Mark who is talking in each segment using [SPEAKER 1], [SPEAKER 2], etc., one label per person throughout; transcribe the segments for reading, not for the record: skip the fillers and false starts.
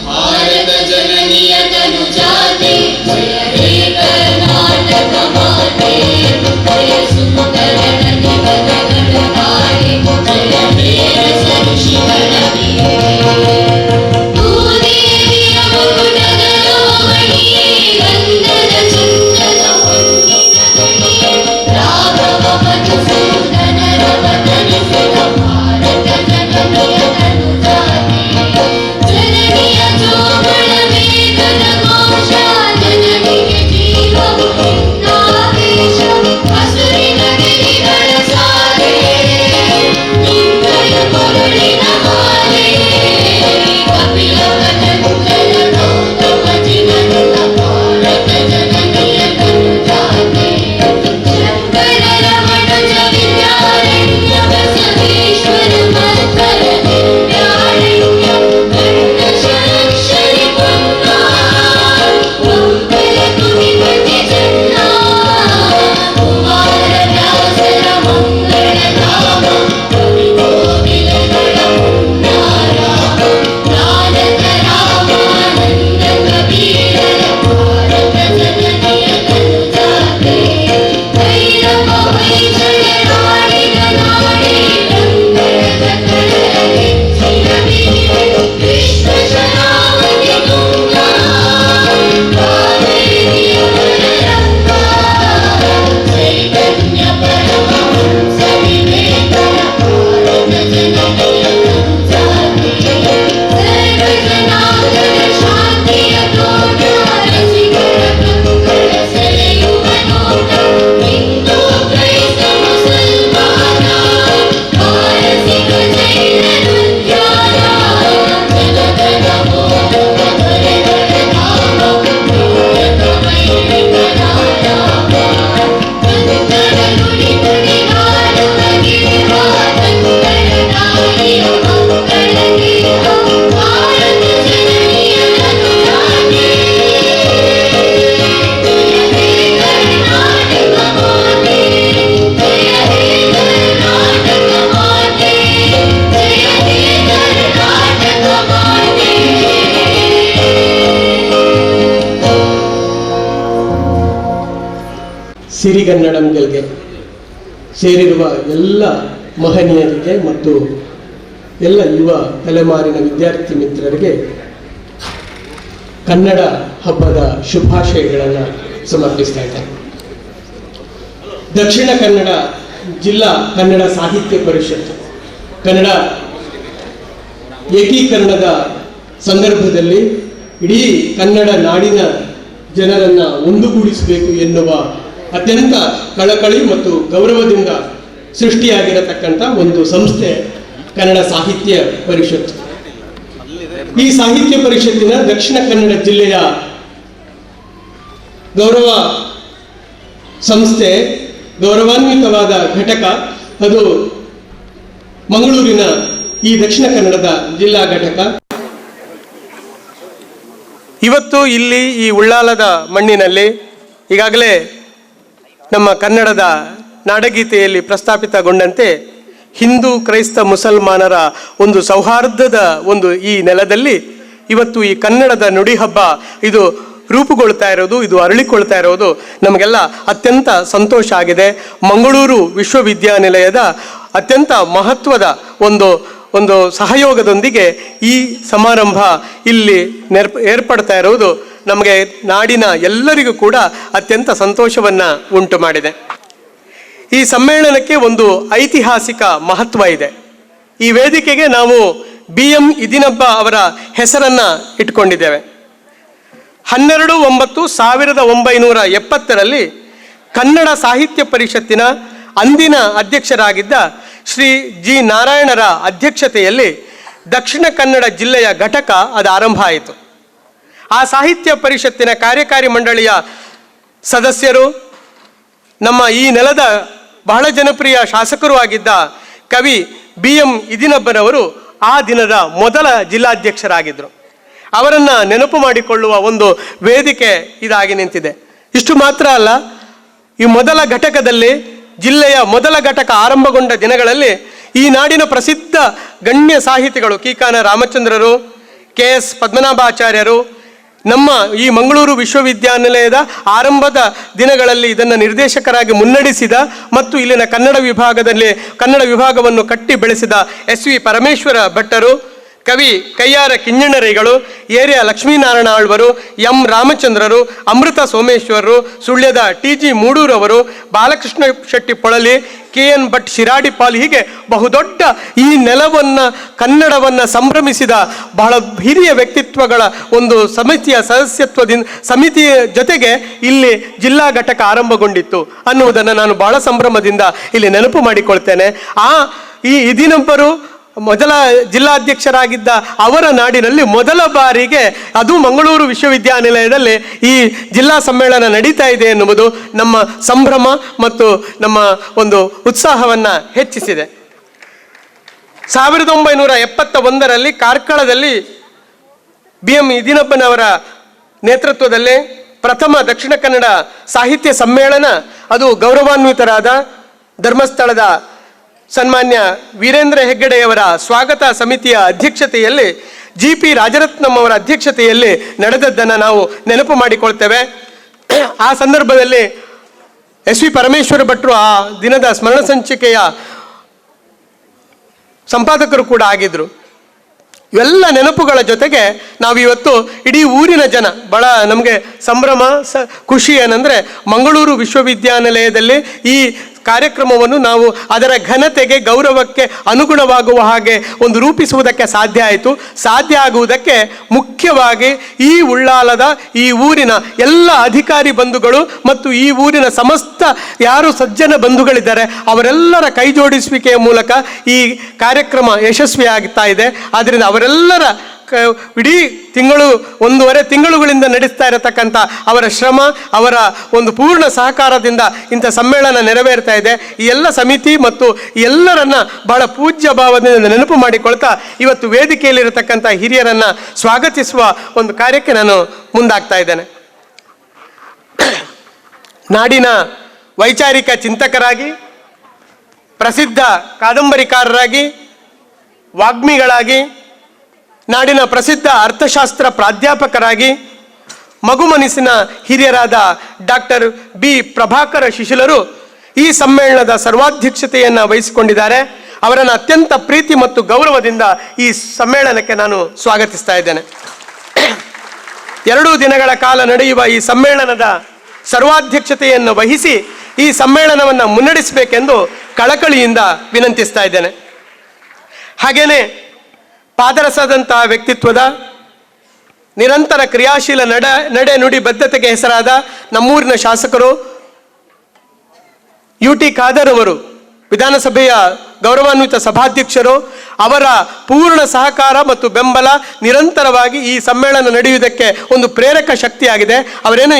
[SPEAKER 1] भारत जननीय तनुजाते जय हे कर्नाटक माते जय सुंदर नदी गणनारे जय वीर सऋषि गणवीरे तू देवी अवगुणद रोहिणी गंधद चंदन वंदित राघव मधुसूदन रवतनि सुत भारत जननीय तनुजाते जननीय जोगण वेदन घोष जननीय जीवವು ನಾವೇಶ ಹಸುರಿನ ಗಿರಿಗಳ ಸಾರೆ ನಿಂದಯ ಕೊರಳಿನ ಮಾಲೆ ಕಪಿಲ ವಚನ ಗೌತಮ ಜಿನಗಳ ಭಾರತ ಜನನಿಯ ತನುಜಾತೆ ಶಂಕರ ರಮಣ ವಿದ್ಯಾರಣ್ಯ ಬಸವೇಶ್ವರ ಮತ್ತರ ದಿವ್ಯಾರಣ್ಯ ಕರ್ಣ ಶರಕ್ಷರಿ ಪುಣ್ಯ ಮಂಗಲ ಕುಮಿಪತಿ ಜನ್ನ ಕುಮಾರ ವ್ಯಾಸರ ಮಂಗಳ ಧಾಮ ಕವಿ ಕೋಗಿಲಗಳ ಪುಣ್ಯಾರಾಮ ನಾರದ ರಾಮಾನಂದ ಕಬೀರರ ಭಾರತ ಜನನಿಯ ತನುಜಾತೆ ಭೈರವ ಹೊಯ್ಸಳ ನಾಡಿನ ನಾಡಿ ಗಂಗದ ಕಡಲ ಹೆಚ್ಚಿನ ಬಿರಿವೆ ವಿಶ್ವ ಶರಾವತಿ ತುಂಗಾ ಕಾವೇರಿಯವರ ರಂಗ ಚೈತನ್ಯ ಪರಮಹಂಸ ವಿವೇಕನ ಭಾರತ ಜನನಿಯ ತನುಜಾತೆ ಸರ್ವ ಜನಾಂಗದ ಶಾಂತಿಯ ತೋಟ ರಸಿಕರ ಕಂಗಳ ಸೆಳೆಯುವ ನೋಟ ಹಿಂದೂ ಕ್ರೈಸ್ತ ಮುಸಲ್ಮಾನ ಪಾರಸಿಕ ಜೈನರುದ್ಯಾನ ಜಗದನ ಮೋಹಕ ದೊರೆಗಳ ಧಾಮ ಲೋಕ ವೈದಿಕರ ಆಯಾಮ ಕನ್ನಡ ನುಡಿ ನುಡಿಗಾಡುವ ಗಿರಿಹ ಕನ್ನಡ ನಾಡಿಯ ಮಕ್ಕಳ ಗಿರಿಹ ಭಾರತ ಜನನಿಯ ತನುಜಾತೆ ಜಯ ಹೇ ಕರ್ನಾಟಕ ಮಾತೆ ಜಯ ಹೇ ಕರ್ನಾಟಕ ಮಾತೆ ಜಯ ಹೇ ಕರ್ನಾಟಕ ಮಾತೆ.
[SPEAKER 2] ಸಿರಿಗನ್ನಡಂಗೆ ಸೇರಿರುವ ಎಲ್ಲ ಮಹನೀಯರಿಗೆ ಮತ್ತು ಎಲ್ಲ ಯುವ ತಲೆಮಾರಿನ ವಿದ್ಯಾರ್ಥಿ ಮಿತ್ರರಿಗೆ ಕನ್ನಡ ಹಬ್ಬದ ಶುಭಾಶಯಗಳನ್ನು ಸಮರ್ಪಿಸ್ತಾ ಇದ್ದೇನೆ. ದಕ್ಷಿಣ ಕನ್ನಡ ಜಿಲ್ಲಾ ಕನ್ನಡ ಸಾಹಿತ್ಯ ಪರಿಷತ್ ಕನ್ನಡ ಏಕೀಕರಣದ ಸಂದರ್ಭದಲ್ಲಿ ಇಡೀ ಕನ್ನಡ ನಾಡಿನ ಜನರನ್ನು ಒಂದುಗೂಡಿಸಬೇಕು ಎನ್ನುವ ಅತ್ಯಂತ ಕಳಕಳಿ ಮತ್ತು ಗೌರವದಿಂದ ಸೃಷ್ಟಿಯಾಗಿರತಕ್ಕಂಥ ಒಂದು ಸಂಸ್ಥೆ ಕನ್ನಡ ಸಾಹಿತ್ಯ ಪರಿಷತ್. ಈ ಸಾಹಿತ್ಯ ಪರಿಷತ್ತಿನ ದಕ್ಷಿಣ ಕನ್ನಡ ಜಿಲ್ಲೆಯ ಗೌರವ ಸಂಸ್ಥೆ, ಗೌರವಾನ್ವಿತವಾದ ಘಟಕ ಅದು ಮಂಗಳೂರಿನ ಈ ದಕ್ಷಿಣ ಕನ್ನಡದ ಜಿಲ್ಲಾ ಘಟಕ. ಇವತ್ತು ಇಲ್ಲಿ ಈ ಉಳ್ಳಾಲದ ಮಣ್ಣಿನಲ್ಲಿ ಈಗಾಗಲೇ ನಮ್ಮ ಕನ್ನಡದ ನಾಡಗೀತೆಯಲ್ಲಿ ಪ್ರಸ್ತಾಪಿತಗೊಂಡಂತೆ ಹಿಂದೂ ಕ್ರೈಸ್ತ ಮುಸಲ್ಮಾನರ ಒಂದು ಸೌಹಾರ್ದದ ಒಂದು ಈ ನೆಲದಲ್ಲಿ ಇವತ್ತು ಈ ಕನ್ನಡದ ನುಡಿ ಹಬ್ಬ ಇದು ರೂಪುಗೊಳ್ತಾ ಇರೋದು, ಇದು ಅರಳಿಕೊಳ್ತಾ ಇರೋದು ನಮಗೆಲ್ಲ ಅತ್ಯಂತ ಸಂತೋಷ ಆಗಿದೆ. ಮಂಗಳೂರು ವಿಶ್ವವಿದ್ಯಾನಿಲಯದ ಅತ್ಯಂತ ಮಹತ್ವದ ಒಂದು ಸಹಯೋಗದೊಂದಿಗೆ ಈ ಸಮಾರಂಭ ಇಲ್ಲಿ ಏರ್ಪಡ್ತಾ ಇರೋದು ನಮಗೆ ನಾಡಿನ ಎಲ್ಲರಿಗೂ ಕೂಡ ಅತ್ಯಂತ ಸಂತೋಷವನ್ನು ಉಂಟು ಮಾಡಿದೆ. ಈ ಸಮ್ಮೇಳನಕ್ಕೆ ಒಂದು ಐತಿಹಾಸಿಕ ಮಹತ್ವ ಇದೆ. ಈ ವೇದಿಕೆಗೆ ನಾವು BM ಇದಿನಬ್ಬ ಅವರ ಹೆಸರನ್ನು ಇಟ್ಕೊಂಡಿದ್ದೇವೆ. 12/9/1970 ಕನ್ನಡ ಸಾಹಿತ್ಯ ಪರಿಷತ್ತಿನ ಅಂದಿನ ಅಧ್ಯಕ್ಷರಾಗಿದ್ದ ಶ್ರೀ ಜಿ ನಾರಾಯಣರ ಅಧ್ಯಕ್ಷತೆಯಲ್ಲಿ ದಕ್ಷಿಣ ಕನ್ನಡ ಜಿಲ್ಲೆಯ ಘಟಕ ಅದು ಆರಂಭ ಆಯಿತು. ಆ ಸಾಹಿತ್ಯ ಪರಿಷತ್ತಿನ ಕಾರ್ಯಕಾರಿ ಮಂಡಳಿಯ ಸದಸ್ಯರು ನಮ್ಮ ಈ ನೆಲದ ಬಹಳ ಜನಪ್ರಿಯ ಶಾಸಕರು ಆಗಿದ್ದ ಕವಿ BM ಇದಿನಬ್ಬನವರು ಆ ದಿನದ ಮೊದಲ ಜಿಲ್ಲಾಧ್ಯಕ್ಷರಾಗಿದ್ದರು. ಅವರನ್ನು ನೆನಪು ಮಾಡಿಕೊಳ್ಳುವ ಒಂದು ವೇದಿಕೆ ಇದಾಗಿ ನಿಂತಿದೆ. ಇಷ್ಟು ಮಾತ್ರ ಅಲ್ಲ, ಈ ಮೊದಲ ಘಟಕದಲ್ಲಿ ಜಿಲ್ಲೆಯ ಮೊದಲ ಘಟಕ ಆರಂಭಗೊಂಡ ದಿನಗಳಲ್ಲಿ ಈ ನಾಡಿನ ಪ್ರಸಿದ್ಧ ಗಣ್ಯ ಸಾಹಿತಿಗಳು ಕೀಕಾನ ರಾಮಚಂದ್ರರು, KS ಪದ್ಮನಾಭಾಚಾರ್ಯರು ನಮ್ಮ ಈ ಮಂಗಳೂರು ವಿಶ್ವವಿದ್ಯಾನಿಲಯದ ಆರಂಭದ ದಿನಗಳಲ್ಲಿ ಇದನ್ನು ನಿರ್ದೇಶಕರಾಗಿ ಮುನ್ನಡೆಸಿದ ಮತ್ತು ಇಲ್ಲಿನ ಕನ್ನಡ ವಿಭಾಗವನ್ನು ಕಟ್ಟಿ ಬೆಳೆಸಿದ SV ಪರಮೇಶ್ವರ ಭಟ್ಟರು, ಕವಿ ಕಯ್ಯಾರ ಕಿಂಜಣ್ಣರೈಗಳು, ಏರಿಯ ಲಕ್ಷ್ಮೀನಾರಾಯಣ ಆಳ್ವರು, M ರಾಮಚಂದ್ರರು, ಅಮೃತ ಸೋಮೇಶ್ವರರು, ಸುಳ್ಯದ TG ಮೂಡೂರವರು, ಬಾಲಕೃಷ್ಣ ಶೆಟ್ಟಿ ಪೊಳಲಿ, KN ಭಟ್ ಶಿರಾಡಿಪಾಲ್, ಹೀಗೆ ಬಹುದೊಡ್ಡ ಈ ನೆಲವನ್ನು ಕನ್ನಡವನ್ನು ಸಂಭ್ರಮಿಸಿದ ಬಹಳ ಹಿರಿಯ ವ್ಯಕ್ತಿತ್ವಗಳ ಒಂದು ಸಮಿತಿಯ ಜೊತೆಗೆ ಇಲ್ಲಿ ಜಿಲ್ಲಾ ಘಟಕ ಆರಂಭಗೊಂಡಿತ್ತು ಅನ್ನುವುದನ್ನು ನಾನು ಬಹಳ ಸಂಭ್ರಮದಿಂದ ಇಲ್ಲಿ ನೆನಪು ಮಾಡಿಕೊಳ್ತೇನೆ. ಈ ದಿನೊಬ್ಬರು ಮೊದಲ ಜಿಲ್ಲಾಧ್ಯಕ್ಷರಾಗಿದ್ದ ಅವರ ನಾಡಿನಲ್ಲಿ ಮೊದಲ ಬಾರಿಗೆ ಅದು ಮಂಗಳೂರು ವಿಶ್ವವಿದ್ಯಾನಿಲಯದಲ್ಲಿ ಈ ಜಿಲ್ಲಾ ಸಮ್ಮೇಳನ ನಡೀತಾ ಇದೆ ಎನ್ನುವುದು ನಮ್ಮ ಸಂಭ್ರಮ ಮತ್ತು ನಮ್ಮ ಒಂದು ಉತ್ಸಾಹವನ್ನು ಹೆಚ್ಚಿಸಿದೆ. 1971ರಲ್ಲಿ ಕಾರ್ಕಳದಲ್ಲಿ BM ಇದಿನಪ್ಪನವರ ನೇತೃತ್ವದಲ್ಲಿ ಪ್ರಥಮ ದಕ್ಷಿಣ ಕನ್ನಡ ಸಾಹಿತ್ಯ ಸಮ್ಮೇಳನ, ಅದು ಗೌರವಾನ್ವಿತರಾದ ಧರ್ಮಸ್ಥಳದ ಸನ್ಮಾನ್ಯ ವೀರೇಂದ್ರ ಹೆಗ್ಗಡೆಯವರ ಸ್ವಾಗತ ಸಮಿತಿಯ ಅಧ್ಯಕ್ಷತೆಯಲ್ಲಿ GP ರಾಜರತ್ನಂ ಅವರ ಅಧ್ಯಕ್ಷತೆಯಲ್ಲಿ ನಡೆದದ್ದನ್ನು ನಾವು ನೆನಪು ಮಾಡಿಕೊಳ್ತೇವೆ. ಆ ಸಂದರ್ಭದಲ್ಲಿ SV ಪರಮೇಶ್ವರ ಭಟ್ರು ಆ ದಿನದ ಸ್ಮರಣ ಸಂಚಿಕೆಯ ಸಂಪಾದಕರು ಕೂಡ ಆಗಿದ್ರು. ಇವೆಲ್ಲ ನೆನಪುಗಳ ಜೊತೆಗೆ ನಾವಿವತ್ತು ಇಡೀ ಊರಿನ ಜನ ಬಹಳ ನಮಗೆ ಸಂಭ್ರಮ ಖುಷಿ ಏನಂದರೆ ಮಂಗಳೂರು ವಿಶ್ವವಿದ್ಯಾನಿಲಯದಲ್ಲಿ ಈ ಕಾರ್ಯಕ್ರಮವನ್ನು ನಾವು ಅದರ ಘನತೆಗೆ ಗೌರವಕ್ಕೆ ಅನುಗುಣವಾಗುವ ಹಾಗೆ ಒಂದು ರೂಪಿಸುವುದಕ್ಕೆ ಸಾಧ್ಯ ಆಗುವುದಕ್ಕೆ ಮುಖ್ಯವಾಗಿ ಈ ಉಳ್ಳಾಲದ ಈ ಊರಿನ ಎಲ್ಲ ಅಧಿಕಾರಿ ಬಂಧುಗಳು ಮತ್ತು ಈ ಊರಿನ ಸಮಸ್ತ ಯಾರು ಸಜ್ಜನ ಬಂಧುಗಳಿದ್ದಾರೆ ಅವರೆಲ್ಲರ ಕೈ ಜೋಡಿಸುವಿಕೆಯ ಮೂಲಕ ಈ ಕಾರ್ಯಕ್ರಮ ಯಶಸ್ವಿಯಾಗ್ತಾ ಇದೆ. ಆದ್ದರಿಂದ ಅವರೆಲ್ಲರ ಇಡೀ ಒಂದೂವರೆ ತಿಂಗಳುಗಳಿಂದ ನಡೆಸ್ತಾ ಇರತಕ್ಕಂಥ ಅವರ ಶ್ರಮ, ಅವರ ಒಂದು ಪೂರ್ಣ ಸಹಕಾರದಿಂದ ಇಂಥ ಸಮ್ಮೇಳನ ನೆರವೇರ್ತಾ ಇದೆ. ಈ ಎಲ್ಲ ಸಮಿತಿ ಮತ್ತು ಎಲ್ಲರನ್ನ ಬಹಳ ಪೂಜ್ಯ ಭಾವದಿಂದ ನೆನಪು ಮಾಡಿಕೊಳ್ತಾ ಇವತ್ತು ವೇದಿಕೆಯಲ್ಲಿರತಕ್ಕಂಥ ಹಿರಿಯರನ್ನ ಸ್ವಾಗತಿಸುವ ಒಂದು ಕಾರ್ಯಕ್ಕೆ ನಾನು ಮುಂದಾಗ್ತಾ ಇದ್ದೇನೆ. ನಾಡಿನ ವೈಚಾರಿಕ ಚಿಂತಕರಾಗಿ, ಪ್ರಸಿದ್ಧ ಕಾದಂಬರಿಕಾರರಾಗಿ, ವಾಗ್ಮಿಗಳಾಗಿ, ನಾಡಿನ ಪ್ರಸಿದ್ಧ ಅರ್ಥಶಾಸ್ತ್ರ ಪ್ರಾಧ್ಯಾಪಕರಾಗಿ, ಮಗುಮನಸ್ಸಿನ ಹಿರಿಯರಾದ ಡಾಕ್ಟರ್ B ಪ್ರಭಾಕರ ಶಿಶಿಲರು ಈ ಸಮ್ಮೇಳನದ ಸರ್ವಾಧ್ಯಕ್ಷತೆಯನ್ನು ವಹಿಸಿಕೊಂಡಿದ್ದಾರೆ. ಅವರನ್ನು ಅತ್ಯಂತ ಪ್ರೀತಿ ಮತ್ತು ಗೌರವದಿಂದ ಈ ಸಮ್ಮೇಳನಕ್ಕೆ ನಾನು ಸ್ವಾಗತಿಸ್ತಾ ಇದ್ದೇನೆ. 2 ದಿನಗಳ ಕಾಲ ನಡೆಯುವ ಈ ಸಮ್ಮೇಳನದ ಸರ್ವಾಧ್ಯಕ್ಷತೆಯನ್ನು ವಹಿಸಿ ಈ ಸಮ್ಮೇಳನವನ್ನು ಮುನ್ನಡೆಸಬೇಕೆಂದು ಕಳಕಳಿಯಿಂದ ವಿನಂತಿಸ್ತಾ ಇದ್ದೇನೆ. ಹಾಗೇನೆ ಪಾದರಸದಂತಹ ವ್ಯಕ್ತಿತ್ವದ, ನಿರಂತರ ಕ್ರಿಯಾಶೀಲ ನಡೆ ನುಡಿ ಬದ್ಧತೆಗೆ ಹೆಸರಾದ ನಮ್ಮೂರಿನ ಶಾಸಕರು UT ಖಾದರ್ ಅವರು, ವಿಧಾನಸಭೆಯ ಗೌರವಾನ್ವಿತ ಸಭಾಧ್ಯಕ್ಷರು, ಅವರ ಪೂರ್ಣ ಸಹಕಾರ ಮತ್ತು ಬೆಂಬಲ ನಿರಂತರವಾಗಿ ಈ ಸಮ್ಮೇಳನ ನಡೆಯುವುದಕ್ಕೆ ಒಂದು ಪ್ರೇರಕ ಶಕ್ತಿಯಾಗಿದೆ.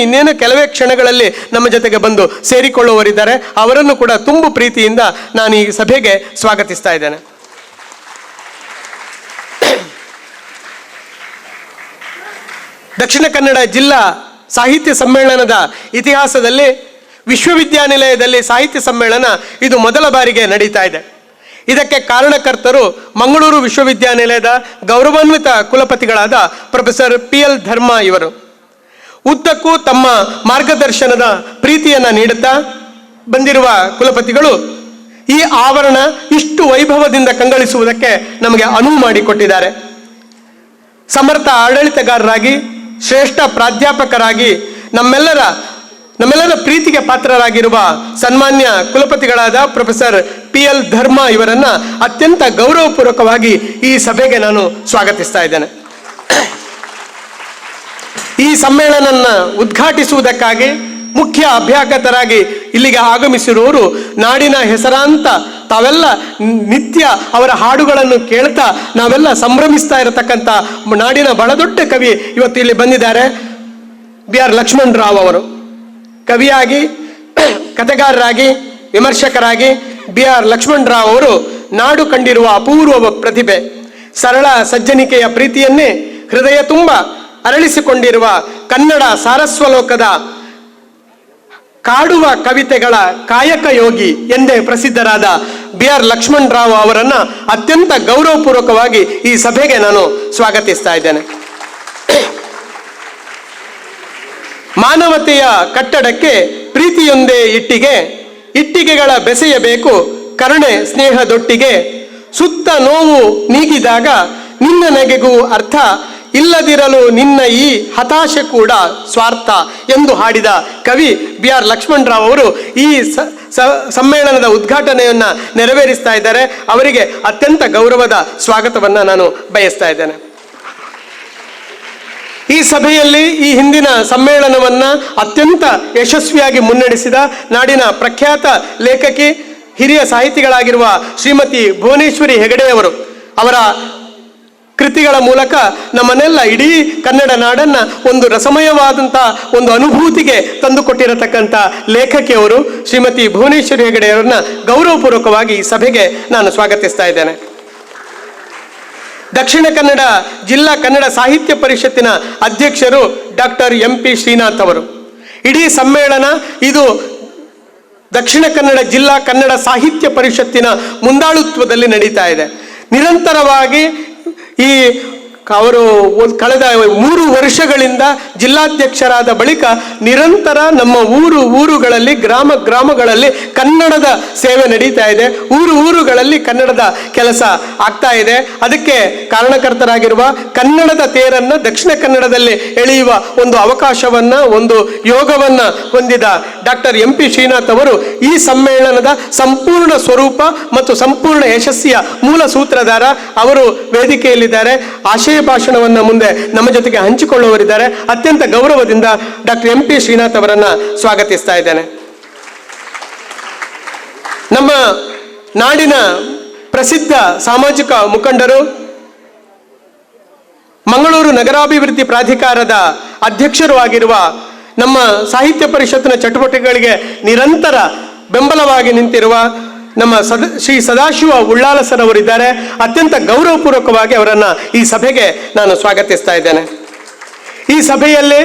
[SPEAKER 2] ಇನ್ನೇನು ಕೆಲವೇ ಕ್ಷಣಗಳಲ್ಲಿ ನಮ್ಮ ಜೊತೆಗೆ ಬಂದು ಸೇರಿಕೊಳ್ಳುವವರಿದ್ದಾರೆ. ಅವರನ್ನು ಕೂಡ ತುಂಬು ಪ್ರೀತಿಯಿಂದ ನಾನು ಈ ಸಭೆಗೆ ಸ್ವಾಗತಿಸ್ತಾ ಇದ್ದೇನೆ. ದಕ್ಷಿಣ ಕನ್ನಡ ಜಿಲ್ಲಾ ಸಾಹಿತ್ಯ ಸಮ್ಮೇಳನದ ಇತಿಹಾಸದಲ್ಲಿ ವಿಶ್ವವಿದ್ಯಾನಿಲಯದಲ್ಲಿ ಸಾಹಿತ್ಯ ಸಮ್ಮೇಳನ ಇದು ಮೊದಲ ಬಾರಿಗೆ ನಡೀತಾ ಇದೆ. ಇದಕ್ಕೆ ಕಾರಣಕರ್ತರು ಮಂಗಳೂರು ವಿಶ್ವವಿದ್ಯಾನಿಲಯದ ಗೌರವಾನ್ವಿತ ಕುಲಪತಿಗಳಾದ ಪ್ರೊಫೆಸರ್ PL ಧರ್ಮ ಇವರು. ಉದ್ದಕ್ಕೂ ತಮ್ಮ ಮಾರ್ಗದರ್ಶನದ ಪ್ರೀತಿಯನ್ನು ನೀಡುತ್ತಾ ಬಂದಿರುವ ಕುಲಪತಿಗಳು ಈ ಆವರಣ ಇಷ್ಟು ವೈಭವದಿಂದ ಕಂಗೊಳಿಸುವುದಕ್ಕೆ ನಮಗೆ ಅನುವು ಮಾಡಿಕೊಟ್ಟಿದ್ದಾರೆ. ಸಮರ್ಥ ಆಡಳಿತಗಾರರಾಗಿ, ಶ್ರೇಷ್ಠ ಪ್ರಾಧ್ಯಾಪಕರಾಗಿ, ನಮ್ಮೆಲ್ಲರ ಪ್ರೀತಿಗೆ ಪಾತ್ರರಾಗಿರುವ ಸನ್ಮಾನ್ಯ ಕುಲಪತಿಗಳಾದ ಪ್ರೊಫೆಸರ್ PL ಧರ್ಮ ಇವರನ್ನ ಅತ್ಯಂತ ಗೌರವಪೂರ್ವಕವಾಗಿ ಈ ಸಭೆಗೆ ನಾನು ಸ್ವಾಗತಿಸ್ತಾ ಇದ್ದೇನೆ. ಈ ಸಮ್ಮೇಳನನ್ನ ಉದ್ಘಾಟಿಸುವುದಕ್ಕಾಗಿ ಮುಖ್ಯ ಅಭ್ಯಾಗತರಾಗಿ ಇಲ್ಲಿಗೆ ಆಗಮಿಸಿರುವವರು ನಾಡಿನ ಹೆಸರಾಂತ, ತಾವೆಲ್ಲ ನಿತ್ಯ ಅವರ ಹಾಡುಗಳನ್ನು ಕೇಳ್ತಾ ನಾವೆಲ್ಲ ಸಂಭ್ರಮಿಸ್ತಾ ಇರತಕ್ಕಂಥ ನಾಡಿನ ಬಹಳ ದೊಡ್ಡ ಕವಿ ಇವತ್ತು ಇಲ್ಲಿ ಬಂದಿದ್ದಾರೆ. BR ಲಕ್ಷ್ಮಣ ರಾವ್ ಅವರು ಕವಿಯಾಗಿ, ಕಥೆಗಾರರಾಗಿ, ವಿಮರ್ಶಕರಾಗಿ BR ಲಕ್ಷ್ಮಣ ರಾವ್ ಅವರು ನಾಡು ಕಂಡಿರುವ ಅಪೂರ್ವ ಪ್ರತಿಭೆ. ಸರಳ ಸಜ್ಜನಿಕೆಯ ಪ್ರೀತಿಯನ್ನೇ ಹೃದಯ ತುಂಬ ಅರಳಿಸಿಕೊಂಡಿರುವ ಕನ್ನಡ ಸಾರಸ್ವಲೋಕದ ಕಾಡುವ ಕವಿತೆಗಳ ಕಾಯಕ ಯೋಗಿ ಎಂದೇ ಪ್ರಸಿದ್ಧರಾದ BR ಲಕ್ಷ್ಮಣ್ ರಾವ್ ಅವರನ್ನು ಅತ್ಯಂತ ಗೌರವಪೂರ್ವಕವಾಗಿ ಈ ಸಭೆಗೆ ನಾನು ಸ್ವಾಗತಿಸ್ತಾ ಇದ್ದೇನೆ. ಮಾನವತೆಯ ಕಟ್ಟಡಕ್ಕೆ ಪ್ರೀತಿಯೊಂದೇ ಇಟ್ಟಿಗೆ, ಇಟ್ಟಿಗೆಗಳ ಬೆಸೆಯಬೇಕು ಕರುಣೆ ಸ್ನೇಹದೊಟ್ಟಿಗೆ, ಸುತ್ತ ನೋವು ನೀಗಿದಾಗ ನಿನ್ನ ನೆಗೆಗೂ ಅರ್ಥ, ಇಲ್ಲದಿರಲು ನಿನ್ನ ಈ ಹತಾಶೆ ಕೂಡ ಸ್ವಾರ್ಥ ಎಂದು ಹಾಡಿದ ಕವಿ BR ಲಕ್ಷ್ಮಣ್ ರಾವ್ ಅವರು ಈ ಸಮ್ಮೇಳನದ ಉದ್ಘಾಟನೆಯನ್ನು ನೆರವೇರಿಸ್ತಾ ಇದ್ದಾರೆ. ಅವರಿಗೆ ಅತ್ಯಂತ ಗೌರವದ ಸ್ವಾಗತವನ್ನು ನಾನು ಬಯಸ್ತಾ ಇದ್ದೇನೆ. ಈ ಸಭೆಯಲ್ಲಿ ಈ ಹಿಂದಿನ ಸಮ್ಮೇಳನವನ್ನು ಅತ್ಯಂತ ಯಶಸ್ವಿಯಾಗಿ ಮುನ್ನಡೆಸಿದ ನಾಡಿನ ಪ್ರಖ್ಯಾತ ಲೇಖಕಿ, ಹಿರಿಯ ಸಾಹಿತಿಗಳಾಗಿರುವ ಶ್ರೀಮತಿ ಭುವನೇಶ್ವರಿ ಹೆಗಡೆಯವರು ಅವರ ಕೃತಿಗಳ ಮೂಲಕ ನಮ್ಮನ್ನೆಲ್ಲ ಇಡೀ ಕನ್ನಡ ನಾಡನ್ನು ಒಂದು ರಸಮಯವಾದಂಥ ಒಂದು ಅನುಭೂತಿಗೆ ತಂದುಕೊಟ್ಟಿರತಕ್ಕಂಥ ಲೇಖಕಿಯವರು ಶ್ರೀಮತಿ ಭುವನೇಶ್ವರಿ ಹೆಗಡೆಯವರನ್ನ ಗೌರವಪೂರ್ವಕವಾಗಿ ಈ ಸಭೆಗೆ ನಾನು ಸ್ವಾಗತಿಸ್ತಾ ಇದ್ದೇನೆ. ದಕ್ಷಿಣ ಕನ್ನಡ ಜಿಲ್ಲಾ ಕನ್ನಡ ಸಾಹಿತ್ಯ ಪರಿಷತ್ತಿನ ಅಧ್ಯಕ್ಷರು ಡಾಕ್ಟರ್ MP ಶ್ರೀನಾಥ್ ಅವರು. ಇಡೀ ಸಮ್ಮೇಳನ ಇದು ದಕ್ಷಿಣ ಕನ್ನಡ ಜಿಲ್ಲಾ ಕನ್ನಡ ಸಾಹಿತ್ಯ ಪರಿಷತ್ತಿನ ಮುಂದಾಳುತ್ವದಲ್ಲಿ ನಡೀತಾ ಇದೆ. ನಿರಂತರವಾಗಿ ಅವರು ಕಳೆದ 3 ವರ್ಷಗಳಿಂದ ಜಿಲ್ಲಾಧ್ಯಕ್ಷರಾದ ಬಳಿಕ ನಿರಂತರ ನಮ್ಮ ಊರುಗಳಲ್ಲಿ ಗ್ರಾಮಗಳಲ್ಲಿ ಕನ್ನಡದ ಸೇವೆ ನಡೀತಾ ಇದೆ. ಊರುಗಳಲ್ಲಿ ಕನ್ನಡದ ಕೆಲಸ ಆಗ್ತಾ ಇದೆ. ಅದಕ್ಕೆ ಕಾರಣಕರ್ತರಾಗಿರುವ ಕನ್ನಡದ ತೇರನ್ನು ದಕ್ಷಿಣ ಕನ್ನಡದಲ್ಲಿ ಎಳೆಯುವ ಒಂದು ಅವಕಾಶವನ್ನ, ಒಂದು ಯೋಗವನ್ನ ಹೊಂದಿದ ಡಾಕ್ಟರ್ MP ಶ್ರೀನಾಥ್ ಅವರು ಈ ಸಮ್ಮೇಳನದ ಸಂಪೂರ್ಣ ಸ್ವರೂಪ ಮತ್ತು ಸಂಪೂರ್ಣ ಯಶಸ್ಸಿಯ ಮೂಲ ಸೂತ್ರಧಾರ. ಅವರು ವೇದಿಕೆಯಲ್ಲಿದ್ದಾರೆ. ಆಶಯ ಭಾಷಣವನ್ನು ಮುಂದೆ ನಮ್ಮ ಜೊತೆಗೆ ಹಂಚಿಕೊಳ್ಳುವವರಿದ್ದಾರೆ. ಅತ್ಯಂತ ಗೌರವದಿಂದ ಡಾಕ್ಟರ್ MP ಶ್ರೀನಾಥ್ ಅವರನ್ನ ಸ್ವಾಗತಿಸ್ತಾ ಇದ್ದೇನೆ. ನಮ್ಮ ನಾಡಿನ ಪ್ರಸಿದ್ಧ ಸಾಮಾಜಿಕ ಮುಖಂಡರು, ಮಂಗಳೂರು ನಗರಾಭಿವೃದ್ಧಿ ಪ್ರಾಧಿಕಾರದ ಅಧ್ಯಕ್ಷರು ಆಗಿರುವ, ನಮ್ಮ ಸಾಹಿತ್ಯ ಪರಿಷತ್ತಿನ ಚಟುವಟಿಕೆಗಳಿಗೆ ನಿರಂತರ ಬೆಂಬಲವಾಗಿ ನಿಂತಿರುವ ನಮ್ಮ ಶ್ರೀ ಸದಾಶಿವ ಉಳ್ಳಾಲ ಸರ್ ಅವರಿದ್ದಾರೆ. ಅತ್ಯಂತ ಗೌರವಪೂರ್ವಕವಾಗಿ ಅವರನ್ನು ಈ ಸಭೆಗೆ ನಾನು ಸ್ವಾಗತಿಸ್ತಾ ಇದ್ದೇನೆ. ಈ ಸಭೆಯಲ್ಲಿ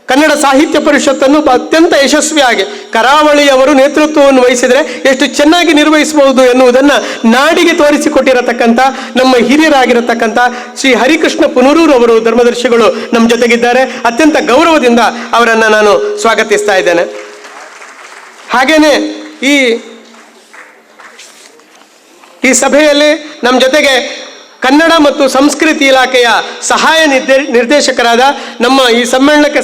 [SPEAKER 2] ಕನ್ನಡ ಸಾಹಿತ್ಯ ಪರಿಷತ್ತನ್ನು ಅತ್ಯಂತ ಯಶಸ್ವಿಯಾಗಿ ಕರಾವಳಿಯವರು ನೇತೃತ್ವವನ್ನು ವಹಿಸಿದರೆ ಎಷ್ಟು ಚೆನ್ನಾಗಿ ನಿರ್ವಹಿಸಬಹುದು ಎನ್ನುವುದನ್ನು ನಾಡಿಗೆ ತೋರಿಸಿಕೊಟ್ಟಿರತಕ್ಕಂಥ ನಮ್ಮ ಹಿರಿಯರಾಗಿರತಕ್ಕಂಥ ಶ್ರೀ ಹರಿಕೃಷ್ಣ ಪುನರೂರು ಅವರು ಧರ್ಮದರ್ಶಿಗಳು ನಮ್ಮ ಜೊತೆಗಿದ್ದಾರೆ. ಅತ್ಯಂತ ಗೌರವದಿಂದ ಅವರನ್ನು ನಾನು ಸ್ವಾಗತಿಸ್ತಾ ಇದ್ದೇನೆ. ಹಾಗೇನೆ ಈ ಸಭೆಯಲ್ಲಿ ನಮ್ಮ ಜೊತೆಗೆ ಕನ್ನಡ ಮತ್ತು ಸಂಸ್ಕೃತಿ ಇಲಾಖೆಯ ಸಹಾಯ ನಿರ್ದೇಶಕರಾದ, ನಮ್ಮ ಈ ಸಮ್ಮೇಳನಕ್ಕೆ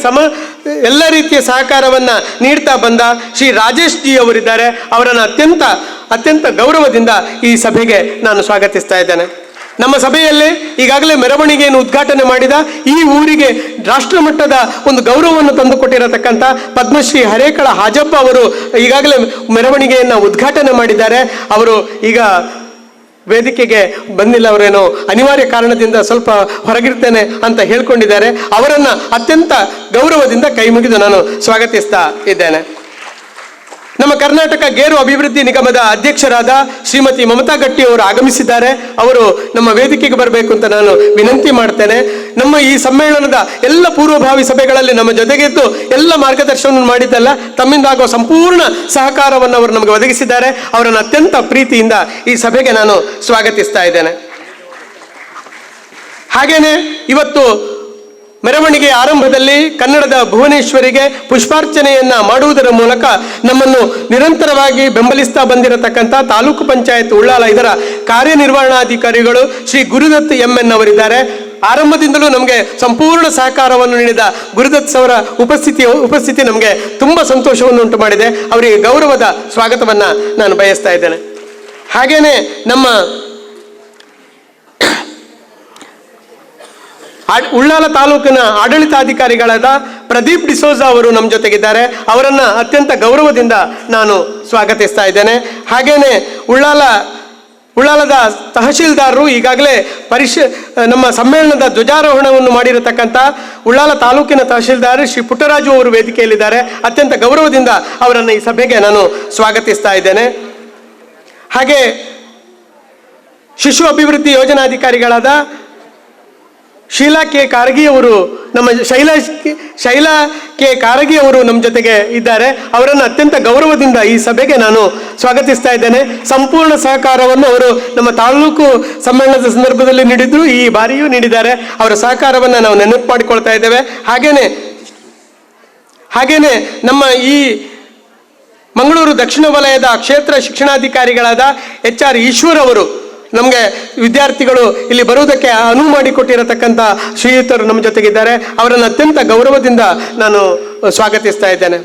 [SPEAKER 2] ಎಲ್ಲ ರೀತಿಯ ಸಹಕಾರವನ್ನು ನೀಡ್ತಾ ಬಂದ ಶ್ರೀ ರಾಜೇಶ್ ಜಿ ಅವರಿದ್ದಾರೆ. ಅವರನ್ನು ಅತ್ಯಂತ ಗೌರವದಿಂದ ಈ ಸಭೆಗೆ ನಾನು ಸ್ವಾಗತಿಸ್ತಾ ಇದ್ದೇನೆ. ನಮ್ಮ ಸಭೆಯಲ್ಲಿ ಈಗಾಗಲೇ ಮೆರವಣಿಗೆಯನ್ನು ಉದ್ಘಾಟನೆ ಮಾಡಿದ, ಈ ಊರಿಗೆ ರಾಷ್ಟ್ರ ಮಟ್ಟದ ಒಂದು ಗೌರವವನ್ನು ತಂದುಕೊಟ್ಟಿರತಕ್ಕಂಥ ಪದ್ಮಶ್ರೀ ಹರೇಕಳ ಹಾಜಪ್ಪ ಅವರು ಈಗಾಗಲೇ ಮೆರವಣಿಗೆಯನ್ನು ಉದ್ಘಾಟನೆ ಮಾಡಿದ್ದಾರೆ. ಅವರು ಈಗ ವೇದಿಕೆಗೆ ಬಂದಿಲ್ಲ, ಅವರೇನೋ ಅನಿವಾರ್ಯ ಕಾರಣದಿಂದ ಸ್ವಲ್ಪ ಹೊರಗಿರ್ತೇನೆ ಅಂತ ಹೇಳ್ಕೊಂಡಿದ್ದಾರೆ. ಅವರನ್ನು ಅತ್ಯಂತ ಗೌರವದಿಂದ ಕೈ ಮುಗಿದು ನಾನು ಸ್ವಾಗತಿಸ್ತಾ ಇದ್ದೇನೆ. ನಮ್ಮ ಕರ್ನಾಟಕ ಗೇರು ಅಭಿವೃದ್ಧಿ ನಿಗಮದ ಅಧ್ಯಕ್ಷರಾದ ಶ್ರೀಮತಿ ಮಮತಾ ಗಟ್ಟಿ ಅವರು ಆಗಮಿಸಿದ್ದಾರೆ. ಅವರು ನಮ್ಮ ವೇದಿಕೆಗೆ ಬರಬೇಕು ಅಂತ ನಾನು ವಿನಂತಿ ಮಾಡ್ತೇನೆ. ನಮ್ಮ ಈ ಸಮ್ಮೇಳನದ ಎಲ್ಲ ಪೂರ್ವಭಾವಿ ಸಭೆಗಳಲ್ಲಿ ನಮ್ಮ ಜೊತೆಗಿದ್ದು ಎಲ್ಲ ಮಾರ್ಗದರ್ಶನವನ್ನು ಮಾಡಿದ್ದಲ್ಲ, ತಮ್ಮಿಂದಾಗುವ ಸಂಪೂರ್ಣ ಸಹಕಾರವನ್ನು ಅವರು ನಮಗೆ ಒದಗಿಸಿದ್ದಾರೆ. ಅವರನ್ನು ಅತ್ಯಂತ ಪ್ರೀತಿಯಿಂದ ಈ ಸಭೆಗೆ ನಾನು ಸ್ವಾಗತಿಸ್ತಾ ಇದ್ದೇನೆ. ಹಾಗೇನೆ ಇವತ್ತು ಮೆರವಣಿಗೆಯ ಆರಂಭದಲ್ಲಿ ಕನ್ನಡದ ಭುವನೇಶ್ವರಿಗೆ ಪುಷ್ಪಾರ್ಚನೆಯನ್ನ ಮಾಡುವುದರ ಮೂಲಕ ನಮ್ಮನ್ನು ನಿರಂತರವಾಗಿ ಬೆಂಬಲಿಸ್ತಾ ಬಂದಿರತಕ್ಕಂಥ ತಾಲೂಕು ಪಂಚಾಯತ್ ಉಳ್ಳಾಲ ಇದರ ಕಾರ್ಯನಿರ್ವಹಣಾಧಿಕಾರಿಗಳು ಶ್ರೀ ಗುರುದತ್ MN ಅವರಿದ್ದಾರೆ. ಆರಂಭದಿಂದಲೂ ನಮಗೆ ಸಂಪೂರ್ಣ ಸಹಕಾರವನ್ನು ನೀಡಿದ ಗುರುದತ್ ಅವರ ಉಪಸ್ಥಿತಿ ನಮಗೆ ತುಂಬ ಸಂತೋಷವನ್ನು ಉಂಟು ಮಾಡಿದೆ. ಅವರಿಗೆ ಗೌರವದ ಸ್ವಾಗತವನ್ನು ನಾನು ಬಯಸ್ತಾ ಇದ್ದೇನೆ. ಹಾಗೇನೆ ನಮ್ಮ ಉಳ್ಳಾಲ ತಾಲೂಕಿನ ಆಡಳಿತಾಧಿಕಾರಿಗಳಾದ ಪ್ರದೀಪ್ ಡಿಸೋಜಾ ಅವರು ನಮ್ಮ ಜೊತೆಗಿದ್ದಾರೆ. ಅವರನ್ನು ಅತ್ಯಂತ ಗೌರವದಿಂದ ನಾನು ಸ್ವಾಗತಿಸ್ತಾ ಇದ್ದೇನೆ. ಹಾಗೇನೆ ಉಳ್ಳಾಲದ ತಹಶೀಲ್ದಾರರು ಈಗಾಗಲೇ ನಮ್ಮ ಸಮ್ಮೇಳನದ ಧ್ವಜಾರೋಹಣವನ್ನು ಮಾಡಿರತಕ್ಕಂಥ ಉಳ್ಳಾಲ ತಾಲೂಕಿನ ತಹಶೀಲ್ದಾರ್ ಶ್ರೀ ಪುಟ್ಟರಾಜು ಅವರು ವೇದಿಕೆಯಲ್ಲಿದ್ದಾರೆ. ಅತ್ಯಂತ ಗೌರವದಿಂದ ಅವರನ್ನು ಈ ಸಭೆಗೆ ನಾನು ಸ್ವಾಗತಿಸ್ತಾ ಇದ್ದೇನೆ. ಹಾಗೆ ಶಿಶು ಅಭಿವೃದ್ಧಿ ಯೋಜನಾಧಿಕಾರಿಗಳಾದ ಶೀಲಾ ಕೆ ಕಾರ್ಗಿ ಅವರು, ನಮ್ಮ ಶೈಲಾ ಕೆ ಕಾರಗಿ ಅವರು ನಮ್ಮ ಜೊತೆಗೆ ಇದ್ದಾರೆ. ಅವರನ್ನು ಅತ್ಯಂತ ಗೌರವದಿಂದ ಈ ಸಭೆಗೆ ನಾನು ಸ್ವಾಗತಿಸ್ತಾ ಇದ್ದೇನೆ. ಸಂಪೂರ್ಣ ಸಹಕಾರವನ್ನು ಅವರು ನಮ್ಮ ತಾಲೂಕು ಸಮ್ಮೇಳನದ ಸಂದರ್ಭದಲ್ಲಿ ನೀಡಿದ್ರು, ಈ ಬಾರಿಯೂ ನೀಡಿದ್ದಾರೆ. ಅವರ ಸಹಕಾರವನ್ನು ನಾವು ನೆನಪು ಮಾಡಿಕೊಳ್ತಾ ಇದ್ದೇವೆ. ಹಾಗೇನೆ ನಮ್ಮ ಈ ಮಂಗಳೂರು ದಕ್ಷಿಣ ವಲಯದ ಕ್ಷೇತ್ರ ಶಿಕ್ಷಣಾಧಿಕಾರಿಗಳಾದ HR ಈಶ್ವರ್ ಅವರು ನಮಗೆ ವಿದ್ಯಾರ್ಥಿಗಳು ಇಲ್ಲಿ ಬರುವುದಕ್ಕೆ ಅನುವು ಮಾಡಿಕೊಟ್ಟಿರತಕ್ಕಂಥ ಶ್ರೀಯುತರು ನಮ್ಮ ಜೊತೆಗಿದ್ದಾರೆ. ಅವರನ್ನು ಅತ್ಯಂತ ಗೌರವದಿಂದ ನಾನು ಸ್ವಾಗತಿಸ್ತಾ ಇದ್ದೇನೆ.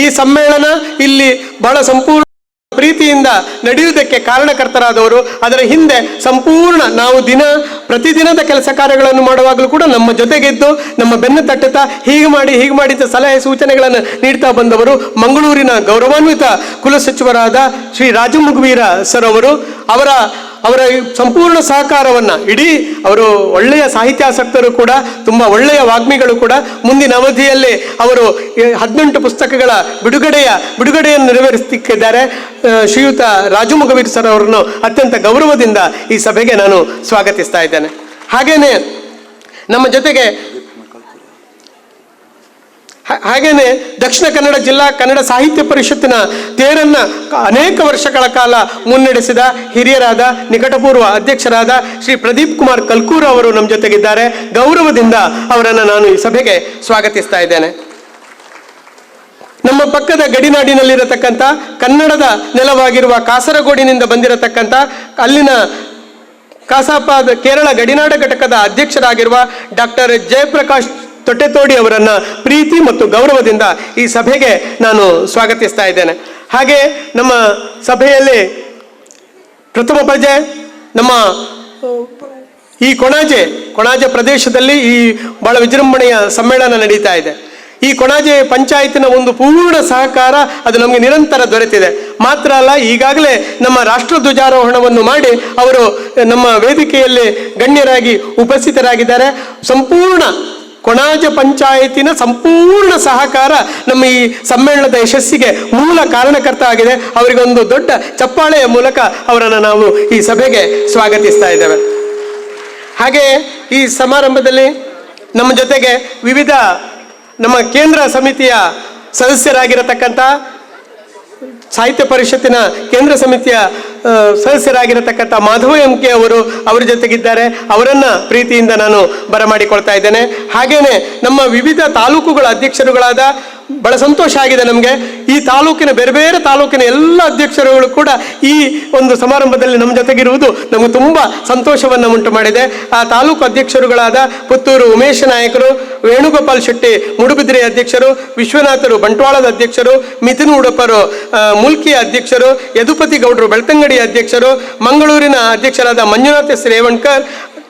[SPEAKER 2] ಈ ಸಮ್ಮೇಳನ ಇಲ್ಲಿ ಬಹಳ ಸಂಪೂರ್ಣ ಪ್ರೀತಿಯಿಂದ ನಡೆಯುವುದಕ್ಕೆ ಕಾರಣಕರ್ತರಾದವರು. ಅದರ ಹಿಂದೆ ಸಂಪೂರ್ಣ ನಾವು ಪ್ರತಿದಿನದ ಕೆಲಸ ಕಾರ್ಯಗಳನ್ನು ಮಾಡುವಾಗಲೂ ಕೂಡ ನಮ್ಮ ಜೊತೆಗಿದ್ದು ನಮ್ಮ ಬೆನ್ನು ತಟ್ಟುತ್ತಾ ಹೀಗೆ ಮಾಡಿ ಸಲಹೆ ಸೂಚನೆಗಳನ್ನು ನೀಡ್ತಾ ಬಂದವರು ಮಂಗಳೂರಿನ ಗೌರವಾನ್ವಿತ ಕುಲಸಚಿವರಾದ ಶ್ರೀ ರಾಜು ಮುಗುವೀರ ಸರ್ ಅವರು. ಅವರ ಸಂಪೂರ್ಣ ಸಹಕಾರವನ್ನು ಅವರು ಒಳ್ಳೆಯ ಸಾಹಿತ್ಯಾಸಕ್ತರು ಕೂಡ, ತುಂಬ ಒಳ್ಳೆಯ ವಾಗ್ಮಿಗಳು ಕೂಡ. ಮುಂದಿನ ಅವಧಿಯಲ್ಲಿ ಅವರು 18 ಪುಸ್ತಕಗಳ ಬಿಡುಗಡೆಯನ್ನು ನೆರವೇರಿಸುತ್ತಿದ್ದಾರೆ. ಶ್ರೀಯುತ ರಾಜು ಮುಗುವೀರ್ ಸರ್ ಅವರನ್ನು ಅತ್ಯಂತ ಗೌರವದಿಂದ ಈ ಸಭೆಗೆ ನಾನು ಸ್ವಾಗತಿಸ್ತಾ ಇದ್ದೇನೆ. ಹಾಗೇನೆ ದಕ್ಷಿಣ ಕನ್ನಡ ಜಿಲ್ಲಾ ಕನ್ನಡ ಸಾಹಿತ್ಯ ಪರಿಷತ್ತಿನ ತೇರನ್ನ ಅನೇಕ ವರ್ಷಗಳ ಕಾಲ ಮುನ್ನಡೆಸಿದ ಹಿರಿಯರಾದ ನಿಕಟಪೂರ್ವ ಅಧ್ಯಕ್ಷರಾದ ಶ್ರೀ ಪ್ರದೀಪ್ ಕುಮಾರ್ ಕಲ್ಕೂರ್ ಅವರು ನಮ್ಮ ಜೊತೆಗಿದ್ದಾರೆ. ಗೌರವದಿಂದ ಅವರನ್ನು ನಾನು ಈ ಸಭೆಗೆ ಸ್ವಾಗತಿಸ್ತಾ ಇದ್ದೇನೆ. ನಮ್ಮ ಪಕ್ಕದ ಗಡಿನಾಡಿನಲ್ಲಿರತಕ್ಕಂಥ ಕನ್ನಡದ ನೆಲವಾಗಿರುವ ಕಾಸರಗೋಡಿನಿಂದ ಬಂದಿರತಕ್ಕಂಥ ಅಲ್ಲಿನ ಕಾಸಾಪ ಕೇರಳ ಗಡಿನಾಡ ಘಟಕದ ಅಧ್ಯಕ್ಷರಾಗಿರುವ ಡಾಕ್ಟರ್ ಜಯಪ್ರಕಾಶ್ ತೊಟ್ಟೆತೋಡಿ ಅವರನ್ನು ಪ್ರೀತಿ ಮತ್ತು ಗೌರವದಿಂದ ಈ ಸಭೆಗೆ ನಾನು ಸ್ವಾಗತಿಸ್ತಾ ಇದ್ದೇನೆ. ಹಾಗೆ ನಮ್ಮ ಸಭೆಯಲ್ಲಿ ಪ್ರಥಮ ಪ್ರಜೆ ನಮ್ಮ ಈ ಕೊಣಾಜೆ ಪ್ರದೇಶದಲ್ಲಿ ಈ ಬಹಳ ವಿಜೃಂಭಣೆಯ ಸಮ್ಮೇಳನ ನಡೀತಾ ಇದೆ. ಈ ಕೊಣಾಜೆ ಪಂಚಾಯತಿನ ಒಂದು ಪೂರ್ಣ ಸಹಕಾರ ಅದು ನಮಗೆ ನಿರಂತರ ದೊರೆತಿದೆ. ಮಾತ್ರ ಅಲ್ಲ, ಈಗಾಗಲೇ ನಮ್ಮ ರಾಷ್ಟ್ರಧ್ವಜಾರೋಹಣವನ್ನು ಮಾಡಿ ಅವರು ನಮ್ಮ ವೇದಿಕೆಯಲ್ಲಿ ಗಣ್ಯರಾಗಿ ಉಪಸ್ಥಿತರಾಗಿದ್ದಾರೆ. ಸಂಪೂರ್ಣ ಕೊಣಾಜೆ ಪಂಚಾಯತಿನ ಸಂಪೂರ್ಣ ಸಹಕಾರ ನಮ್ಮ ಈ ಸಮ್ಮೇಳನದ ಯಶಸ್ಸಿಗೆ ಮೂಲ ಕಾರಣಕರ್ತ ಆಗಿದೆ. ಅವರಿಗೊಂದು ದೊಡ್ಡ ಚಪ್ಪಾಳೆಯ ಮೂಲಕ ಅವರನ್ನು ನಾವು ಈ ಸಭೆಗೆ ಸ್ವಾಗತಿಸ್ತಾ ಇದ್ದೇವೆ. ಹಾಗೆ ಈ ಸಮಾರಂಭದಲ್ಲಿ ನಮ್ಮ ಜೊತೆಗೆ ವಿವಿಧ ನಮ್ಮ ಕೇಂದ್ರ ಸಮಿತಿಯ ಸದಸ್ಯರಾಗಿರತಕ್ಕಂಥ ಸಾಹಿತ್ಯ ಪರಿಷತ್ತಿನ ಕೇಂದ್ರ ಸಮಿತಿಯ ಸದಸ್ಯರಾಗಿರತಕ್ಕಂಥ ಮಾಧವ MK ಅವರು ಅವರ ಜೊತೆಗಿದ್ದಾರೆ. ಅವರನ್ನು ಪ್ರೀತಿಯಿಂದ ನಾನು ಬರಮಾಡಿಕೊಳ್ತಾ ಇದ್ದೇನೆ. ಹಾಗೇನೆ ನಮ್ಮ ವಿವಿಧ ತಾಲೂಕುಗಳ ಅಧ್ಯಕ್ಷರುಗಳಾದ, ಬಹಳ ಸಂತೋಷ ಆಗಿದೆ ನಮಗೆ, ಈ ತಾಲೂಕಿನ ಬೇರೆ ತಾಲೂಕಿನ ಎಲ್ಲ ಅಧ್ಯಕ್ಷರುಗಳು ಕೂಡ ಈ ಒಂದು ಸಮಾರಂಭದಲ್ಲಿ ನಮ್ಮ ಜೊತೆಗಿರುವುದು ನಮಗೆ ತುಂಬ ಸಂತೋಷವನ್ನು ಉಂಟು ಮಾಡಿದೆ. ಆ ತಾಲೂಕು ಅಧ್ಯಕ್ಷರುಗಳಾದ ಪುತ್ತೂರು ಉಮೇಶ ನಾಯಕರು, ವೇಣುಗೋಪಾಲ್ ಶೆಟ್ಟಿ ಮೂಡುಬಿದಿರೆ ಅಧ್ಯಕ್ಷರು, ವಿಶ್ವನಾಥರು ಬಂಟ್ವಾಳದ ಅಧ್ಯಕ್ಷರು, ಮಿಥುನ್ ಉಡುಪರು ಮುಲ್ಕಿಯ ಅಧ್ಯಕ್ಷರು, ಯದುಪತಿ ಗೌಡರು ಬೆಳ್ತಂಗಡಿ ಅಧ್ಯಕ್ಷರು, ಮಂಗಳೂರಿನ ಅಧ್ಯಕ್ಷರಾದ ಮಂಜುನಾಥ ರೇವಣ್ಕರ್,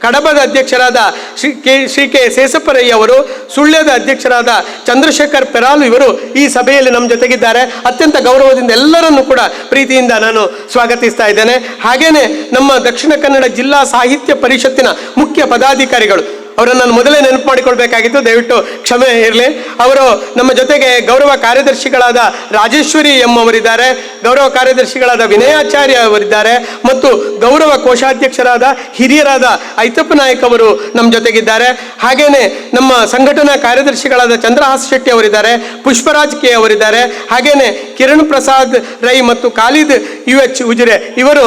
[SPEAKER 2] ಕಡಬದ ಅಧ್ಯಕ್ಷರಾದ ಶ್ರೀ ಕೆ ಸೇಸಪ್ಪರಯ್ಯ ಅವರು, ಸುಳ್ಯದ ಅಧ್ಯಕ್ಷರಾದ ಚಂದ್ರಶೇಖರ್ ಪೆರಾಲು ಇವರು ಈ ಸಭೆಯಲ್ಲಿ ನಮ್ಮ ಜೊತೆಗಿದ್ದಾರೆ. ಅತ್ಯಂತ ಗೌರವದಿಂದ ಎಲ್ಲರನ್ನೂ ಕೂಡ ಪ್ರೀತಿಯಿಂದ ನಾನು ಸ್ವಾಗತಿಸ್ತಾ ಇದ್ದೇನೆ. ಹಾಗೇನೆ ನಮ್ಮ ದಕ್ಷಿಣ ಕನ್ನಡ ಜಿಲ್ಲಾ ಸಾಹಿತ್ಯ ಪರಿಷತ್ತಿನ ಮುಖ್ಯ ಪದಾಧಿಕಾರಿಗಳು, ಅವರನ್ನು ನಾನು ಮೊದಲೇ ನೆನಪು ಮಾಡಿಕೊಳ್ಬೇಕಾಗಿತ್ತು, ದಯವಿಟ್ಟು ಕ್ಷಮೆ ಇರಲಿ. ಅವರು ನಮ್ಮ ಜೊತೆಗೆ ಗೌರವ ಕಾರ್ಯದರ್ಶಿಗಳಾದ ರಾಜೇಶ್ವರಿ ಎಂ ಅವರಿದ್ದಾರೆ, ಗೌರವ ಕಾರ್ಯದರ್ಶಿಗಳಾದ ವಿನಯಾಚಾರ್ಯ ಅವರಿದ್ದಾರೆ, ಮತ್ತು ಗೌರವ ಕೋಶಾಧ್ಯಕ್ಷರಾದ ಹಿರಿಯರಾದ ಐತಪ್ಪ ನಾಯಕ್ ಅವರು ನಮ್ಮ ಜೊತೆಗಿದ್ದಾರೆ. ಹಾಗೇನೆ ನಮ್ಮ ಸಂಘಟನಾ ಕಾರ್ಯದರ್ಶಿಗಳಾದ ಚಂದ್ರಹಾಸ್ ಶೆಟ್ಟಿ ಅವರಿದ್ದಾರೆ, ಪುಷ್ಪರಾಜ್ ಕೆ ಅವರಿದ್ದಾರೆ. ಹಾಗೇನೆ ಕಿರಣ್ ಪ್ರಸಾದ್ ರೈ ಮತ್ತು ಖಾಲಿದ್ UH ಉಜಿರೆ ಇವರು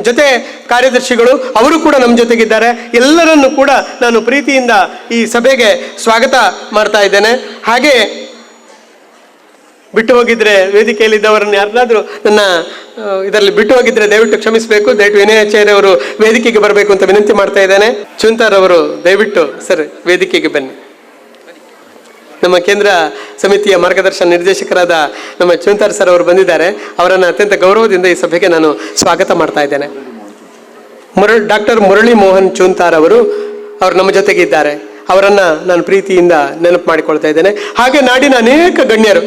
[SPEAKER 2] ಜೊತೆ ಕಾರ್ಯದರ್ಶಿಗಳು, ಅವರು ಕೂಡ ನಮ್ಮ ಜೊತೆಗಿದ್ದಾರೆ. ಎಲ್ಲರನ್ನೂ ಕೂಡ ನಾನು ಪ್ರೀತಿಯಿಂದ ಈ ಸಭೆಗೆ ಸ್ವಾಗತ ಮಾಡ್ತಾ ಇದ್ದೇನೆ. ಹಾಗೆ ಬಿಟ್ಟು ಹೋಗಿದ್ರೆ ವೇದಿಕೆಯಲ್ಲಿದ್ದವರನ್ನು ಯಾರನ್ನಾದ್ರೂ ನನ್ನ ಇದರಲ್ಲಿ ಬಿಟ್ಟು ಹೋಗಿದ್ರೆ ದಯವಿಟ್ಟು ಕ್ಷಮಿಸಬೇಕು. ದಯವಿಟ್ಟು ವಿನಯಾಚಾರ್ಯ ಅವರು ವೇದಿಕೆಗೆ ಬರಬೇಕು ಅಂತ ವಿನಂತಿ ಮಾಡ್ತಾ ಇದ್ದೇನೆ. ಚುಂತಾರ್ ಅವರು ದಯವಿಟ್ಟು ಸರ್ ವೇದಿಕೆಗೆ ಬನ್ನಿ. ನಮ್ಮ ಕೇಂದ್ರ ಸಮಿತಿಯ ಮಾರ್ಗದರ್ಶನ ನಿರ್ದೇಶಕರಾದ ನಮ್ಮ ಚುಂತಾರ್ ಸರ್ ಅವರು ಬಂದಿದ್ದಾರೆ. ಅವರನ್ನು ಅತ್ಯಂತ ಗೌರವದಿಂದ ಈ ಸಭೆಗೆ ನಾನು ಸ್ವಾಗತ ಮಾಡ್ತಾ ಇದ್ದೇನೆ. ಡಾಕ್ಟರ್ ಮುರಳಿ ಮೋಹನ್ ಚುಂತಾರ್ ಅವರು ನಮ್ಮ ಜೊತೆಗಿದ್ದಾರೆ. ಅವರನ್ನು ನಾನು ಪ್ರೀತಿಯಿಂದ ನೆನಪು ಮಾಡಿಕೊಳ್ತಾ ಇದ್ದೇನೆ. ಹಾಗೆ ನಾಡಿನ ಅನೇಕ ಗಣ್ಯರು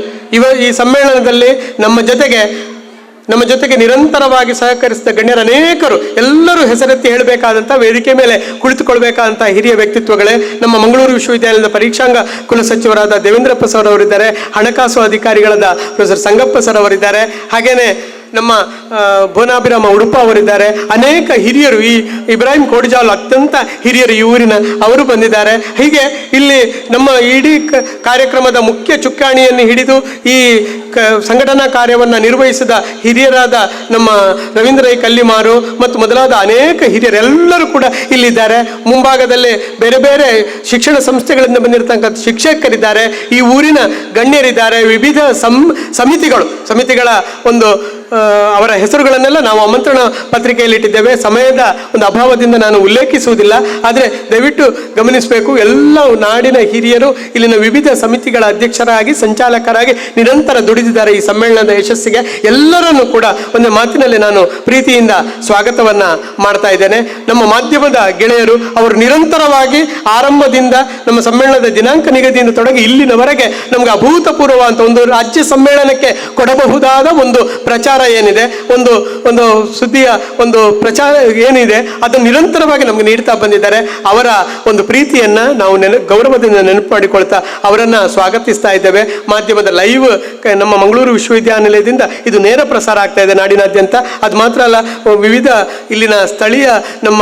[SPEAKER 2] ಈ ಸಮ್ಮೇಳನದಲ್ಲಿ ನಮ್ಮ ಜೊತೆಗೆ ನಿರಂತರವಾಗಿ ಸಹಕರಿಸಿದ ಗಣ್ಯರು ಅನೇಕರು, ಎಲ್ಲರೂ ಹೆಸರೆತ್ತಿ ಹೇಳಬೇಕಾದಂಥ, ವೇದಿಕೆ ಮೇಲೆ ಕುಳಿತುಕೊಳ್ಬೇಕಾದಂಥ ಹಿರಿಯ ವ್ಯಕ್ತಿತ್ವಗಳೇ ನಮ್ಮ ಮಂಗಳೂರು ವಿಶ್ವವಿದ್ಯಾಲಯದ ಪರೀಕ್ಷಾಂಗ ಕುಲಸಚಿವರಾದ ದೇವೇಂದ್ರಪ್ಪ ಸರ್ ಅವರಿದ್ದಾರೆ, ಹಣಕಾಸು ಅಧಿಕಾರಿಗಳಾದ ಪ್ರೊಫೆಸರ್ ಸಂಗಪ್ಪ ಸರ್ ಅವರಿದ್ದಾರೆ. ಹಾಗೇನೆ ನಮ್ಮ ಭುವನಾಭಿರಾಮ ಉಡುಪ ಅವರಿದ್ದಾರೆ. ಅನೇಕ ಹಿರಿಯರು, ಈ ಇಬ್ರಾಹಿಂ ಕೋಡಿಜಾಲ್ ಅತ್ಯಂತ ಹಿರಿಯರು ಈ ಊರಿನ, ಅವರು ಬಂದಿದ್ದಾರೆ. ಹೀಗೆ ಇಲ್ಲಿ ನಮ್ಮ ಇಡೀ ಕಾರ್ಯಕ್ರಮದ ಮುಖ್ಯ ಚುಕ್ಕಾಣಿಯನ್ನು ಹಿಡಿದು ಈ ಸಂಘಟನಾ ಕಾರ್ಯವನ್ನು ನಿರ್ವಹಿಸಿದ ಹಿರಿಯರಾದ ನಮ್ಮ ರವೀಂದ್ರ ರೈ ಕಲ್ಲಿಮಾರು ಮತ್ತು ಮೊದಲಾದ ಅನೇಕ ಹಿರಿಯರೆಲ್ಲರೂ ಕೂಡ ಇಲ್ಲಿದ್ದಾರೆ. ಮುಂಭಾಗದಲ್ಲಿ ಬೇರೆ ಬೇರೆ ಶಿಕ್ಷಣ ಸಂಸ್ಥೆಗಳಿಂದ ಬಂದಿರತಕ್ಕಂಥ ಶಿಕ್ಷಕರಿದ್ದಾರೆ, ಈ ಊರಿನ ಗಣ್ಯರಿದ್ದಾರೆ, ವಿವಿಧ ಸಮಿತಿಗಳ ಒಂದು ಅವರ ಹೆಸರುಗಳನ್ನೆಲ್ಲ ನಾವು ಆಮಂತ್ರಣ ಪತ್ರಿಕೆಯಲ್ಲಿ ಇಟ್ಟಿದ್ದೇವೆ. ಸಮಯದ ಒಂದು ಅಭಾವದಿಂದ ನಾನು ಉಲ್ಲೇಖಿಸುವುದಿಲ್ಲ, ಆದರೆ ದಯವಿಟ್ಟು ಗಮನಿಸಬೇಕು. ಎಲ್ಲ ನಾಡಿನ ಹಿರಿಯರು ಇಲ್ಲಿನ ವಿವಿಧ ಸಮಿತಿಗಳ ಅಧ್ಯಕ್ಷರಾಗಿ, ಸಂಚಾಲಕರಾಗಿ ನಿರಂತರ ದುಡಿದಿದ್ದಾರೆ ಈ ಸಮ್ಮೇಳನದ ಯಶಸ್ಸಿಗೆ. ಎಲ್ಲರನ್ನೂ ಕೂಡ ಒಂದು ಮಾತಿನಲ್ಲಿ ನಾನು ಪ್ರೀತಿಯಿಂದ ಸ್ವಾಗತವನ್ನ ಮಾಡ್ತಾ ಇದ್ದೇನೆ. ನಮ್ಮ ಮಾಧ್ಯಮದ ಗೆಳೆಯರು ಅವರು ನಿರಂತರವಾಗಿ ಆರಂಭದಿಂದ ನಮ್ಮ ಸಮ್ಮೇಳನದ ದಿನಾಂಕ ನಿಗದಿಯಿಂದ ತೊಡಗಿ ಇಲ್ಲಿನವರೆಗೆ ನಮ್ಗೆ ಅಭೂತಪೂರ್ವ ಅಂತ ಒಂದು ರಾಜ್ಯ ಸಮ್ಮೇಳನಕ್ಕೆ ಕೊಡಬಹುದಾದ ಒಂದು ಪ್ರಚಾರ ಏನಿದೆ, ಒಂದು ಸುದ್ದಿಯ ಒಂದು ಪ್ರಚಾರ ಏನಿದೆ, ಅದನ್ನು ನಿರಂತರವಾಗಿ ನಮ್ಗೆ ನೀಡ್ತಾ ಬಂದಿದ್ದಾರೆ. ಅವರ ಒಂದು ಪ್ರೀತಿಯನ್ನ ನಾವು ಗೌರವದಿಂದ ನೆನಪು ಮಾಡಿಕೊಳ್ತಾ ಅವರನ್ನ ಸ್ವಾಗತಿಸ್ತಾ ಇದ್ದೇವೆ. ಮಾಧ್ಯಮದ ಲೈವ್ ನಮ್ಮ ಮಂಗಳೂರು ವಿಶ್ವವಿದ್ಯಾನಿಲಯದಿಂದ ಇದು ನೇರ ಪ್ರಸಾರ ಆಗ್ತಾ ಇದೆ ನಾಡಿನಾದ್ಯಂತ. ಅದು ಮಾತ್ರ ಅಲ್ಲ, ವಿವಿಧ ಇಲ್ಲಿನ ಸ್ಥಳೀಯ ನಮ್ಮ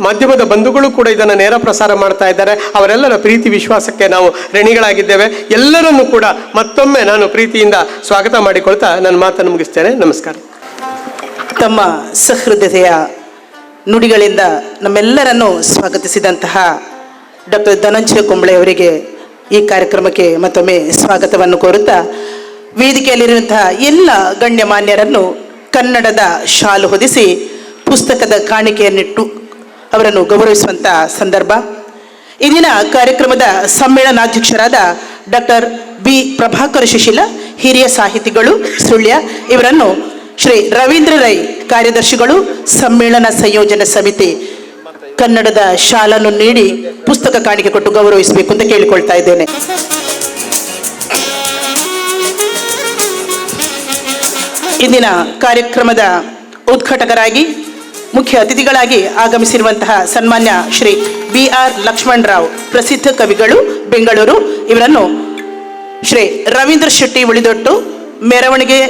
[SPEAKER 2] ಮಾಧ್ಯಮದ ಬಂಧುಗಳು ಕೂಡ ಇದನ್ನು ನೇರ ಪ್ರಸಾರ ಮಾಡ್ತಾ ಇದ್ದಾರೆ. ಅವರೆಲ್ಲರ ಪ್ರೀತಿ ವಿಶ್ವಾಸಕ್ಕೆ ನಾವು ಋಣಿಗಳಾಗಿದ್ದೇವೆ. ಎಲ್ಲರನ್ನೂ ಕೂಡ ಮತ್ತೊಮ್ಮೆ ನಾನು ಪ್ರೀತಿಯಿಂದ ಸ್ವಾಗತ ಮಾಡಿಕೊಳ್ತಾ ನನ್ನ ಮಾತನ್ನು ಮುಗಿಸ್ತೇನೆ. ನಮಸ್ಕಾರ.
[SPEAKER 3] ತಮ್ಮ ಸಹೃದಯ ನುಡಿಗಳಿಂದ ನಮ್ಮೆಲ್ಲರನ್ನು ಸ್ವಾಗತಿಸಿದಂತಹ ಡಾಕ್ಟರ್ ಧನಂಜಯ ಕುಂಬಳೆ ಅವರಿಗೆ ಈ ಕಾರ್ಯಕ್ರಮಕ್ಕೆ ಮತ್ತೊಮ್ಮೆ ಸ್ವಾಗತವನ್ನು ಕೋರುತ್ತಾ, ವೇದಿಕೆಯಲ್ಲಿರುವಂತಹ ಎಲ್ಲ ಗಣ್ಯಮಾನ್ಯರನ್ನು ಕನ್ನಡದ ಶಾಲು ಹೊದಿಸಿ ಪುಸ್ತಕದ ಕಾಣಿಕೆಯನ್ನಿಟ್ಟು ಅವರನ್ನು ಗೌರವಿಸುವಂಥ ಸಂದರ್ಭ. ಈ ದಿನ ಕಾರ್ಯಕ್ರಮದ ಸಮ್ಮೇಳನಾಧ್ಯಕ್ಷರಾದ ಡಾಕ್ಟರ್ ಬಿ ಪ್ರಭಾಕರ ಶಿಶಿಲ, ಹಿರಿಯ ಸಾಹಿತಿಗಳು, ಸುಳ್ಯ, ಇವರನ್ನು ಶ್ರೀ ರವೀಂದ್ರ ರೈ ಕಾರ್ಯದರ್ಶಿಗಳು, ಸಮ್ಮೇಳನ ಸಂಯೋಜನಾ ಸಮಿತಿ ಕನ್ನಡದ ಶಾಲನ್ನು ನೀಡಿ ಪುಸ್ತಕ ಕಾಣಿಕೆ ಕೊಟ್ಟು ಗೌರವಿಸಬೇಕು ಅಂತ ಕೇಳಿಕೊಳ್ತಾ ಇದ್ದೇನೆ. ಇಂದಿನ ಕಾರ್ಯಕ್ರಮದ ಉದ್ಘಾಟಕರಾಗಿ ಮುಖ್ಯ ಅತಿಥಿಗಳಾಗಿ ಆಗಮಿಸಿರುವಂತಹ ಸನ್ಮಾನ್ಯ ಶ್ರೀ BR ಲಕ್ಷ್ಮಣರಾವ್, ಪ್ರಸಿದ್ಧ ಕವಿಗಳು, ಬೆಂಗಳೂರು, ಇವರನ್ನು ಶ್ರೀ ರವೀಂದ್ರ ಶೆಟ್ಟಿ ಉಳಿದೊಟ್ಟು, ಮೆರವಣಿಗೆ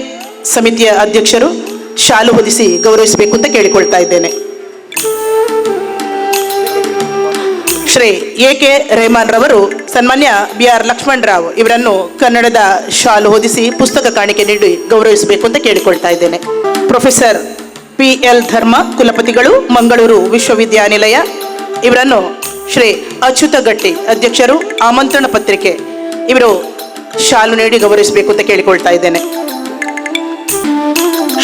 [SPEAKER 3] ಸಮಿತಿಯ ಅಧ್ಯಕ್ಷರು, ಶಾಲು ಹೊದಿಸಿ ಗೌರವಿಸಬೇಕು ಅಂತ ಕೇಳಿಕೊಳ್ತಾ ಇದ್ದೇನೆ. ಶ್ರೀ AK ರೆಹಮಾನ್ ರವರು ಸನ್ಮಾನ್ಯ BR ಲಕ್ಷ್ಮಣರಾವ್ ಇವರನ್ನು ಕನ್ನಡದ ಶಾಲು ಹೊದಿಸಿ ಪುಸ್ತಕ ಕಾಣಿಕೆ ನೀಡಿ ಗೌರವಿಸಬೇಕು ಅಂತ ಕೇಳಿಕೊಳ್ತಾ ಇದ್ದೇನೆ. ಪ್ರೊಫೆಸರ್ PL ಧರ್ಮ, ಕುಲಪತಿಗಳು, ಮಂಗಳೂರು ವಿಶ್ವವಿದ್ಯಾನಿಲಯ, ಇವರನ್ನು ಶ್ರೀ ಅಚ್ಯುತ ಗಟ್ಟಿ, ಅಧ್ಯಕ್ಷರು, ಆಮಂತ್ರಣ ಪತ್ರಿಕೆ, ಇವರು ಶಾಲು ನೀಡಿ ಗೌರವಿಸಬೇಕು ಅಂತ ಕೇಳಿಕೊಳ್ತಾ ಇದ್ದೇನೆ.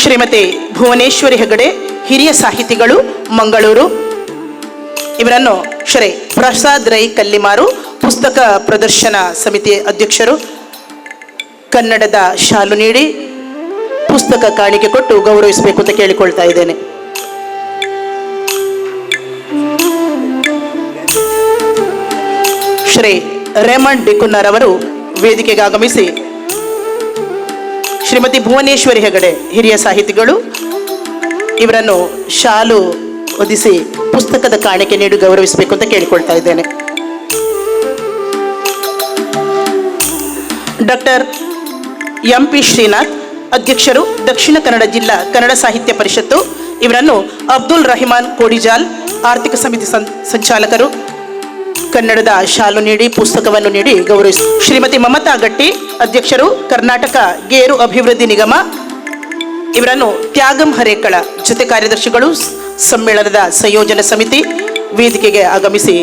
[SPEAKER 3] ಶ್ರೀಮತಿ ಭುವನೇಶ್ವರಿ ಹೆಗಡೆ, ಹಿರಿಯ ಸಾಹಿತಿಗಳು, ಮಂಗಳೂರು, ಇವರನ್ನು ಶ್ರೀ ಪ್ರಸಾದ್ ರೈ ಕಲ್ಲಿಮಾರು, ಪುಸ್ತಕ ಪ್ರದರ್ಶನ ಸಮಿತಿ ಅಧ್ಯಕ್ಷರು, ಕನ್ನಡದ ಶಾಲು ನೀಡಿ ಪುಸ್ತಕ ಕಾಣಿಕೆ ಕೊಟ್ಟು ಗೌರವಿಸಬೇಕು ಅಂತ ಕೇಳಿಕೊಳ್ತಾ ಇದ್ದೇನೆ. ಶ್ರೀ ರೇಮಂಡ್ ಡಿಕುನ್ನರ್ ಅವರು ವೇದಿಕೆಗೆ ಆಗಮಿಸಿ ಶ್ರೀಮತಿ ಭುವನೇಶ್ವರಿ ಹೆಗಡೆ, ಹಿರಿಯ ಸಾಹಿತಿಗಳು, ಇವರನ್ನು ಶಾಲು ಹೊದಿಸಿ ಪುಸ್ತಕದ ಕಾಣಿಕೆ ನೀಡಿ ಗೌರವಿಸಬೇಕು ಅಂತ ಕೇಳಿಕೊಳ್ತಾ ಇದ್ದೇನೆ. ಡಾಕ್ಟರ್ MP ಶ್ರೀನಾಥ್, ಅಧ್ಯಕ್ಷರು, ದಕ್ಷಿಣ ಕನ್ನಡ ಜಿಲ್ಲಾ ಕನ್ನಡ ಸಾಹಿತ್ಯ ಪರಿಷತ್ತು, ಇವರನ್ನು ಅಬ್ದುಲ್ ರಹಿಮಾನ್ ಕೋಡಿಜಾಲ್, ಆರ್ಥಿಕ ಸಮಿತಿ ಸಂಚಾಲಕರು, ಕನ್ನಡದ ಶಾಲು ನೀಡಿ ಪುಸ್ತಕವನ್ನು ನೀಡಿ ಗೌರವಿಸಿ. ಶ್ರೀಮತಿ ಮಮತಾ ಗಟ್ಟಿ, ಅಧ್ಯಕ್ಷರು, ಕರ್ನಾಟಕ ಗೇರು ಅಭಿವೃದ್ಧಿ ನಿಗಮ, ಇವರನ್ನು ತ್ಯಾಗಂ ಹರೇಕಳ, ಜೊತೆ ಕಾರ್ಯದರ್ಶಿಗಳು, ಸಮ್ಮೇಳನದ ಸಂಯೋಜನಾ ಸಮಿತಿ, ವೇದಿಕೆಗೆ ಆಗಮಿಸಿ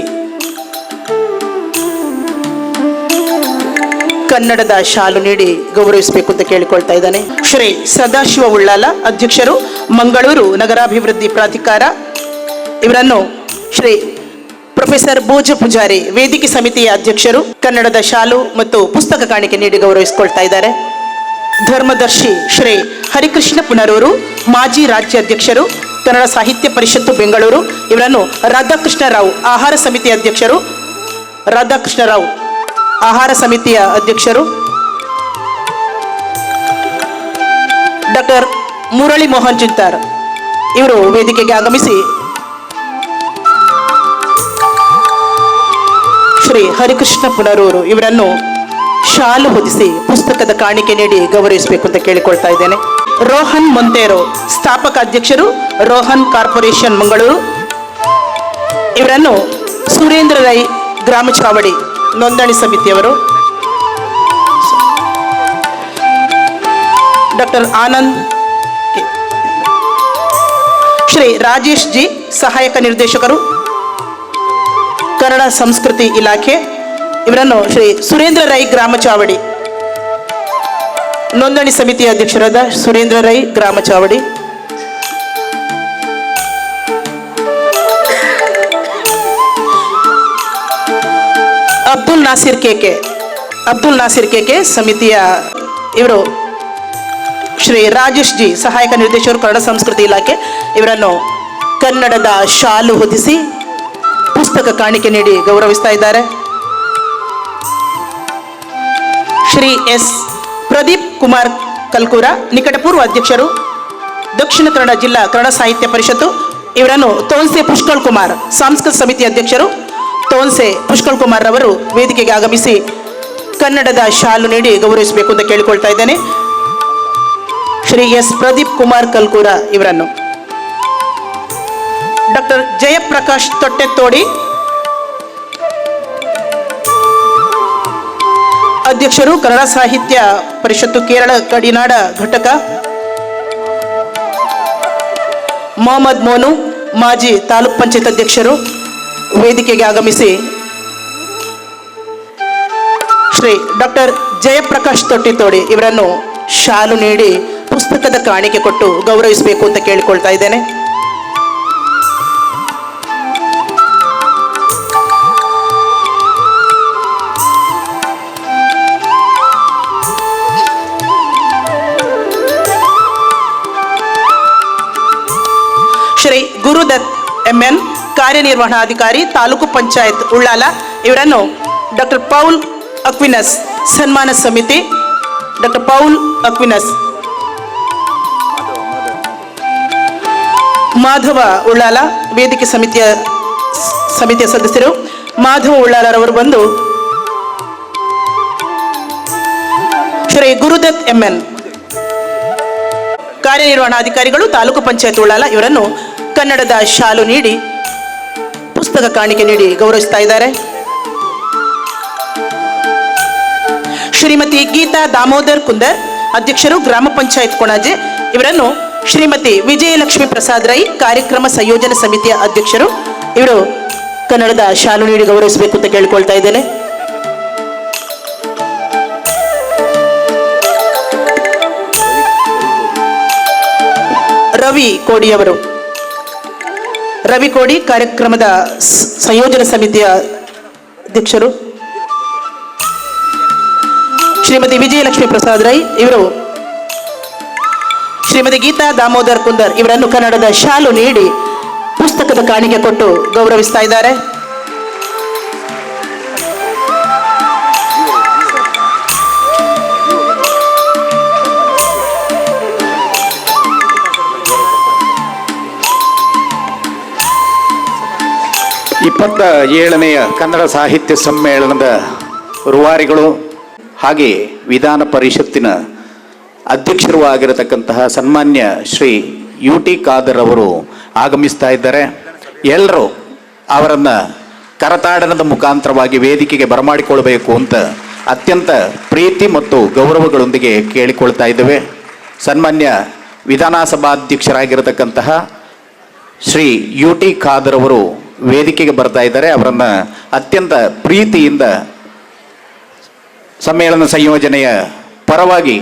[SPEAKER 3] ಕನ್ನಡದ ಶಾಲು ನೀಡಿ ಗೌರವಿಸಬೇಕು ಅಂತ ಕೇಳಿಕೊಳ್ತಾ ಇದ್ದಾನೆ. ಶ್ರೀ ಸದಾಶಿವ ಉಳ್ಳಾಲ, ಅಧ್ಯಕ್ಷರು, ಮಂಗಳೂರು ನಗರಾಭಿವೃದ್ಧಿ ಪ್ರಾಧಿಕಾರ, ಇವರನ್ನು ಶ್ರೀ ಪ್ರೊಫೆಸರ್ ಭೋಜ ಪೂಜಾರಿ, ವೇದಿಕೆ ಸಮಿತಿಯ ಅಧ್ಯಕ್ಷರು, ಕನ್ನಡದ ಶಾಲು ಮತ್ತು ಪುಸ್ತಕ ಕಾಣಿಕೆ ನೀಡಿ ಗೌರವಿಸಿಕೊಳ್ತಾ ಇದ್ದಾರೆ. ಧರ್ಮದರ್ಶಿ ಶ್ರೀ ಹರಿಕೃಷ್ಣ ಪುನರೂರು, ಮಾಜಿ ರಾಜ್ಯ ಅಧ್ಯಕ್ಷರು, ಕನ್ನಡ ಸಾಹಿತ್ಯ ಪರಿಷತ್ತು ಬೆಂಗಳೂರು, ಇವರನ್ನು ರಾಧಾಕೃಷ್ಣರಾವ್, ಆಹಾರ ಸಮಿತಿಯ ಅಧ್ಯಕ್ಷರು, ರಾಧಾಕೃಷ್ಣರಾವ್ ಆಹಾರ ಸಮಿತಿಯ ಅಧ್ಯಕ್ಷರು, ಡಾಕ್ಟರ್ ಮುರಳಿ ಮೋಹನ್ ಚಿಂತಾರ್, ಇವರು ವೇದಿಕೆಗೆ ಆಗಮಿಸಿ ಶ್ರೀ ಹರಿಕೃಷ್ಣ ಪುನರೂರು ಇವರನ್ನು ಶಾಲು ಹೊದಿಸಿ ಪುಸ್ತಕದ ಕಾಣಿಕೆ ನೀಡಿ ಗೌರವಿಸಬೇಕು ಅಂತ ಕೇಳಿಕೊಳ್ತಾ ಇದ್ದೇನೆ. ರೋಹನ್ ಮೊಂತೇರೋ, ಸ್ಥಾಪಕ ಅಧ್ಯಕ್ಷರು ರೋಹನ್ ಕಾರ್ಪೊರೇಷನ್ ಮಂಗಳೂರು. ಇವರನ್ನು ಸುರೇಂದ್ರ ರೈ ಗ್ರಾಮ ಚಾವಡಿ ನೋಂದಣಿ ಸಮಿತಿಯವರು. Doctor Anand K. Shri Rajesh G, ಸಹಾಯಕ ನಿರ್ದೇಶಕರು ಕನ್ನಡ ಸಂಸ್ಕೃತಿ ಇಲಾಖೆ. ಇವರನ್ನು ಶ್ರೀ ಸುರೇಂದ್ರ ರೈ ಗ್ರಾಮ ಚಾವಡಿ ನೋಂದಣಿ ಸಮಿತಿಯ ಅಧ್ಯಕ್ಷರಾದ ಸುರೇಂದ್ರ ರೈ ಗ್ರಾಮ ಚಾವಡಿ. ಅಬ್ದುಲ್ ನಾಸಿರ್ ಕೆಕೆ ಸಮಿತಿಯ ಇವರು ಶ್ರೀ ರಾಜೇಶ್ ಜಿ, ಸಹಾಯಕ ನಿರ್ದೇಶಕರು ಕನ್ನಡ ಸಂಸ್ಕೃತಿ ಇಲಾಖೆ. ಇವರನ್ನು ಕನ್ನಡದ ಶಾಲು ಹೊದಿಸಿ ಪುಸ್ತಕ ಕಾಣಿಕೆ ನೀಡಿ ಗೌರವಿಸ್ತಾ ಇದ್ದಾರೆ. ಶ್ರೀ ಎಸ್ ಪ್ರದೀಪ್ ಕುಮಾರ್ ಕಲ್ಕೂರ, ನಿಕಟಪೂರ್ವ ಅಧ್ಯಕ್ಷರು ದಕ್ಷಿಣ ಕನ್ನಡ ಜಿಲ್ಲಾ ಕನ್ನಡ ಸಾಹಿತ್ಯ ಪರಿಷತ್ತು. ಇವರನ್ನು ತೋನ್ಸೆ ಪುಷ್ಕಳ್ ಕುಮಾರ್, ಸಾಂಸ್ಕೃತಿಕ ಸಮಿತಿ ಅಧ್ಯಕ್ಷರು ತೋನ್ಸೆ ಪುಷ್ಕಳ್ ಕುಮಾರ್ ರವರು ವೇದಿಕೆಗೆ ಆಗಮಿಸಿ ಕನ್ನಡದ ಶಾಲು ನೀಡಿ ಗೌರವಿಸಬೇಕು ಅಂತ ಕೇಳಿಕೊಳ್ತಾ ಇದ್ದೇನೆ. ಶ್ರೀ ಎಸ್ ಪ್ರದೀಪ್ ಕುಮಾರ್ ಕಲ್ಕೂರ ಇವರನ್ನು. ಡಾಕ್ಟರ್ ಜಯಪ್ರಕಾಶ್ ತೊಟ್ಟೆತ್ತೋಡಿ, ಅಧ್ಯಕ್ಷರು ಕನ್ನಡ ಸಾಹಿತ್ಯ ಪರಿಷತ್ತು ಕೇರಳ ಗಡಿನಾಡ ಘಟಕ. ಮೊಹಮ್ಮದ್ ಮೋನು, ಮಾಜಿ ತಾಲೂಕ್ ಪಂಚಾಯತ್ ಅಧ್ಯಕ್ಷರು ವೇದಿಕೆಗೆ ಆಗಮಿಸಿ ಶ್ರೀ ಡಾಕ್ಟರ್ ಜಯಪ್ರಕಾಶ್ ತೊಟ್ಟಿತೋಡಿ ಇವರನ್ನು ಶಾಲು ನೀಡಿ ಪುಸ್ತಕದ ಕಾಣಿಕೆ ಕೊಟ್ಟು ಗೌರವಿಸಬೇಕು ಅಂತ ಕೇಳಿಕೊಳ್ತಾ ಇದ್ದೇನೆ. ಶ್ರೀ ಗುರುದತ್ ಎಂಎನ್, ಕಾರ್ಯನಿರ್ವಹಣಾಧಿಕಾರಿ ತಾಲೂಕು ಪಂಚಾಯತ್ ಉಳ್ಳಾಲ. ಇವರನ್ನು ಡಾಕ್ಟರ್ ಪೌಲ್ ಅಕ್ವಿನಸ್ ಸನ್ಮಾನ ಸಮಿತಿ. Doctor Paul Aquinas. Madhava Ullal ವೇದಿಕೆ ಸಮಿತಿಯ ಸದಸ್ಯರು. ಮಾಧವ ಉಳ್ಳಾಲರವರು ಬಂದು ಶ್ರೀ ಗುರುದತ್ ಎಂಎನ್, ಕಾರ್ಯನಿರ್ವಹಣಾಧಿಕಾರಿಗಳು ತಾಲೂಕು ಪಂಚಾಯತ್ ಉಳ್ಳಾಲ. ಇವರನ್ನು ಕನ್ನಡದ ಶಾಲು ನೀಡಿ ಪುಸ್ತಕ ಕಾಣಿಕೆ ನೀಡಿ ಗೌರವಿಸ್ತಾ ಇದ್ದಾರೆ. ಶ್ರೀಮತಿ ಗೀತಾ ದಾಮೋದರ್ ಕುಂದರ್, ಅಧ್ಯಕ್ಷರು ಗ್ರಾಮ ಪಂಚಾಯತ್ ಕೊಣಾಜೆ. ಇವರನ್ನು ಶ್ರೀಮತಿ ವಿಜಯಲಕ್ಷ್ಮಿ ಪ್ರಸಾದ್ ರೈ, ಕಾರ್ಯಕ್ರಮ ಸಂಯೋಜನಾ ಸಮಿತಿಯ ಅಧ್ಯಕ್ಷರು. ಇವರು ಕನ್ನಡದ ಶಾಲು ನೀಡಿ ಗೌರವಿಸಬೇಕು ಅಂತ ಕೇಳಿಕೊಳ್ತಾ ಇದ್ದೇನೆ. ರವಿ ಕೋಡಿಯವರು, ರವಿ ಕೋಡಿ ಕಾರ್ಯಕ್ರಮದ ಸಂಯೋಜನಾ ಸಮಿತಿಯ ಅಧ್ಯಕ್ಷರು. ಶ್ರೀಮತಿ ವಿಜಯಲಕ್ಷ್ಮಿ ಪ್ರಸಾದ್ ರೈ, ಇವರು ಶ್ರೀಮತಿ ಗೀತಾ ದಾಮೋದರ್ ಕುಂದರ್ ಇವರನ್ನು ಕನ್ನಡದ ಶಾಲು ನೀಡಿ ಪುಸ್ತಕದ ಕಾಣಿಕೆ ಕೊಟ್ಟು ಗೌರವಿಸ್ತಾ ಇದ್ದಾರೆ.
[SPEAKER 4] ಇಪ್ಪತ್ತ 7ನೇ ಕನ್ನಡ ಸಾಹಿತ್ಯ ಸಮ್ಮೇಳನದ ರೂವಾರಿಗಳು ಹಾಗೆ ವಿಧಾನ ಪರಿಷತ್ತಿನ ಅಧ್ಯಕ್ಷರು ಆಗಿರತಕ್ಕಂತಹ ಸನ್ಮಾನ್ಯ ಶ್ರೀ ಯು ಟಿ ಖಾದರ್ ಅವರು ಆಗಮಿಸ್ತಾ ಇದ್ದಾರೆ. ಎಲ್ಲರೂ ಅವರನ್ನು ಕರತಾಡನದ ಮುಖಾಂತರವಾಗಿ ವೇದಿಕೆಗೆ ಬರಮಾಡಿಕೊಳ್ಬೇಕು ಅಂತ ಅತ್ಯಂತ ಪ್ರೀತಿ ಮತ್ತು ಗೌರವಗಳೊಂದಿಗೆ ಕೇಳಿಕೊಳ್ತಾ ಇದ್ದೇವೆ. ಸನ್ಮಾನ್ಯ ವಿಧಾನಸಭಾಧ್ಯಕ್ಷರಾಗಿರತಕ್ಕಂತಹ ಶ್ರೀ ಯು ಟಿ ಖಾದರ್ ಅವರು ವೇದಿಕೆಗೆ ಬರ್ತಾ ಇದ್ದಾರೆ. ಅವರನ್ನು ಅತ್ಯಂತ ಪ್ರೀತಿಯಿಂದ ಸಮ್ಮೇಳನ ಸಂಯೋಜನೆಯ ಪರವಾಗಿ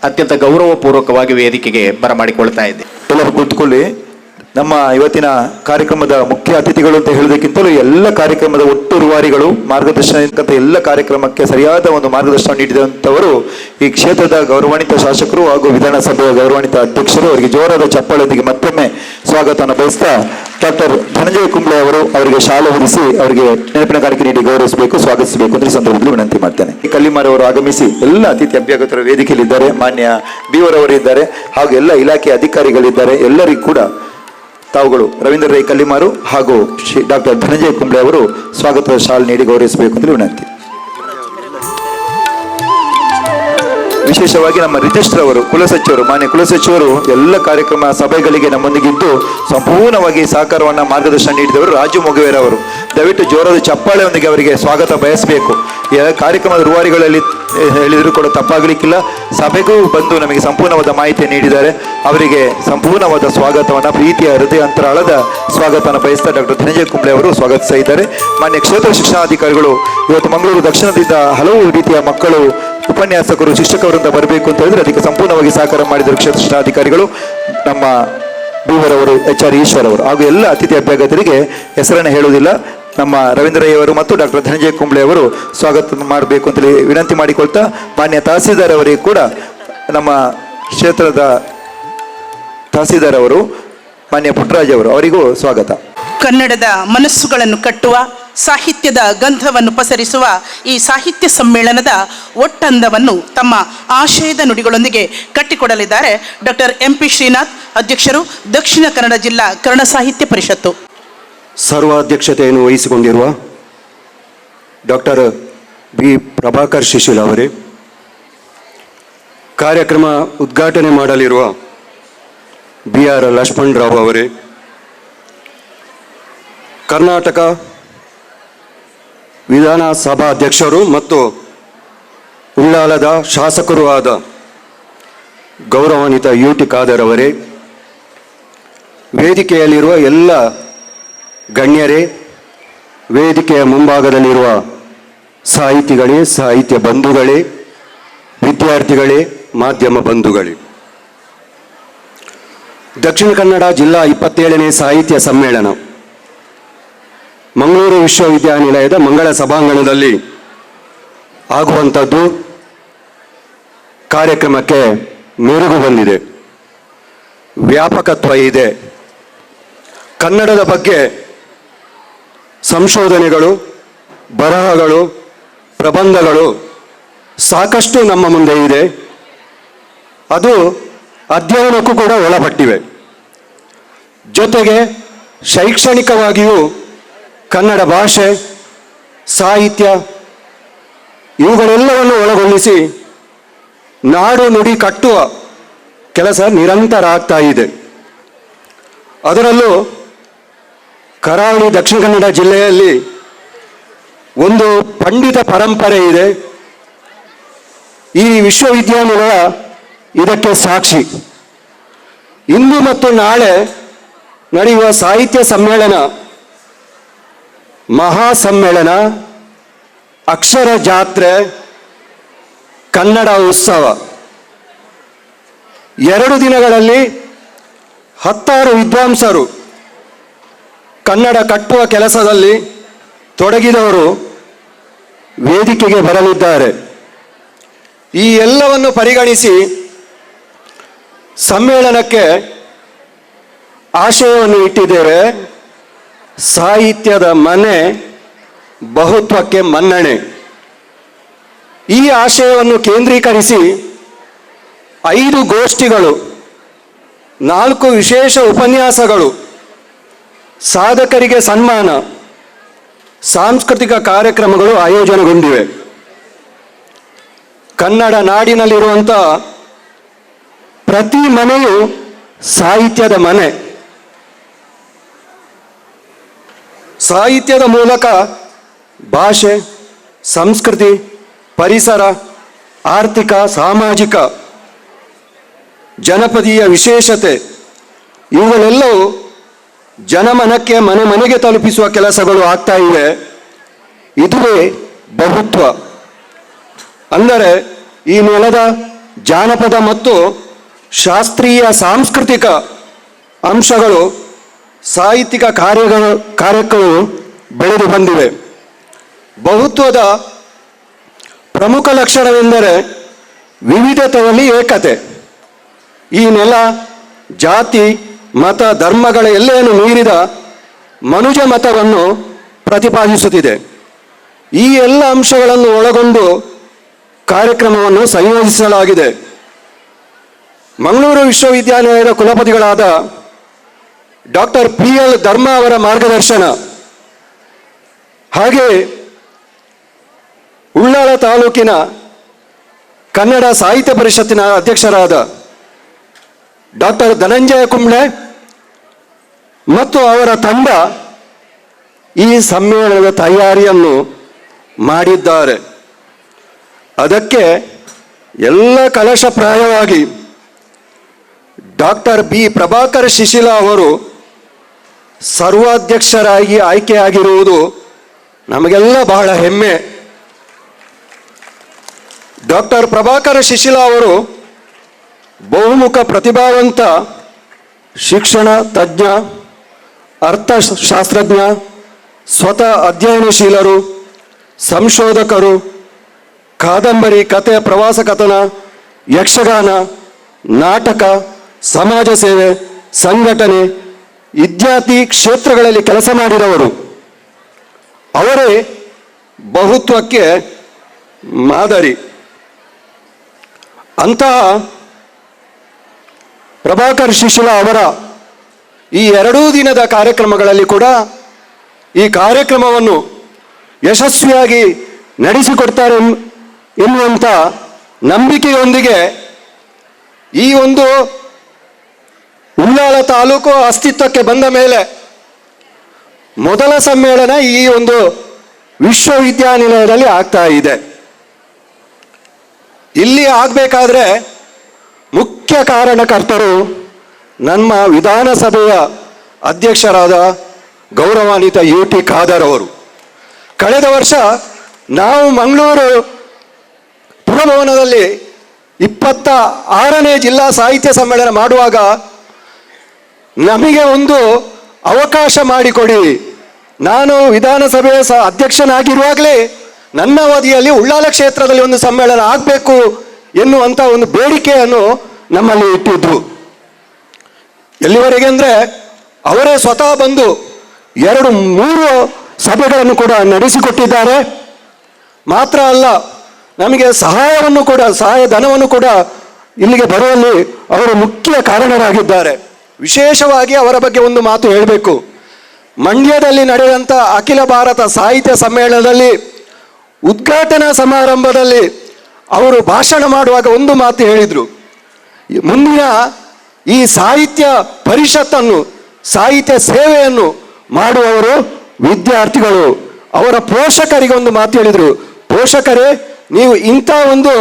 [SPEAKER 4] ಅತ್ಯಂತ ಗೌರವಪೂರ್ವಕವಾಗಿ ವೇದಿಕೆಗೆ ಬರಮಾಡಿಕೊಳ್ತಾ ಇದ್ದೆ.
[SPEAKER 5] ಎಲ್ಲರೂ ಕೂತ್ಕೊಳ್ಳಿ. ನಮ್ಮ ಇವತ್ತಿನ ಕಾರ್ಯಕ್ರಮದ ಮುಖ್ಯ ಅತಿಥಿಗಳು ಅಂತ ಹೇಳೋದಕ್ಕಿಂತಲೂ ಎಲ್ಲ ಕಾರ್ಯಕ್ರಮದ ಒಟ್ಟು ರೂವಾರಿಗಳು, ಮಾರ್ಗದರ್ಶನ ಎಲ್ಲ ಕಾರ್ಯಕ್ರಮಕ್ಕೆ ಸರಿಯಾದ ಒಂದು ಮಾರ್ಗದರ್ಶನ ನೀಡಿದಂಥವರು ಈ ಕ್ಷೇತ್ರದ ಗೌರವಾನ್ವಿತ ಶಾಸಕರು ಹಾಗೂ ವಿಧಾನಸಭೆಯ ಗೌರವಾನ್ವಿತ ಅಧ್ಯಕ್ಷರು. ಅವರಿಗೆ ಜೋರಾದ ಚಪ್ಪಾಳೊಂದಿಗೆ ಮತ್ತೊಮ್ಮೆ ಸ್ವಾಗತವನ್ನು ಬಯಸ್ತಾ ಡಾಕ್ಟರ್ ಧನಂಜಯ ಕುಂಬ್ಳೆ ಅವರು ಅವರಿಗೆ ಶಾಲೆ ಹೊರಿಸಿ ಅವರಿಗೆ ನೆನಪಿನ ಕಾರ್ಯಕ್ರಮ ನೀಡಿ ಗೌರವಿಸಬೇಕು, ಸ್ವಾಗತಿಸಬೇಕು ಅಂತ ಸಂದರ್ಭದಲ್ಲಿ ವಿನಂತಿ ಮಾಡ್ತೇನೆ. ಕಲ್ಲಿಮಾರ್ ಅವರು ಆಗಮಿಸಿ ಎಲ್ಲ ಅತಿಥಿ ಅಭ್ಯಾಗತರ ವೇದಿಕೆಯಲ್ಲಿದ್ದಾರೆ. ಮಾನ್ಯ ಬಿವರವರು ಇದ್ದಾರೆ ಹಾಗೂ ಎಲ್ಲ ಇಲಾಖೆ ಅಧಿಕಾರಿಗಳಿದ್ದಾರೆ. ಎಲ್ಲರಿಗೂ ಕೂಡ ತಾವುಗಳು ರವೀಂದ್ರ ರೈ ಕಲ್ಲಿಮಾರು ಹಾಗೂ ಶ್ರೀ ಡಾಕ್ಟರ್ ಧನಂಜಯ ಕುಂಬ್ಳೆ ಅವರು ಸ್ವಾಗತದ ಶಾಲೆ ನೀಡಿ ಗೌರವಿಸಬೇಕು ಅಂತ ವಿನಂತಿ. ವಿಶೇಷವಾಗಿ ನಮ್ಮ ರಿಜಿಸ್ಟ್ರ್ ಅವರು ಕುಲಸಚಿವರು ಮಾನ್ಯ ಕುಲಸಚಿವರು ಎಲ್ಲ ಕಾರ್ಯಕ್ರಮ ಸಭೆಗಳಿಗೆ ನಮ್ಮೊಂದಿಗಿದ್ದು ಸಂಪೂರ್ಣವಾಗಿ ಸಹಕಾರವನ್ನು ಮಾರ್ಗದರ್ಶನ ನೀಡಿದವರು ರಾಜು ಮೊಗವೇರ ಅವರು. ದಯವಿಟ್ಟು ಜೋರಾದ ಚಪ್ಪಾಳೆಯೊಂದಿಗೆ ಅವರಿಗೆ ಸ್ವಾಗತ ಬಯಸಬೇಕು. ಕಾರ್ಯಕ್ರಮದ ರೂವಾರಿಗಳಲ್ಲಿ ಹೇಳಿದರೂ ಕೂಡ ತಪ್ಪಾಗಲಿಕ್ಕಿಲ್ಲ. ಸಭೆಗೂ ಬಂದು ನಮಗೆ ಸಂಪೂರ್ಣವಾದ ಮಾಹಿತಿ ನೀಡಿದ್ದಾರೆ. ಅವರಿಗೆ ಸಂಪೂರ್ಣವಾದ ಸ್ವಾಗತವನ್ನು, ಪ್ರೀತಿಯ ಹೃದಯಾಂತರಾಳದ ಸ್ವಾಗತವನ್ನು ಬಯಸ್ತಾ ಡಾಕ್ಟರ್ ಧನಂಜಯ ಕುಂಬ್ಳೆ ಅವರು ಸ್ವಾಗತಿಸ್ತಾ ಇದ್ದಾರೆ. ಮಾನ್ಯ ಕ್ಷೇತ್ರ ಶಿಕ್ಷಣಾಧಿಕಾರಿಗಳು ಇವತ್ತು ಮಂಗಳೂರು ದಕ್ಷಿಣದಿಂದ ಹಲವು ರೀತಿಯ ಮಕ್ಕಳು, ಉಪನ್ಯಾಸಕರು, ಶಿಕ್ಷಕರಿಂದ ಬರಬೇಕು ಅಂತ ಹೇಳಿದ್ರೆ ಅದಕ್ಕೆ ಸಂಪೂರ್ಣವಾಗಿ ಸಹಕಾರ ಮಾಡಿದರು ಕ್ಷೇತ್ರ ಶಿಕ್ಷಣಾಧಿಕಾರಿಗಳು, ನಮ್ಮ ಬೀವರವರು, HR ಈಶ್ವರ್ ಅವರು ಹಾಗೂ ಎಲ್ಲ ಅತಿಥಿ ಅಭ್ಯರ್ಥಿಗಳಿಗೆ ಹೆಸರನ್ನು ಹೇಳುವುದಿಲ್ಲ. ನಮ್ಮ ರವೀಂದ್ರ ರೈ ಅವರು ಮತ್ತು ಡಾಕ್ಟರ್ ಧನಂಜಯ ಕುಂಬ್ಳೆ ಅವರು ಸ್ವಾಗತ ಮಾಡಬೇಕು ಅಂತೇಳಿ ವಿನಂತಿ ಮಾಡಿಕೊಳ್ತಾ, ಮಾನ್ಯ ತಹಸೀಲ್ದಾರ್ ಅವರಿಗೆ ಕೂಡ ನಮ್ಮ ಕ್ಷೇತ್ರದ ತಹಸೀಲ್ದಾರ್ ಅವರು ಮಾನ್ಯ ಪುಟ್ಟರಾಜ್ ಅವರು ಅವರಿಗೂ ಸ್ವಾಗತ.
[SPEAKER 3] ಕನ್ನಡದ ಮನಸ್ಸುಗಳನ್ನು ಕಟ್ಟುವ, ಸಾಹಿತ್ಯದ ಗಂಧವನ್ನು ಪಸರಿಸುವ ಈ ಸಾಹಿತ್ಯ ಸಮ್ಮೇಳನದ ಒಟ್ಟಂದವನ್ನು ತಮ್ಮ ಆಶಯದ ನುಡಿಗಳೊಂದಿಗೆ ಕಟ್ಟಿಕೊಡಲಿದ್ದಾರೆ ಡಾಕ್ಟರ್ MP ಶ್ರೀನಾಥ್, ಅಧ್ಯಕ್ಷರು, ದಕ್ಷಿಣ ಕನ್ನಡ ಜಿಲ್ಲಾ ಕನ್ನಡ ಸಾಹಿತ್ಯ ಪರಿಷತ್ತು.
[SPEAKER 6] ಸರ್ವಾಧ್ಯಕ್ಷತೆಯನ್ನು ವಹಿಸಿಕೊಂಡಿರುವ ಡಾಕ್ಟರ್ B ಪ್ರಭಾಕರ್ ಶಿಶಿಲ್ ಅವರೇ, ಕಾರ್ಯಕ್ರಮ ಉದ್ಘಾಟನೆ ಮಾಡಲಿರುವ BR ಲಕ್ಷ್ಮಣ್ ರಾವ್ ಅವರೇ, ಕರ್ನಾಟಕ ವಿಧಾನಸಭಾ ಅಧ್ಯಕ್ಷರು ಮತ್ತು ಉಳ್ಳಾಲದ ಶಾಸಕರೂ ಆದ ಗೌರವಾನ್ವಿತ UT ಖಾದರ್ ಅವರೇ, ವೇದಿಕೆಯಲ್ಲಿರುವ ಎಲ್ಲ ಗಣ್ಯರೇ, ವೇದಿಕೆಯ ಮುಂಭಾಗದಲ್ಲಿರುವ ಸಾಹಿತಿಗಳೇ, ಸಾಹಿತ್ಯ ಬಂಧುಗಳೇ, ವಿದ್ಯಾರ್ಥಿಗಳೇ, ಮಾಧ್ಯಮ ಬಂಧುಗಳೇ, ದಕ್ಷಿಣ ಕನ್ನಡ ಜಿಲ್ಲಾ 27ನೇ ಸಾಹಿತ್ಯ ಸಮ್ಮೇಳನ ಮಂಗಳೂರು ವಿಶ್ವವಿದ್ಯಾನಿಲಯದ ಮಂಗಳ ಸಭಾಂಗಣದಲ್ಲಿ ಆಗುವಂಥದ್ದು ಕಾರ್ಯಕ್ರಮಕ್ಕೆ ಮೆರುಗು ಬಂದಿದೆ, ವ್ಯಾಪಕತ್ವ ಇದೆ. ಕನ್ನಡದ ಬಗ್ಗೆ ಸಂಶೋಧನೆಗಳು, ಬರಹಗಳು, ಪ್ರಬಂಧಗಳು ಸಾಕಷ್ಟು ನಮ್ಮ ಮುಂದೆ ಇದೆ. ಅದು ಅಧ್ಯಯನಕ್ಕೂ ಕೂಡ ಒಳಪಟ್ಟಿವೆ. ಜೊತೆಗೆ ಶೈಕ್ಷಣಿಕವಾಗಿಯೂ ಕನ್ನಡ ಭಾಷೆ, ಸಾಹಿತ್ಯ ಇವುಗಳೆಲ್ಲವನ್ನು ಒಳಗೊಳಿಸಿ ನಾಡು ನುಡಿ ಕಟ್ಟುವ ಕೆಲಸ ನಿರಂತರ ಆಗ್ತಾ ಇದೆ. ಅದರಲ್ಲೂ ಕರಾವಳಿ ದಕ್ಷಿಣ ಕನ್ನಡ ಜಿಲ್ಲೆಯಲ್ಲಿ ಒಂದು ಪಂಡಿತ ಪರಂಪರೆ ಇದೆ. ಈ ವಿಶ್ವವಿದ್ಯಾನಿಲಯ ಇದಕ್ಕೆ ಸಾಕ್ಷಿ. ಇಂದು ಮತ್ತು ನಾಳೆ ನಡೆಯುವ ಸಾಹಿತ್ಯ ಸಮ್ಮೇಳನ, ಮಹಾ ಸಮ್ಮೇಳನ, ಅಕ್ಷರ ಜಾತ್ರೆ, ಕನ್ನಡ ಉತ್ಸವ 2 ದಿನಗಳಲ್ಲಿ 10 ವಿದ್ವಾಂಸರು ಕನ್ನಡ ಕಟ್ಟುವ ಕೆಲಸದಲ್ಲಿ ತೊಡಗಿದವರು ವೇದಿಕೆಗೆ ಬರಲಿದ್ದಾರೆ. ಈ ಎಲ್ಲವನ್ನು ಪರಿಗಣಿಸಿ ಸಮ್ಮೇಳನಕ್ಕೆ ಆಶಯವನ್ನು ಇಟ್ಟಿದ್ದೇವೆ. ಸಾಹಿತ್ಯದ ಮನೆ, ಬಹುತ್ವಕ್ಕೆ ಮನ್ನಣೆ. ಈ ಆಶಯವನ್ನು ಕೇಂದ್ರೀಕರಿಸಿ 5 ಗೋಷ್ಠಿಗಳು, 4 ವಿಶೇಷ ಉಪನ್ಯಾಸಗಳು, ಸಾಧಕರಿಗೆ ಸನ್ಮಾನ, ಸಾಂಸ್ಕೃತಿಕ ಕಾರ್ಯಕ್ರಮಗಳು ಆಯೋಜನೆಗೊಂಡಿವೆ. ಕನ್ನಡ ನಾಡಿನಲ್ಲಿರುವಂಥ ಪ್ರತಿ ಮನೆಯು ಸಾಹಿತ್ಯದ ಮನೆ. ಸಾಹಿತ್ಯದ ಮೂಲಕ ಭಾಷೆ, ಸಂಸ್ಕೃತಿ, ಪರಿಸರ, ಆರ್ಥಿಕ, ಸಾಮಾಜಿಕ, ಜನಪದೀಯ ವಿಶೇಷತೆ ಇವುಗಳೆಲ್ಲವೂ ಜನಮನಕ್ಕೆ ಮನೆ ಮನೆಗೆ ತಲುಪಿಸುವ ಕೆಲಸಗಳು ಆಗ್ತಾ ಇವೆ. ಇದುವೇ ಬಹುತ್ವ. ಅಂದರೆ ಈ ನೆಲದ ಜಾನಪದ ಮತ್ತು ಶಾಸ್ತ್ರೀಯ ಸಾಂಸ್ಕೃತಿಕ ಅಂಶಗಳು, ಸಾಹಿತ್ಯಿಕ ಕಾರ್ಯಗಳು ಬೆಳೆದು ಬಂದಿವೆ. ಬಹುತ್ವದ ಪ್ರಮುಖ ಲಕ್ಷಣವೆಂದರೆ ವಿವಿಧತೆಯಲ್ಲಿ ಏಕತೆ. ಈ ನೆಲ ಜಾತಿ, ಮತ, ಧರ್ಮಗಳ ಎಲ್ಲೆಯನ್ನು ಮೀರಿದ ಮನುಜ ಮತವನ್ನು ಪ್ರತಿಪಾದಿಸುತ್ತಿದೆ. ಈ ಎಲ್ಲ ಅಂಶಗಳನ್ನು ಒಳಗೊಂಡು ಕಾರ್ಯಕ್ರಮವನ್ನು ಸಂಯೋಜಿಸಲಾಗಿದೆ. ಮಂಗಳೂರು ವಿಶ್ವವಿದ್ಯಾನಿಲಯದ ಕುಲಪತಿಗಳಾದ ಡಾಕ್ಟರ್ PL ಧರ್ಮ ಅವರ ಮಾರ್ಗದರ್ಶನ, ಹಾಗೆ ಉಳ್ಳಾಲ ತಾಲೂಕಿನ ಕನ್ನಡ ಸಾಹಿತ್ಯ ಪರಿಷತ್ತಿನ ಅಧ್ಯಕ್ಷರಾದ ಡಾಕ್ಟರ್ ಧನಂಜಯ ಕುಂಬ್ಳೆ ಮತ್ತು ಅವರ ತಂಡ ಈ ಸಮ್ಮೇಳನದ ತಯಾರಿಯನ್ನು ಮಾಡಿದ್ದಾರೆ. ಅದಕ್ಕೆ ಎಲ್ಲ ಕಲಶಪ್ರಾಯವಾಗಿ ಡಾಕ್ಟರ್ ಬಿ ಪ್ರಭಾಕರ್ ಶಿಶಿಲ ಅವರು ಸರ್ವಾಧ್ಯಕ್ಷರಾಗಿ ಆಯ್ಕೆಯಾಗಿರುವುದು ನಮಗೆಲ್ಲ ಬಹಳ ಹೆಮ್ಮೆ. ಡಾಕ್ಟರ್ ಪ್ರಭಾಕರ್ ಶಿಶಿಲ ಅವರು ಬಹುಮುಖ ಪ್ರತಿಭಾವಂತ ಶಿಕ್ಷಣ ತಜ್ಞ, ಅರ್ಥಶಾಸ್ತ್ರಜ್ಞ, ಸ್ವತಃ ಅಧ್ಯಯನಶೀಲರು, ಸಂಶೋಧಕರು, ಕಾದಂಬರಿ, ಕಥೆ, ಪ್ರವಾಸ ಕಥನ, ಯಕ್ಷಗಾನ, ನಾಟಕ, ಸಮಾಜ ಸೇವೆ, ಸಂಘಟನೆ ಇತ್ಯಾದಿ ಕ್ಷೇತ್ರಗಳಲ್ಲಿ ಕೆಲಸ ಮಾಡಿದವರು. ಅವರೇ ಬಹುತ್ವಕ್ಕೆ ಮಾದರಿ. ಅಂತಹ ಪ್ರಭಾಕರ್ ಶಿಶಿಲ ಅವರ ಈ 2 ದಿನದ ಕಾರ್ಯಕ್ರಮಗಳಲ್ಲಿ ಕೂಡ ಈ ಕಾರ್ಯಕ್ರಮವನ್ನು ಯಶಸ್ವಿಯಾಗಿ ನಡೆಸಿಕೊಡ್ತಾರೆ ಎನ್ನುವಂಥ ನಂಬಿಕೆಯೊಂದಿಗೆ ಈ ಒಂದು ಉಳ್ಳಾಲ ತಾಲೂಕು ಅಸ್ತಿತ್ವಕ್ಕೆ ಬಂದ ಮೇಲೆ ಮೊದಲ ಸಮ್ಮೇಳನ ಈ ಒಂದು ವಿಶ್ವವಿದ್ಯಾನಿಲಯದಲ್ಲಿ ಆಗ್ತಾ ಇದೆ. ಇಲ್ಲಿ ಆಗಬೇಕಾದ್ರೆ ಮುಖ್ಯ ಕಾರಣಕರ್ತರು ನಮ್ಮ ವಿಧಾನಸಭೆಯ ಅಧ್ಯಕ್ಷರಾದ ಗೌರವಾನ್ವಿತ UT ಖಾದರ್ ಅವರು. ಕಳೆದ ವರ್ಷ ನಾವು ಮಂಗಳೂರು ಪುರಭವನದಲ್ಲಿ 26ನೇ ಜಿಲ್ಲಾ ಸಾಹಿತ್ಯ ಸಮ್ಮೇಳನ ಮಾಡುವಾಗ ನಮಗೆ ಒಂದು ಅವಕಾಶ ಮಾಡಿಕೊಡಿ, ನಾನು ವಿಧಾನಸಭೆಯ ಅಧ್ಯಕ್ಷನಾಗಿರುವಾಗಲೇ ನನ್ನ ಅವಧಿಯಲ್ಲಿ ಉಳ್ಳಾಲ ಕ್ಷೇತ್ರದಲ್ಲಿ ಒಂದು ಸಮ್ಮೇಳನ ಆಗಬೇಕು ಎನ್ನುವಂಥ ಒಂದು ಬೇಡಿಕೆಯನ್ನು ನಮ್ಮಲ್ಲಿ ಇಟ್ಟಿದ್ರು. ಎಲ್ಲಿವರೆಗೆ ಅಂದರೆ ಅವರೇ ಸ್ವತಃ ಬಂದು 2-3 ಸಭೆಗಳನ್ನು ಕೂಡ ನಡೆಸಿಕೊಟ್ಟಿದ್ದಾರೆ. ಮಾತ್ರ ಅಲ್ಲ, ನಮಗೆ ಸಹಾಯಧನವನ್ನು ಕೂಡ ಇಲ್ಲಿಗೆ ಬರುವಲ್ಲಿ ಅವರು ಮುಖ್ಯ ಕಾರಣರಾಗಿದ್ದಾರೆ. ವಿಶೇಷವಾಗಿ ಅವರ ಬಗ್ಗೆ ಒಂದು ಮಾತು ಹೇಳಬೇಕು. ಮಂಡ್ಯದಲ್ಲಿ ನಡೆದಂಥ ಅಖಿಲ ಭಾರತ ಸಾಹಿತ್ಯ ಸಮ್ಮೇಳನದಲ್ಲಿ ಉದ್ಘಾಟನಾ ಸಮಾರಂಭದಲ್ಲಿ ಅವರು ಭಾಷಣ ಮಾಡುವಾಗ ಒಂದು ಮಾತು ಹೇಳಿದರು. ಮುಂದಿನ ಈ ಸಾಹಿತ್ಯ ಪರಿಷತ್ತನ್ನು, ಸಾಹಿತ್ಯ ಸೇವೆಯನ್ನು ಮಾಡುವವರು ವಿದ್ಯಾರ್ಥಿಗಳು. ಅವರ ಪೋಷಕರಿಗೆ ಒಂದು ಮಾತು ಹೇಳಿದರು, ಪೋಷಕರೇ ನೀವು ಇಂಥ ಒಂದು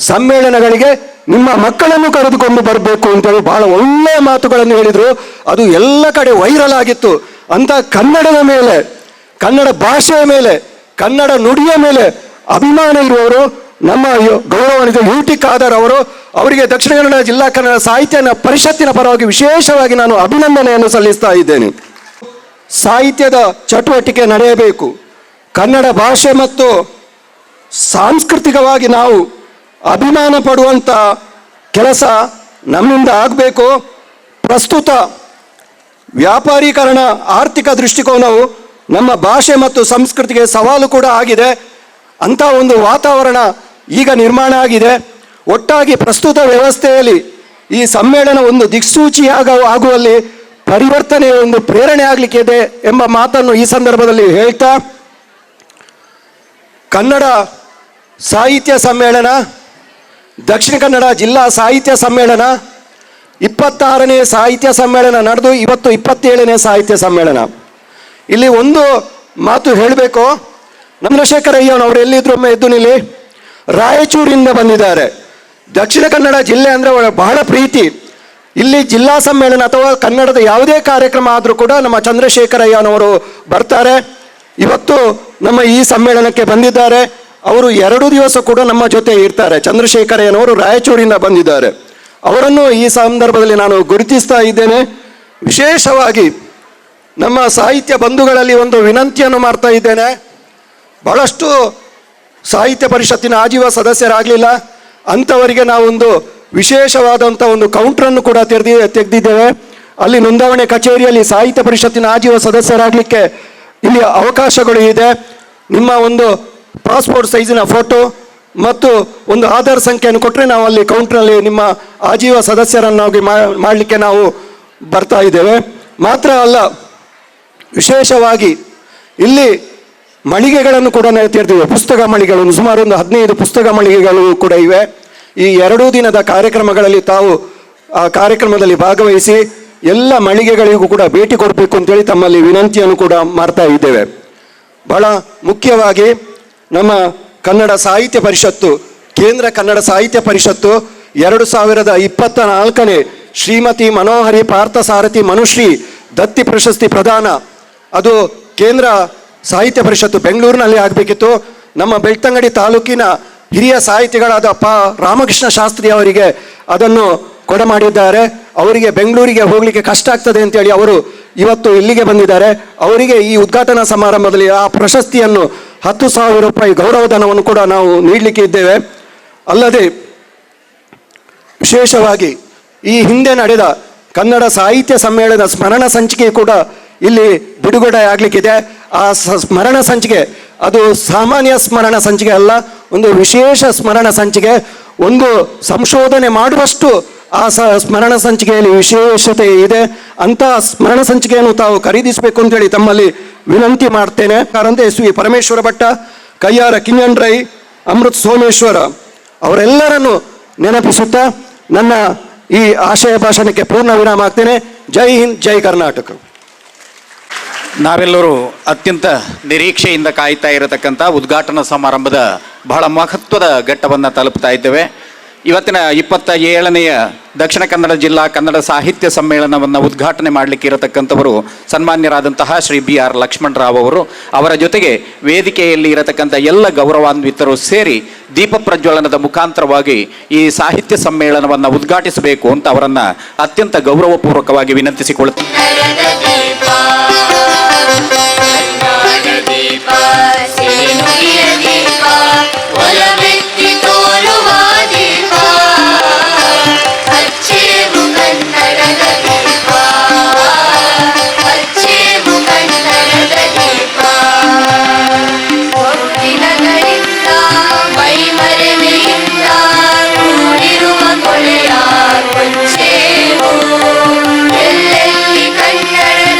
[SPEAKER 6] ಸಮ್ಮೇಳನಗಳಿಗೆ ನಿಮ್ಮ ಮಕ್ಕಳನ್ನು ಕರೆದುಕೊಂಡು ಬರಬೇಕು ಅಂತೇಳಿ ಬಹಳ ಒಳ್ಳೆಯ ಮಾತುಗಳನ್ನು ಹೇಳಿದರು. ಅದು ಎಲ್ಲ ಕಡೆ ವೈರಲ್ ಆಗಿತ್ತು. ಅಂತ ಕನ್ನಡದ ಮೇಲೆ, ಕನ್ನಡ ಭಾಷೆಯ ಮೇಲೆ, ಕನ್ನಡ ನುಡಿಯ ಮೇಲೆ ಅಭಿಮಾನ ಇರುವವರು ನಮ್ಮ ಗೌರವಾನ್ವಿತ UT ಖಾದರ್ ಅವರು. ಅವರಿಗೆ ದಕ್ಷಿಣ ಕನ್ನಡ ಜಿಲ್ಲಾ ಕನ್ನಡ ಸಾಹಿತ್ಯ ಪರಿಷತ್ತಿನ ಪರವಾಗಿ ವಿಶೇಷವಾಗಿ ನಾನು ಅಭಿನಂದನೆಯನ್ನು ಸಲ್ಲಿಸ್ತಾ ಇದ್ದೇನೆ. ಸಾಹಿತ್ಯದ ಚಟುವಟಿಕೆ ನಡೆಯಬೇಕು. ಕನ್ನಡ ಭಾಷೆ ಮತ್ತು ಸಾಂಸ್ಕೃತಿಕವಾಗಿ ನಾವು ಅಭಿಮಾನ ಪಡುವಂಥ ಕೆಲಸ ನಮ್ಮಿಂದ ಆಗಬೇಕು. ಪ್ರಸ್ತುತ ವ್ಯಾಪಾರೀಕರಣ, ಆರ್ಥಿಕ ದೃಷ್ಟಿಕೋನವು ನಮ್ಮ ಭಾಷೆ ಮತ್ತು ಸಂಸ್ಕೃತಿಗೆ ಸವಾಲು ಕೂಡ ಆಗಿದೆ. ಅಂಥ ಒಂದು ವಾತಾವರಣ ಈಗ ನಿರ್ಮಾಣ ಆಗಿದೆ. ಒಟ್ಟಾಗಿ ಪ್ರಸ್ತುತ ವ್ಯವಸ್ಥೆಯಲ್ಲಿ ಈ ಸಮ್ಮೇಳನ ಒಂದು ಆಗುವಲ್ಲಿ ಪರಿವರ್ತನೆಯ ಒಂದು ಪ್ರೇರಣೆ ಆಗಲಿಕ್ಕೆ ಇದೆ ಎಂಬ ಮಾತನ್ನು ಈ ಸಂದರ್ಭದಲ್ಲಿ ಹೇಳ್ತಾ, ಕನ್ನಡ ಸಾಹಿತ್ಯ ಸಮ್ಮೇಳನ, ದಕ್ಷಿಣ ಕನ್ನಡ ಜಿಲ್ಲಾ ಸಾಹಿತ್ಯ ಸಮ್ಮೇಳನ, 26ನೇ ಸಾಹಿತ್ಯ ಸಮ್ಮೇಳನ ನಡೆದು ಇವತ್ತು 27ನೇ ಸಾಹಿತ್ಯ ಸಮ್ಮೇಳನ. ಇಲ್ಲಿ ಒಂದು ಮಾತು ಹೇಳಬೇಕು. ಚಂದ್ರಶೇಖರ ಅಯ್ಯನವರು ಎಲ್ಲಿದ್ರು ಒಮ್ಮೆ ಎದ್ದು ನಿಲ್ಲಿ. ರಾಯಚೂರಿಂದ ಬಂದಿದ್ದಾರೆ. ದಕ್ಷಿಣ ಕನ್ನಡ ಜಿಲ್ಲೆ ಅಂದರೆ ಬಹಳ ಪ್ರೀತಿ. ಇಲ್ಲಿ ಜಿಲ್ಲಾ ಸಮ್ಮೇಳನ ಅಥವಾ ಕನ್ನಡದ ಯಾವುದೇ ಕಾರ್ಯಕ್ರಮ ಆದರೂ ಕೂಡ ನಮ್ಮ ಚಂದ್ರಶೇಖರ ಅಯ್ಯನವರು ಬರ್ತಾರೆ. ಇವತ್ತು ನಮ್ಮ ಈ ಸಮ್ಮೇಳನಕ್ಕೆ ಬಂದಿದ್ದಾರೆ. ಅವರು 2 ದಿವಸ ಕೂಡ ನಮ್ಮ ಜೊತೆ ಇರ್ತಾರೆ. ಚಂದ್ರಶೇಖರ ಅಯ್ಯನವರು ರಾಯಚೂರಿಂದ ಬಂದಿದ್ದಾರೆ. ಅವರನ್ನು ಈ ಸಂದರ್ಭದಲ್ಲಿ ನಾನು ಗುರುತಿಸ್ತಾ ಇದ್ದೇನೆ. ವಿಶೇಷವಾಗಿ ನಮ್ಮ ಸಾಹಿತ್ಯ ಬಂಧುಗಳಲ್ಲಿ ಒಂದು ವಿನಂತಿಯನ್ನು ಮಾಡ್ತಾ ಇದ್ದೇನೆ. ಬಹಳಷ್ಟು ಸಾಹಿತ್ಯ ಪರಿಷತ್ತಿನ ಆಜೀವ ಸದಸ್ಯರಾಗಲಿಲ್ಲ. ಅಂಥವರಿಗೆ ನಾವೊಂದು ವಿಶೇಷವಾದಂಥ ಒಂದು ಕೌಂಟ್ರನ್ನು ಕೂಡ ತೆಗೆದಿದ್ದೇವೆ. ಅಲ್ಲಿ ನೋಂದಾವಣೆ ಕಚೇರಿಯಲ್ಲಿ ಸಾಹಿತ್ಯ ಪರಿಷತ್ತಿನ ಆಜೀವ ಸದಸ್ಯರಾಗಲಿಕ್ಕೆ ಇಲ್ಲಿ ಅವಕಾಶಗಳು ಇದೆ. ನಿಮ್ಮ ಒಂದು ಪಾಸ್ಪೋರ್ಟ್ ಸೈಜಿನ ಫೋಟೋ ಮತ್ತು ಒಂದು ಆಧಾರ್ ಸಂಖ್ಯೆಯನ್ನು ಕೊಟ್ಟರೆ ನಾವು ಅಲ್ಲಿ ಕೌಂಟ್ರಲ್ಲಿ ನಿಮ್ಮ ಆಜೀವ ಸದಸ್ಯರನ್ನಾಗಿ ಮಾಡಲಿಕ್ಕೆ ನಾವು ಬರ್ತಾ ಇದ್ದೇವೆ. ಮಾತ್ರ ಅಲ್ಲ, ವಿಶೇಷವಾಗಿ ಇಲ್ಲಿ ಮಳಿಗೆಗಳನ್ನು ಕೂಡ ನಾವು ತೆರೆದಿವೆ. ಪುಸ್ತಕ ಮಳಿಗೆಗಳು, ಸುಮಾರು ಒಂದು 15 ಪುಸ್ತಕ ಮಳಿಗೆಗಳು ಕೂಡ ಇವೆ. ಈ 2 ದಿನದ ಕಾರ್ಯಕ್ರಮಗಳಲ್ಲಿ ತಾವು ಆ ಕಾರ್ಯಕ್ರಮದಲ್ಲಿ ಭಾಗವಹಿಸಿ ಎಲ್ಲ ಮಳಿಗೆಗಳಿಗೂ ಕೂಡ ಭೇಟಿ ಕೊಡಬೇಕು ಅಂತೇಳಿ ತಮ್ಮಲ್ಲಿ ವಿನಂತಿಯನ್ನು ಕೂಡ ಮಾಡ್ತಾ ಇದ್ದೇವೆ. ಬಹಳ ಮುಖ್ಯವಾಗಿ ನಮ್ಮ ಕನ್ನಡ ಸಾಹಿತ್ಯ ಪರಿಷತ್ತು, ಕೇಂದ್ರ ಕನ್ನಡ ಸಾಹಿತ್ಯ ಪರಿಷತ್ತು 2024ನೇ ಶ್ರೀಮತಿ ಮನೋಹರಿ ಪಾರ್ಥಸಾರಥಿ ಮನುಶ್ರೀ ದತ್ತಿ ಪ್ರಶಸ್ತಿ ಪ್ರದಾನ ಅದು ಕೇಂದ್ರ ಸಾಹಿತ್ಯ ಪರಿಷತ್ತು ಬೆಂಗಳೂರಿನಲ್ಲಿ ಆಗಬೇಕಿತ್ತು. ನಮ್ಮ ಬೆಳ್ತಂಗಡಿ ತಾಲೂಕಿನ ಹಿರಿಯ ಸಾಹಿತಿಗಳಾದ ರಾಮಕೃಷ್ಣ ಶಾಸ್ತ್ರಿ ಅವರಿಗೆ ಅದನ್ನು ಕೊಡಮಾಡಿದ್ದಾರೆ. ಅವರಿಗೆ ಬೆಂಗಳೂರಿಗೆ ಹೋಗಲಿಕ್ಕೆ ಕಷ್ಟ ಆಗ್ತದೆ ಅಂತೇಳಿ ಅವರು ಇವತ್ತು ಇಲ್ಲಿಗೆ ಬಂದಿದ್ದಾರೆ. ಅವರಿಗೆ ಈ ಉದ್ಘಾಟನಾ ಸಮಾರಂಭದಲ್ಲಿ ಆ ಪ್ರಶಸ್ತಿಯನ್ನು 10,000 ರೂಪಾಯಿ ಗೌರವಧನವನ್ನು ಕೂಡ ನಾವು ನೀಡಲಿಕ್ಕೆ ಇದ್ದೇವೆ. ಅಲ್ಲದೆ ವಿಶೇಷವಾಗಿ ಈ ಹಿಂದೆ ನಡೆದ ಕನ್ನಡ ಸಾಹಿತ್ಯ ಸಮ್ಮೇಳನ ಸ್ಮರಣ ಸಂಚಿಕೆ ಕೂಡ ಇಲ್ಲಿ ಬಿಡುಗಡೆ ಆಗಲಿಕ್ಕಿದೆ. ಆ ಸ್ಮರಣ ಸಂಚಿಕೆ ಅದು ಸಾಮಾನ್ಯ ಸ್ಮರಣ ಸಂಚಿಕೆ ಅಲ್ಲ, ಒಂದು ವಿಶೇಷ ಸ್ಮರಣ ಸಂಚಿಕೆ. ಒಂದು ಸಂಶೋಧನೆ ಮಾಡುವಷ್ಟು ಆ ಸ್ಮರಣ ಸಂಚಿಕೆಯಲ್ಲಿ ವಿಶೇಷತೆ ಇದೆ. ಅಂತಹ ಸ್ಮರಣ ಸಂಚಿಕೆಯನ್ನು ತಾವು ಖರೀದಿಸಬೇಕು ಅಂತೇಳಿ ತಮ್ಮಲ್ಲಿ ವಿನಂತಿ ಮಾಡ್ತೇನೆ. ಕಾರಂತೆ ಎಸ್ ವಿ ಪರಮೇಶ್ವರ ಭಟ್ಟ, ಕಯ್ಯಾರ ಕಿಞ್ಞಣ್ಣ, ಅಮೃತ್ ಸೋಮೇಶ್ವರ ಅವರೆಲ್ಲರನ್ನು ನೆನಪಿಸುತ್ತಾ ನನ್ನ ಈ ಆಶಯ ಭಾಷಣಕ್ಕೆ ಪೂರ್ಣ ವಿರಾಮ ಆಗ್ತೇನೆ. ಜೈ ಹಿಂದ್, ಜೈ ಕರ್ನಾಟಕ.
[SPEAKER 4] ನಾವೆಲ್ಲರೂ ಅತ್ಯಂತ ನಿರೀಕ್ಷೆಯಿಂದ ಕಾಯ್ತಾ ಇರತಕ್ಕಂಥ ಉದ್ಘಾಟನಾ ಸಮಾರಂಭದ ಬಹಳ ಮಹತ್ವದ ಘಟ್ಟವನ್ನು ತಲುಪ್ತಾ ಇದ್ದೇವೆ. ಇವತ್ತಿನ 27ನೇ ದಕ್ಷಿಣ ಕನ್ನಡ ಜಿಲ್ಲಾ ಕನ್ನಡ ಸಾಹಿತ್ಯ ಸಮ್ಮೇಳನವನ್ನು ಉದ್ಘಾಟನೆ ಮಾಡಲಿಕ್ಕೆ ಇರತಕ್ಕಂಥವರು ಸನ್ಮಾನ್ಯರಾದಂತಹ ಶ್ರೀ BR ಲಕ್ಷ್ಮಣರಾವ್ ಅವರು. ಅವರ ಜೊತೆಗೆ ವೇದಿಕೆಯಲ್ಲಿ ಇರತಕ್ಕಂಥ ಎಲ್ಲ ಗೌರವಾನ್ವಿತರು ಸೇರಿ ದೀಪ ಪ್ರಜ್ವಲನದ ಮುಖಾಂತರವಾಗಿ ಈ ಸಾಹಿತ್ಯ ಸಮ್ಮೇಳನವನ್ನು ಉದ್ಘಾಟಿಸಬೇಕು ಅಂತ ಅವರನ್ನು ಅತ್ಯಂತ ಗೌರವಪೂರ್ವಕವಾಗಿ ವಿನಂತಿಸಿಕೊಳ್ಳುತ್ತಾರೆ.
[SPEAKER 1] ಎಲ್ಲೆಲ್ಲಿ ಕನ್ನಡ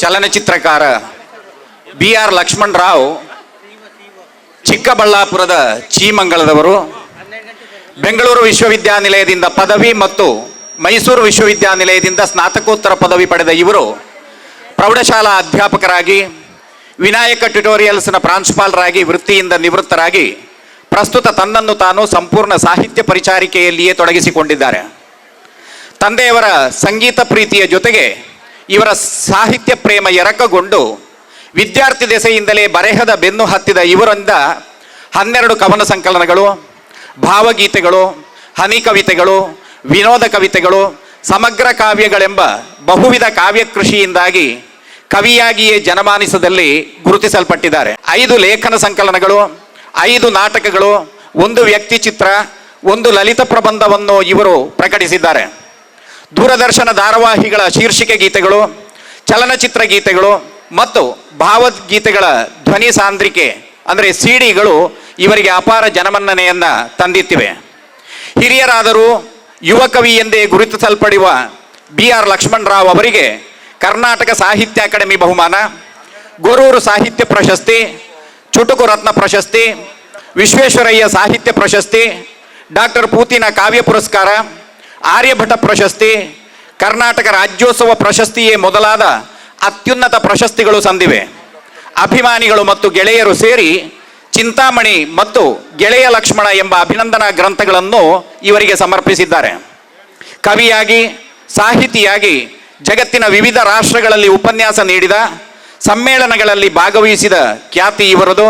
[SPEAKER 4] ಚಲನಚಿತ್ರಕಾರ BR ಲಕ್ಷ್ಮಣರಾವ್ ಚಿಕ್ಕಬಳ್ಳಾಪುರದ ಚೀಮಂಗಲದವರು. ಬೆಂಗಳೂರು ವಿಶ್ವವಿದ್ಯಾನಿಲಯದಿಂದ ಪದವಿ ಮತ್ತು ಮೈಸೂರು ವಿಶ್ವವಿದ್ಯಾನಿಲಯದಿಂದ ಸ್ನಾತಕೋತ್ತರ ಪದವಿ ಪಡೆದ ಇವರು ಪ್ರೌಢಶಾಲಾ ಅಧ್ಯಾಪಕರಾಗಿ, ವಿನಾಯಕ ಟ್ಯುಟೋರಿಯಲ್ಸ್ನ ಪ್ರಾಂಶುಪಾಲರಾಗಿ ವೃತ್ತಿಯಿಂದ ನಿವೃತ್ತರಾಗಿ ಪ್ರಸ್ತುತ ತನ್ನನ್ನು ತಾನು ಸಂಪೂರ್ಣ ಸಾಹಿತ್ಯ ಪರಿಚಾರಿಕೆಯಲ್ಲಿಯೇ ತೊಡಗಿಸಿಕೊಂಡಿದ್ದಾರೆ. ತಂದೆಯವರ ಸಂಗೀತ ಪ್ರೀತಿಯ ಜೊತೆಗೆ ಇವರ ಸಾಹಿತ್ಯ ಪ್ರೇಮ ಎರಕಗೊಂಡು ವಿದ್ಯಾರ್ಥಿ ದೆಸೆಯಿಂದಲೇ ಬರೆಹದ ಬೆನ್ನು ಹತ್ತಿದ ಇವರಿಂದ 12 ಕವನ ಸಂಕಲನಗಳು, ಭಾವಗೀತೆಗಳು, ಹನಿ ಕವಿತೆಗಳು, ವಿನೋದ ಕವಿತೆಗಳು, ಸಮಗ್ರ ಕಾವ್ಯಗಳೆಂಬ ಬಹುವಿಧ ಕಾವ್ಯ ಕೃಷಿಯಿಂದಾಗಿ ಕವಿಯಾಗಿಯೇ ಜನಮಾನಸದಲ್ಲಿ ಗುರುತಿಸಲ್ಪಟ್ಟಿದ್ದಾರೆ. 5 ಲೇಖನ ಸಂಕಲನಗಳು, 5 ನಾಟಕಗಳು, 1 ವ್ಯಕ್ತಿ ಚಿತ್ರ, 1 ಲಲಿತ ಪ್ರಬಂಧವನ್ನು ಇವರು ಪ್ರಕಟಿಸಿದ್ದಾರೆ. ದೂರದರ್ಶನ ಧಾರಾವಾಹಿಗಳ ಶೀರ್ಷಿಕೆ ಗೀತೆಗಳು, ಚಲನಚಿತ್ರ ಗೀತೆಗಳು ಮತ್ತು ಭಾವಗೀತೆಗಳ ಧ್ವನಿ ಸಾಂದ್ರಿಕೆ ಅಂದರೆ CDಗಳು ಇವರಿಗೆ ಅಪಾರ ಜನಮನ್ನಣೆಯನ್ನು ತಂದಿತ್ತಿವೆ. ಹಿರಿಯರಾದರೂ ಯುವ ಕವಿ ಎಂದೇ ಗುರುತಿಸಲ್ಪಡುವ BR ಲಕ್ಷ್ಮಣರಾವ್ ಅವರಿಗೆ ಕರ್ನಾಟಕ ಸಾಹಿತ್ಯ ಅಕಾಡೆಮಿ ಬಹುಮಾನ, ಗೊರೂರು ಸಾಹಿತ್ಯ ಪ್ರಶಸ್ತಿ, ಚುಟುಕು ರತ್ನ ಪ್ರಶಸ್ತಿ, ವಿಶ್ವೇಶ್ವರಯ್ಯ ಸಾಹಿತ್ಯ ಪ್ರಶಸ್ತಿ, ಡಾಕ್ಟರ್ ಪೂತಿನ ಕಾವ್ಯ ಪುರಸ್ಕಾರ, ಆರ್ಯಭಟ ಪ್ರಶಸ್ತಿ, ಕರ್ನಾಟಕ ರಾಜ್ಯೋತ್ಸವ ಪ್ರಶಸ್ತಿಯೇ ಮೊದಲಾದ ಅತ್ಯುನ್ನತ ಪ್ರಶಸ್ತಿಗಳು ಸಂದಿವೆ. ಅಭಿಮಾನಿಗಳು ಮತ್ತು ಗೆಳೆಯರು ಸೇರಿ ಚಿಂತಾಮಣಿ ಮತ್ತು ಗೆಳೆಯ ಲಕ್ಷ್ಮಣ ಎಂಬ ಅಭಿನಂದನಾ ಗ್ರಂಥಗಳನ್ನು ಇವರಿಗೆ ಸಮರ್ಪಿಸಿದ್ದಾರೆ. ಕವಿಯಾಗಿ, ಸಾಹಿತಿಯಾಗಿ ಜಗತ್ತಿನ ವಿವಿಧ ರಾಷ್ಟ್ರಗಳಲ್ಲಿ ಉಪನ್ಯಾಸ ನೀಡಿದ, ಸಮ್ಮೇಳನಗಳಲ್ಲಿ ಭಾಗವಹಿಸಿದ ಖ್ಯಾತಿ ಇವರದು.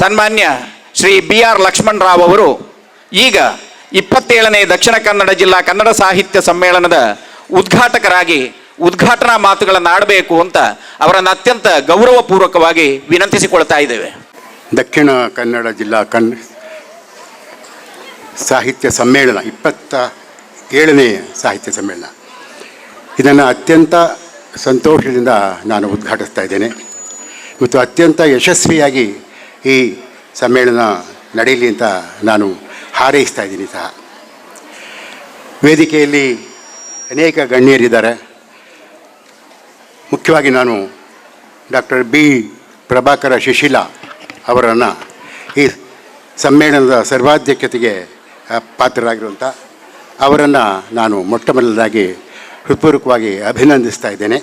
[SPEAKER 4] ಸನ್ಮಾನ್ಯ ಶ್ರೀ BR ಲಕ್ಷ್ಮಣರಾವ್ ಅವರು ಈಗ 27ನೇ ದಕ್ಷಿಣ ಕನ್ನಡ ಜಿಲ್ಲಾ ಕನ್ನಡ ಸಾಹಿತ್ಯ ಸಮ್ಮೇಳನದ ಉದ್ಘಾಟಕರಾಗಿ ಉದ್ಘಾಟನಾ ಮಾತುಗಳನ್ನು ಆಡಬೇಕು ಅಂತ ಅವರನ್ನು ಅತ್ಯಂತ ಗೌರವಪೂರ್ವಕವಾಗಿ ವಿನಂತಿಸಿಕೊಳ್ತಾ ಇದ್ದೇವೆ.
[SPEAKER 7] ದಕ್ಷಿಣ ಕನ್ನಡ ಜಿಲ್ಲಾ ಸಾಹಿತ್ಯ ಸಮ್ಮೇಳನ 27ನೇ ಸಾಹಿತ್ಯ ಸಮ್ಮೇಳನ, ಇದನ್ನು ಅತ್ಯಂತ ಸಂತೋಷದಿಂದ ನಾನು ಉದ್ಘಾಟಿಸ್ತಾ ಇದ್ದೇನೆ ಮತ್ತು ಅತ್ಯಂತ ಯಶಸ್ವಿಯಾಗಿ ಈ ಸಮ್ಮೇಳನ ನಡೆಯಲಿ ಅಂತ ನಾನು ಹಾರೈಸ್ತಾ ಇದ್ದೀನಿ ಸಹ. ವೇದಿಕೆಯಲ್ಲಿ ಅನೇಕ ಗಣ್ಯರಿದ್ದಾರೆ. ಮುಖ್ಯವಾಗಿ ನಾನು ಡಾಕ್ಟರ್ B ಪ್ರಭಾಕರ ಶಿಶಿಲಾ ಅವರನ್ನು ಈ ಸಮ್ಮೇಳನದ ಸರ್ವಾಧ್ಯಕ್ಷತೆಗೆ ಪಾತ್ರರಾಗಿರುವಂಥ ಅವರನ್ನು ನಾನು ಮೊಟ್ಟ ಮೊದಲದಾಗಿ ಹೃತ್ಪೂರ್ವಕವಾಗಿ ಅಭಿನಂದಿಸ್ತಾ ಇದ್ದೇನೆ.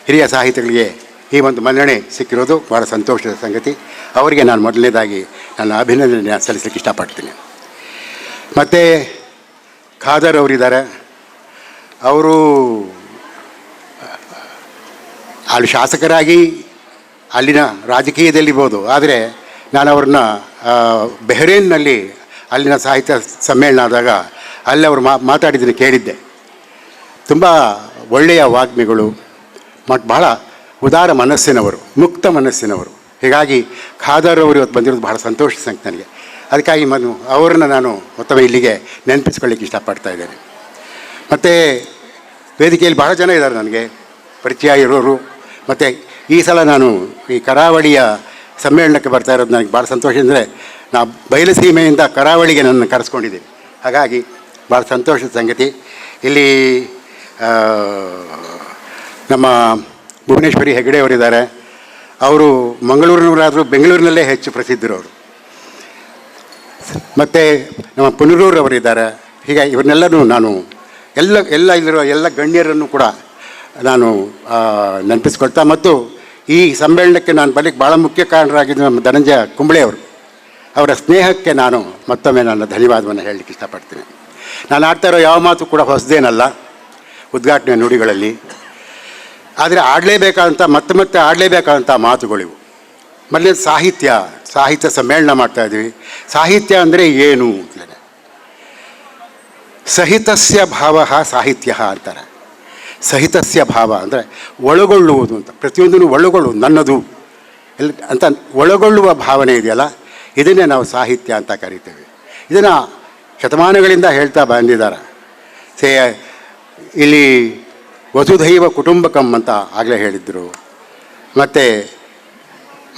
[SPEAKER 7] ಹಿರಿಯ ಸಾಹಿತಿಗಳಿಗೆ ಈ ಒಂದು ಮನ್ನಣೆ ಸಿಕ್ಕಿರೋದು ಭಾಳ ಸಂತೋಷದ ಸಂಗತಿ. ಅವರಿಗೆ ನಾನು ಮೊದಲನೇದಾಗಿ ನನ್ನ ಅಭಿನಂದನೆ ಸಲ್ಲಿಸಲಿಕ್ಕೆ ಇಷ್ಟಪಡ್ತೀನಿ. ಮತ್ತು ಖಾದರ್ ಅವರಿದ್ದಾರೆ. ಅವರು ಅಲ್ಲಿ ಶಾಸಕರಾಗಿ ಅಲ್ಲಿನ ರಾಜಕೀಯದಲ್ಲಿರ್ಬೋದು, ಆದರೆ ನಾನು ಅವ್ರನ್ನ ಬೆಹರೇನ್ನಲ್ಲಿ ಅಲ್ಲಿನ ಸಾಹಿತ್ಯ ಸಮ್ಮೇಳನ ಆದಾಗ ಅಲ್ಲಿ ಅವರು ಮಾತಾಡಿದ್ದನ್ನು ಕೇಳಿದ್ದೆ. ತುಂಬ ಒಳ್ಳೆಯ ವಾಗ್ಮಿಗಳು ಮತ್ತು ಬಹಳ ಉದಾರ ಮನಸ್ಸಿನವರು, ಮುಕ್ತ ಮನಸ್ಸಿನವರು. ಹೀಗಾಗಿ ಖಾದರ್ ಅವರು ಇವತ್ತು ಬಂದಿರೋದು ಬಹಳ ಸಂತೋಷ ಸಂಗತಿ ನನಗೆ. ಅದಕ್ಕಾಗಿ ಅವರನ್ನು ನಾನು ಮತ್ತೊಮ್ಮೆ ಇಲ್ಲಿಗೆ ನೆನಪಿಸ್ಕೊಳ್ಳಿಕ್ಕೆ ಇಷ್ಟಪಡ್ತಾ ಇದ್ದೇನೆ. ಮತ್ತು ವೇದಿಕೆಯಲ್ಲಿ ಬಹಳ ಜನ ಇದ್ದಾರೆ ನನಗೆ ಪರಿಚಯ ಇರೋರು. ಮತ್ತು ಈ ಸಲ ನಾನು ಈ ಕರಾವಳಿಯ ಸಮ್ಮೇಳನಕ್ಕೆ ಬರ್ತಾ ಇರೋದು ನನಗೆ ಭಾಳ ಸಂತೋಷ. ಅಂದರೆ ನಾ ಬಯಲುಸೀಮೆಯಿಂದ ಕರಾವಳಿಗೆ ನನ್ನ ಕರೆಸ್ಕೊಂಡಿದ್ದೀನಿ. ಹಾಗಾಗಿ ಭಾಳ ಸಂತೋಷದ ಸಂಗತಿ. ಇಲ್ಲಿ ನಮ್ಮ ಭುವನೇಶ್ವರಿ ಹೆಗಡೆ ಅವರಿದ್ದಾರೆ. ಅವರು ಮಂಗಳೂರಿನವರಾದರೂ ಬೆಂಗಳೂರಿನಲ್ಲೇ ಹೆಚ್ಚು ಪ್ರಸಿದ್ಧರವರು. ಮತ್ತು ನಮ್ಮ ಪುನರೂರವರಿದ್ದಾರೆ. ಹೀಗಾಗಿ ಇವರನ್ನೆಲ್ಲರೂ ನಾನು ಇಲ್ಲಿರುವ ಎಲ್ಲ ಗಣ್ಯರನ್ನು ಕೂಡ ನಾನು ನೆನಪಿಸ್ಕೊಳ್ತಾ, ಮತ್ತು ಈ ಸಮ್ಮೇಳನಕ್ಕೆ ನಾನು ಬರಲಿಕ್ಕೆ ಭಾಳ ಮುಖ್ಯ ಕಾರಣರಾಗಿದ್ದು ನಮ್ಮ ಧನಂಜಯ ಕುಂಬಳೆ ಅವರು. ಅವರ ಸ್ನೇಹಕ್ಕೆ ನಾನು ಮತ್ತೊಮ್ಮೆ ನನ್ನ ಧನ್ಯವಾದವನ್ನು ಹೇಳಲಿಕ್ಕೆ ಇಷ್ಟಪಡ್ತೀನಿ. ನಾನು ಆಡ್ತಾ ಇರೋ ಯಾವ ಮಾತು ಕೂಡ ಹೊಸದೇನಲ್ಲ ಉದ್ಘಾಟನೆ ನುಡಿಗಳಲ್ಲಿ. ಆದರೆ ಆಡಲೇಬೇಕಾದಂಥ ಮತ್ತೆ ಆಡಲೇಬೇಕಾದಂಥ ಮಾತುಗಳಿವು. ಮೊದಲೇ ಸಾಹಿತ್ಯ ಸಮ್ಮೇಳನ ಮಾಡ್ತಾಯಿದ್ವಿ. ಸಾಹಿತ್ಯ ಅಂದರೆ ಏನು ಅಂತಲೇ, ಸಹಿತಸ್ಯ ಭಾವ ಸಾಹಿತ್ಯ ಅಂತಾರೆ. ಸಹಿತಸ್ಯ ಭಾವ ಅಂದರೆ ಒಳಗೊಳ್ಳುವುದು ಅಂತ, ಪ್ರತಿಯೊಂದನ್ನು ಒಳಗೊಳ್ಳುವುದು, ನನ್ನದು ಎಲ್ಲ ಅಂತ ಒಳಗೊಳ್ಳುವ ಭಾವನೆ ಇದೆಯಲ್ಲ, ಇದನ್ನೇ ನಾವು ಸಾಹಿತ್ಯ ಅಂತ ಕರಿತೇವೆ. ಇದನ್ನು ಶತಮಾನಗಳಿಂದ ಹೇಳ್ತಾ ಬಂದಿದ್ದಾರೆ. ಇಲ್ಲಿ ವಸುಧೈವ ಕುಟುಂಬಕಂ ಅಂತ ಆಗಲೇ ಹೇಳಿದರು. ಮತ್ತು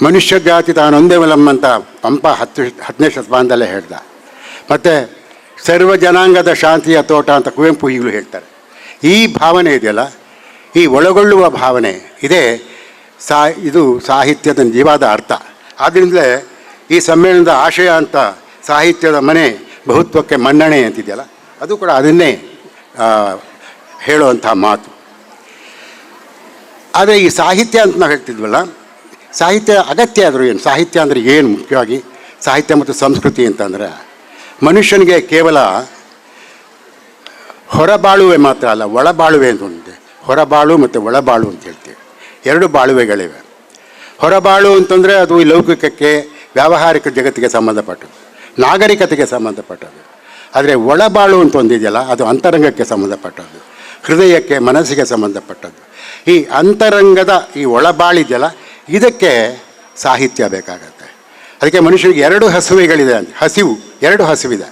[SPEAKER 7] ಮನುಷ್ಯ ಜಾತಿ ತಾನೊಂದೇ ವಲಂ ಅಂತ ಪಂಪ 10ನೇ ಶತಮಾನದಲ್ಲೇ ಹೇಳ್ದ. ಮತ್ತು ಸರ್ವ ಜನಾಂಗದ ಶಾಂತಿಯ ತೋಟ ಅಂತ ಕುವೆಂಪು ಈಗಲೂ ಹೇಳ್ತಾರೆ. ಈ ಭಾವನೆ ಇದೆಯಲ್ಲ, ಈ ಒಳಗೊಳ್ಳುವ ಭಾವನೆ ಇದೇ ಇದು ಸಾಹಿತ್ಯದ ನಿಜವಾದ ಅರ್ಥ. ಆದ್ದರಿಂದಲೇ ಈ ಸಮ್ಮೇಳನದ ಆಶಯ ಅಂತ ಸಾಹಿತ್ಯದ ಮನೆ ಬಹುತ್ವಕ್ಕೆ ಮನ್ನಣೆ ಅಂತಿದೆಯಲ್ಲ, ಅದು ಕೂಡ ಅದನ್ನೇ ಹೇಳುವಂಥ ಮಾತು. ಆದರೆ ಈ ಸಾಹಿತ್ಯ ಅಂತ ನಾವು ಹೇಳ್ತಿದ್ವಲ್ಲ, ಸಾಹಿತ್ಯ ಅಗತ್ಯ ಆದರೂ ಏನು, ಸಾಹಿತ್ಯ ಅಂದರೆ ಏನು, ಮುಖ್ಯವಾಗಿ ಸಾಹಿತ್ಯ ಮತ್ತು ಸಂಸ್ಕೃತಿ ಅಂತಂದರೆ ಮನುಷ್ಯನಿಗೆ ಕೇವಲ ಹೊರಬಾಳುವೆ ಮಾತ್ರ ಅಲ್ಲ, ಒಳಬಾಳುವೆ ಅಂತ ಒಂದಿದೆ. ಹೊರಬಾಳು ಮತ್ತು ಒಳಬಾಳು ಅಂತ ಹೇಳ್ತೀವಿ, ಎರಡು ಬಾಳುವೆಗಳಿವೆ. ಹೊರಬಾಳು ಅಂತಂದರೆ ಅದು ಈ ಲೌಕಿಕಕ್ಕೆ, ವ್ಯಾವಹಾರಿಕ ಜಗತ್ತಿಗೆ ಸಂಬಂಧಪಟ್ಟದ್ದು, ನಾಗರಿಕತೆಗೆ ಸಂಬಂಧಪಟ್ಟದ್ದು. ಆದರೆ ಒಳಬಾಳು ಅಂತ ಒಂದಿದೆಯಲ್ಲ, ಅದು ಅಂತರಂಗಕ್ಕೆ ಸಂಬಂಧಪಟ್ಟದ್ದು, ಹೃದಯಕ್ಕೆ, ಮನಸ್ಸಿಗೆ ಸಂಬಂಧಪಟ್ಟದ್ದು. ಈ ಅಂತರಂಗದ ಈ ಒಳಬಾಳಿದೆಯಲ್ಲ, ಇದಕ್ಕೆ ಸಾಹಿತ್ಯ ಬೇಕಾಗತ್ತೆ. ಅದಕ್ಕೆ ಮನುಷ್ಯನಿಗೆ ಎರಡು ಹಸಿವುಗಳಿದೆ ಅಂತ, ಎರಡು ಹಸಿವಿದೆ.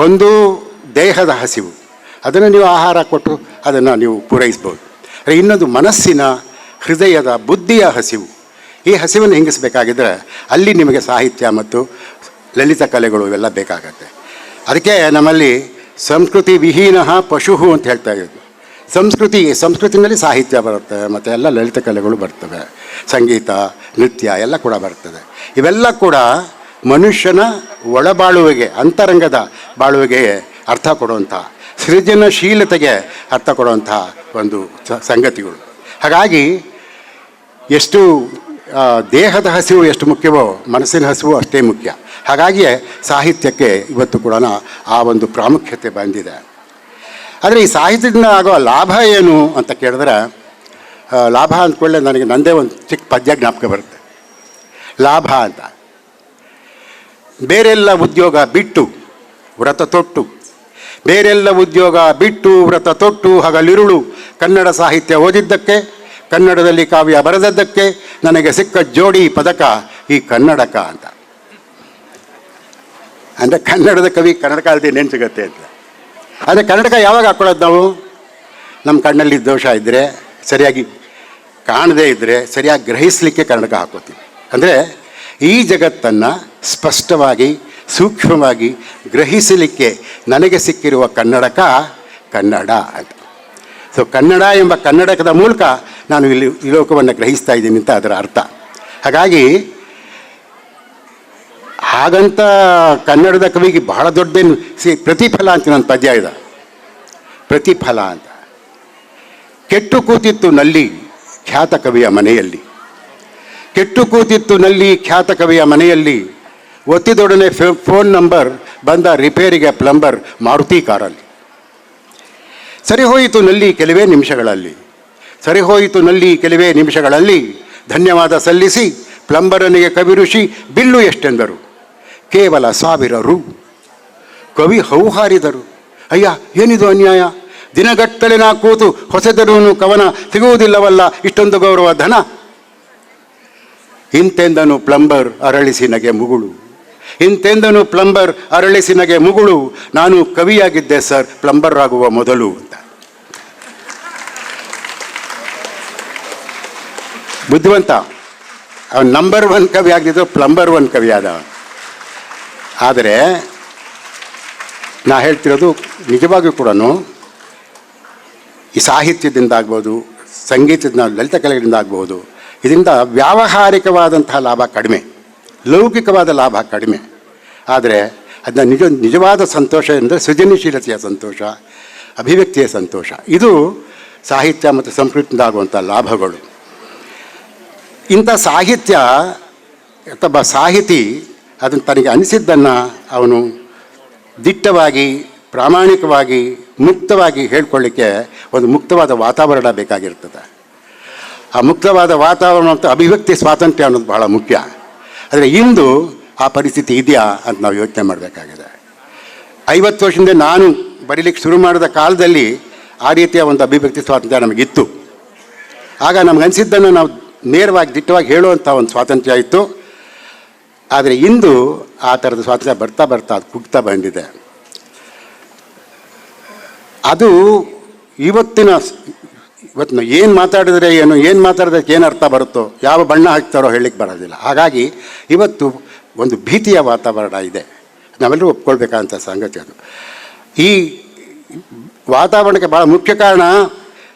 [SPEAKER 7] ಒಂದು ದೇಹದ ಹಸಿವು, ಅದನ್ನು ನೀವು ಆಹಾರ ಕೊಟ್ಟು ಅದನ್ನು ನೀವು ಪೂರೈಸ್ಬೋದು. ಇನ್ನೊಂದು ಮನಸ್ಸಿನ, ಹೃದಯದ, ಬುದ್ಧಿಯ ಹಸಿವು. ಈ ಹಸಿವನ್ನು ಹಿಂಗಿಸಬೇಕಾಗಿದ್ದರೆ ಅಲ್ಲಿ ನಿಮಗೆ ಸಾಹಿತ್ಯ ಮತ್ತು ಲಲಿತ ಕಲೆಗಳು ಇವೆಲ್ಲ ಬೇಕಾಗತ್ತೆ. ಅದಕ್ಕೆ ನಮ್ಮಲ್ಲಿ ಸಂಸ್ಕೃತಿ ವಿಹೀನ ಪಶು ಅಂತ ಹೇಳ್ತಾ ಇರೋದು. ಸಂಸ್ಕೃತಿನಲ್ಲಿ ಸಾಹಿತ್ಯ ಬರುತ್ತೆ, ಮತ್ತು ಎಲ್ಲ ಲಲಿತ ಕಲೆಗಳು ಬರ್ತವೆ, ಸಂಗೀತ, ನೃತ್ಯ ಎಲ್ಲ ಕೂಡ ಬರ್ತದೆ. ಇವೆಲ್ಲ ಕೂಡ ಮನುಷ್ಯನ ಒಳಬಾಳುವಿಗೆ, ಅಂತರಂಗದ ಬಾಳುವಿಗೆ ಅರ್ಥ ಕೊಡುವಂಥ, ಸೃಜನಶೀಲತೆಗೆ ಅರ್ಥ ಕೊಡುವಂಥ ಒಂದು ಸಂಗತಿಗಳು. ಹಾಗಾಗಿ ಎಷ್ಟು ದೇಹದ ಹಸಿವು ಎಷ್ಟು ಮುಖ್ಯವೋ ಮನಸ್ಸಿನ ಹಸಿವು ಅಷ್ಟೇ ಮುಖ್ಯ. ಹಾಗಾಗಿಯೇ ಸಾಹಿತ್ಯಕ್ಕೆ ಇವತ್ತು ಕೂಡ ಆ ಒಂದು ಪ್ರಾಮುಖ್ಯತೆ ಬಂದಿದೆ. ಆದರೆ ಈ ಸಾಹಿತ್ಯದಿಂದ ಆಗೋ ಲಾಭ ಏನು ಅಂತ ಕೇಳಿದ್ರೆ, ಲಾಭ ಅಂದ್ಕೊಳ್ಳೆ ನನಗೆ ನಂದೇ ಒಂದು ಚಿಕ್ಕ ಪದ್ಯ ಜ್ಞಾಪಕ ಬರುತ್ತೆ. ಲಾಭ ಅಂತ, ಬೇರೆಲ್ಲ ಉದ್ಯೋಗ ಬಿಟ್ಟು ವ್ರತ ತೊಟ್ಟು, ಬೇರೆಲ್ಲ ಉದ್ಯೋಗ ಬಿಟ್ಟು ವ್ರತ ತೊಟ್ಟು ಹಗಲಿರುಳು ಕನ್ನಡ ಸಾಹಿತ್ಯ ಓದಿದ್ದಕ್ಕೆ, ಕನ್ನಡದಲ್ಲಿ ಕಾವ್ಯ ಬರೆದದ್ದಕ್ಕೆ ನನಗೆ ಸಿಕ್ಕ ಜೋಡಿ ಪದಕ ಈ ಕನ್ನಡಕ ಅಂತ. ಅಂದರೆ ಕನ್ನಡದ ಕವಿ ಕನ್ನಡಕ ಅಲ್ಲದೆ ಇನ್ನೇನು ಸಿಗತ್ತೆ ಅಂತ. ಆದರೆ ಕನ್ನಡಕ ಯಾವಾಗ ಹಾಕ್ಕೊಳ್ಳೋದು ನಾವು? ನಮ್ಮ ಕಣ್ಣಲ್ಲಿ ದೋಷ ಇದ್ದರೆ, ಸರಿಯಾಗಿ ಕಾಣದೇ ಇದ್ದರೆ, ಸರಿಯಾಗಿ ಗ್ರಹಿಸಲಿಕ್ಕೆ ಕನ್ನಡಕ ಹಾಕೋತೀವಿ. ಅಂದರೆ ಈ ಜಗತ್ತನ್ನು ಸ್ಪಷ್ಟವಾಗಿ, ಸೂಕ್ಷ್ಮವಾಗಿ ಗ್ರಹಿಸಲಿಕ್ಕೆ ನನಗೆ ಸಿಕ್ಕಿರುವ ಕನ್ನಡಕ ಕನ್ನಡ ಅಂತ. ಸೊ ಕನ್ನಡ ಎಂಬ ಕನ್ನಡಕದ ಮೂಲಕ ನಾನು ಇಲ್ಲಿ ಈ ಲೋಕವನ್ನು ಗ್ರಹಿಸ್ತಾ ಇದ್ದೀನಿ ಅಂತ ಅದರ ಅರ್ಥ. ಹಾಗಂತ ಕನ್ನಡದ ಕವಿಗೆ ಬಹಳ ದೊಡ್ಡದೇನು ಪ್ರತಿಫಲ ಅಂತ ನನ್ನ ಪದ್ಯ ಇದೆ. ಪ್ರತಿಫಲ ಅಂತ, ಕೆಟ್ಟು ಕೂತಿತ್ತು ನಲ್ಲಿ ಖ್ಯಾತ ಕವಿಯ ಮನೆಯಲ್ಲಿ, ಕೆಟ್ಟು ಕೂತಿತ್ತು ನಲ್ಲಿ ಖ್ಯಾತ ಕವಿಯ ಮನೆಯಲ್ಲಿ, ಒತ್ತಿದೊಡನೆ ಫೋನ್ ನಂಬರ್ ಬಂದ ರಿಪೇರಿಗೆ ಪ್ಲಂಬರ್ ಮಾರುತಿ ಕಾರಲ್ಲಿ. ಸರಿಹೋಯಿತು ನಲ್ಲಿ ಕೆಲವೇ ನಿಮಿಷಗಳಲ್ಲಿ, ಸರಿಹೋಯಿತು ನಲ್ಲಿ ಕೆಲವೇ ನಿಮಿಷಗಳಲ್ಲಿ, ಧನ್ಯವಾದ ಸಲ್ಲಿಸಿ ಪ್ಲಂಬರನಿಗೆ ಕವಿ ಋಷಿ ಬಿಲ್ಲು ಎಷ್ಟೆಂದರು, ಕೇವಲ 1000 ರು. ಕವಿ ಹೌಹಾರಿದರು, ಅಯ್ಯ ಏನಿದು ಅನ್ಯಾಯ, ದಿನಗಟ್ಟಲೆ ನಾ ಕೂತು ಹೊಸದರೂ ಕವನ ಸಿಗುವುದಿಲ್ಲವಲ್ಲ, ಇಷ್ಟೊಂದು ಗೌರವ ಧನ. ಇಂತೆಂದನು ಪ್ಲಂಬರ್ ಅರಳಿಸಿ ನಗೆ ಮುಗುಳು, ಇಂತೆಂದನು ಪ್ಲಂಬರ್ ಅರಳಿಸಿ ನಗೆ ಮುಗುಳು, ನಾನು ಕವಿಯಾಗಿದ್ದೆ ಸರ್ ಪ್ಲಂಬರ್ ಆಗುವ ಮೊದಲು ಅಂತ. ಬುದ್ಧಿವಂತ, ಅವನು ನಂಬರ್ 1 ಕವಿ ಆಗಿದ್ದು ಪ್ಲಂಬರ್ 1 ಕವಿ ಆದ. ಆದರೆ ನಾ ಹೇಳ್ತಿರೋದು ನಿಜವಾಗಿಯೂ ಕೂಡ ಈ ಸಾಹಿತ್ಯದಿಂದ ಆಗ್ಬೋದು, ಸಂಗೀತದಿಂದ, ಲಲಿತ ಕಲೆಗಳಿಂದ ಆಗ್ಬೋದು, ಇದರಿಂದ ವ್ಯಾವಹಾರಿಕವಾದಂತಹ ಲಾಭ ಕಡಿಮೆ, ಲೌಕಿಕವಾದ ಲಾಭ ಕಡಿಮೆ. ಆದರೆ ಅದನ್ನ ನಿಜವಾದ ಸಂತೋಷ ಎಂದರೆ ಸೃಜನಶೀಲತೆಯ ಸಂತೋಷ, ಅಭಿವ್ಯಕ್ತಿಯ ಸಂತೋಷ. ಇದು ಸಾಹಿತ್ಯ ಮತ್ತು ಸಂಸ್ಕೃತಿಯಿಂದ ಆಗುವಂಥ ಲಾಭಗಳು. ಇಂಥ ಸಾಹಿತ್ಯ ಅಥವಾ ಸಾಹಿತಿ ಅದನ್ನು ತನಗೆ ಅನಿಸಿದ್ದನ್ನು ಅವನು ದಿಟ್ಟವಾಗಿ, ಪ್ರಾಮಾಣಿಕವಾಗಿ, ಮುಕ್ತವಾಗಿ ಹೇಳ್ಕೊಳ್ಳಿಕ್ಕೆ ಒಂದು ಮುಕ್ತವಾದ ವಾತಾವರಣ ಬೇಕಾಗಿರ್ತದೆ. ಆ ಮುಕ್ತವಾದ ವಾತಾವರಣ ಮತ್ತು ಅಭಿವ್ಯಕ್ತಿ ಸ್ವಾತಂತ್ರ್ಯ ಅನ್ನೋದು ಬಹಳ ಮುಖ್ಯ. ಆದರೆ ಇಂದು ಆ ಪರಿಸ್ಥಿತಿ ಇದೆಯಾ ಅಂತ ನಾವು ಯೋಚನೆ ಮಾಡಬೇಕಾಗಿದೆ. 50 ವರ್ಷದಿಂದ ನಾನು ಬರೀಲಿಕ್ಕೆ ಶುರು ಮಾಡಿದ ಕಾಲದಲ್ಲಿ ಆ ರೀತಿಯ ಒಂದು ಅಭಿವ್ಯಕ್ತಿ ಸ್ವಾತಂತ್ರ್ಯ ನಮಗಿತ್ತು. ಆಗ ನಮಗನ್ಸಿದ್ದನ್ನು ನಾವು ನೇರವಾಗಿ, ದಿಟ್ಟವಾಗಿ ಹೇಳುವಂಥ ಒಂದು ಸ್ವಾತಂತ್ರ್ಯ ಇತ್ತು. ಆದರೆ ಇಂದು ಆ ಥರದ ಸ್ವಾತಂತ್ರ್ಯ ಬರ್ತಾ ಬರ್ತಾ ಅದು ಕುಗ್ತಾ ಬಂದಿದೆ. ಅದು ಇವತ್ತು ನಾವು ಏನು ಮಾತಾಡಿದ್ರೆ ಏನು ಮಾತಾಡೋದಕ್ಕೆ ಏನು ಅರ್ಥ ಬರುತ್ತೋ, ಯಾವ ಬಣ್ಣ ಹಾಕ್ತಾರೋ ಹೇಳಲಿಕ್ಕೆ ಬರೋದಿಲ್ಲ. ಹಾಗಾಗಿ ಇವತ್ತು ಒಂದು ಭೀತಿಯ ವಾತಾವರಣ ಇದೆ, ನಾವೆಲ್ಲರೂ ಒಪ್ಕೊಳ್ಬೇಕಂತ ಸಂಗತಿ ಅದು. ಈ ವಾತಾವರಣಕ್ಕೆ ಭಾಳ ಮುಖ್ಯ ಕಾರಣ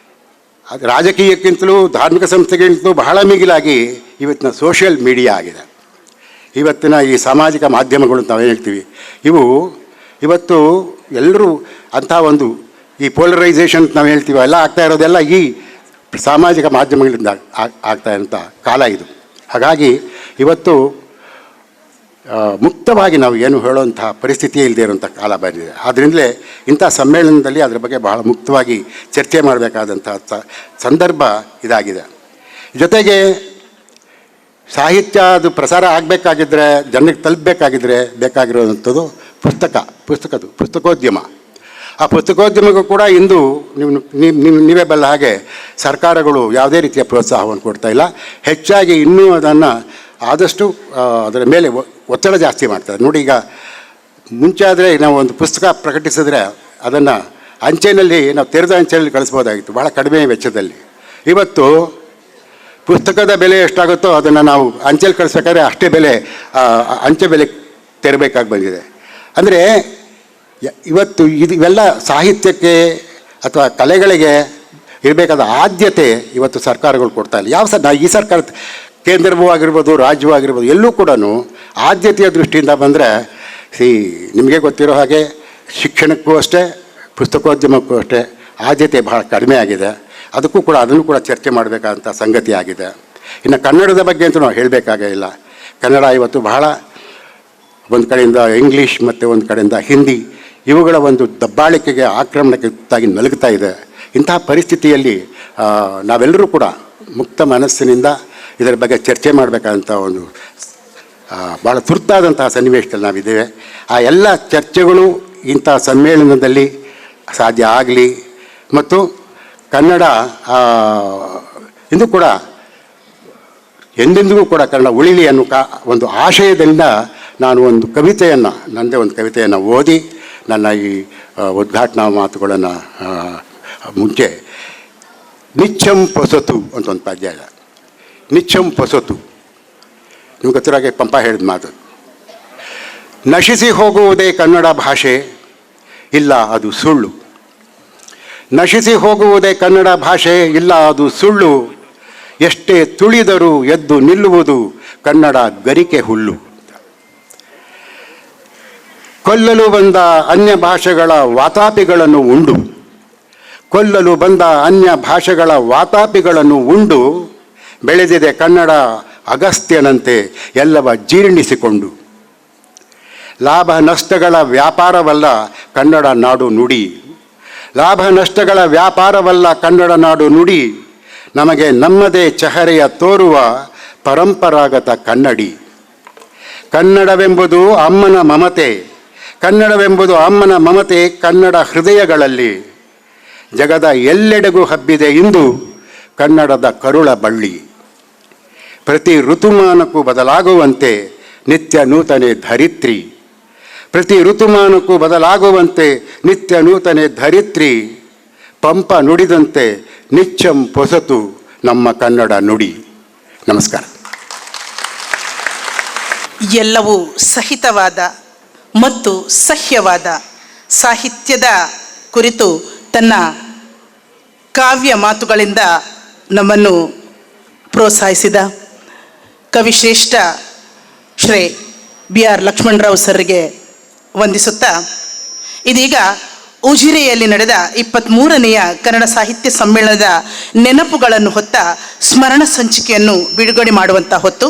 [SPEAKER 7] ಅದು ರಾಜಕೀಯಕ್ಕಿಂತಲೂ ಧಾರ್ಮಿಕ ಸಂಸ್ಥೆಗಿಂತಲೂ ಬಹಳ ಮಿಗಿಲಾಗಿ ಇವತ್ತಿನ ಸೋಷಿಯಲ್ ಮೀಡಿಯಾ ಆಗಿದೆ. ಇವತ್ತಿನ ಈ ಸಾಮಾಜಿಕ ಮಾಧ್ಯಮಗಳು ಅಂತ ನಾವು ಹೇಳ್ತೀವಿ, ಇವು ಇವತ್ತು ಎಲ್ಲರೂ ಅಂಥ ಒಂದು ಈ ಪೋಲರೈಸೇಷನ್ ನಾವು ಹೇಳ್ತೀವಿ ಎಲ್ಲ ಆಗ್ತಾ ಇರೋದೆಲ್ಲ ಈ ಸಾಮಾಜಿಕ ಮಾಧ್ಯಮಗಳಿಂದ ಆಗ್ತಾ ಇರೋಂಥ ಕಾಲ ಇದು. ಹಾಗಾಗಿ ಇವತ್ತು ಮುಕ್ತವಾಗಿ ನಾವು ಏನು ಹೇಳುವಂಥ ಪರಿಸ್ಥಿತಿ ಇಲ್ಲದೆ ಇರುವಂಥ ಕಾಲ ಬಂದಿದೆ. ಆದ್ದರಿಂದಲೇ ಇಂಥ ಸಮ್ಮೇಳನದಲ್ಲಿ ಅದರ ಬಗ್ಗೆ ಬಹಳ ಮುಕ್ತವಾಗಿ ಚರ್ಚೆ ಮಾಡಬೇಕಾದಂಥ ಸಂದರ್ಭ ಇದಾಗಿದೆ. ಜೊತೆಗೆ ಸಾಹಿತ್ಯ ಅದು ಪ್ರಸಾರ ಆಗಬೇಕಾಗಿದ್ದರೆ, ಜನಕ್ಕೆ ತಲುಪಬೇಕಾಗಿದ್ದರೆ ಬೇಕಾಗಿರುವಂಥದ್ದು ಪುಸ್ತಕೋದ್ಯಮ. ಆ ಪುಸ್ತಕೋದ್ಯಮಕ್ಕೂ ಕೂಡ ಇಂದು ನೀವೇ ಬಲ್ಲ ಹಾಗೆ ಸರ್ಕಾರಗಳು ಯಾವುದೇ ರೀತಿಯ ಪ್ರೋತ್ಸಾಹವನ್ನು ಕೊಡ್ತಾ ಇಲ್ಲ. ಹೆಚ್ಚಾಗಿ ಇನ್ನೂ ಅದನ್ನು ಆದಷ್ಟು ಅದರ ಮೇಲೆ ಒತ್ತಡ ಜಾಸ್ತಿ ಮಾಡ್ತಾರೆ. ನೋಡಿ, ಈಗ ಮುಂಚೆ ಆದರೆ ನಾವು ಒಂದು ಪುಸ್ತಕ ಪ್ರಕಟಿಸಿದ್ರೆ ಅದನ್ನು ಅಂಚೆನಲ್ಲಿ ನಾವು ತೆರೆದ ಅಂಚೆನಲ್ಲಿ ಕಳಿಸ್ಬೋದಾಗಿತ್ತು ಬಹಳ ಕಡಿಮೆ ವೆಚ್ಚದಲ್ಲಿ. ಇವತ್ತು ಪುಸ್ತಕದ ಬೆಲೆ ಎಷ್ಟಾಗುತ್ತೋ ಅದನ್ನು ನಾವು ಅಂಚೆಲಿ ಕಳಿಸ್ಬೇಕಾದ್ರೆ ಅಷ್ಟೇ ಬೆಲೆ ಅಂಚೆ ಬೆಲೆ ತೆರಬೇಕಾಗಿ ಬಂದಿದೆ. ಅಂದರೆ ಇವತ್ತು ಇವೆಲ್ಲ ಸಾಹಿತ್ಯಕ್ಕೆ ಅಥವಾ ಕಲೆಗಳಿಗೆ ಇರಬೇಕಾದ ಆದ್ಯತೆ ಇವತ್ತು ಸರ್ಕಾರಗಳು ಕೊಡ್ತಾ ಇಲ್ಲ. ಈ ಸರ್ಕಾರ ಕೇಂದ್ರವೂ ಆಗಿರ್ಬೋದು, ರಾಜ್ಯವೂ ಆಗಿರ್ಬೋದು, ಎಲ್ಲೂ ಕೂಡ ಆದ್ಯತೆಯ ದೃಷ್ಟಿಯಿಂದ ಬಂದರೆ ನಿಮಗೆ ಗೊತ್ತಿರೋ ಹಾಗೆ ಶಿಕ್ಷಣಕ್ಕೂ ಅಷ್ಟೇ, ಪುಸ್ತಕೋದ್ಯಮಕ್ಕೂ ಅಷ್ಟೇ ಆದ್ಯತೆ ಬಹಳ ಕಡಿಮೆ ಆಗಿದೆ. ಅದನ್ನು ಕೂಡ ಚರ್ಚೆ ಮಾಡಬೇಕಾದಂಥ ಸಂಗತಿ ಆಗಿದೆ. ಇನ್ನು ಕನ್ನಡದ ಬಗ್ಗೆ ಅಂತೂ ನಾವು ಹೇಳಬೇಕಾಗೇ ಇಲ್ಲ. ಕನ್ನಡ ಇವತ್ತು ಬಹಳ ಒಂದು ಕಡೆಯಿಂದ ಇಂಗ್ಲೀಷ್ ಮತ್ತು ಒಂದು ಕಡೆಯಿಂದ ಹಿಂದಿ ಇವುಗಳ ಒಂದು ದಬ್ಬಾಳಿಕೆಗೆ, ಆಕ್ರಮಣಕ್ಕೆ ತುತ್ತಾಗಿ ನಲುಗ್ತಾ ಇದೆ. ಇಂತಹ ಪರಿಸ್ಥಿತಿಯಲ್ಲಿ ನಾವೆಲ್ಲರೂ ಕೂಡ ಮುಕ್ತ ಮನಸ್ಸಿನಿಂದ ಇದರ ಬಗ್ಗೆ ಚರ್ಚೆ ಮಾಡಬೇಕಾದಂಥ ಒಂದು ಭಾಳ ತುರ್ತಾದಂತಹ ಸನ್ನಿವೇಶದಲ್ಲಿ ನಾವಿದ್ದೇವೆ. ಆ ಎಲ್ಲ ಚರ್ಚೆಗಳು ಇಂಥ ಸಮ್ಮೇಳನದಲ್ಲಿ ಸಾಧ್ಯ ಆಗಲಿ ಮತ್ತು ಕನ್ನಡ ಇಂದು ಕೂಡ ಎಂದೆಂದಿಗೂ ಕೂಡ ಕನ್ನಡ ಉಳಿಲಿ ಅನ್ನೋ ಒಂದು ಆಶಯದಿಂದ ನಾನು ಒಂದು ಕವಿತೆಯನ್ನು, ನನ್ನದೇ ಒಂದು ಕವಿತೆಯನ್ನು ಓದಿ ನನ್ನ ಈ ಉದ್ಘಾಟನಾ ಮಾತುಗಳನ್ನು ಮುಂಚೆ ನಿಚ್ಚಂ ಪೊಸತು ಅಂತ ಒಂದು ಪದ್ಯ ಇದೆ. ನಿಚ್ಚಂ ಪೊಸತು ನಿಮ್ಗೆ ಗೊತ್ತಿರಾಗೆ ಪಂಪ ಹೇಳಿದ ಮಾತು. ನಶಿಸಿ ಹೋಗುವುದೇ ಕನ್ನಡ ಭಾಷೆ, ಇಲ್ಲ ಅದು ಸುಳ್ಳು. ನಶಿಸಿ ಹೋಗುವುದೇ ಕನ್ನಡ ಭಾಷೆ, ಇಲ್ಲ ಅದು ಸುಳ್ಳು. ಎಷ್ಟೇ ತುಳಿದರೂ ಎದ್ದು ನಿಲ್ಲುವುದು ಕನ್ನಡ ಗರಿಕೆ ಹುಲ್ಲು. ಕೊಲ್ಲಲು ಬಂದ ಅನ್ಯ ಭಾಷೆಗಳ ವಾತಾಪಿಗಳನ್ನು ಉಂಡು, ಕೊಲ್ಲಲು ಬಂದ ಅನ್ಯ ಭಾಷೆಗಳ ವಾತಾಪಿಗಳನ್ನು ಉಂಡು ಬೆಳೆದಿದೆ ಕನ್ನಡ ಅಗಸ್ತ್ಯನಂತೆ ಎಲ್ಲವ ಜೀರ್ಣಿಸಿಕೊಂಡು. ಲಾಭ ನಷ್ಟಗಳ ವ್ಯಾಪಾರವಲ್ಲ ಕನ್ನಡ ನಾಡು ನುಡಿ, ಲಾಭ ನಷ್ಟಗಳ ವ್ಯಾಪಾರವಲ್ಲ ಕನ್ನಡ ನಾಡು ನುಡಿ. ನಮಗೆ ನಮ್ಮದೇ ಚಹರೆಯ ತೋರುವ ಪರಂಪರಾಗತ ಕನ್ನಡಿ. ಕನ್ನಡವೆಂಬುದು ಅಮ್ಮನ ಮಮತೆ, ಕನ್ನಡವೆಂಬುದು ಅಮ್ಮನ ಮಮತೆ ಕನ್ನಡ ಹೃದಯಗಳಲ್ಲಿ. ಜಗದ ಎಲ್ಲೆಡೆಗೂ ಹಬ್ಬಿದೆ ಇಂದು ಕನ್ನಡದ ಕರುಳ ಬಳ್ಳಿ. ಪ್ರತಿ ಋತುಮಾನಕ್ಕೂ ಬದಲಾಗುವಂತೆ ನಿತ್ಯ ನೂತನೆ ಧರಿತ್ರಿ, ಪ್ರತಿ ಋತುಮಾನಕ್ಕೂ ಬದಲಾಗುವಂತೆ ನಿತ್ಯ ನೂತನೆ ಧರಿತ್ರಿ. ಪಂಪ ನುಡಿದಂತೆ ನಿಚ್ಚಂ ಪೊಸತು ನಮ್ಮ ಕನ್ನಡ ನುಡಿ. ನಮಸ್ಕಾರ.
[SPEAKER 3] ಎಲ್ಲವೂ ಸಹಿತವಾದ ಮತ್ತು ಸಹ್ಯವಾದ ಸಾಹಿತ್ಯದ ಕುರಿತು ತನ್ನ ಕಾವ್ಯ ಮಾತುಗಳಿಂದ ನಮ್ಮನ್ನು ಪ್ರೋತ್ಸಾಹಿಸಿದ ಕವಿಶ್ರೇಷ್ಠ ಶ್ರೀ BR ಲಕ್ಷ್ಮಣರಾವ್ ಸರ್ಗೆ ವಂದಿಸುತ್ತಾ, ಇದೀಗ ಉಜಿರೆಯಲ್ಲಿ ನಡೆದ 23ನೆಯ ಕನ್ನಡ ಸಾಹಿತ್ಯ ಸಮ್ಮೇಳನದ ನೆನಪುಗಳನ್ನು ಹೊತ್ತ ಸ್ಮರಣ ಸಂಚಿಕೆಯನ್ನು ಬಿಡುಗಡೆ ಮಾಡುವಂಥ ಹೊತ್ತು.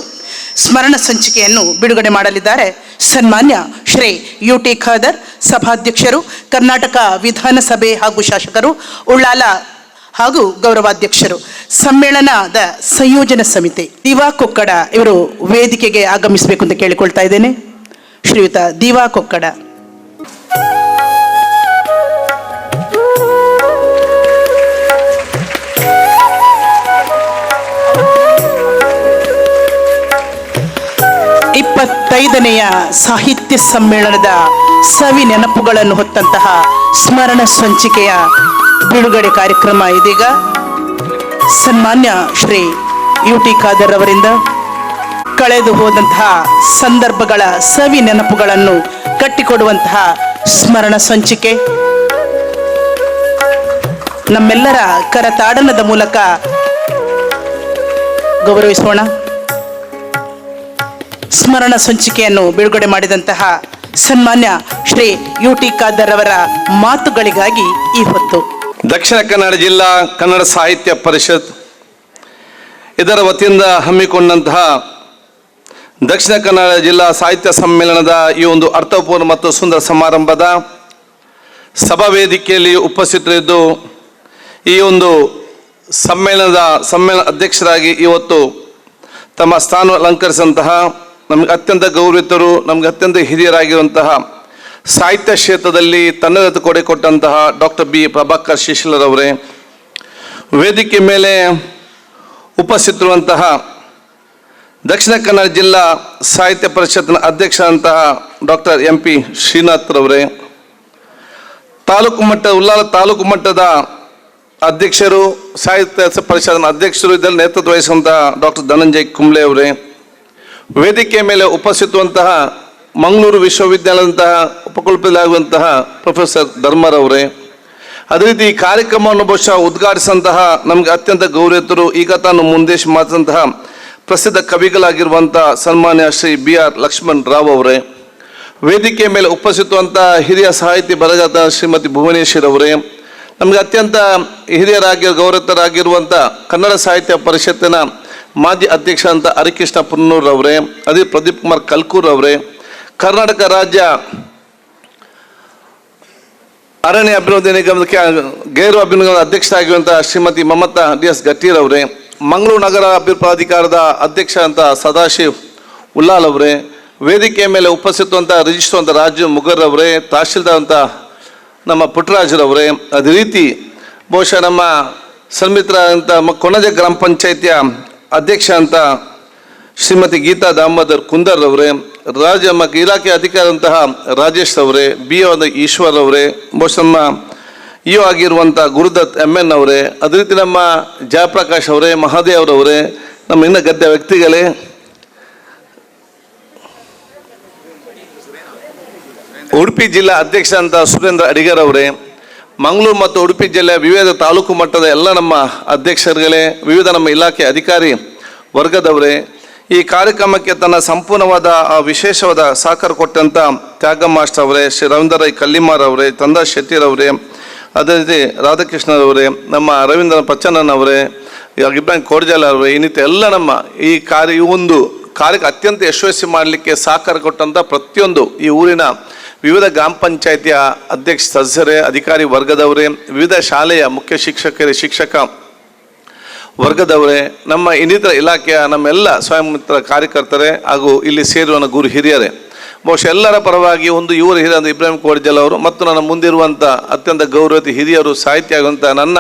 [SPEAKER 3] ಸ್ಮರಣ ಸಂಚಿಕೆಯನ್ನು ಬಿಡುಗಡೆ ಮಾಡಲಿದ್ದಾರೆ ಸನ್ಮಾನ್ಯ ಶ್ರೀ UT ಖಾದರ್, ಸಭಾಧ್ಯಕ್ಷರು, ಕರ್ನಾಟಕ ವಿಧಾನಸಭೆ ಹಾಗೂ ಶಾಸಕರು, ಉಳ್ಳಾಲ ಹಾಗೂ ಗೌರವಾಧ್ಯಕ್ಷರು, ಸಮ್ಮೇಳನದ ಸಂಯೋಜನಾ ಸಮಿತಿ ದಿವಾ ಕೊಕ್ಕಡ ಇವರು ವೇದಿಕೆಗೆ ಆಗಮಿಸಬೇಕು ಅಂತ ಕೇಳಿಕೊಳ್ತಾ ಇದ್ದೇನೆ. ಶ್ರೀಯುತ ದಿವಾ ಕೊಕ್ಕಡ. ನೇ ಸಾಹಿತ್ಯ ಸಮ್ಮೇಳನದ ಸವಿ ನೆನಪುಗಳನ್ನು ಹೊತ್ತಂತಹ ಸ್ಮರಣ ಸಂಚಿಕೆಯ ಬಿಡುಗಡೆ ಕಾರ್ಯಕ್ರಮ ಇದೀಗ ಸನ್ಮಾನ್ಯ ಶ್ರೀ UT ಖಾದರ್ ಅವರಿಂದ ಕಳೆದು ಹೋದಂತಹ ಸಂದರ್ಭಗಳ ಸವಿ ನೆನಪುಗಳನ್ನು ಕಟ್ಟಿಕೊಡುವಂತಹ ಸ್ಮರಣ ಸಂಚಿಕೆ. ನಮ್ಮೆಲ್ಲರ ಕರತಾಡನದ ಮೂಲಕ ಗೌರವಿಸೋಣ. ಸ್ಮರಣ ಸಂಚಿಕೆಯನ್ನು ಬಿಡುಗಡೆ ಮಾಡಿದಂತಹ ಸನ್ಮಾನ್ಯ ಶ್ರೀ UT ಖಾದರ್ ಅವರ ಮಾತುಗಳಿಗಾಗಿ ಈ ಹೊತ್ತು
[SPEAKER 8] ದಕ್ಷಿಣ ಕನ್ನಡ ಜಿಲ್ಲಾ ಕನ್ನಡ ಸಾಹಿತ್ಯ ಪರಿಷತ್ ಇದರ ವತಿಯಿಂದ ಹಮ್ಮಿಕೊಂಡಂತಹ ದಕ್ಷಿಣ ಕನ್ನಡ ಜಿಲ್ಲಾ ಸಾಹಿತ್ಯ ಸಮ್ಮೇಳನದ ಈ ಒಂದು ಅರ್ಥಪೂರ್ಣ ಮತ್ತು ಸುಂದರ ಸಮಾರಂಭದ ಸಭಾ ವೇದಿಕೆಯಲ್ಲಿ ಉಪಸ್ಥಿತರಿದ್ದು ಈ ಒಂದು ಸಮ್ಮೇಳನ ಅಧ್ಯಕ್ಷರಾಗಿ ಇವತ್ತು ತಮ್ಮ ಸ್ಥಾನ ಅಲಂಕರಿಸಿದಂತಹ ನಮಗೆ ಅತ್ಯಂತ ಗೌರವಿತರು, ನಮಗೆ ಅತ್ಯಂತ ಹಿರಿಯರಾಗಿರುವಂತಹ ಸಾಹಿತ್ಯ ಕ್ಷೇತ್ರದಲ್ಲಿ ತನ್ನದೇ ಕೊಡೆ ಕೊಟ್ಟಂತಹ ಡಾಕ್ಟರ್ B ಪ್ರಭಾಕರ್ ಶಿಶಿಲರವರೇ, ವೇದಿಕೆ ಮೇಲೆ ಉಪಸ್ಥಿತರುವಂತಹ ದಕ್ಷಿಣ ಕನ್ನಡ ಜಿಲ್ಲಾ ಸಾಹಿತ್ಯ ಪರಿಷತ್ನ ಅಧ್ಯಕ್ಷರಂತಹ ಡಾಕ್ಟರ್ MP ಶ್ರೀನಾಥ್ರವರೇ, ಉಳ್ಳಾಲ ತಾಲೂಕು ಮಟ್ಟದ ಅಧ್ಯಕ್ಷರು, ಸಾಹಿತ್ಯ ಪರಿಷತ್ನ ಅಧ್ಯಕ್ಷರು, ಇದರಲ್ಲಿ ನೇತೃತ್ವ ವಹಿಸುವಂತಹ ಡಾಕ್ಟರ್ ಧನಂಜಯ್ ಕುಂಬ್ಳೆ ಅವರೇ, ವೇದಿಕೆ ಮೇಲೆ ಉಪಸ್ಥಿತವಂತಹ ಮಂಗಳೂರು ವಿಶ್ವವಿದ್ಯಾಲಯದಂತಹ ಉಪಕುಲಪತಿಯಾಗುವಂತಹ ಪ್ರೊಫೆಸರ್ ಧರ್ಮರವರೇ, ಅದೇ ರೀತಿ ಈ ಕಾರ್ಯಕ್ರಮವನ್ನು ಬಹುಶಃ ಉದ್ಘಾಟಿಸಿದಂತಹ ನಮಗೆ ಅತ್ಯಂತ ಗೌರವಿತರು, ಈಗ ತಾನು ಮುಂದೇಶ್ ಮಾತಂತಹ ಪ್ರಸಿದ್ಧ ಕವಿಗಳಾಗಿರುವಂತಹ ಸನ್ಮಾನ್ಯ ಶ್ರೀ BR ಲಕ್ಷ್ಮಣ್ ರಾವ್ ಅವರೇ, ವೇದಿಕೆ ಮೇಲೆ ಉಪಸ್ಥಿತವಂತಹ ಹಿರಿಯ ಸಾಹಿತಿ ಬರಹಗಾರ್ತ ಶ್ರೀಮತಿ ಭುವನೇಶ್ವರ್ ಅವರೇ, ನಮಗೆ ಅತ್ಯಂತ ಹಿರಿಯರಾಗಿ ಗೌರವಿತರಾಗಿರುವಂಥ ಕನ್ನಡ ಸಾಹಿತ್ಯ ಪರಿಷತ್ತಿನ ಮಾಜಿ ಅಧ್ಯಕ್ಷ ಅಂತ ಹರಿಕೃಷ್ಣ ಪುನ್ನೂರ್ ಅವರೇ, ಅದೇ ಪ್ರದೀಪ್ ಕುಮಾರ್ ಕಲ್ಕೂರ್ ಅವರೇ, ಕರ್ನಾಟಕ ರಾಜ್ಯ ಅರಣ್ಯ ಅಭಿವೃದ್ಧಿ ನಿಗಮದ ಗೈರು ಅಭಿವೃದ್ಧಿ ಅಧ್ಯಕ್ಷರಾಗಿರುವಂತಹ ಶ್ರೀಮತಿ ಮಮತಾ DS ಗಟ್ಟೀರ್ ಅವರೇ, ಮಂಗಳೂರು ನಗರ ಅಭಿವೃದ್ಧಿ ಪ್ರಾಧಿಕಾರದ ಅಧ್ಯಕ್ಷ ಅಂತ ಸದಾಶಿವ್ ಉಲ್ಲಾಲ್ ಅವರೇ, ವೇದಿಕೆ ಮೇಲೆ ಉಪಸ್ಥಿತವಂತ ರಿಜಿಸ್ಟರ್ ಅಂತ ರಾಜು ಮುಗರ್ ಅವರೇ, ತಹಶೀಲ್ದಾರ್ ಅಂತ ನಮ್ಮ ಪುಟ್ಟರಾಜರವರೇ, ಅದೇ ರೀತಿ ಬಹುಶಃ ನಮ್ಮ ಸನ್ಮಿತ್ರ ಅಂತ ಕೊಣಜೆ ಗ್ರಾಮ ಪಂಚಾಯಿತಿಯ ಅಧ್ಯಕ್ಷ ಅಂತ ಶ್ರೀಮತಿ ಗೀತಾ ದಾಮೋದರ್ ಕುಂದರ್ ಅವರೇ, ರಾಜ್ಯ ಇಲಾಖೆ ಅಧಿಕಾರಿಯಂತಹ ರಾಜೇಶ್ ಅವರೇ, BO ಈಶ್ವರ್ ಅವರೇ, ಬಹುಶಃ ನಮ್ಮ EO ಆಗಿರುವಂಥ ಗುರುದತ್ MN ಅವರೇ, ಅದೇ ರೀತಿ ನಮ್ಮ ಜಯಪ್ರಕಾಶ್ ಅವರೇ, ಮಹಾದೇವ್ರವರೇ, ನಮ್ಮ ಇನ್ನು ಗದ್ದೆ ವ್ಯಕ್ತಿಗಳೇ, ಉಡುಪಿ ಜಿಲ್ಲಾ ಅಧ್ಯಕ್ಷ ಅಂತ ಸುರೇಂದ್ರ ಅಡಿಗರ್ ಅವರೇ, ಮಂಗಳೂರು ಮತ್ತು ಉಡುಪಿ ಜಿಲ್ಲೆಯ ವಿವಿಧ ತಾಲೂಕು ಮಟ್ಟದ ಎಲ್ಲ ನಮ್ಮ ಅಧ್ಯಕ್ಷರುಗಳೇ, ವಿವಿಧ ನಮ್ಮ ಇಲಾಖೆ ಅಧಿಕಾರಿ ವರ್ಗದವರೇ, ಈ ಕಾರ್ಯಕ್ರಮಕ್ಕೆ ತನ್ನ ಸಂಪೂರ್ಣವಾದ ವಿಶೇಷವಾದ ಸಹಕಾರ ಕೊಟ್ಟಂಥ ತ್ಯಾಗ ಮಾಸ್ಟರ್ ಅವರೇ, ಶ್ರೀ ರವೀಂದ್ರ ರೈ ಕಲ್ಲಿಮಾರ್ ಅವರೇ, ತಂದಾ ಶೆಟ್ಟಿರವರೇ, ಅದೇ ರೀತಿ ರಾಧಾಕೃಷ್ಣರವರೇ, ನಮ್ಮ ರವೀಂದ್ರ ಪಚ್ಚಣ್ಣನ್ ಅವರೇ, ಇಬ್ರಾಹಿಂ ಕೋರ್ಜಾಲ್ ಅವರೇ, ಇನ್ನಿತ ಎಲ್ಲ ನಮ್ಮ ಈ ಒಂದು ಕಾರ್ಯಕ್ಕೆ ಅತ್ಯಂತ ಯಶಸ್ವಿ ಮಾಡಲಿಕ್ಕೆ ಸಹಕಾರ ಕೊಟ್ಟಂಥ ಪ್ರತಿಯೊಂದು ಈ ಊರಿನ ವಿವಿಧ ಗ್ರಾಮ ಪಂಚಾಯಿತಿಯ ಅಧ್ಯಕ್ಷ ಸದಸ್ಯರೇ, ಅಧಿಕಾರಿ ವರ್ಗದವರೇ, ವಿವಿಧ ಶಾಲೆಯ ಮುಖ್ಯ ಶಿಕ್ಷಕರೇ, ಶಿಕ್ಷಕ ವರ್ಗದವರೇ, ನಮ್ಮ ಇನ್ನಿತರ ಇಲಾಖೆಯ ನಮ್ಮೆಲ್ಲ ಸ್ವಯಂ ಮಿತ್ರ ಕಾರ್ಯಕರ್ತರೇ ಹಾಗೂ ಇಲ್ಲಿ ಸೇರುವ ಗುರು ಹಿರಿಯರೇ, ಬಹುಶಃ ಎಲ್ಲರ ಪರವಾಗಿ ಒಂದು ಯುವ ಹಿರಿಯ ಇಬ್ರಾಹಿಂ ಕೋರ್ಜಲ್ ಅವರು ಮತ್ತು ನನ್ನ ಮುಂದಿರುವಂಥ ಅತ್ಯಂತ ಗೌರವಿತ ಹಿರಿಯರು, ಸಾಹಿತ್ಯ ಆಗುವಂಥ ನನ್ನ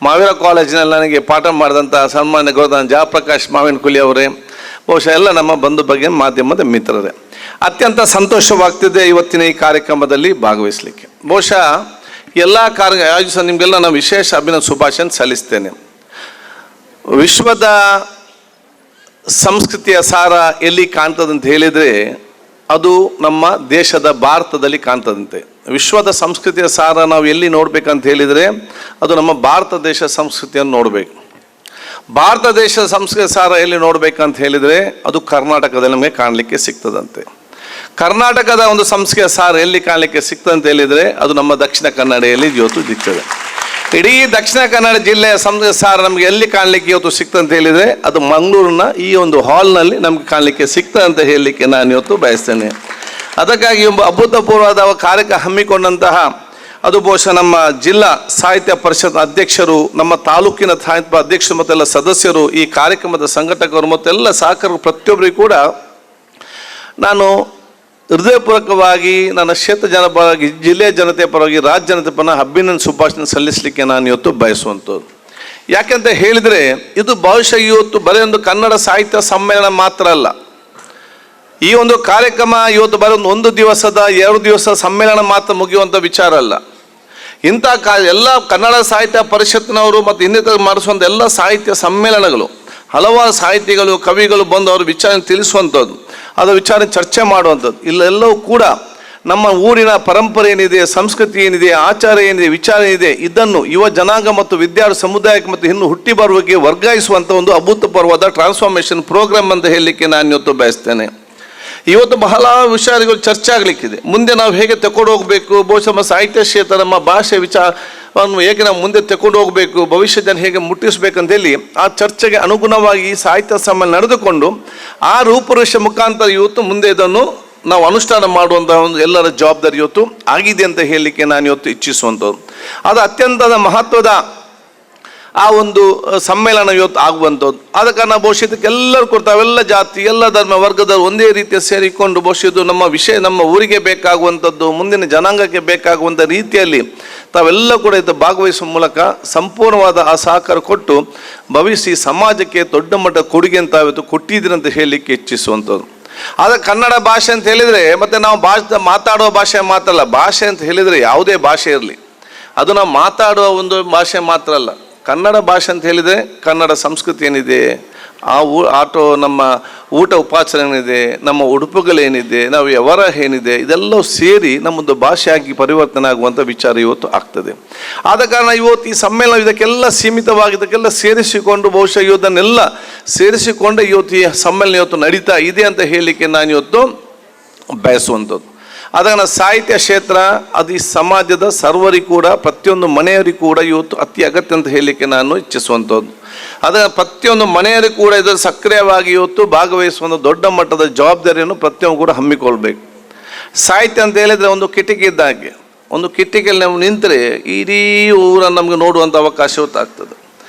[SPEAKER 8] ಮಾವಿನ ಕಾಲೇಜಿನಲ್ಲಿ ನನಗೆ ಪಾಠ ಮಾಡಿದಂಥ ಸನ್ಮಾನ್ಯ ಗೌರವ ಜಯಪ್ರಕಾಶ್ ಮಾವಿನ ಕುಲಿ ಅವರೇ, ಬಹುಶಃ ಎಲ್ಲ ನಮ್ಮ ಬಂಧು ಬಗ್ಗೆ ಮಾಧ್ಯಮದ ಮಿತ್ರರೇ, ಅತ್ಯಂತ ಸಂತೋಷವಾಗ್ತಿದೆ ಇವತ್ತಿನ ಈ ಕಾರ್ಯಕ್ರಮದಲ್ಲಿ ಭಾಗವಹಿಸಲಿಕ್ಕೆ. ಬಹುಶಃ ಎಲ್ಲ ಆಯೋಜಿಸ ನಿಮಗೆಲ್ಲ ನಾನು ವಿಶೇಷ ಅಭಿನಂದನೆ ಶುಭಾಶಯ ಸಲ್ಲಿಸ್ತೇನೆ. ವಿಶ್ವದ ಸಂಸ್ಕೃತಿಯ ಸಾರ ಎಲ್ಲಿ ಕಾಣ್ತದಂತ ಹೇಳಿದರೆ ಅದು ನಮ್ಮ ದೇಶದ ಭಾರತದಲ್ಲಿ ಕಾಣ್ತದಂತೆ. ವಿಶ್ವದ ಸಂಸ್ಕೃತಿಯ ಸಾರ ನಾವು ಎಲ್ಲಿ ನೋಡ್ಬೇಕಂತ ಹೇಳಿದರೆ ಅದು ನಮ್ಮ ಭಾರತ ದೇಶ ಸಂಸ್ಕೃತಿಯನ್ನು ನೋಡಬೇಕು. ಭಾರತ ದೇಶದ ಸಂಸ್ಕೃತಿ ಸಾರ ಎಲ್ಲಿ ನೋಡ್ಬೇಕಂತ ಹೇಳಿದರೆ ಅದು ಕರ್ನಾಟಕದಲ್ಲಿ ನಮಗೆ ಕಾಣಲಿಕ್ಕೆ ಸಿಗ್ತದಂತೆ. ಕರ್ನಾಟಕದ ಒಂದು ಸಂಸ್ಕೃತಿಯ ಸಾರ ಎಲ್ಲಿ ಕಾಣಲಿಕ್ಕೆ ಸಿಗ್ತದಂತ ಹೇಳಿದರೆ ಅದು ನಮ್ಮ ದಕ್ಷಿಣ ಕನ್ನಡಿಯಲ್ಲಿ ಇವತ್ತು ಸಿಗ್ತದೆ. ಇಡೀ ದಕ್ಷಿಣ ಕನ್ನಡ ಜಿಲ್ಲೆಯ ಸಂಸ್ಕೃತಿ ಸಾರ ನಮಗೆ ಎಲ್ಲಿ ಕಾಣಲಿಕ್ಕೆ ಇವತ್ತು ಸಿಗ್ತಂತ ಹೇಳಿದರೆ ಅದು ಮಂಗಳೂರಿನ ಈ ಒಂದು ಹಾಲ್ನಲ್ಲಿ ನಮಗೆ ಕಾಣಲಿಕ್ಕೆ ಸಿಗ್ತದೆ ಅಂತ ಹೇಳಲಿಕ್ಕೆ ನಾನು ಇವತ್ತು ಬಯಸ್ತೇನೆ. ಅದಕ್ಕಾಗಿ ಒಂದು ಅಭೂತಪೂರ್ವವಾದ ಕಾರ್ಯಕ್ರಮ ಹಮ್ಮಿಕೊಂಡಂತಹ ಅದು ಬಹುಶಃ ನಮ್ಮ ಜಿಲ್ಲಾ ಸಾಹಿತ್ಯ ಪರಿಷತ್ ಅಧ್ಯಕ್ಷರು, ನಮ್ಮ ತಾಲೂಕಿನ ಸಾಹಿತ್ಯ ಅಧ್ಯಕ್ಷರು ಮತ್ತೆಲ್ಲ ಸದಸ್ಯರು, ಈ ಕಾರ್ಯಕ್ರಮದ ಸಂಘಟಕರು ಮತ್ತೆಲ್ಲ ಸಹಕಾರರು ಪ್ರತಿಯೊಬ್ಬರಿಗೂ ಕೂಡ ನಾನು ಹೃದಯಪೂರ್ವಕವಾಗಿ ನನ್ನ ಕ್ಷೇತ್ರ ಜನ ಪರವಾಗಿ, ಜಿಲ್ಲೆಯ ಜನತೆ ಪರವಾಗಿ, ರಾಜ್ಯ ಜನತೆ ಪರವಾಗಿ ಅಭಿನಂದನೆ ಶುಭಾಶಯ ಸಲ್ಲಿಸಲಿಕ್ಕೆ ನಾನು ಇವತ್ತು ಬಯಸುವಂಥದ್ದು. ಯಾಕೆಂತ ಹೇಳಿದರೆ ಇದು ಬಹುಶಃ ಇವತ್ತು ಬರೀ ಒಂದು ಕನ್ನಡ ಸಾಹಿತ್ಯ ಸಮ್ಮೇಳನ ಮಾತ್ರ ಅಲ್ಲ. ಈ ಒಂದು ಕಾರ್ಯಕ್ರಮ ಇವತ್ತು ಬರೋ ಒಂದು ದಿವಸದ 2 ದಿವಸ ಸಮ್ಮೇಳನ ಮಾತ್ರ ಮುಗಿಯುವಂಥ ವಿಚಾರ ಅಲ್ಲ. ಇಂಥ ಎಲ್ಲ ಕನ್ನಡ ಸಾಹಿತ್ಯ ಪರಿಷತ್ನವರು ಮತ್ತು ಇನ್ನಿತರ ಮಾಡಿಸುವಂಥ ಎಲ್ಲ ಸಾಹಿತ್ಯ ಸಮ್ಮೇಳನಗಳು, ಹಲವಾರು ಸಾಹಿತಿಗಳು, ಕವಿಗಳು ಬಂದು ಅವ್ರ ವಿಚಾರ ತಿಳಿಸುವಂಥದ್ದು, ಅದರ ವಿಚಾರ ಚರ್ಚೆ ಮಾಡುವಂಥದ್ದು, ಇಲ್ಲೆಲ್ಲವೂ ಕೂಡ ನಮ್ಮ ಊರಿನ ಪರಂಪರೆ ಏನಿದೆ, ಸಂಸ್ಕೃತಿ ಏನಿದೆ, ಆಚಾರ ಏನಿದೆ, ವಿಚಾರ ಏನಿದೆ, ಇದನ್ನು ಯುವ ಜನಾಂಗ ಮತ್ತು ವಿದ್ಯಾರ್ಥಿ ಸಮುದಾಯಕ್ಕೆ ಮತ್ತು ಇನ್ನು ಹುಟ್ಟಿ ಬರುವಕ್ಕೆ ವರ್ಗಾಯಿಸುವಂಥ ಒಂದು ಅಭೂತಪೂರ್ವವಾದ ಟ್ರಾನ್ಸ್ಫಾರ್ಮೇಷನ್ ಪ್ರೋಗ್ರಾಮ್ ಅಂತ ಹೇಳಲಿಕ್ಕೆ ನಾನು ಇವತ್ತು ಬಯಸ್ತೇನೆ. ಇವತ್ತು ಬಹಳ ವಿಚಾರಗಳು ಚರ್ಚೆ ಆಗಲಿಕ್ಕಿದೆ. ಮುಂದೆ ನಾವು ಹೇಗೆ ತಗೊಂಡು ಹೋಗಬೇಕು, ಬಹುಶಃ ನಮ್ಮ ಸಾಹಿತ್ಯ ಕ್ಷೇತ್ರ, ನಮ್ಮ ಭಾಷೆ ವಿಚಾರವನ್ನು ಹೇಗೆ ನಾವು ಮುಂದೆ ತಗೊಂಡು ಹೋಗಬೇಕು, ಭವಿಷ್ಯದಲ್ಲಿ ಹೇಗೆ ಮುಟ್ಟಿಸಬೇಕಂತೇಳಿ ಆ ಚರ್ಚೆಗೆ ಅನುಗುಣವಾಗಿ ಈ ಸಾಹಿತ್ಯ ಸಮ್ಮೇಳನ ನಡೆದುಕೊಂಡು ಆ ರೂಪುರೇಷೆ ಮುಖಾಂತರ ಇವತ್ತು ಮುಂದೆ ಇದನ್ನು ನಾವು ಅನುಷ್ಠಾನ ಮಾಡುವಂತಹ ಒಂದು ಎಲ್ಲರ ಜವಾಬ್ದಾರಿ ಇವತ್ತು ಆಗಿದೆ ಅಂತ ಹೇಳಲಿಕ್ಕೆ ನಾನು ಇವತ್ತು ಇಚ್ಛಿಸುವಂಥದ್ದು. ಅದು ಅತ್ಯಂತ ಮಹತ್ವದ ಆ ಒಂದು ಸಮ್ಮೇಳನ ಇವತ್ತು ಆಗುವಂಥದ್ದು. ಆದ ಕಾರಣ ಬಹುಶಃ ಎಲ್ಲರೂ ಕೂಡ ತಾವೆಲ್ಲ ಜಾತಿ, ಎಲ್ಲ ಧರ್ಮ, ವರ್ಗದವರು ಒಂದೇ ರೀತಿಯ ಸೇರಿಕೊಂಡು ಬಹುಶಃ ನಮ್ಮ ವಿಷಯ ನಮ್ಮ ಊರಿಗೆ ಬೇಕಾಗುವಂಥದ್ದು, ಮುಂದಿನ ಜನಾಂಗಕ್ಕೆ ಬೇಕಾಗುವಂಥ ರೀತಿಯಲ್ಲಿ ತಾವೆಲ್ಲ ಕೂಡ ಇದು ಭಾಗವಹಿಸುವ ಮೂಲಕ ಸಂಪೂರ್ಣವಾದ ಆ ಸಹಕಾರ ಕೊಟ್ಟು ಭವಿಷ್ಯ ಸಮಾಜಕ್ಕೆ ದೊಡ್ಡ ಮಟ್ಟದ ಕೊಡುಗೆ ಅಂತ ಇವತ್ತು ಕೊಟ್ಟಿದ್ದೀರಂತ ಹೇಳಲಿಕ್ಕೆ ಇಚ್ಛಿಸುವಂಥದ್ದು. ಆದರೆ ಕನ್ನಡ ಭಾಷೆ ಅಂತ ಹೇಳಿದರೆ ಮತ್ತು ನಾವು ಮಾತಾಡುವ ಭಾಷೆ ಮಾತ್ರ ಅಲ್ಲ. ಭಾಷೆ ಅಂತ ಹೇಳಿದರೆ ಯಾವುದೇ ಭಾಷೆ ಇರಲಿ, ಅದು ನಾವು ಮಾತಾಡುವ ಒಂದು ಭಾಷೆ ಮಾತ್ರ ಅಲ್ಲ. ಕನ್ನಡ ಭಾಷೆ ಅಂತ ಹೇಳಿದರೆ ಕನ್ನಡ ಸಂಸ್ಕೃತಿ ಏನಿದೆ, ನಮ್ಮ ಊಟ ಉಪಾಚಾರ ಏನಿದೆ, ನಮ್ಮ ಉಡುಪುಗಳೇನಿದೆ, ನಾವು ವ್ಯವಹಾರ ಏನಿದೆ, ಇದೆಲ್ಲವೂ ಸೇರಿ ನಮ್ಮೊಂದು ಭಾಷೆಯಾಗಿ ಪರಿವರ್ತನೆ ಆಗುವಂಥ ವಿಚಾರ ಇವತ್ತು ಆಗ್ತದೆ. ಆದ ಕಾರಣ ಇವತ್ತು ಈ ಸಮ್ಮೇಳನ ಇದಕ್ಕೆಲ್ಲ ಸೀಮಿತವಾಗಿ ಇದಕ್ಕೆಲ್ಲ ಸೇರಿಸಿಕೊಂಡು ಬಹುಶಃ ಇವತ್ತನ್ನೆಲ್ಲ ಸೇರಿಸಿಕೊಂಡೇ ಇವತ್ತು ಈ ಸಮ್ಮೇಳನ ಇವತ್ತು ನಡೀತಾ ಇದೆ ಅಂತ ಹೇಳಲಿಕ್ಕೆ ನಾನು ಇವತ್ತು ಬಯಸುವಂಥದ್ದು. ಅದನ್ನು ಸಾಹಿತ್ಯ ಕ್ಷೇತ್ರ ಅದು ಈ ಸಮಾಜದ ಸರ್ವರಿಗೂ ಕೂಡ, ಪ್ರತಿಯೊಂದು ಮನೆಯವರಿಗೂ ಕೂಡ ಇವತ್ತು ಅತಿ ಅಗತ್ಯ ಅಂತ ಹೇಳಲಿಕ್ಕೆ ನಾನು ಇಚ್ಛಿಸುವಂಥದ್ದು. ಅದನ್ನು ಪ್ರತಿಯೊಂದು ಮನೆಯವರಿಗೂ ಕೂಡ ಇದರ ಸಕ್ರಿಯವಾಗಿ ಇವತ್ತು ಭಾಗವಹಿಸುವಂಥ ದೊಡ್ಡ ಮಟ್ಟದ ಜವಾಬ್ದಾರಿಯನ್ನು ಪ್ರತಿಯೊಂದು ಕೂಡ ಹಮ್ಮಿಕೊಳ್ಬೇಕು. ಸಾಹಿತ್ಯ ಅಂತ ಹೇಳಿದರೆ ಒಂದು ಕಿಟಕಿ ಇದ್ದಾಗೆ. ಒಂದು ಕಿಟಕಿಯಲ್ಲಿ ನಾವು ನಿಂತರೆ ಇಡೀ ಊರನ್ನು ನಮಗೆ ನೋಡುವಂಥ ಅವಕಾಶ ಇವತ್ತಾಗ್ತದೆ.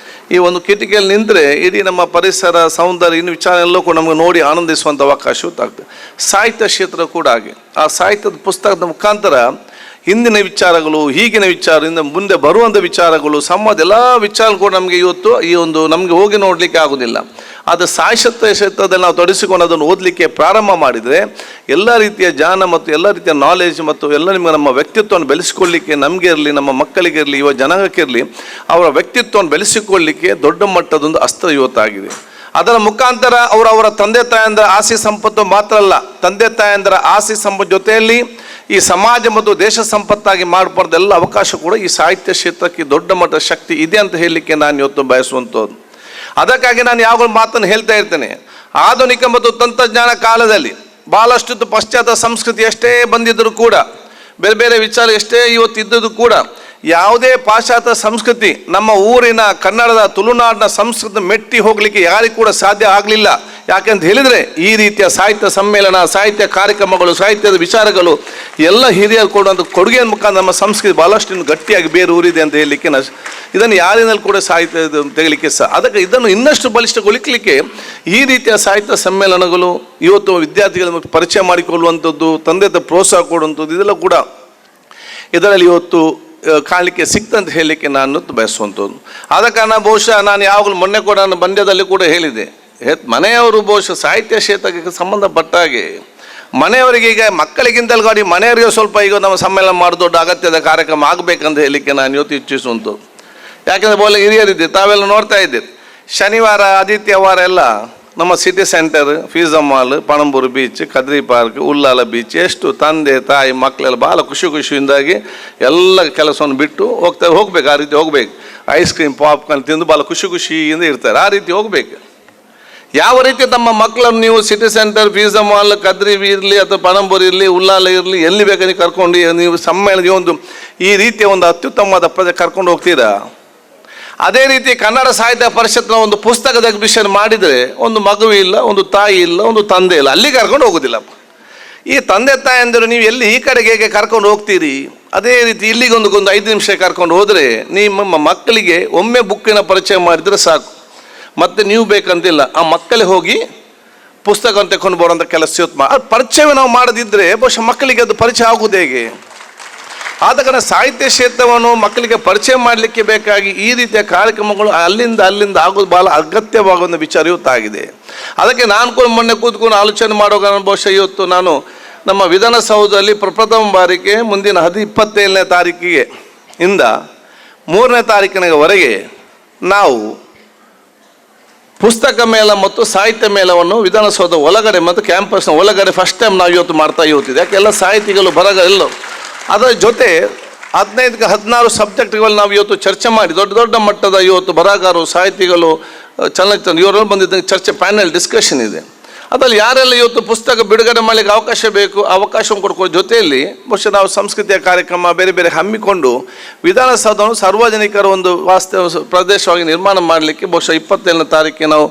[SPEAKER 8] ಈ ಒಂದು ಕಿಟಕಿಯಲ್ಲಿ ನಿಂತರೆ ಇಡೀ ನಮ್ಮ ಪರಿಸರ, ಸೌಂದರ್ಯ, ಇನ್ನು ವಿಚಾರ ಎಲ್ಲವೂ ಕೂಡ ನಮಗೆ ನೋಡಿ ಆನಂದಿಸುವಂಥ ಅವಕಾಶ ಇವತ್ತಾಗ್ತದೆ. ಸಾಹಿತ್ಯ ಕ್ಷೇತ್ರ ಕೂಡ ಹಾಗೆ. ಆ ಸಾಹಿತ್ಯದ ಪುಸ್ತಕದ ಮುಖಾಂತರ ಹಿಂದಿನ ವಿಚಾರಗಳು, ಈಗಿನ ವಿಚಾರ, ಇನ್ನು ಮುಂದೆ ಬರುವಂಥ ವಿಚಾರಗಳು, ಸಮಾಜ ಎಲ್ಲ ವಿಚಾರ ಕೂಡ ನಮಗೆ ಇವತ್ತು ಈ ಒಂದು ನಮಗೆ ಹೋಗಿ ನೋಡಲಿಕ್ಕೆ ಆಗೋದಿಲ್ಲ. ಅದು ಸಾಹಿತ್ಯ ಕ್ಷೇತ್ರದಲ್ಲಿ ನಾವು ತೊಡಗಿಸಿಕೊಂಡು ಅದನ್ನು ಓದಲಿಕ್ಕೆ ಪ್ರಾರಂಭ ಮಾಡಿದರೆ ಎಲ್ಲ ರೀತಿಯ ಜ್ಞಾನ ಮತ್ತು ಎಲ್ಲ ರೀತಿಯ ನಾಲೆಜ್ ಮತ್ತು ಎಲ್ಲ ನಿಮಗೆ ನಮ್ಮ ವ್ಯಕ್ತಿತ್ವವನ್ನು ಬೆಳೆಸಿಕೊಳ್ಳಲಿಕ್ಕೆ ನಮಗೆ ಇರಲಿ, ನಮ್ಮ ಮಕ್ಕಳಿಗಿರಲಿ, ಯುವ ಜನಾಂಗಕ್ಕಿರಲಿ, ಅವರ ವ್ಯಕ್ತಿತ್ವವನ್ನು ಬೆಳೆಸಿಕೊಳ್ಳಲಿಕ್ಕೆ ದೊಡ್ಡ ಮಟ್ಟದೊಂದು ಅಸ್ತ್ರ ಇವತ್ತಾಗಿದೆ. ಅದರ ಮುಖಾಂತರ ಅವರ ತಂದೆ ತಾಯಂದರ ಆಸ್ತಿ ಸಂಪತ್ತು ಮಾತ್ರ ಅಲ್ಲ, ತಂದೆ ತಾಯಂದರ ಆಸ್ತಿ ಸಂಪತ್ತು ಜೊತೆಯಲ್ಲಿ ಈ ಸಮಾಜ ಮತ್ತು ದೇಶ ಸಂಪತ್ತಾಗಿ ಮಾಡಬಾರ್ದು ಎಲ್ಲ ಅವಕಾಶ ಕೂಡ ಈ ಸಾಹಿತ್ಯ ಕ್ಷೇತ್ರಕ್ಕೆ ದೊಡ್ಡ ಮಟ್ಟದ ಶಕ್ತಿ ಇದೆ ಅಂತ ಹೇಳಲಿಕ್ಕೆ ನಾನು ಇವತ್ತು ಬಯಸುವಂಥದ್ದು. ಅದಕ್ಕಾಗಿ ನಾನು ಯಾವಾಗಲೂ ಮಾತನ್ನು ಹೇಳ್ತಾ ಇರ್ತೇನೆ, ಆಧುನಿಕ ಮತ್ತು ತಂತ್ರಜ್ಞಾನ ಕಾಲದಲ್ಲಿ ಭಾಳಷ್ಟು ಪಾಶ್ಚಾತ್ಯ ಸಂಸ್ಕೃತಿ ಎಷ್ಟೇ ಬಂದಿದ್ದರೂ ಕೂಡ, ಬೇರೆ ಬೇರೆ ವಿಚಾರ ಎಷ್ಟೇ ಇವತ್ತು ಇದ್ದದ್ದು ಕೂಡ, ಯಾವುದೇ ಪಾಶ್ಚಾತ್ಯ ಸಂಸ್ಕೃತಿ ನಮ್ಮ ಊರಿನ ಕನ್ನಡದ ತುಳುನಾಡಿನ ಸಂಸ್ಕೃತಿ ಮೆಟ್ಟಿ ಹೋಗಲಿಕ್ಕೆ ಯಾರಿಗೂ ಕೂಡ ಸಾಧ್ಯ ಆಗಲಿಲ್ಲ. ಯಾಕೆಂತ ಹೇಳಿದರೆ ಈ ರೀತಿಯ ಸಾಹಿತ್ಯ ಸಮ್ಮೇಳನ, ಸಾಹಿತ್ಯ ಕಾರ್ಯಕ್ರಮಗಳು, ಸಾಹಿತ್ಯದ ವಿಚಾರಗಳು ಎಲ್ಲ ಹಿರಿಯರು ಕೊಡುವಂಥ ಕೊಡುಗೆಯ ಮುಖಾಂತರ ನಮ್ಮ ಸಂಸ್ಕೃತಿ ಭಾಳಷ್ಟು ಗಟ್ಟಿಯಾಗಿ ಬೇರೆ ಊರಿದೆ ಅಂತ ಹೇಳಲಿಕ್ಕೆ ಇದನ್ನು ಯಾರಿನಲ್ಲಿ ಕೂಡ ಸಾಹಿತ್ಯ ತೆಗಲಿಕ್ಕೆ ಅದಕ್ಕೆ ಇದನ್ನು ಇನ್ನಷ್ಟು ಬಲಿಷ್ಠಗೊಳಿಸಲಿಕ್ಕೆ ಈ ರೀತಿಯ ಸಾಹಿತ್ಯ ಸಮ್ಮೇಳನಗಳು ಇವತ್ತು ವಿದ್ಯಾರ್ಥಿಗಳ ಪರಿಚಯ ಮಾಡಿಕೊಳ್ಳುವಂಥದ್ದು, ತಂದೆ ಪ್ರೋತ್ಸಾಹ ಕೊಡುವಂಥದ್ದು, ಇದೆಲ್ಲ ಕೂಡ ಇದರಲ್ಲಿ ಇವತ್ತು ಕಾಣಲಿಕ್ಕೆ ಸಿಕ್ತಂತ ಹೇಳಲಿಕ್ಕೆ ನಾನು ಬಯಸುವಂಥದ್ದು. ಆದ ಕಾರಣ ಬಹುಶಃ ನಾನು ಯಾವಾಗಲೂ ಮೊನ್ನೆ ಕೂಡ ನಾನು ಮಂಡ್ಯದಲ್ಲಿ ಕೂಡ ಹೇಳಿದೆ, ಮನೆಯವರು ಬಹುಶಃ ಸಾಹಿತ್ಯ ಕ್ಷೇತ್ರಕ್ಕೆ ಸಂಬಂಧಪಟ್ಟ ಹಾಗೆ ಮನೆಯವರಿಗೆ ಈಗ ಮಕ್ಕಳಿಗಿಂತಲೂ ಗಾಡಿ ಮನೆಯವರಿಗೆ ಸ್ವಲ್ಪ ಈಗ ನಮ್ಮ ಸಮ್ಮೇಳನ ಮಾಡಿ ದೊಡ್ಡ ಅಗತ್ಯದ ಕಾರ್ಯಕ್ರಮ ಆಗಬೇಕಂತ ಹೇಳಲಿಕ್ಕೆ ನಾನು ಇವತ್ತು ಇಚ್ಛಿಸುವಂಥದ್ದು. ಯಾಕೆಂದರೆ ಬೋಲೆ ಹಿರಿಯರಿದ್ದೀರಿ, ತಾವೆಲ್ಲ ನೋಡ್ತಾ ಇದ್ದೀರಿ, ಶನಿವಾರ ಆದಿತ್ಯವಾರ ಎಲ್ಲ ನಮ್ಮ city centre, Fiza mall, Panambur beach, Kadri park, Ullal beach, ಎಷ್ಟು ತಂದೆ ತಾಯಿ ಮಕ್ಕಳೆಲ್ಲ ಭಾಳ ಖುಷಿಯಿಂದಾಗಿ ಎಲ್ಲ ಕೆಲಸವನ್ನು ಬಿಟ್ಟು ಹೋಗ್ಬೇಕು. ಆ ರೀತಿ ಹೋಗ್ಬೇಕು. ಐಸ್ ಕ್ರೀಮ್, ಪಾಪ್ಕಾರ್ನ್ ತಿಂದು ಭಾಳ ಖುಷಿಯಿಂದ ಇರ್ತಾರೆ. ಆ ರೀತಿ ಹೋಗ್ಬೇಕು. ಯಾವ ರೀತಿ ತಮ್ಮ ಮಕ್ಕಳನ್ನು ನೀವು city centre, Fiza mall, Kadri ಇರಲಿ ಅಥವಾ ಪಣಂಬೂರು ಇರಲಿ, ಉಲ್ಲಾಲ ಇರಲಿ, ಎಲ್ಲಿ ಬೇಕಾದ್ರೆ ಕರ್ಕೊಂಡು ನೀವು ಸಮ್ಮೇಳನ ಒಂದು ಈ ರೀತಿಯ ಒಂದು ಅತ್ಯುತ್ತಮವಾದ ಪ್ರಾಜೆಕ್ಟ್ ಕರ್ಕೊಂಡು ಹೋಗ್ತೀರಾ. ಅದೇ ರೀತಿ ಕನ್ನಡ ಸಾಹಿತ್ಯ ಪರಿಷತ್ನ ಒಂದು ಪುಸ್ತಕದ ಎಕ್ಸಿಬಿಷನ್ ಮಾಡಿದರೆ ಒಂದು ಮಗು ಇಲ್ಲ, ಒಂದು ತಾಯಿ ಇಲ್ಲ, ಒಂದು ತಂದೆ ಇಲ್ಲ, ಅಲ್ಲಿ ಕರ್ಕೊಂಡು ಹೋಗೋದಿಲ್ಲಪ್ಪ. ಈ ತಂದೆ ತಾಯಿ ಅಂದರೆ ನೀವು ಎಲ್ಲಿ ಈ ಕಡೆಗೆ ಹೇಗೆ ಕರ್ಕೊಂಡು ಹೋಗ್ತೀರಿ, ಅದೇ ರೀತಿ ಇಲ್ಲಿಗೊಂದು 5 ನಿಮಿಷ ಕರ್ಕೊಂಡು ಹೋದರೆ ನಿಮ್ಮ ಮಕ್ಕಳಿಗೆ ಒಮ್ಮೆ ಬುಕ್ಕಿನ ಪರಿಚಯ ಮಾಡಿದರೆ ಸಾಕು. ಮತ್ತು ನೀವು ಬೇಕಂತಿಲ್ಲ, ಆ ಮಕ್ಕಳಿಗೆ ಹೋಗಿ ಪುಸ್ತಕವನ್ನು ತಗೊಂಡು ಬರುವಂಥ ಕೆಲಸ ಇವತ್ತು ಅದು ಪರಿಚಯ ನಾವು ಮಾಡದಿದ್ದರೆ ಬಹುಶಃ ಮಕ್ಕಳಿಗೆ ಅದು ಪರಿಚಯ ಆಗುವುದು ಹೇಗೆ? ಆದ ಕಾರಣ ಸಾಹಿತ್ಯ ಕ್ಷೇತ್ರವನ್ನು ಮಕ್ಕಳಿಗೆ ಪರಿಚಯ ಮಾಡಲಿಕ್ಕೆ ಬೇಕಾಗಿ ಈ ರೀತಿಯ ಕಾರ್ಯಕ್ರಮಗಳು ಅಲ್ಲಿಂದ ಆಗೋದು ಭಾಳ ಅಗತ್ಯವಾಗುವ ವಿಚಾರ ಇವತ್ತಾಗಿದೆ. ಅದಕ್ಕೆ ನಾನು ಕೂಡ ಮೊನ್ನೆ ಕೂತ್ಕೊಂಡು ಆಲೋಚನೆ ಮಾಡುವಾಗ ಬಹುಶಃ ಇವತ್ತು ನಾನು ನಮ್ಮ ವಿಧಾನಸೌಧದಲ್ಲಿ ಪ್ರಪ್ರಥಮ ಬಾರಿಗೆ ಮುಂದಿನ 27ನೇ ತಾರೀಕಿಗೆ ಇಂದ 3ನೇ ತಾರೀಕಿನವರೆಗೆ ನಾವು ಪುಸ್ತಕ ಮೇಳ ಮತ್ತು ಸಾಹಿತ್ಯ ಮೇಳವನ್ನು ವಿಧಾನಸೌಧ ಒಳಗಡೆ ಮತ್ತು ಕ್ಯಾಂಪಸ್ನ ಒಳಗಡೆ ಫಸ್ಟ್ ಟೈಮ್ ನಾವು ಇವತ್ತು ಮಾಡ್ತಾ ಇವತ್ತಿದೆ. ಯಾಕೆಲ್ಲ ಸಾಹಿತಿಗಳು ಬರಗಲ್ಲ. ಅದರ ಜೊತೆ 15-16 ಸಬ್ಜೆಕ್ಟ್ಗಳು ನಾವು ಇವತ್ತು ಚರ್ಚೆ ಮಾಡಿ ದೊಡ್ಡ ದೊಡ್ಡ ಮಟ್ಟದ ಇವತ್ತು ಬರಹಗಾರರು, ಸಾಹಿತಿಗಳು, ಚಲನಚಿತ್ರ ಇವರೆಲ್ಲ ಬಂದಿದ್ದ ಚರ್ಚೆ ಪ್ಯಾನೆಲ್ ಡಿಸ್ಕಷನ್ ಇದೆ. ಅದರಲ್ಲಿ ಯಾರೆಲ್ಲ ಇವತ್ತು ಪುಸ್ತಕ ಬಿಡುಗಡೆ ಮಾಡಲಿಕ್ಕೆ ಅವಕಾಶ ಬೇಕು ಅವಕಾಶವನ್ನು ಕೊಡ್ಕೊಳ್ಳೋ ಜೊತೆಯಲ್ಲಿ ಬಹುಶಃ ನಾವು ಸಂಸ್ಕೃತಿಯ ಕಾರ್ಯಕ್ರಮ ಬೇರೆ ಬೇರೆ ಹಮ್ಮಿಕೊಂಡು ವಿಧಾನಸೌಧವನ್ನು ಸಾರ್ವಜನಿಕರ ಒಂದು ವಾಸ್ತವ ಪ್ರದೇಶವಾಗಿ ನಿರ್ಮಾಣ ಮಾಡಲಿಕ್ಕೆ ಬಹುಶಃ 27ನೇ ತಾರೀಕಿಗೆ ನಾವು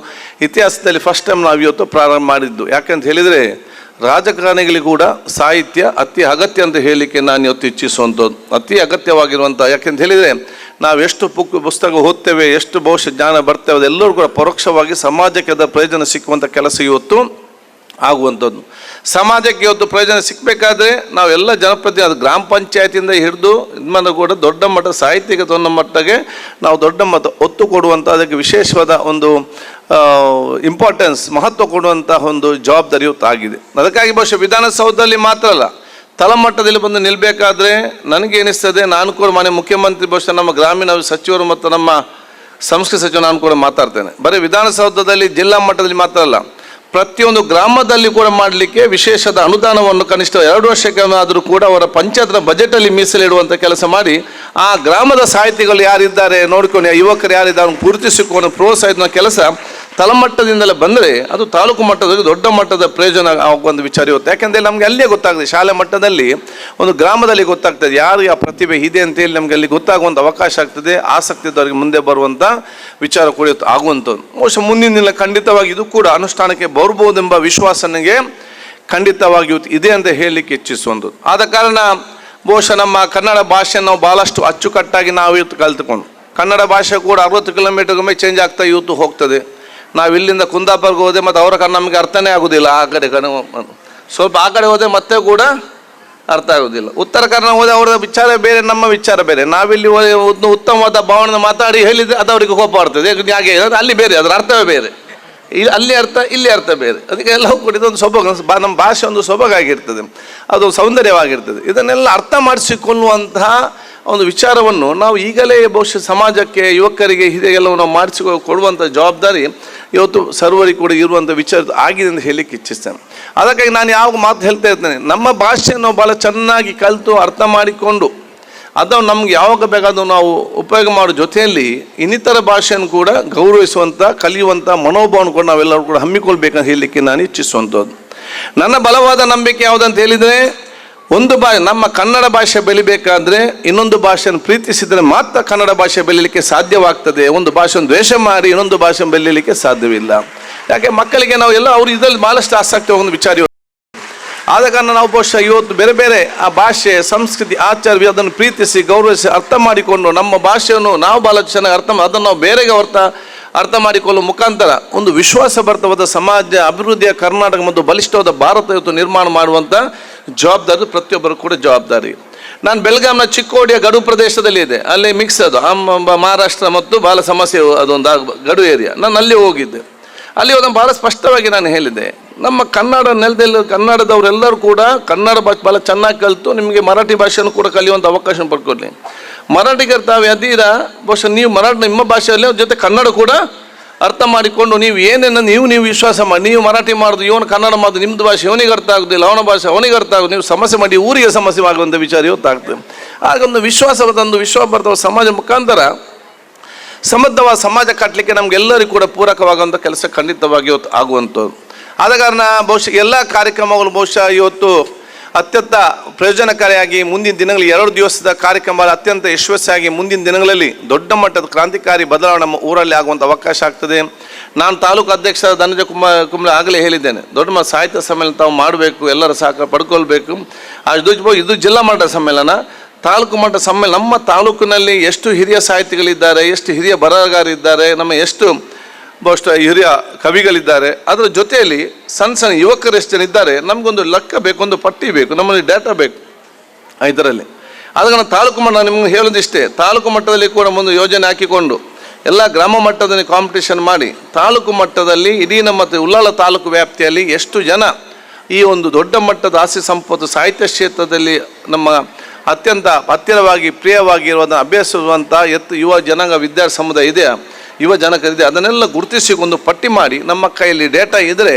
[SPEAKER 8] ಇತಿಹಾಸದಲ್ಲಿ ಫಸ್ಟ್ ಟೈಮ್ ನಾವು ಇವತ್ತು ಪ್ರಾರಂಭ ಮಾಡಿದ್ದು. ಯಾಕಂತ ಹೇಳಿದರೆ ರಾಜಕಾರಣಿಗಳಿಗೆ ಕೂಡ ಸಾಹಿತ್ಯ ಅತಿ ಅಗತ್ಯ ಅಂತ ಹೇಳಲಿಕ್ಕೆ ನಾನು ಇವತ್ತು ಇಚ್ಛಿಸುವಂಥದ್ದು. ಅತಿ ಅಗತ್ಯವಾಗಿರುವಂಥ, ಯಾಕೆಂತ ಹೇಳಿದರೆ ನಾವು ಎಷ್ಟು ಪುಸ್ತಕ ಓದ್ತೇವೆ, ಎಷ್ಟು ಬಹುಶಃ ಜ್ಞಾನ ಬರ್ತೇವೆ, ಅದೆಲ್ಲರೂ ಕೂಡ ಪರೋಕ್ಷವಾಗಿ ಸಮಾಜಕ್ಕೆ ಅದರ ಪ್ರಯೋಜನ ಸಿಕ್ಕುವಂಥ ಕೆಲಸ ಇವತ್ತು ಆಗುವಂಥದ್ದು. ಸಮಾಜಕ್ಕೆ ಇವತ್ತು ಪ್ರಯೋಜನ ಸಿಕ್ಕಬೇಕಾದ್ರೆ ನಾವೆಲ್ಲ ಜನಪ್ರತಿನಿಧಿ, ಅದು ಗ್ರಾಮ ಪಂಚಾಯತಿಯಿಂದ ಹಿಡಿದು ಇದ್ಮನ್ನು ಕೂಡ ದೊಡ್ಡ ಮಟ್ಟ ಸಾಹಿತ್ಯಿಕ ಮಟ್ಟಿಗೆ ನಾವು ದೊಡ್ಡ ಮಟ್ಟ ಒತ್ತು ಕೊಡುವಂಥ, ಅದಕ್ಕೆ ವಿಶೇಷವಾದ ಒಂದು ಇಂಪಾರ್ಟೆನ್ಸ್ ಮಹತ್ವ ಕೊಡುವಂಥ ಒಂದು ಜವಾಬ್ದಾರಿ ಇವತ್ತು ಆಗಿದೆ. ಅದಕ್ಕಾಗಿ ಬಹುಶಃ ವಿಧಾನಸೌಧದಲ್ಲಿ ಮಾತ್ರ ಅಲ್ಲ, ತಳಮಟ್ಟದಲ್ಲಿ ಬಂದು ನಿಲ್ಲಬೇಕಾದ್ರೆ ನನಗೇನಿಸ್ತದೆ, ನಾನು ಕೂಡ ಮಾನ್ಯ ಮುಖ್ಯಮಂತ್ರಿ ಬಹುಶಃ ನಮ್ಮ ಗ್ರಾಮೀಣ ಸಚಿವರು ಮತ್ತು ನಮ್ಮ ಸಂಸ್ಕೃತಿ ಸಚಿವರು ನಾನು ಕೂಡ ಮಾತಾಡ್ತೇನೆ. ಬರೀ ವಿಧಾನಸೌಧದಲ್ಲಿ ಜಿಲ್ಲಾ ಮಟ್ಟದಲ್ಲಿ ಮಾತ್ರ ಅಲ್ಲ, ಪ್ರತಿಯೊಂದು ಗ್ರಾಮದಲ್ಲಿ ಕೂಡ ಮಾಡಲಿಕ್ಕೆ ವಿಶೇಷದ ಅನುದಾನವನ್ನು ಕನಿಷ್ಠ 2 ವರ್ಷಕ್ಕೆ ಆದರೂ ಕೂಡ ಅವರ ಪಂಚಾಯತ್ನ ಬಜೆಟಲ್ಲಿ ಮೀಸಲಿಡುವಂಥ ಕೆಲಸ ಮಾಡಿ ಆ ಗ್ರಾಮದ ಸಾಹಿತಿಗಳು ಯಾರಿದ್ದಾರೆ ನೋಡಿಕೊಂಡು, ಯುವಕರು ಯಾರಿದ್ದಾರೆ ಗುರುತಿಸಿಕೊಂಡು ಪ್ರೋತ್ಸಾಹಿಸುವ ಕೆಲಸ ತಳಮಟ್ಟದಿಂದಲೇ ಬಂದರೆ ಅದು ತಾಲೂಕು ಮಟ್ಟದಲ್ಲಿ ದೊಡ್ಡ ಮಟ್ಟದ ಪ್ರಯೋಜನ ಆಗುವಂಥ ವಿಚಾರ ಇವತ್ತು. ಯಾಕೆಂದರೆ ನಮಗೆ ಅಲ್ಲೇ ಗೊತ್ತಾಗ್ತದೆ, ಶಾಲೆ ಮಟ್ಟದಲ್ಲಿ ಒಂದು ಗ್ರಾಮದಲ್ಲಿ ಗೊತ್ತಾಗ್ತದೆ ಯಾರು ಆ ಪ್ರತಿಭೆ ಇದೆ ಅಂತೇಳಿ ನಮಗೆ ಅಲ್ಲಿ ಗೊತ್ತಾಗುವಂಥ ಅವಕಾಶ ಆಗ್ತದೆ. ಆಸಕ್ತಿ ಇದ್ದವರಿಗೆ ಮುಂದೆ ಬರುವಂಥ ವಿಚಾರ ಕೂಡ ಆಗುವಂಥದ್ದು. ಬಹುಶಃ ಮುಂದಿನ ದಿನ ಖಂಡಿತವಾಗಿ ಇದು ಕೂಡ ಅನುಷ್ಠಾನಕ್ಕೆ ಬರ್ಬೋದೆಂಬ ವಿಶ್ವಾಸ ನನಗೆ ಖಂಡಿತವಾಗಿ ಇದೆ ಅಂತ ಹೇಳಲಿಕ್ಕೆ ಇಚ್ಛಿಸುವಂಥದ್ದು. ಆದ ಕಾರಣ ಬಹುಶಃ ನಮ್ಮ ಕನ್ನಡ ಭಾಷೆಯನ್ನು ನಾವು ಭಾಳಷ್ಟು ಅಚ್ಚುಕಟ್ಟಾಗಿ ನಾವು ಇವತ್ತು ಕಲಿತುಕೊಂಡು, ಕನ್ನಡ ಭಾಷೆ ಕೂಡ 60 ಕಿಲೋಮೀಟರ್ಗೊಮ್ಮೆ ಚೇಂಜ್ ಆಗ್ತಾ ಇವತ್ತು ಹೋಗ್ತದೆ. ನಾವು ಇಲ್ಲಿಂದ ಕುಂದಾಪುರಕ್ಕೆ ಹೋದೆ ಮತ್ತು ಅವರ ನಮಗೆ ಅರ್ಥನೇ ಆಗೋದಿಲ್ಲ. ಆ ಕಡೆ ಸ್ವಲ್ಪ ಆ ಕಡೆ ಹೋದೆ ಮತ್ತೆ ಕೂಡ ಅರ್ಥ ಆಗೋದಿಲ್ಲ. ಉತ್ತರ ಕನ್ನಡ ಹೋದೆ ಅವರ ವಿಚಾರ ಬೇರೆ, ನಮ್ಮ ವಿಚಾರ ಬೇರೆ. ನಾವಿಲ್ಲಿ ಉತ್ತಮವಾದ ಭಾವನೆ ಮಾತಾಡಿ ಹೇಳಿದರೆ ಅದು ಅವರಿಗೆ ಕೋಪ ಬರ್ತದೆ. ಹಾಗೆ ಅಲ್ಲಿ ಬೇರೆ, ಅದರ ಅರ್ಥವೇ ಬೇರೆ, ಅಲ್ಲಿ ಅರ್ಥ ಇಲ್ಲಿ ಅರ್ಥ ಬೇರೆ. ಅದಕ್ಕೆ ಎಲ್ಲವೂ ಕೂಡ ಇದೊಂದು ಸೊಬಗು, ನಮ್ಮ ಭಾಷೆ ಒಂದು ಸೊಬಗಾಗಿರ್ತದೆ, ಅದು ಸೌಂದರ್ಯವಾಗಿರ್ತದೆ. ಇದನ್ನೆಲ್ಲ ಅರ್ಥ ಮಾಡಿಸಿಕೊಳ್ಳುವಂತಹ ಒಂದು ವಿಚಾರವನ್ನು ನಾವು ಈಗಲೇ ಬಹುಶಃ ಸಮಾಜಕ್ಕೆ, ಯುವಕರಿಗೆ ಇದೆಲ್ಲವನ್ನು ನಾವು ಮಾಡಿಸಿಕೊಡುವಂಥ ಜವಾಬ್ದಾರಿ ಇವತ್ತು ಸರ್ವರಿಗೆ ಕೂಡ ಇರುವಂಥ ವಿಚಾರ ಆಗಿದೆ ಅಂತ ಹೇಳಲಿಕ್ಕೆ ಇಚ್ಛಿಸ್ತೇನೆ. ಅದಕ್ಕಾಗಿ ನಾನು ಯಾವ ಮಾತು ಹೇಳ್ತಾ ಇರ್ತೇನೆ, ನಮ್ಮ ಭಾಷೆಯನ್ನು ಭಾಳ ಚೆನ್ನಾಗಿ ಕಲಿತು ಅರ್ಥ ಮಾಡಿಕೊಂಡು ಅದನ್ನು ನಮ್ಗೆ ಯಾವಾಗ ಬೇಕಾದರೂ ನಾವು ಉಪಯೋಗ ಮಾಡೋ ಜೊತೆಯಲ್ಲಿ ಇನ್ನಿತರ ಭಾಷೆಯನ್ನು ಕೂಡ ಗೌರವಿಸುವಂಥ, ಕಲಿಯುವಂಥ ಮನೋಭಾವವನ್ನು ಕೂಡ ನಾವೆಲ್ಲರೂ ಕೂಡ ಹಮ್ಮಿಕೊಳ್ಬೇಕಂತ ಹೇಳಲಿಕ್ಕೆ ನಾನು ಇಚ್ಛಿಸುವಂಥದ್ದು. ನನ್ನ ಬಲವಾದ ನಂಬಿಕೆ ಯಾವುದಂತ ಹೇಳಿದರೆ, ಒಂದು ನಮ್ಮ ಕನ್ನಡ ಭಾಷೆ ಬೆಳಿಬೇಕಾದ್ರೆ ಇನ್ನೊಂದು ಭಾಷೆಯನ್ನು ಪ್ರೀತಿಸಿದರೆ ಮಾತ್ರ ಕನ್ನಡ ಭಾಷೆ ಬೆಳೀಲಿಕ್ಕೆ ಸಾಧ್ಯವಾಗ್ತದೆ. ಒಂದು ಭಾಷೆಯನ್ನು ದ್ವೇಷ ಮಾಡಿ ಇನ್ನೊಂದು ಭಾಷೆಯನ್ನು ಬೆಳೀಲಿಕ್ಕೆ ಸಾಧ್ಯವಿಲ್ಲ. ಯಾಕೆ ಮಕ್ಕಳಿಗೆ ನಾವು ಎಲ್ಲ ಅವರು ಇದರಲ್ಲಿ ಭಾಳಷ್ಟು ಆಸಕ್ತಿ ಹೋಗುವ ವಿಚಾರ. ಆದ ಕಾರಣ ನಾವು ಬಹುಶಃ ಇವತ್ತು ಬೇರೆ ಬೇರೆ ಆ ಭಾಷೆ, ಸಂಸ್ಕೃತಿ, ಆಚಾರ ಅದನ್ನು ಪ್ರೀತಿಸಿ ಗೌರವಿಸಿ ಅರ್ಥ ಮಾಡಿಕೊಂಡು ನಮ್ಮ ಭಾಷೆಯನ್ನು ನಾವು ಭಾಳ ಚೆನ್ನಾಗಿ ಅದನ್ನು ನಾವು ಬೇರೆಗೆ ಅರ್ಥ ಮಾಡಿಕೊಳ್ಳುವ ಮುಖಾಂತರ ಒಂದು ವಿಶ್ವಾಸಭರಿತವಾದ ಸಮಾಜ, ಅಭಿವೃದ್ಧಿಯ ಕರ್ನಾಟಕ ಮತ್ತು ಬಲಿಷ್ಠವಾದ ಭಾರತ ಇವತ್ತು ನಿರ್ಮಾಣ ಮಾಡುವಂಥ ಜವಾಬ್ದಾರಿ ಪ್ರತಿಯೊಬ್ಬರು ಕೂಡ ಜವಾಬ್ದಾರಿ. ನಾನು ಬೆಳಗಾಂನ ಚಿಕ್ಕೋಡಿಯ ಗಡು ಪ್ರದೇಶದಲ್ಲಿ ಇದೆ, ಅಲ್ಲಿ ಮಿಕ್ಸ್ ಅದು ಮಹಾರಾಷ್ಟ್ರ ಮತ್ತು ಭಾಳ ಸಮಸ್ಯೆ ಅದೊಂದು ಗಡು ಏರಿಯಾ. ನಾನು ಅಲ್ಲಿ ಹೋಗಿದ್ದೆ. ಅಲ್ಲಿ ಅದನ್ನು ಭಾಳ ಸ್ಪಷ್ಟವಾಗಿ ನಾನು ಹೇಳಿದೆ, ನಮ್ಮ ಕನ್ನಡ ನೆಲದಲ್ಲಿ ಕನ್ನಡದವರೆಲ್ಲರೂ ಕೂಡ ಕನ್ನಡ ಭಾಷೆ ಭಾಳ ಚೆನ್ನಾಗಿ ಕಲಿತು ನಿಮಗೆ ಮರಾಠಿ ಭಾಷೆಯನ್ನು ಕೂಡ ಕಲಿಯುವಂಥ ಅವಕಾಶ ಪಡ್ಕೊಳ್ಳಿ. ಮರಾಠಿಗರು ತಾವು ಅದೀರ ಬಹುಶಃ ನೀವು ನಿಮ್ಮ ಭಾಷೆಯಲ್ಲಿ ಜೊತೆ ಕನ್ನಡ ಕೂಡ ಅರ್ಥ ಮಾಡಿಕೊಂಡು ನೀವು ಏನೇನು ನೀವು ವಿಶ್ವಾಸ ಮಾಡಿ, ನೀವು ಮರಾಠಿ ಮಾಡೋದು, ಇವನು ಕನ್ನಡ ಮಾಡೋದು, ನಿಮ್ಮದು ಭಾಷೆ ಇವನಿಗೆ ಅರ್ಥ ಆಗೋದಿಲ್ಲ, ಅವನ ಭಾಷೆ ಅವನಿಗೆ ಅರ್ಥ ಆಗೋದು, ನೀವು ಸಮಸ್ಯೆ ಮಾಡಿ ಊರಿಗೆ ಸಮಸ್ಯೆ ಆಗುವಂಥ ವಿಚಾರ ಇವತ್ತಾಗ್ತದೆ. ಹಾಗೊಂದು ವಿಶ್ವಾಸಭರಿತ ಸಮಾಜ ಮುಖಾಂತರ ಸಮೃದ್ಧವಾದ ಸಮಾಜ ಕಟ್ಟಲಿಕ್ಕೆ ನಮಗೆಲ್ಲರಿಗೂ ಕೂಡ ಪೂರಕವಾಗುವಂಥ ಕೆಲಸ ಖಂಡಿತವಾಗಿ ಇವತ್ತು ಆಗುವಂಥದ್ದು. ಆದ ಕಾರಣ ಬಹುಶಃ ಎಲ್ಲ ಕಾರ್ಯಕ್ರಮಗಳು ಬಹುಶಃ ಇವತ್ತು ಅತ್ಯಂತ ಪ್ರಯೋಜನಕಾರಿಯಾಗಿ ಮುಂದಿನ ದಿನಗಳಲ್ಲಿ 2 ದಿವಸದ ಕಾರ್ಯಕ್ರಮ ಅತ್ಯಂತ ಯಶಸ್ವಿಯಾಗಿ ಮುಂದಿನ ದಿನಗಳಲ್ಲಿ ದೊಡ್ಡ ಮಟ್ಟದ ಕ್ರಾಂತಿಕಾರಿ ಬದಲಾವಣೆ ನಮ್ಮ ಊರಲ್ಲಿ ಆಗುವಂಥ ಅವಕಾಶ ಆಗ್ತದೆ. ನಾನು ತಾಲೂಕು ಅಧ್ಯಕ್ಷ ಧನಂಜಯ ಕುಂಬ್ಳೆ ಆಗಲೇ ಹೇಳಿದ್ದೇನೆ, ದೊಡ್ಡ ಮಟ್ಟ ಸಾಹಿತ್ಯ ಸಮ್ಮೇಳನ ತಾವು ಮಾಡಬೇಕು, ಎಲ್ಲರ ಸಹಕಾರ ಪಡ್ಕೊಳ್ಬೇಕು. ಇದು ಜಿಲ್ಲಾ ಮಟ್ಟದ ಸಮ್ಮೇಳನ, ತಾಲೂಕು ಮಟ್ಟ ಸಮ್ಮೇಳನ. ನಮ್ಮ ತಾಲೂಕಿನಲ್ಲಿ ಎಷ್ಟು ಹಿರಿಯ ಸಾಹಿತಿಗಳಿದ್ದಾರೆ, ಎಷ್ಟು ಹಿರಿಯ ಬರಹಗಾರರಿದ್ದಾರೆ, ನಮ್ಮ ಎಷ್ಟು ಬಹುಶಃ ಹಿರಿಯ ಕವಿಗಳಿದ್ದಾರೆ, ಅದರ ಜೊತೆಯಲ್ಲಿ ಸಣ್ಣ ಯುವಕರು ಎಷ್ಟು ಜನ ಇದ್ದಾರೆ, ನಮಗೊಂದು ಲೆಕ್ಕ ಬೇಕು, ಒಂದು ಪಟ್ಟಿ ಬೇಕು, ನಮ್ಮಲ್ಲಿ ಡೇಟಾ ಬೇಕು ಇದರಲ್ಲಿ. ಅದನ್ನು ತಾಲೂಕು ಮಟ್ಟ ನಿಮ್ಗೆ ಹೇಳೋದಿಷ್ಟೇ, ತಾಲೂಕು ಮಟ್ಟದಲ್ಲಿ ಕೂಡ ಒಂದು ಯೋಜನೆ ಹಾಕಿಕೊಂಡು ಎಲ್ಲ ಗ್ರಾಮ ಮಟ್ಟದಲ್ಲಿ ಕಾಂಪಿಟೇಷನ್ ಮಾಡಿ ತಾಲೂಕು ಮಟ್ಟದಲ್ಲಿ ಇಡೀ ನಮ್ಮ ಉಳ್ಳಾಲ ತಾಲೂಕು ವ್ಯಾಪ್ತಿಯಲ್ಲಿ ಎಷ್ಟು ಜನ ಈ ಒಂದು ದೊಡ್ಡ ಮಟ್ಟದ ಆಸ್ತಿ ಸಂಪತ್ತು ಸಾಹಿತ್ಯ ಕ್ಷೇತ್ರದಲ್ಲಿ ನಮ್ಮ ಅತ್ಯಂತ ಹತ್ತಿರವಾಗಿ ಪ್ರಿಯವಾಗಿರುವುದನ್ನು ಅಭ್ಯಸಿಸುವಂಥ ಯುವ ಜನಾಂಗ ವಿದ್ಯಾರ್ಥಿ ಸಮುದಾಯ ಇದೆ. ಯುವ ಜನಕರಿದೆ, ಅದನ್ನೆಲ್ಲ ಗುರುತಿಸಿ ಒಂದು ಪಟ್ಟಿ ಮಾಡಿ ನಮ್ಮ ಕೈಯಲ್ಲಿ ಡೇಟಾ ಇದ್ದರೆ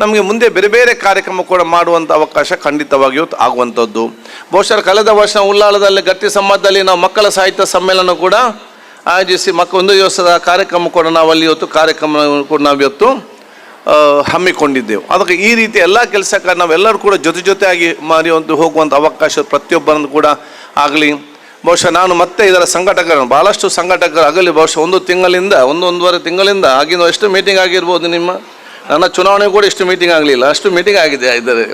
[SPEAKER 8] ನಮಗೆ ಮುಂದೆ ಬೇರೆ ಬೇರೆ ಕಾರ್ಯಕ್ರಮ ಕೂಡ ಮಾಡುವಂಥ ಅವಕಾಶ ಖಂಡಿತವಾಗಿಯೂ ಆಗುವಂಥದ್ದು. ಬಹುಶಃ ಕಳೆದ ವರ್ಷ ಉಳ್ಳಾಲದಲ್ಲಿ ಗಟ್ಟಿ ಸಮಾಜದಲ್ಲಿ ನಾವು ಮಕ್ಕಳ ಸಾಹಿತ್ಯ ಸಮ್ಮೇಳನ ಕೂಡ ಆಯೋಜಿಸಿ ಒಂದು ದಿವಸದ ಕಾರ್ಯಕ್ರಮ ಕೂಡ ನಾವು ಅಲ್ಲಿ ಇವತ್ತು ಕಾರ್ಯಕ್ರಮ ಕೂಡ ನಾವು ಇವತ್ತು ಹಮ್ಮಿಕೊಂಡಿದ್ದೆವು. ಅದಕ್ಕೆ ಈ ರೀತಿ ಎಲ್ಲ ಕೆಲಸಕ್ಕೆ ನಾವೆಲ್ಲರೂ ಕೂಡ ಜೊತೆಯಾಗಿ ಮಾಡಿ ಹೋಗುವಂಥ ಅವಕಾಶ ಪ್ರತಿಯೊಬ್ಬರನ್ನು ಕೂಡ ಆಗಲಿ. ಬಹುಶಃ ನಾನು ಮತ್ತೆ ಇದರ ಸಂಘಟಕರು ಭಾಳಷ್ಟು ಸಂಘಟಕರು ಆಗಲಿ ಬಹುಶಃ ಒಂದೂವರೆ ತಿಂಗಳಿಂದ ಆಗಿನ ಎಷ್ಟು ಮೀಟಿಂಗ್ ಆಗಿರ್ಬೋದು ನನ್ನ ಚುನಾವಣೆ ಕೂಡ ಇಷ್ಟು ಮೀಟಿಂಗ್ ಆಗಲಿಲ್ಲ, ಅಷ್ಟು ಮೀಟಿಂಗ್ ಆಗಿದೆ ಇದ್ದಾರೆ.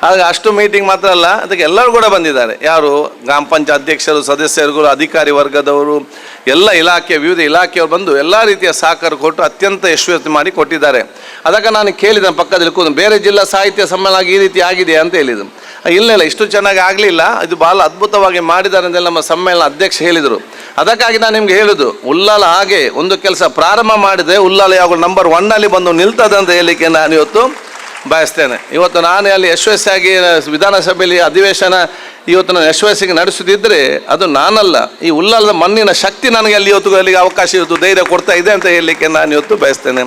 [SPEAKER 8] ಹಾಗೆ ಅಷ್ಟು ಮೀಟಿಂಗ್ ಮಾತ್ರ ಅಲ್ಲ, ಅದಕ್ಕೆ ಎಲ್ಲರೂ ಕೂಡ ಬಂದಿದ್ದಾರೆ. ಯಾರು ಗ್ರಾಮ ಪಂಚಾಯತ್ ಅಧ್ಯಕ್ಷರು, ಸದಸ್ಯರುಗಳು, ಅಧಿಕಾರಿ ವರ್ಗದವರು, ಎಲ್ಲ ವಿವಿಧ ಇಲಾಖೆಯವರು ಬಂದು ಎಲ್ಲ ರೀತಿಯ ಸಹಕಾರ ಕೊಟ್ಟು ಅತ್ಯಂತ ಯಶಸ್ವಿ ಮಾಡಿ ಕೊಟ್ಟಿದ್ದಾರೆ. ಅದಕ್ಕೆ ನಾನು ಕೇಳಿದ ಪಕ್ಕದಲ್ಲಿ ಕೂತು ಬೇರೆ ಜಿಲ್ಲಾ ಸಾಹಿತ್ಯ ಸಮ್ಮೇಳನ ಈ ರೀತಿ ಆಗಿದೆ ಅಂತ ಹೇಳಿದರು. ಇಲ್ಲ ಇಷ್ಟು ಚೆನ್ನಾಗಿ ಆಗಲಿಲ್ಲ, ಇದು ಭಾಳ ಅದ್ಭುತವಾಗಿ ಮಾಡಿದ್ದಾರೆ ಅಂತೇಳಿ ನಮ್ಮ ಸಮ್ಮೇಳನ ಅಧ್ಯಕ್ಷ ಹೇಳಿದರು. ಅದಕ್ಕಾಗಿ ನಾನು ನಿಮ್ಗೆ ಹೇಳುದು, ಉಳ್ಳಾಲ ಹಾಗೆ ಒಂದು ಕೆಲಸ ಪ್ರಾರಂಭ ಮಾಡಿದೆ, ಉಳ್ಳಾಲ ಯಾವ ನಂಬರ್ 1 ಬಂದು ನಿಲ್ತದೆ ಅಂತ ಹೇಳಲಿಕ್ಕೆ ನಾನು ಇವತ್ತು ಬಯಸ್ತೇನೆ. ಇವತ್ತು ನಾನು ಅಲ್ಲಿ ಯಶಸ್ವಿಯಾಗಿ ವಿಧಾನಸಭೆಯಲ್ಲಿ ಅಧಿವೇಶನ ಇವತ್ತು ನಾನು ಯಶಸ್ವಿಯಾಗಿ ನಡೆಸುತ್ತಿದ್ದರೆ ಅದು ನಾನಲ್ಲ, ಈ ಉಳ್ಳಾಲದ ಮಣ್ಣಿನ ಶಕ್ತಿ ನನಗೆ ಅಲ್ಲಿ ಇವತ್ತು ಅಲ್ಲಿಗೆ ಅವಕಾಶ ಇವತ್ತು ಧೈರ್ಯ ಕೊಡ್ತಾ ಇದೆ ಅಂತ ಹೇಳಲಿಕ್ಕೆ ನಾನು ಇವತ್ತು ಬಯಸ್ತೇನೆ.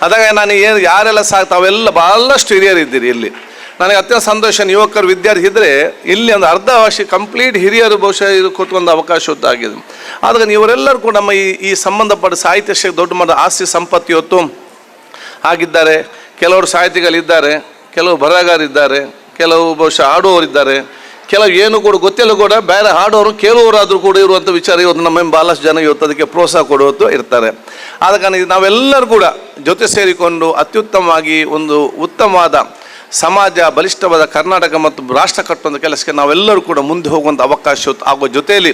[SPEAKER 8] ಅದಕ್ಕೆ ನಾನು ಯಾರೆಲ್ಲ ತಾವೆಲ್ಲ ಭಾಳಷ್ಟು ಹಿರಿಯರಿದ್ದೀರಿ ಇಲ್ಲಿ, ನನಗೆ ಅತ್ಯಂತ ಸಂತೋಷ. ಯುವಕರು ವಿದ್ಯಾರ್ಥಿ ಇದ್ದರೆ ಇಲ್ಲಿ ಒಂದು ಅರ್ಧ ವರ್ಷ ಕಂಪ್ಲೀಟ್ ಹಿರಿಯರು ಬಹುಶಃ ಇದು ಕೂತ್ಕೊಂಡು ಅವಕಾಶ ಆಗಿದೆ. ಆದಾಗ ಇವರೆಲ್ಲರೂ ಕೂಡ ನಮ್ಮ ಈ ಸಂಬಂಧಪಟ್ಟ ಸಾಹಿತ್ಯ ದೊಡ್ಡ ಮಟ್ಟದ ಆಸ್ತಿ ಸಂಪತ್ತಿ ಇವತ್ತು ಆಗಿದ್ದಾರೆ. ಕೆಲವರು ಸಾಹಿತಿಗಳಿದ್ದಾರೆ, ಕೆಲವು ಬರಹಗಾರಿದ್ದಾರೆ, ಕೆಲವು ಬಹುಶಃ ಆಡುವವರಿದ್ದಾರೆ, ಕೆಲವು ಏನು ಕೂಡ ಗೊತ್ತಿಲ್ಲ ಕೂಡ ಬೇರೆ ಹಾಡೋರು ಕೇಳುವವರಾದರೂ ಕೂಡ ಇರುವಂಥ ವಿಚಾರ ಇವತ್ತು ನಮ್ಮ ಭಾಳಷ್ಟು ಜನ ಇವತ್ತು ಅದಕ್ಕೆ ಪ್ರೋತ್ಸಾಹ ಕೊಡುವತ್ತು ಇರ್ತಾರೆ. ಆದ ಕಾರಣ ನಾವೆಲ್ಲರೂ ಕೂಡ ಜೊತೆ ಸೇರಿಕೊಂಡು ಅತ್ಯುತ್ತಮವಾಗಿ ಒಂದು ಉತ್ತಮವಾದ ಸಮಾಜ, ಬಲಿಷ್ಠವಾದ ಕರ್ನಾಟಕ ಮತ್ತು ರಾಷ್ಟ್ರ ಕಟ್ಟುವಂಥ ಕೆಲಸಕ್ಕೆ ನಾವೆಲ್ಲರೂ ಕೂಡ ಮುಂದೆ ಹೋಗುವಂಥ ಅವಕಾಶ ಆಗುವ ಜೊತೆಯಲ್ಲಿ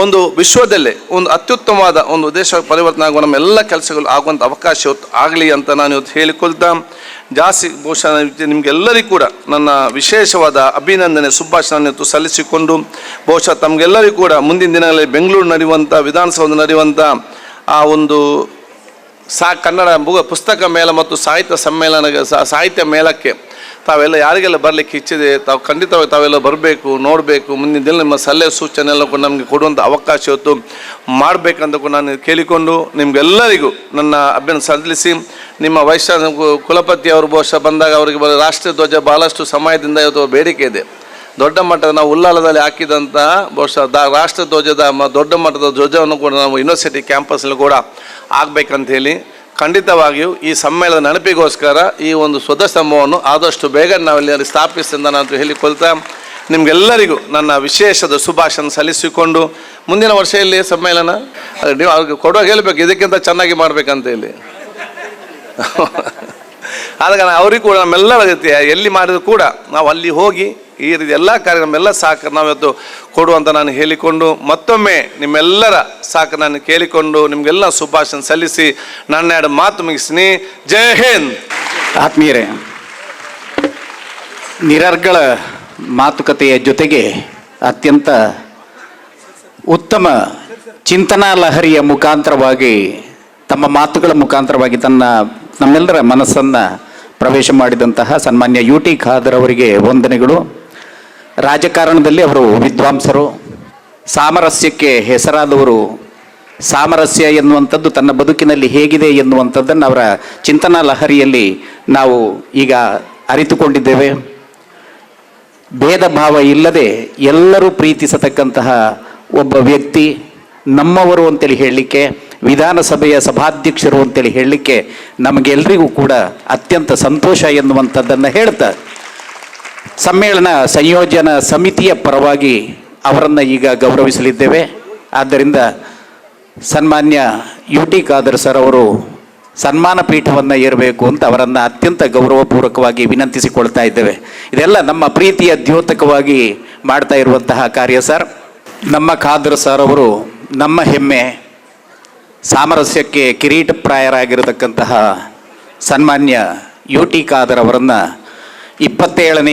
[SPEAKER 8] ಒಂದು ವಿಶ್ವದಲ್ಲೇ ಒಂದು ಅತ್ಯುತ್ತಮವಾದ ಒಂದು ದೇಶ ಪರಿವರ್ತನೆ ಆಗುವ ನಮ್ಮ ಎಲ್ಲ ಕೆಲಸಗಳು ಆಗುವಂಥ ಅವಕಾಶ ಆಗಲಿ ಅಂತ ನಾನು ಇವತ್ತು ಹೇಳಿಕೊಳ್ತಾ ಜಾಸ್ತಿ ಬಹುಶಃ ನಿಮಗೆಲ್ಲರಿಗೂ ಕೂಡ ನನ್ನ ವಿಶೇಷವಾದ ಅಭಿನಂದನೆ ಶುಭಾಶಯವನ್ನು ಇವತ್ತು ಸಲ್ಲಿಸಿಕೊಂಡು ಬಹುಶಃ ತಮಗೆಲ್ಲರಿಗೂ ಕೂಡ ಮುಂದಿನ ದಿನಗಳಲ್ಲಿ ಬೆಂಗಳೂರು ನಡೆಯುವಂಥ ವಿಧಾನಸೌಧ ನಡೆಯುವಂಥ ಆ ಒಂದು ಕನ್ನಡ ಪುಸ್ತಕ ಮೇಳ ಮತ್ತು ಸಾಹಿತ್ಯ ಸಮ್ಮೇಳನ ಸಾಹಿತ್ಯ ಮೇಳಕ್ಕೆ ತಾವೆಲ್ಲ ಯಾರಿಗೆಲ್ಲ ಬರಲಿಕ್ಕೆ ಇಚ್ಛಿದೆ ತಾವು ಖಂಡಿತವಾಗಿ ತಾವೆಲ್ಲ ಬರಬೇಕು, ನೋಡಬೇಕು. ಮುಂದಿನ ದಿನ ನಿಮ್ಮ ಸಲಹೆ ಸೂಚನೆ ಎಲ್ಲ ಕೂಡ ನಮಗೆ ಕೊಡುವಂಥ ಅವಕಾಶ ಇವತ್ತು ಮಾಡಬೇಕಂತ ಕೂಡ ನಾನು ಕೇಳಿಕೊಂಡು ನಿಮಗೆಲ್ಲರಿಗೂ ನನ್ನ ಅಭಿನಂದನೆ ಸಲ್ಲಿಸಿ, ನಿಮ್ಮ ವೈಶ್ಯ ಕುಲಪತಿ ಅವರು ಬಹುಶಃ ಬಂದಾಗ ಅವರಿಗೆ ರಾಷ್ಟ್ರೀಯ ಧ್ವಜ ಭಾಳಷ್ಟು ಸಮಯದಿಂದ ಇವತ್ತು ಬೇಡಿಕೆ ಇದೆ. ದೊಡ್ಡ ಮಟ್ಟದ ನಾವು ಉಳ್ಳಾಲದಲ್ಲಿ ಹಾಕಿದಂಥ ಬಹುಶಃ ರಾಷ್ಟ್ರ ಧ್ವಜದ ದೊಡ್ಡ ಮಟ್ಟದ ಧ್ವಜವನ್ನು ಕೂಡ ನಾವು ಯೂನಿವರ್ಸಿಟಿ ಕ್ಯಾಂಪಸ್ಸಲ್ಲಿ ಕೂಡ ಆಗಬೇಕಂತ ಹೇಳಿ ಖಂಡಿತವಾಗಿಯೂ ಈ ಸಮ್ಮೇಳನದ ನೆನಪಿಗೋಸ್ಕರ ಈ ಒಂದು ಸ್ವತಃಸ್ತಂಭವನ್ನು ಆದಷ್ಟು ಬೇಗ ನಾವೆಲ್ಲಿ ಸ್ಥಾಪಿಸಿದ ನಾನು ಹೇಳಿಕೊಳ್ತಾ ನಿಮಗೆಲ್ಲರಿಗೂ ನನ್ನ ವಿಶೇಷದ ಶುಭಾಶಯ ಸಲ್ಲಿಸಿಕೊಂಡು ಮುಂದಿನ ವರ್ಷ ಇಲ್ಲಿ ಸಮ್ಮೇಳನ ನೀವು ಅವ್ರಿಗೆ ಕೊಡುವಾಗ ಹೇಳಬೇಕು ಇದಕ್ಕಿಂತ ಚೆನ್ನಾಗಿ ಮಾಡಬೇಕಂತ ಹೇಳಿ. ಆದಾಗ ಅವರಿಗೂ ಕೂಡ ನಮ್ಮೆಲ್ಲರ ಜೊತೆ ಎಲ್ಲಿ ಮಾಡಿದ್ರು ಕೂಡ ನಾವು ಅಲ್ಲಿ ಹೋಗಿ ಈ ರೀತಿ ಎಲ್ಲ ಕಾರ್ಯಕ್ರಮ ಎಲ್ಲ ಸಹಕಾರ ನಾವಿವತ್ತು ಕೊಡುವಂತ ನಾನು ಹೇಳಿಕೊಂಡು ಮತ್ತೊಮ್ಮೆ ನಿಮ್ಮೆಲ್ಲರ ಸಹಕಾರ ನಾನು ಕೇಳಿಕೊಂಡು ನಿಮಗೆಲ್ಲ ಶುಭಾಶಯ ಸಲ್ಲಿಸಿ ನನ್ನ ಎರಡು ಮಾತು ಮುಗಿಸ್ತೀನಿ. ಜೈ ಹಿಂದ್.
[SPEAKER 4] ಆತ್ಮೀಯರೇ, ನಿರರ್ಗಳ ಮಾತುಕತೆಯ ಜೊತೆಗೆ ಅತ್ಯಂತ ಉತ್ತಮ ಚಿಂತನಾ ಲಹರಿಯ ಮುಖಾಂತರವಾಗಿ ತಮ್ಮ ಮಾತುಗಳ ಮುಖಾಂತರವಾಗಿ ನಮ್ಮೆಲ್ಲರ ಮನಸ್ಸನ್ನು ಪ್ರವೇಶ ಮಾಡಿದಂತಹ ಸನ್ಮಾನ್ಯ UT ಖಾದರ್ ಅವರಿಗೆ ವಂದನೆಗಳು. ರಾಜಕಾರಣದಲ್ಲಿ ಅವರು ವಿದ್ವಾಂಸರು, ಸಾಮರಸ್ಯಕ್ಕೆ ಹೆಸರಾದವರು. ಸಾಮರಸ್ಯ ಎನ್ನುವಂಥದ್ದು ತನ್ನ ಬದುಕಿನಲ್ಲಿ ಹೇಗಿದೆ ಎನ್ನುವಂಥದ್ದನ್ನು ಅವರ ಚಿಂತನಾ ಲಹರಿಯಲ್ಲಿ ನಾವು ಈಗ ಅರಿತುಕೊಂಡಿದ್ದೇವೆ. ಭೇದ ಭಾವ ಇಲ್ಲದೆ ಎಲ್ಲರೂ ಪ್ರೀತಿಸತಕ್ಕಂತಹ ಒಬ್ಬ ವ್ಯಕ್ತಿ, ನಮ್ಮವರು ಅಂತೇಳಿ ಹೇಳಲಿಕ್ಕೆ, ವಿಧಾನಸಭೆಯ ಸಭಾಧ್ಯಕ್ಷರು ಅಂತೇಳಿ ಹೇಳಲಿಕ್ಕೆ ನಮಗೆಲ್ಲರಿಗೂ ಕೂಡ ಅತ್ಯಂತ ಸಂತೋಷ ಎನ್ನುವಂಥದ್ದನ್ನು ಹೇಳ್ತಾ ಸಮ್ಮೇಳನ ಸಂಯೋಜನಾ ಸಮಿತಿಯ ಪರವಾಗಿ ಅವರನ್ನು ಈಗ ಗೌರವಿಸಲಿದ್ದೇವೆ. ಆದ್ದರಿಂದ ಸನ್ಮಾನ್ಯ UT ಖಾದರ್ ಸರ್ ಅವರು ಸನ್ಮಾನ ಪೀಠವನ್ನು ಏರಬೇಕು ಅಂತ ಅವರನ್ನು ಅತ್ಯಂತ ಗೌರವಪೂರ್ವಕವಾಗಿ ವಿನಂತಿಸಿಕೊಳ್ತಾ ಇದ್ದೇವೆ. ಇದೆಲ್ಲ ನಮ್ಮ ಪ್ರೀತಿಯ ದ್ಯೋತಕವಾಗಿ ಮಾಡ್ತಾ ಇರುವಂತಹ ಕಾರ್ಯ ಸರ್. ನಮ್ಮ ಖಾದರ್ ಸರ್ ಅವರು ನಮ್ಮ ಹೆಮ್ಮೆ. ಸಾಮರಸ್ಯಕ್ಕೆ ಕಿರೀಟಪ್ರಾಯರಾಗಿರತಕ್ಕಂತಹ ಸನ್ಮಾನ್ಯ UT ಖಾದರ್ ಅವರನ್ನು 27ನೇ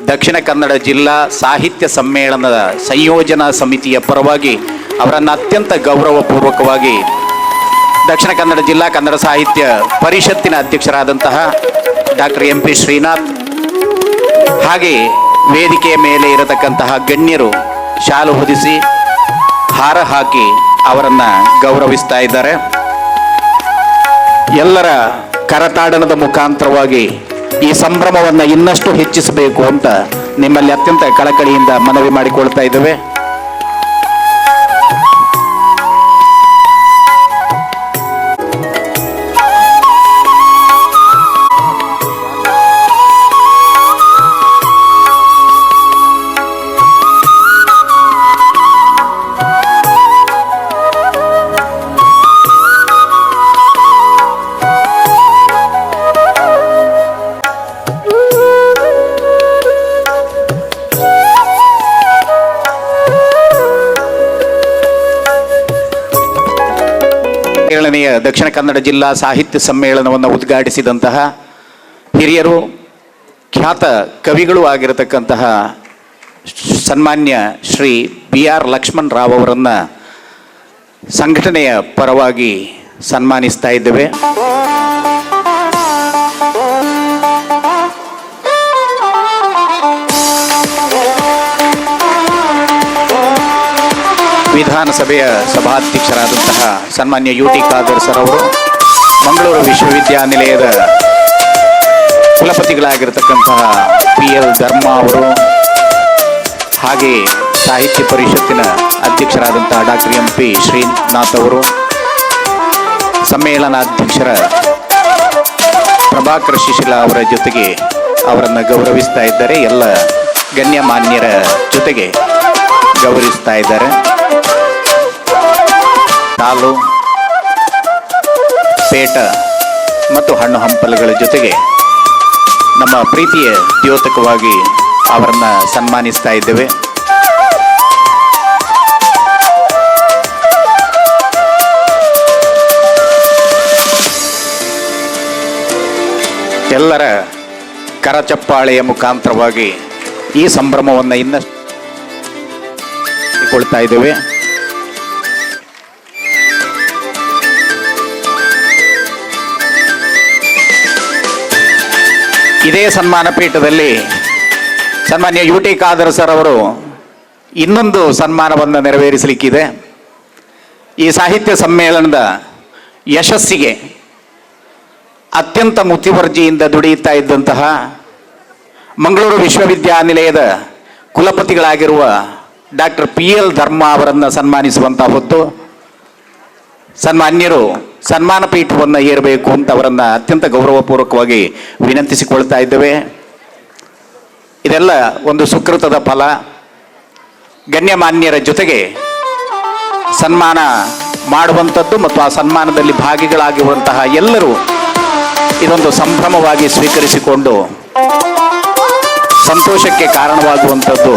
[SPEAKER 4] ದಕ್ಷಿಣ ಕನ್ನಡ ಜಿಲ್ಲಾ ಸಾಹಿತ್ಯ ಸಮ್ಮೇಳನದ ಸಂಯೋಜನಾ ಸಮಿತಿಯ ಪರವಾಗಿ ಅವರನ್ನು ಅತ್ಯಂತ ಗೌರವಪೂರ್ವಕವಾಗಿ ದಕ್ಷಿಣ ಕನ್ನಡ ಜಿಲ್ಲಾ ಕನ್ನಡ ಸಾಹಿತ್ಯ ಪರಿಷತ್ತಿನ ಅಧ್ಯಕ್ಷರಾದಂತಹ ಡಾಕ್ಟರ್ MP ಶ್ರೀನಾಥ್, ಹಾಗೆ ವೇದಿಕೆಯ ಮೇಲೆ ಇರತಕ್ಕಂತಹ ಗಣ್ಯರು ಶಾಲು ಹೊದಿಸಿ ಹಾರ ಹಾಕಿ ಅವರನ್ನು ಗೌರವಿಸ್ತಾ ಇದ್ದಾರೆ. ಎಲ್ಲರ ಕರತಾಡನದ ಮುಖಾಂತರವಾಗಿ ಈ ಸಂಭ್ರಮವನ್ನು ಇನ್ನಷ್ಟು ಹೆಚ್ಚಿಸಬೇಕು ಅಂತ ನಿಮ್ಮಲ್ಲಿ ಅತ್ಯಂತ ಕಳಕಳಿಯಿಂದ ಮನವಿ ಮಾಡಿಕೊಳ್ತಾ ಇದ್ದೇವೆ. ಏಳನೆಯ ದಕ್ಷಿಣ ಕನ್ನಡ ಜಿಲ್ಲಾ ಸಾಹಿತ್ಯ ಸಮ್ಮೇಳನವನ್ನು ಉದ್ಘಾಟಿಸಿದಂತಹ ಹಿರಿಯರು, ಖ್ಯಾತ ಕವಿಗಳು ಆಗಿರತಕ್ಕಂತಹ ಸನ್ಮಾನ್ಯ ಶ್ರೀ BR ಲಕ್ಷ್ಮಣ್ ರಾವ್ ಅವರನ್ನು ಸಂಘಟನೆಯ ಪರವಾಗಿ ಸನ್ಮಾನಿಸ್ತಾ ಇದ್ದೇವೆ. ವಿಧಾನಸಭೆಯ ಸಭಾಧ್ಯಕ್ಷರಾದಂತಹ ಸನ್ಮಾನ್ಯ UT ಖಾದರ್ ಸರ್ ಅವರು, ಮಂಗಳೂರು ವಿಶ್ವವಿದ್ಯಾನಿಲಯದ ಕುಲಪತಿಗಳಾಗಿರತಕ್ಕಂತಹ PL ಧರ್ಮ ಅವರು, ಹಾಗೆ ಸಾಹಿತ್ಯ ಪರಿಷತ್ತಿನ ಅಧ್ಯಕ್ಷರಾದಂತಹ ಡಾಕ್ಟರ್ MP ಶ್ರೀನಾಥ್ ಅವರು, ಸಮ್ಮೇಳನಾಧ್ಯಕ್ಷರ ಪ್ರಭಾಕರ ಶಿಶಿಲ ಅವರ ಜೊತೆಗೆ ಅವರನ್ನು ಗೌರವಿಸ್ತಾ ಇದ್ದಾರೆ. ಎಲ್ಲ ಗಣ್ಯಮಾನ್ಯರ ಜೊತೆಗೆ ಗೌರವಿಸ್ತಾ ಇದ್ದಾರೆ. ಹಾಲು, ಪೇಟ ಮತ್ತು ಹಣ್ಣು ಹಂಪಲುಗಳ ಜೊತೆಗೆ ನಮ್ಮ ಪ್ರೀತಿಯ ದ್ಯೋತಕವಾಗಿ ಅವರನ್ನು ಸನ್ಮಾನಿಸ್ತಾ ಇದ್ದೇವೆ. ಎಲ್ಲರ ಕರಚಪ್ಪಾಳೆಯ ಮುಖಾಂತರವಾಗಿ ಈ ಸಂಭ್ರಮವನ್ನು ಇನ್ನಷ್ಟು ಕೊಳ್ತಾ ಇದ್ದೇವೆ. ಇದೇ ಸನ್ಮಾನ ಪೀಠದಲ್ಲಿ ಸನ್ಮಾನ್ಯ UT ಖಾದರ್ ಸರ್ ಅವರು ಇನ್ನೊಂದು ಸನ್ಮಾನವನ್ನು ನೆರವೇರಿಸಲಿಕ್ಕಿದೆ. ಈ ಸಾಹಿತ್ಯ ಸಮ್ಮೇಳನದ ಯಶಸ್ಸಿಗೆ ಅತ್ಯಂತ ಮುತುವರ್ಜಿಯಿಂದ ದುಡಿಯುತ್ತಾ ಇದ್ದಂತಹ ಮಂಗಳೂರು ವಿಶ್ವವಿದ್ಯಾನಿಲಯದ ಕುಲಪತಿಗಳಾಗಿರುವ ಡಾಕ್ಟರ್ PL ಧರ್ಮ ಅವರನ್ನು ಸನ್ಮಾನಿಸುವಂಥ ಹೊತ್ತು ಸನ್ಮಾನ್ಯರು ಸನ್ಮಾನ ಪೀಠವನ್ನು ಏರಬೇಕು ಅಂತ ಅವರನ್ನು ಅತ್ಯಂತ ಗೌರವಪೂರ್ವಕವಾಗಿ ವಿನಂತಿಸಿಕೊಳ್ತಾ ಇದ್ದೇವೆ. ಇದೆಲ್ಲ ಒಂದು ಸುಕೃತದ ಫಲ. ಗಣ್ಯಮಾನ್ಯರ ಜೊತೆಗೆ ಸನ್ಮಾನ ಮಾಡುವಂಥದ್ದು ಮತ್ತು ಆ ಸನ್ಮಾನದಲ್ಲಿ ಭಾಗಿಗಳಾಗಿರುವಂತಹ ಎಲ್ಲರೂ ಇದೊಂದು ಸಂಭ್ರಮವಾಗಿ ಸ್ವೀಕರಿಸಿಕೊಂಡು ಸಂತೋಷಕ್ಕೆ ಕಾರಣವಾಗುವಂಥದ್ದು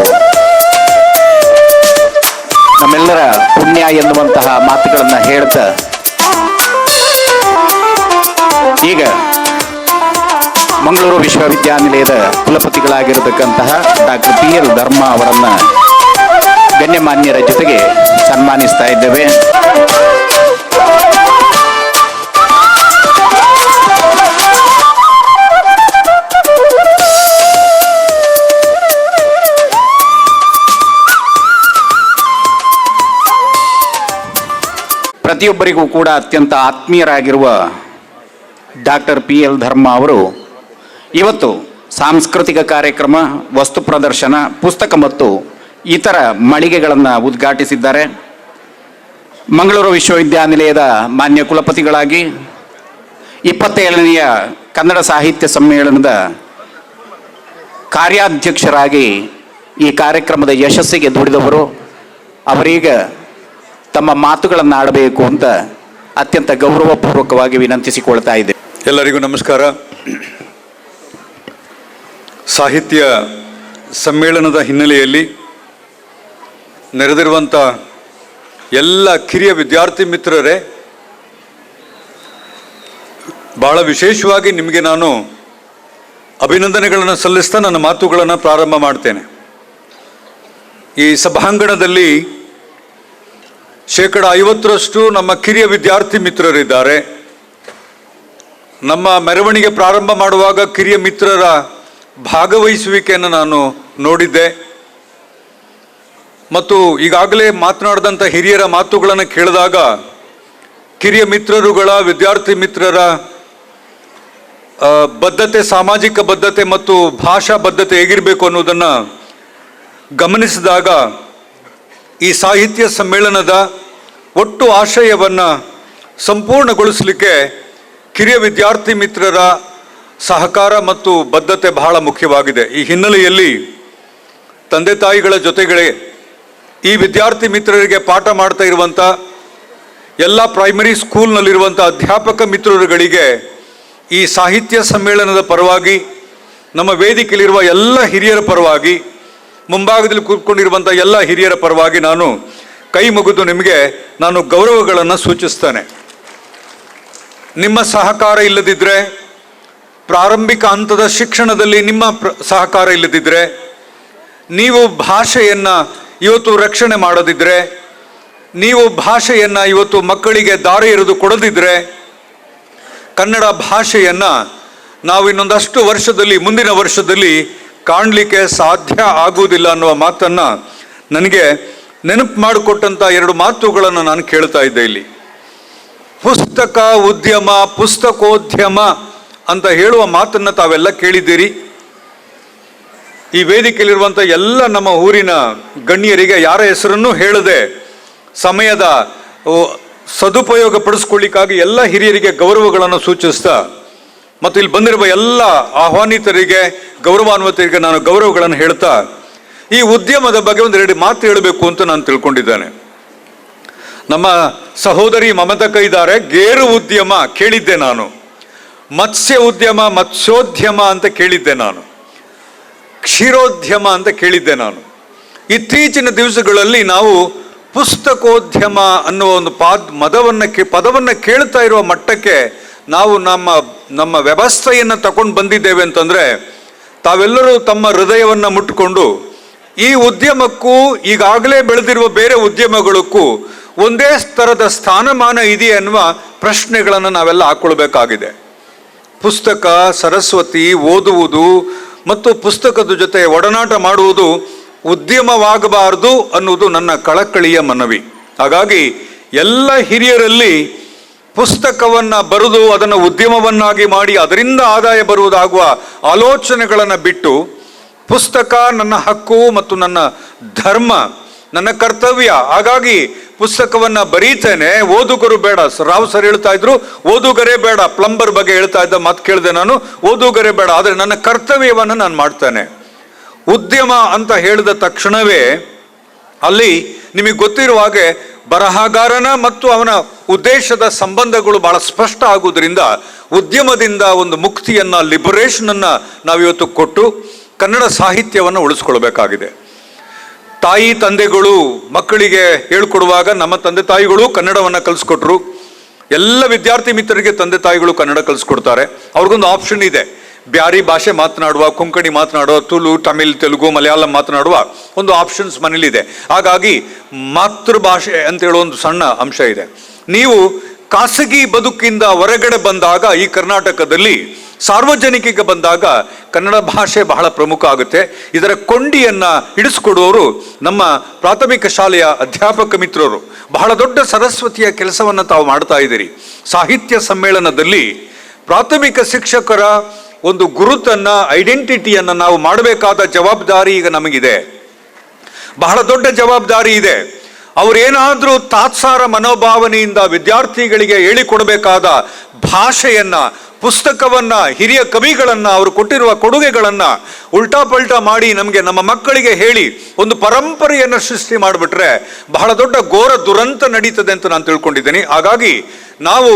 [SPEAKER 4] ನಮ್ಮೆಲ್ಲರ ಪುಣ್ಯ ಎನ್ನುವಂತಹ ಮಾತುಗಳನ್ನು ಹೇಳ್ತಾ ಈಗ ಮಂಗಳೂರು ವಿಶ್ವವಿದ್ಯಾನಿಲಯದ ಕುಲಪತಿಗಳಾಗಿರತಕ್ಕಂತಹ ಡಾಕ್ಟರ್ PL ಧರ್ಮ ಅವರನ್ನು ಗಣ್ಯಮಾನ್ಯರ ಜೊತೆಗೆ ಸನ್ಮಾನಿಸ್ತಾ ಇದ್ದೇವೆ. ಪ್ರತಿಯೊಬ್ಬರಿಗೂ ಕೂಡ ಅತ್ಯಂತ ಆತ್ಮೀಯರಾಗಿರುವ ಡಾಕ್ಟರ್ PL ಧರ್ಮ ಅವರು ಇವತ್ತು ಸಾಂಸ್ಕೃತಿಕ ಕಾರ್ಯಕ್ರಮ, ವಸ್ತು ಪ್ರದರ್ಶನ, ಪುಸ್ತಕ ಮತ್ತು ಇತರ ಮಳಿಗೆಗಳನ್ನು ಉದ್ಘಾಟಿಸಿದ್ದಾರೆ. ಮಂಗಳೂರು ವಿಶ್ವವಿದ್ಯಾನಿಲಯದ ಮಾನ್ಯ ಕುಲಪತಿಗಳಾಗಿ 27ನೆಯ ಕನ್ನಡ ಸಾಹಿತ್ಯ ಸಮ್ಮೇಳನದ ಕಾರ್ಯಾಧ್ಯಕ್ಷರಾಗಿ ಈ ಕಾರ್ಯಕ್ರಮದ ಯಶಸ್ಸಿಗೆ ದುಡಿದವರು. ಅವರೀಗ ತಮ್ಮ ಮಾತುಗಳನ್ನು ಆಡಬೇಕು ಅಂತ ಅತ್ಯಂತ ಗೌರವಪೂರ್ವಕವಾಗಿ ವಿನಂತಿಸಿಕೊಳ್ತಾ ಇದೆ.
[SPEAKER 9] ಎಲ್ಲರಿಗೂ ನಮಸ್ಕಾರ. ಸಾಹಿತ್ಯ ಸಮ್ಮೇಳನದ ಹಿನ್ನೆಲೆಯಲ್ಲಿ ನೆರೆದಿರುವಂಥ ಎಲ್ಲ ಕಿರಿಯ ವಿದ್ಯಾರ್ಥಿ ಮಿತ್ರರೇ, ಬಹಳ ವಿಶೇಷವಾಗಿ ನಿಮಗೆ ನಾನು ಅಭಿನಂದನೆಗಳನ್ನು ಸಲ್ಲಿಸ್ತಾ ನನ್ನ ಮಾತುಗಳನ್ನು ಪ್ರಾರಂಭ ಮಾಡ್ತೇನೆ. ಈ ಸಭಾಂಗಣದಲ್ಲಿ 50% ನಮ್ಮ ಕಿರಿಯ ವಿದ್ಯಾರ್ಥಿ ಮಿತ್ರರಿದ್ದಾರೆ. ನಮ್ಮ ಮೆರವಣಿಗೆ ಪ್ರಾರಂಭ ಮಾಡುವಾಗ ಕಿರಿಯ ಮಿತ್ರರ ಭಾಗವಹಿಸುವಿಕೆಯನ್ನು ನಾನು ನೋಡಿದ್ದೆ ಮತ್ತು ಈಗಾಗಲೇ ಮಾತನಾಡಿದಂಥ ಹಿರಿಯರ ಮಾತುಗಳನ್ನು ಕೇಳಿದಾಗ ಕಿರಿಯ ಮಿತ್ರರುಗಳ, ವಿದ್ಯಾರ್ಥಿ ಮಿತ್ರರ ಬದ್ಧತೆ, ಸಾಮಾಜಿಕ ಬದ್ಧತೆ ಮತ್ತು ಭಾಷಾ ಬದ್ಧತೆ ಹೇಗಿರಬೇಕು ಅನ್ನೋದನ್ನು ಗಮನಿಸಿದಾಗ ಈ ಸಾಹಿತ್ಯ ಸಮ್ಮೇಳನದ ಒಟ್ಟು ಆಶಯವನ್ನು ಸಂಪೂರ್ಣಗೊಳಿಸಲಿಕ್ಕೆ ಕಿರಿಯ ವಿದ್ಯಾರ್ಥಿ ಮಿತ್ರರ ಸಹಕಾರ ಮತ್ತು ಬದ್ಧತೆ ಬಹಳ ಮುಖ್ಯವಾಗಿದೆ. ಈ ಹಿನ್ನೆಲೆಯಲ್ಲಿ ತಂದೆ ತಾಯಿಗಳ ಜೊತೆಗಳೇ ಈ ವಿದ್ಯಾರ್ಥಿ ಮಿತ್ರರಿಗೆ ಪಾಠ ಮಾಡ್ತಾ ಇರುವಂಥ ಎಲ್ಲ ಪ್ರೈಮರಿ ಸ್ಕೂಲ್ನಲ್ಲಿರುವಂಥ ಅಧ್ಯಾಪಕ ಮಿತ್ರರುಗಳಿಗೆ ಈ ಸಾಹಿತ್ಯ ಸಮ್ಮೇಳನದ ಪರವಾಗಿ, ನಮ್ಮ ವೇದಿಕೆಯಲ್ಲಿರುವ ಎಲ್ಲ ಹಿರಿಯರ ಪರವಾಗಿ, ಮುಂಭಾಗದಲ್ಲಿ ಕೂತ್ಕೊಂಡಿರುವಂಥ ಎಲ್ಲ ಹಿರಿಯರ ಪರವಾಗಿ ನಾನು ಕೈ ಮುಗಿದು ನಿಮಗೆ ನಾನು ಗೌರವಗಳನ್ನು ಸೂಚಿಸ್ತೇನೆ. ನಿಮ್ಮ ಸಹಕಾರ ಇಲ್ಲದಿದ್ದರೆ, ಪ್ರಾರಂಭಿಕ ಹಂತದ ಶಿಕ್ಷಣದಲ್ಲಿ ನಿಮ್ಮ ಸಹಕಾರ ಇಲ್ಲದಿದ್ದರೆ, ನೀವು ಭಾಷೆಯನ್ನು ಇವತ್ತು ರಕ್ಷಣೆ ಮಾಡೋದಿದ್ದರೆ, ನೀವು ಭಾಷೆಯನ್ನು ಇವತ್ತು ಮಕ್ಕಳಿಗೆ ದಾರಿ ಎರೆದು ಕೊಡದಿದ್ದರೆ, ಕನ್ನಡ ಭಾಷೆಯನ್ನು ನಾವು ಇನ್ನೊಂದಷ್ಟು ವರ್ಷದಲ್ಲಿ, ಮುಂದಿನ ವರ್ಷದಲ್ಲಿ ಕಾಣಲಿಕ್ಕೆ ಸಾಧ್ಯ ಆಗುವುದಿಲ್ಲ ಅನ್ನುವ ಮಾತನ್ನು ನನಗೆ ನೆನಪು ಮಾಡಿಕೊಟ್ಟಂಥ 2 ಮಾತುಗಳನ್ನು ನಾನು ಕೇಳ್ತಾ ಇದ್ದೆ. ಇಲ್ಲಿ ಪುಸ್ತಕ ಉದ್ಯಮ, ಪುಸ್ತಕೋದ್ಯಮ ಅಂತ ಹೇಳುವ ಮಾತನ್ನು ತಾವೆಲ್ಲ ಕೇಳಿದ್ದೀರಿ. ಈ ವೇದಿಕೆಯಲ್ಲಿರುವಂಥ ಎಲ್ಲ ನಮ್ಮ ಊರಿನ ಗಣ್ಯರಿಗೆ ಯಾರ ಹೆಸರನ್ನು ಹೇಳದೆ ಸಮಯದ ಸದುಪಯೋಗ ಪಡಿಸ್ಕೊಳ್ಳಿಕ್ಕಾಗಿ ಎಲ್ಲ ಹಿರಿಯರಿಗೆ ಗೌರವಗಳನ್ನು ಸೂಚಿಸ್ತಾ ಮತ್ತು ಇಲ್ಲಿ ಬಂದಿರುವ ಎಲ್ಲ ಆಹ್ವಾನಿತರಿಗೆ, ಗೌರವಾನ್ವಿತರಿಗೆ ನಾನು ಗೌರವಗಳನ್ನು ಹೇಳ್ತಾ ಈ ಉದ್ಯಮದ ಬಗ್ಗೆ 2 ಮಾತು ಹೇಳಬೇಕು ಅಂತ ನಾನು ತಿಳ್ಕೊಂಡಿದ್ದೇನೆ. ನಮ್ಮ ಸಹೋದರಿ ಮಮತಕ್ಕ ಇದ್ದಾರೆ, ಗೇರು ಉದ್ಯಮ ಕೇಳಿದ್ದೆ ನಾನು, ಮತ್ಸ್ಯ ಉದ್ಯಮ, ಮತ್ಸ್ಯೋದ್ಯಮ ಅಂತ ಕೇಳಿದ್ದೆ ನಾನು, ಕ್ಷೀರೋದ್ಯಮ ಅಂತ ಕೇಳಿದ್ದೆ ನಾನು. ಇತ್ತೀಚಿನ ದಿವಸಗಳಲ್ಲಿ ನಾವು ಪುಸ್ತಕೋದ್ಯಮ ಅನ್ನುವ ಒಂದು ಪದವನ್ನು ಕೇಳ್ತಾ ಇರುವ ಮಟ್ಟಕ್ಕೆ ನಾವು ನಮ್ಮ ವ್ಯವಸ್ಥೆಯನ್ನು ತಗೊಂಡು ಬಂದಿದ್ದೇವೆ ಅಂತಂದರೆ, ತಾವೆಲ್ಲರೂ ತಮ್ಮ ಹೃದಯವನ್ನು ಮುಟ್ಟಿಕೊಂಡು ಈ ಉದ್ಯಮಕ್ಕೂ ಈಗಾಗಲೇ ಬೆಳೆದಿರುವ ಬೇರೆ ಉದ್ಯಮಗಳಕ್ಕೂ ಒಂದೇ ಸ್ತರದ ಸ್ಥಾನಮಾನ ಇದೆಯೇ ಅನ್ನುವ ಪ್ರಶ್ನೆಗಳನ್ನು ನಾವೆಲ್ಲ ಹಾಕ್ಕೊಳ್ಬೇಕಾಗಿದೆ. ಪುಸ್ತಕ, ಸರಸ್ವತಿ, ಓದುವುದು ಮತ್ತು ಪುಸ್ತಕದ ಜೊತೆ ಒಡನಾಟ ಮಾಡುವುದು ಉದ್ಯಮವಾಗಬಾರದು ಅನ್ನುವುದು ನನ್ನ ಕಳಕಳಿಯ ಮನವಿ. ಹಾಗಾಗಿ ಎಲ್ಲ ಹಿರಿಯರಲ್ಲಿ ಪುಸ್ತಕವನ್ನು ಬರೆದು ಅದನ್ನು ಉದ್ಯಮವನ್ನಾಗಿ ಮಾಡಿ ಅದರಿಂದ ಆದಾಯ ಬರುವುದಾಗುವ ಆಲೋಚನೆಗಳನ್ನು ಬಿಟ್ಟು, ಪುಸ್ತಕ ನನ್ನ ಹಕ್ಕು ಮತ್ತು ನನ್ನ ಧರ್ಮ, ನನ್ನ ಕರ್ತವ್ಯ, ಹಾಗಾಗಿ ಪುಸ್ತಕವನ್ನು ಬರೀತೇನೆ, ಓದುಗರು ಬೇಡ. ರಾವ್ ಸರ್ ಹೇಳ್ತಾ ಇದ್ರು ಓದುಗರೇ ಬೇಡ, ಪ್ಲಂಬರ್ ಬಗ್ಗೆ ಹೇಳ್ತಾ ಇದ್ದ ಮಾತು ಕೇಳಿದೆ ನಾನು, ಓದುಗರೇ ಬೇಡ, ಆದರೆ ನನ್ನ ಕರ್ತವ್ಯವನ್ನು ನಾನು ಮಾಡ್ತೇನೆ. ಉದ್ಯಮ ಅಂತ ಹೇಳಿದ ತಕ್ಷಣವೇ ಅಲ್ಲಿ ನಿಮಗೆ ಗೊತ್ತಿರುವ ಹಾಗೆ ಬರಹಗಾರನ ಮತ್ತು ಅವನ ಉದ್ದೇಶದ ಸಂಬಂಧಗಳು ಬಹಳ ಸ್ಪಷ್ಟ ಆಗುವುದರಿಂದ ಉದ್ಯಮದಿಂದ ಒಂದು ಮುಕ್ತಿಯನ್ನು, ಲಿಬರೇಷನನ್ನು ನಾವಿವತ್ತು ಕೊಟ್ಟು ಕನ್ನಡ ಸಾಹಿತ್ಯವನ್ನು ಉಳಿಸ್ಕೊಳ್ಬೇಕಾಗಿದೆ. ತಾಯಿ ತಂದೆಗಳು ಮಕ್ಕಳಿಗೆ ಹೇಳ್ಕೊಡುವಾಗ ನಮ್ಮ ತಂದೆ ತಾಯಿಗಳು ಕನ್ನಡವನ್ನು ಕಲಿಸ್ಕೊಟ್ರು. ಎಲ್ಲ ವಿದ್ಯಾರ್ಥಿ ಮಿತ್ರರಿಗೆ ತಂದೆ ತಾಯಿಗಳು ಕನ್ನಡ ಕಲಿಸ್ಕೊಡ್ತಾರೆ. ಅವ್ರಿಗೊಂದು ಆಪ್ಷನ್ ಇದೆ, ಬ್ಯಾರಿ ಭಾಷೆ ಮಾತನಾಡುವ, ಕೊಂಕಣಿ ಮಾತನಾಡುವ, ತುಳು, ತಮಿಳ್, ತೆಲುಗು, ಮಲಯಾಳಂ ಮಾತನಾಡುವ ಒಂದು ಆಪ್ಷನ್ಸ್ ಮನೇಲಿದೆ. ಹಾಗಾಗಿ ಮಾತೃಭಾಷೆ ಅಂತ ಹೇಳೋ ಒಂದು ಸಣ್ಣ ಅಂಶ ಇದೆ. ನೀವು ಖಾಸಗಿ ಬದುಕಿಂದ ಹೊರಗಡೆ ಬಂದಾಗ, ಈ ಕರ್ನಾಟಕದಲ್ಲಿ ಸಾರ್ವಜನಿಕಕ್ಕೆ ಬಂದಾಗ ಕನ್ನಡ ಭಾಷೆ ಬಹಳ ಪ್ರಮುಖ ಆಗುತ್ತೆ. ಇದರ ಕೊಂಡಿಯನ್ನು ಹಿಡಿಸ್ಕೊಡುವವರು ನಮ್ಮ ಪ್ರಾಥಮಿಕ ಶಾಲೆಯ ಅಧ್ಯಾಪಕ ಮಿತ್ರರು. ಬಹಳ ದೊಡ್ಡ ಸರಸ್ವತಿಯ ಕೆಲಸವನ್ನು ತಾವು ಮಾಡ್ತಾ ಇದ್ದೀರಿ. ಸಾಹಿತ್ಯ ಸಮ್ಮೇಳನದಲ್ಲಿ ಪ್ರಾಥಮಿಕ ಶಿಕ್ಷಕರ ಒಂದು ಗುರುತನ್ನು, ಐಡೆಂಟಿಟಿಯನ್ನು ನಾವು ಮಾಡಬೇಕಾದ ಜವಾಬ್ದಾರಿ ಈಗ ನಮಗಿದೆ. ಬಹಳ ದೊಡ್ಡ ಜವಾಬ್ದಾರಿ ಇದೆ. ಅವರೇನಾದರೂ ತಾತ್ಸಾರ ಮನೋಭಾವನೆಯಿಂದ ವಿದ್ಯಾರ್ಥಿಗಳಿಗೆ ಹೇಳಿಕೊಡಬೇಕಾದ ಭಾಷೆಯನ್ನು, ಪುಸ್ತಕವನ್ನು, ಹಿರಿಯ ಕವಿಗಳನ್ನು, ಅವರು ಕೊಟ್ಟಿರುವ ಕೊಡುಗೆಗಳನ್ನು ಉಲ್ಟಾ ಪಲ್ಟಾ ಮಾಡಿ ನಮಗೆ, ನಮ್ಮ ಮಕ್ಕಳಿಗೆ ಹೇಳಿ ಒಂದು ಪರಂಪರೆಯನ್ನು ಸೃಷ್ಟಿ ಮಾಡಿಬಿಟ್ರೆ ಬಹಳ ದೊಡ್ಡ ಘೋರ ದುರಂತ ನಡೀತದೆ ಅಂತ ನಾನು ತಿಳ್ಕೊಂಡಿದ್ದೀನಿ. ಹಾಗಾಗಿ ನಾವು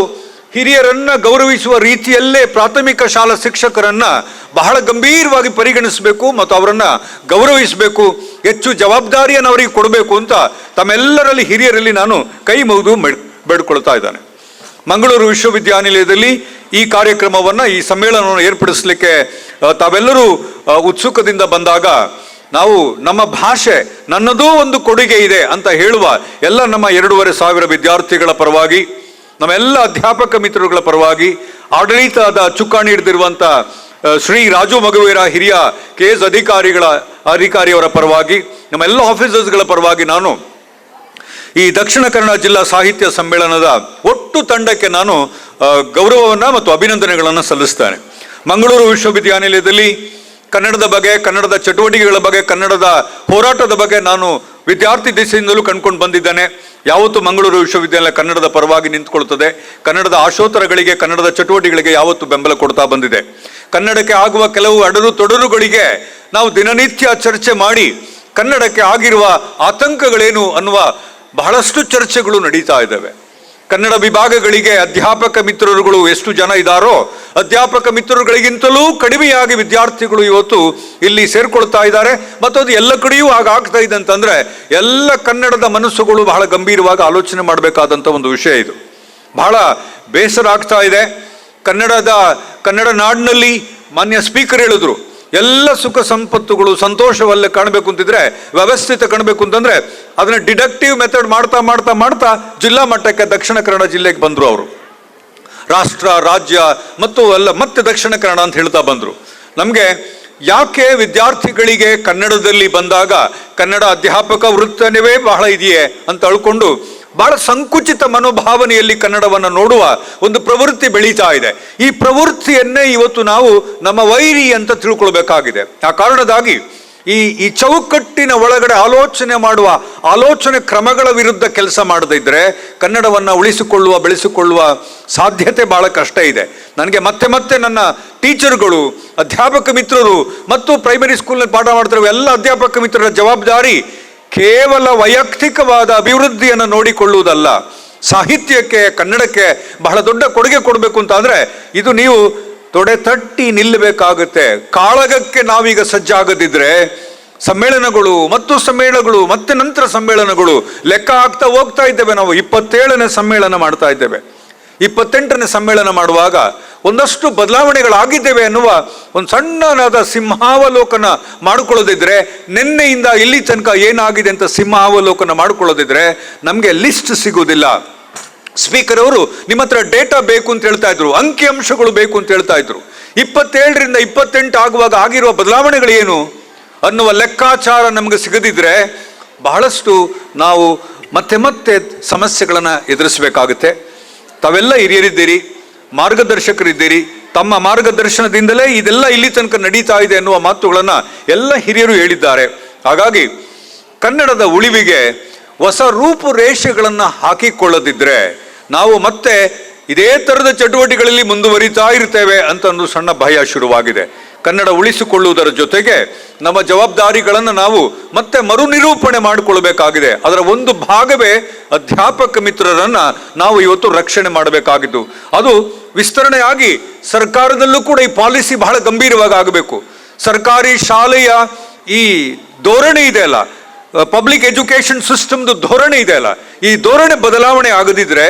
[SPEAKER 9] ಹಿರಿಯರನ್ನು ಗೌರವಿಸುವ ರೀತಿಯಲ್ಲೇ ಪ್ರಾಥಮಿಕ ಶಾಲಾ ಶಿಕ್ಷಕರನ್ನು ಬಹಳ ಗಂಭೀರವಾಗಿ ಪರಿಗಣಿಸಬೇಕು ಮತ್ತು ಅವರನ್ನು ಗೌರವಿಸಬೇಕು, ಹೆಚ್ಚು ಜವಾಬ್ದಾರಿಯನ್ನು ಅವರಿಗೆ ಕೊಡಬೇಕು ಅಂತ ತಮ್ಮೆಲ್ಲರಲ್ಲಿ ಹಿರಿಯರಲ್ಲಿ ನಾನು ಕೈ ಮುಗಿದು ಬೇಡ್ಕೊಳ್ತಾ ಇದ್ದಾನೆ. ಮಂಗಳೂರು ವಿಶ್ವವಿದ್ಯಾನಿಲಯದಲ್ಲಿ ಈ ಕಾರ್ಯಕ್ರಮವನ್ನು, ಈ ಸಮ್ಮೇಳನವನ್ನು ಏರ್ಪಡಿಸಲಿಕ್ಕೆ ತಾವೆಲ್ಲರೂ ಉತ್ಸುಕದಿಂದ ಬಂದಾಗ ನಾವು ನಮ್ಮ ಭಾಷೆ ನನ್ನದೂ ಒಂದು ಕೊಡುಗೆ ಇದೆ ಅಂತ ಹೇಳುವ ಎಲ್ಲ ನಮ್ಮ 2,500 ವಿದ್ಯಾರ್ಥಿಗಳ ಪರವಾಗಿ, ನಮ್ಮೆಲ್ಲ ಅಧ್ಯಾಪಕ ಮಿತ್ರರುಗಳ ಪರವಾಗಿ, ಆಡಳಿತದ ಚುಕ್ಕಾಣಿ ಹಿಡಿದಿರುವಂಥ ಶ್ರೀ ರಾಜು ಮಗುವೀರ ಹಿರಿಯ KS ಅಧಿಕಾರಿಯವರ ಪರವಾಗಿ, ನಮ್ಮೆಲ್ಲ ಆಫೀಸರ್ಸ್ಗಳ ಪರವಾಗಿ ನಾನು ಈ ದಕ್ಷಿಣ ಕನ್ನಡ ಜಿಲ್ಲಾ ಸಾಹಿತ್ಯ ಸಮ್ಮೇಳನದ ಒಟ್ಟು ತಂಡಕ್ಕೆ ನಾನು ಗೌರವವನ್ನು ಮತ್ತು ಅಭಿನಂದನೆಗಳನ್ನು ಸಲ್ಲಿಸ್ತೇನೆ. ಮಂಗಳೂರು ವಿಶ್ವವಿದ್ಯಾನಿಲಯದಲ್ಲಿ ಕನ್ನಡದ ಬಗ್ಗೆ, ಕನ್ನಡದ ಚಟುವಟಿಕೆಗಳ ಬಗ್ಗೆ, ಕನ್ನಡದ ಹೋರಾಟದ ಬಗ್ಗೆ ನಾನು ವಿದ್ಯಾರ್ಥಿ ದಿಸೆಯಿಂದಲೂ ಕಂಡುಕೊಂಡು ಬಂದಿದ್ದೇನೆ. ಯಾವತ್ತೂ ಮಂಗಳೂರು ವಿಶ್ವವಿದ್ಯಾಲಯ ಕನ್ನಡದ ಪರವಾಗಿ ನಿಂತುಕೊಳ್ತದೆ. ಕನ್ನಡದ ಆಶೋತ್ತರಗಳಿಗೆ, ಕನ್ನಡದ ಚಟುವಟಿಕೆಗಳಿಗೆ ಯಾವತ್ತೂ ಬೆಂಬಲ ಕೊಡ್ತಾ ಬಂದಿದೆ. ಕನ್ನಡಕ್ಕೆ ಆಗುವ ಕೆಲವು ಅಡರು ತೊಡರುಗಳಿಗೆ ನಾವು ದಿನನಿತ್ಯ ಚರ್ಚೆ ಮಾಡಿ ಕನ್ನಡಕ್ಕೆ ಆಗಿರುವ ಆತಂಕಗಳೇನು ಅನ್ನುವ ಬಹಳಷ್ಟು ಚರ್ಚೆಗಳು ನಡೀತಾ ಇದ್ದಾವೆ. ಕನ್ನಡ ವಿಭಾಗಗಳಿಗೆ ಅಧ್ಯಾಪಕ ಮಿತ್ರರುಗಳು ಎಷ್ಟು ಜನ ಇದ್ದಾರೋ, ಅಧ್ಯಾಪಕ ಮಿತ್ರರುಗಳಿಗಿಂತಲೂ ಕಡಿಮೆಯಾಗಿ ವಿದ್ಯಾರ್ಥಿಗಳು ಇವತ್ತು ಇಲ್ಲಿ ಸೇರ್ಕೊಳ್ತಾ ಇದ್ದಾರೆ. ಮತ್ತು ಅದು ಎಲ್ಲ ಕಡೆಯೂ ಹಾಗಾಗ್ತಾ ಇದೆ ಅಂತಂದ್ರೆ ಎಲ್ಲ ಕನ್ನಡದ ಮನಸ್ಸುಗಳು ಬಹಳ ಗಂಭೀರವಾಗಿ ಆಲೋಚನೆ ಮಾಡಬೇಕಾದಂಥ ಒಂದು ವಿಷಯ ಇದು. ಬಹಳ ಬೇಸರ ಆಗ್ತಾ ಇದೆ. ಕನ್ನಡ ನಾಡಿನಲ್ಲಿ ಮಾನ್ಯ ಸ್ಪೀಕರ್ ಹೇಳಿದ್ರು, ಎಲ್ಲ ಸುಖ ಸಂಪತ್ತುಗಳು ಸಂತೋಷವಲ್ಲೇ ಕಾಣಬೇಕು ಅಂತಿದ್ರೆ, ವ್ಯವಸ್ಥಿತ ಕಾಣಬೇಕು ಅಂತಂದ್ರೆ ಅದನ್ನ ಡಿಡಕ್ಟಿವ್ ಮೆಥಡ್ ಮಾಡ್ತಾ ಮಾಡ್ತಾ ಮಾಡ್ತಾ ಜಿಲ್ಲಾ ಮಟ್ಟಕ್ಕೆ ದಕ್ಷಿಣ ಕನ್ನಡ ಜಿಲ್ಲೆಗೆ ಬಂದರು. ಅವರು ರಾಷ್ಟ್ರ, ರಾಜ್ಯ ಮತ್ತು ಮತ್ತೆ ದಕ್ಷಿಣ ಕನ್ನಡ ಅಂತ ಹೇಳ್ತಾ ಬಂದರು. ನಮಗೆ ಯಾಕೆ ವಿದ್ಯಾರ್ಥಿಗಳಿಗೆ ಕನ್ನಡದಲ್ಲಿ ಬಂದಾಗ ಕನ್ನಡ ಅಧ್ಯಾಪಕ ವೃತ್ತನೇ ಬಹಳ ಇದೆಯೇ ಅಂತ ಅಳ್ಕೊಂಡು ಬಹಳ ಸಂಕುಚಿತ ಮನೋಭಾವನೆಯಲ್ಲಿ ಕನ್ನಡವನ್ನು ನೋಡುವ ಒಂದು ಪ್ರವೃತ್ತಿ ಬೆಳೀತಾ ಇದೆ. ಈ ಪ್ರವೃತ್ತಿಯನ್ನೇ ಇವತ್ತು ನಾವು ನಮ್ಮ ವೈರಿ ಅಂತ ತಿಳ್ಕೊಳ್ಬೇಕಾಗಿದೆ. ಆ ಕಾರಣದಾಗಿ ಈ ಚೌಕಟ್ಟಿನ ಒಳಗಡೆ ಆಲೋಚನೆ ಮಾಡುವ ಆಲೋಚನೆ ಕ್ರಮಗಳ ವಿರುದ್ಧ ಕೆಲಸ ಮಾಡದಿದ್ದರೆ ಕನ್ನಡವನ್ನು ಉಳಿಸಿಕೊಳ್ಳುವ, ಬೆಳೆಸಿಕೊಳ್ಳುವ ಸಾಧ್ಯತೆ ಬಹಳ ಕಷ್ಟ ಇದೆ. ನನಗೆ ಮತ್ತೆ ಮತ್ತೆ ನನ್ನ ಟೀಚರ್ಗಳು, ಅಧ್ಯಾಪಕ ಮಿತ್ರರು ಮತ್ತು ಪ್ರೈಮರಿ ಸ್ಕೂಲ್ನಲ್ಲಿ ಪಾಠ ಮಾಡ್ತಿರುವ ಎಲ್ಲ ಅಧ್ಯಾಪಕ ಮಿತ್ರರ ಜವಾಬ್ದಾರಿ ಕೇವಲ ವೈಯಕ್ತಿಕವಾದ ಅಭಿವೃದ್ಧಿಯನ್ನು ನೋಡಿಕೊಳ್ಳುವುದಲ್ಲ, ಸಾಹಿತ್ಯಕ್ಕೆ, ಕನ್ನಡಕ್ಕೆ ಬಹಳ ದೊಡ್ಡ ಕೊಡುಗೆ ಕೊಡಬೇಕು ಅಂತ ಅಂದ್ರೆ ಇದು ನೀವು ತೊಡೆ ತಟ್ಟಿ ನಿಲ್ಲಬೇಕಾಗುತ್ತೆ. ಕಾಳಗಕ್ಕೆ ನಾವೀಗ ಸಜ್ಜಾಗದಿದ್ರೆ ಸಮ್ಮೇಳನಗಳು ಮತ್ತೆ ನಂತರ ಸಮ್ಮೇಳನಗಳು ಲೆಕ್ಕ ಆಗ್ತಾ ಹೋಗ್ತಾ ಇದ್ದೇವೆ. ನಾವು 27ನೇ ಸಮ್ಮೇಳನ ಮಾಡ್ತಾ ಇದ್ದೇವೆ. 28ನೇ ಸಮ್ಮೇಳನ ಮಾಡುವಾಗ ಒಂದಷ್ಟು ಬದಲಾವಣೆಗಳಾಗಿದ್ದೇವೆ ಅನ್ನುವ ಒಂದು ಸಣ್ಣನಾದ ಸಿಂಹಾವಲೋಕನ ಮಾಡಿಕೊಳ್ಳೋದಿದ್ರೆ, ನಿನ್ನೆಯಿಂದ ಇಲ್ಲಿ ತನಕ ಏನಾಗಿದೆ ಅಂತ ಸಿಂಹಾವಲೋಕನ ಮಾಡಿಕೊಳ್ಳೋದಿದ್ರೆ ನಮಗೆ ಲಿಸ್ಟ್ ಸಿಗುವುದಿಲ್ಲ. ಸ್ಪೀಕರ್ ಅವರು ನಿಮ್ಮ ಹತ್ರ ಡೇಟಾ ಬೇಕು ಅಂತ ಹೇಳ್ತಾ ಇದ್ರು, ಅಂಕಿಅಂಶಗಳು ಬೇಕು ಅಂತ ಹೇಳ್ತಾ ಇದ್ರು. 27ರಿಂದ 28 ಆಗುವಾಗ ಆಗಿರುವ ಬದಲಾವಣೆಗಳು ಏನು ಅನ್ನುವ ಲೆಕ್ಕಾಚಾರ ನಮಗೆ ಸಿಗದಿದ್ರೆ ಬಹಳಷ್ಟು ನಾವು ಮತ್ತೆ ಸಮಸ್ಯೆಗಳನ್ನು ಎದುರಿಸಬೇಕಾಗುತ್ತೆ. ತಾವೆಲ್ಲ ಹಿರಿಯರಿದ್ದೀರಿ, ಮಾರ್ಗದರ್ಶಕರಿದ್ದೀರಿ. ತಮ್ಮ ಮಾರ್ಗದರ್ಶನದಿಂದಲೇ ಇದೆಲ್ಲ ಇಲ್ಲಿ ತನಕ ನಡೀತಾ ಇದೆ ಅನ್ನುವ ಮಾತುಗಳನ್ನು ಎಲ್ಲ ಹಿರಿಯರು ಹೇಳಿದ್ದಾರೆ. ಹಾಗಾಗಿ ಕನ್ನಡದ ಉಳಿವಿಗೆ ಹೊಸ ರೂಪುರೇಷೆಗಳನ್ನು ಹಾಕಿಕೊಳ್ಳದಿದ್ರೆ ನಾವು ಮತ್ತೆ ಇದೇ ಥರದ ಚಟುವಟಿಕೆಗಳಲ್ಲಿ ಮುಂದುವರಿತಾ ಇರ್ತೇವೆ ಅಂತ ಒಂದು ಸಣ್ಣ ಭಯ ಶುರುವಾಗಿದೆ. ಕನ್ನಡ ಉಳಿಸಿಕೊಳ್ಳುವುದರ ಜೊತೆಗೆ ನಮ್ಮ ಜವಾಬ್ದಾರಿಗಳನ್ನು ನಾವು ಮತ್ತೆ ಮರುನಿರೂಪಣೆ ಮಾಡಿಕೊಳ್ಬೇಕಾಗಿದೆ. ಅದರ ಒಂದು ಭಾಗವೇ ಅಧ್ಯಾಪಕ ಮಿತ್ರರನ್ನ ನಾವು ಇವತ್ತು ರಕ್ಷಣೆ ಮಾಡಬೇಕಾಗಿದ್ದು. ಅದು ವಿಸ್ತರಣೆಯಾಗಿ ಸರ್ಕಾರದಲ್ಲೂ ಕೂಡ ಈ ಪಾಲಿಸಿ ಬಹಳ ಗಂಭೀರವಾಗಿ ಆಗಬೇಕು. ಸರ್ಕಾರಿ ಶಾಲೆಯ ಈ ಧೋರಣೆ ಇದೆ ಅಲ್ಲ, ಪಬ್ಲಿಕ್ ಎಜುಕೇಶನ್ ಸಿಸ್ಟಮ್ದು ಧೋರಣೆ ಇದೆ ಅಲ್ಲ, ಈ ಧೋರಣೆ ಬದಲಾವಣೆ ಆಗದಿದ್ರೆ,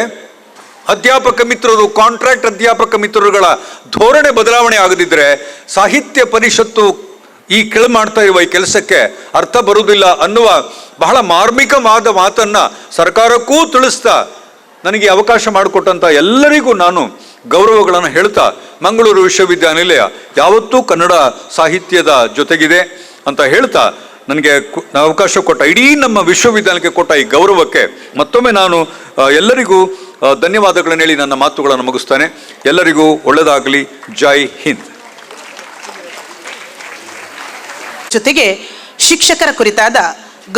[SPEAKER 9] ಅಧ್ಯಾಪಕ ಮಿತ್ರರು, ಕಾಂಟ್ರಾಕ್ಟ್ ಅಧ್ಯಾಪಕ ಮಿತ್ರರುಗಳ ಧೋರಣೆ ಬದಲಾವಣೆ ಆಗದಿದ್ರೆ ಸಾಹಿತ್ಯ ಪರಿಷತ್ತು ಈ ಮಾಡ್ತಾ ಇರುವ ಈ ಕೆಲಸಕ್ಕೆ ಅರ್ಥ ಬರುವುದಿಲ್ಲ ಅನ್ನುವ ಬಹಳ ಮಾರ್ಮಿಕವಾದ ಮಾತನ್ನ ಸರ್ಕಾರಕ್ಕೂ ತಿಳಿಸ್ತಾ ನನಗೆ ಅವಕಾಶ ಮಾಡಿಕೊಟ್ಟಂತ ಎಲ್ಲರಿಗೂ ನಾನು ಗೌರವಗಳನ್ನು ಹೇಳ್ತಾ, ಮಂಗಳೂರು ವಿಶ್ವವಿದ್ಯಾನಿಲಯ ಯಾವತ್ತೂ ಕನ್ನಡ ಸಾಹಿತ್ಯದ ಜೊತೆಗಿದೆ ಅಂತ ಹೇಳ್ತಾ ನನಗೆ ಅವಕಾಶ ಕೊಟ್ಟ ಇಡೀ ನಮ್ಮ ವಿಶ್ವವಿದ್ಯಾಲಯಕ್ಕೆ ಕೊಟ್ಟ ಈ ಗೌರವಕ್ಕೆ ಮತ್ತೊಮ್ಮೆ ನಾನು ಎಲ್ಲರಿಗೂ ಧನ್ಯವಾದಗಳನ್ನು ಹೇಳಿ ನನ್ನ ಮಾತುಗಳನ್ನು ಮುಗಿಸ್ತಾನೆ. ಎಲ್ಲರಿಗೂ ಒಳ್ಳೆಯದಾಗಲಿ. ಜೈ ಹಿಂದ್.
[SPEAKER 3] ಜೊತೆಗೆ ಶಿಕ್ಷಕರ ಕುರಿತಾದ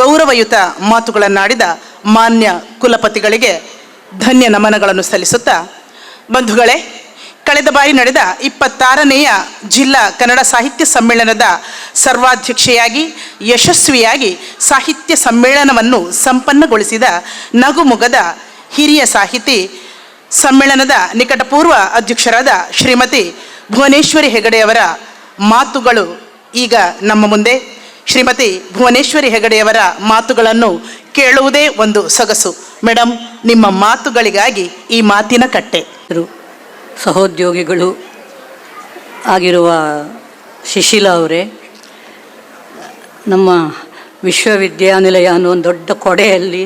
[SPEAKER 3] ಗೌರವಯುತ ಮಾತುಗಳನ್ನಾಡಿದ ಮಾನ್ಯ ಕುಲಪತಿಗಳಿಗೆ ಧನ್ಯ ನಮನಗಳನ್ನು ಸಲ್ಲಿಸುತ್ತಾ, ಬಂಧುಗಳೇ, ಕಳೆದ ಬಾರಿ ನಡೆದ 26ನೇಯ ಜಿಲ್ಲಾ ಕನ್ನಡ ಸಾಹಿತ್ಯ ಸಮ್ಮೇಳನದ ಸರ್ವಾಧ್ಯಕ್ಷೆಯಾಗಿ ಯಶಸ್ವಿಯಾಗಿ ಸಾಹಿತ್ಯ ಸಮ್ಮೇಳನವನ್ನು ಸಂಪನ್ನಗೊಳಿಸಿದ ನಗುಮೊಗದ ಹಿರಿಯ ಸಾಹಿತಿ, ಸಮ್ಮೇಳನದ ನಿಕಟಪೂರ್ವ ಅಧ್ಯಕ್ಷರಾದ ಶ್ರೀಮತಿ ಭುವನೇಶ್ವರಿ ಹೆಗಡೆಯವರ ಮಾತುಗಳು ಈಗ ನಮ್ಮ ಮುಂದೆ. ಶ್ರೀಮತಿ ಭುವನೇಶ್ವರಿ ಹೆಗಡೆಯವರ ಮಾತುಗಳನ್ನು ಕೇಳುವುದೇ ಒಂದು ಸೊಗಸು. ಮೇಡಮ್, ನಿಮ್ಮ ಮಾತುಗಳಿಗಾಗಿ ಈ ಮಾತಿನ ಕಟ್ಟೆ.
[SPEAKER 10] ಸಹೋದ್ಯೋಗಿಗಳು ಆಗಿರುವ ಶಿಶಿಲಾ ಅವರೇ, ನಮ್ಮ ವಿಶ್ವವಿದ್ಯಾನಿಲಯ ಅನ್ನೋ ಒಂದು ದೊಡ್ಡ ಕೊಡೆಯಲ್ಲಿ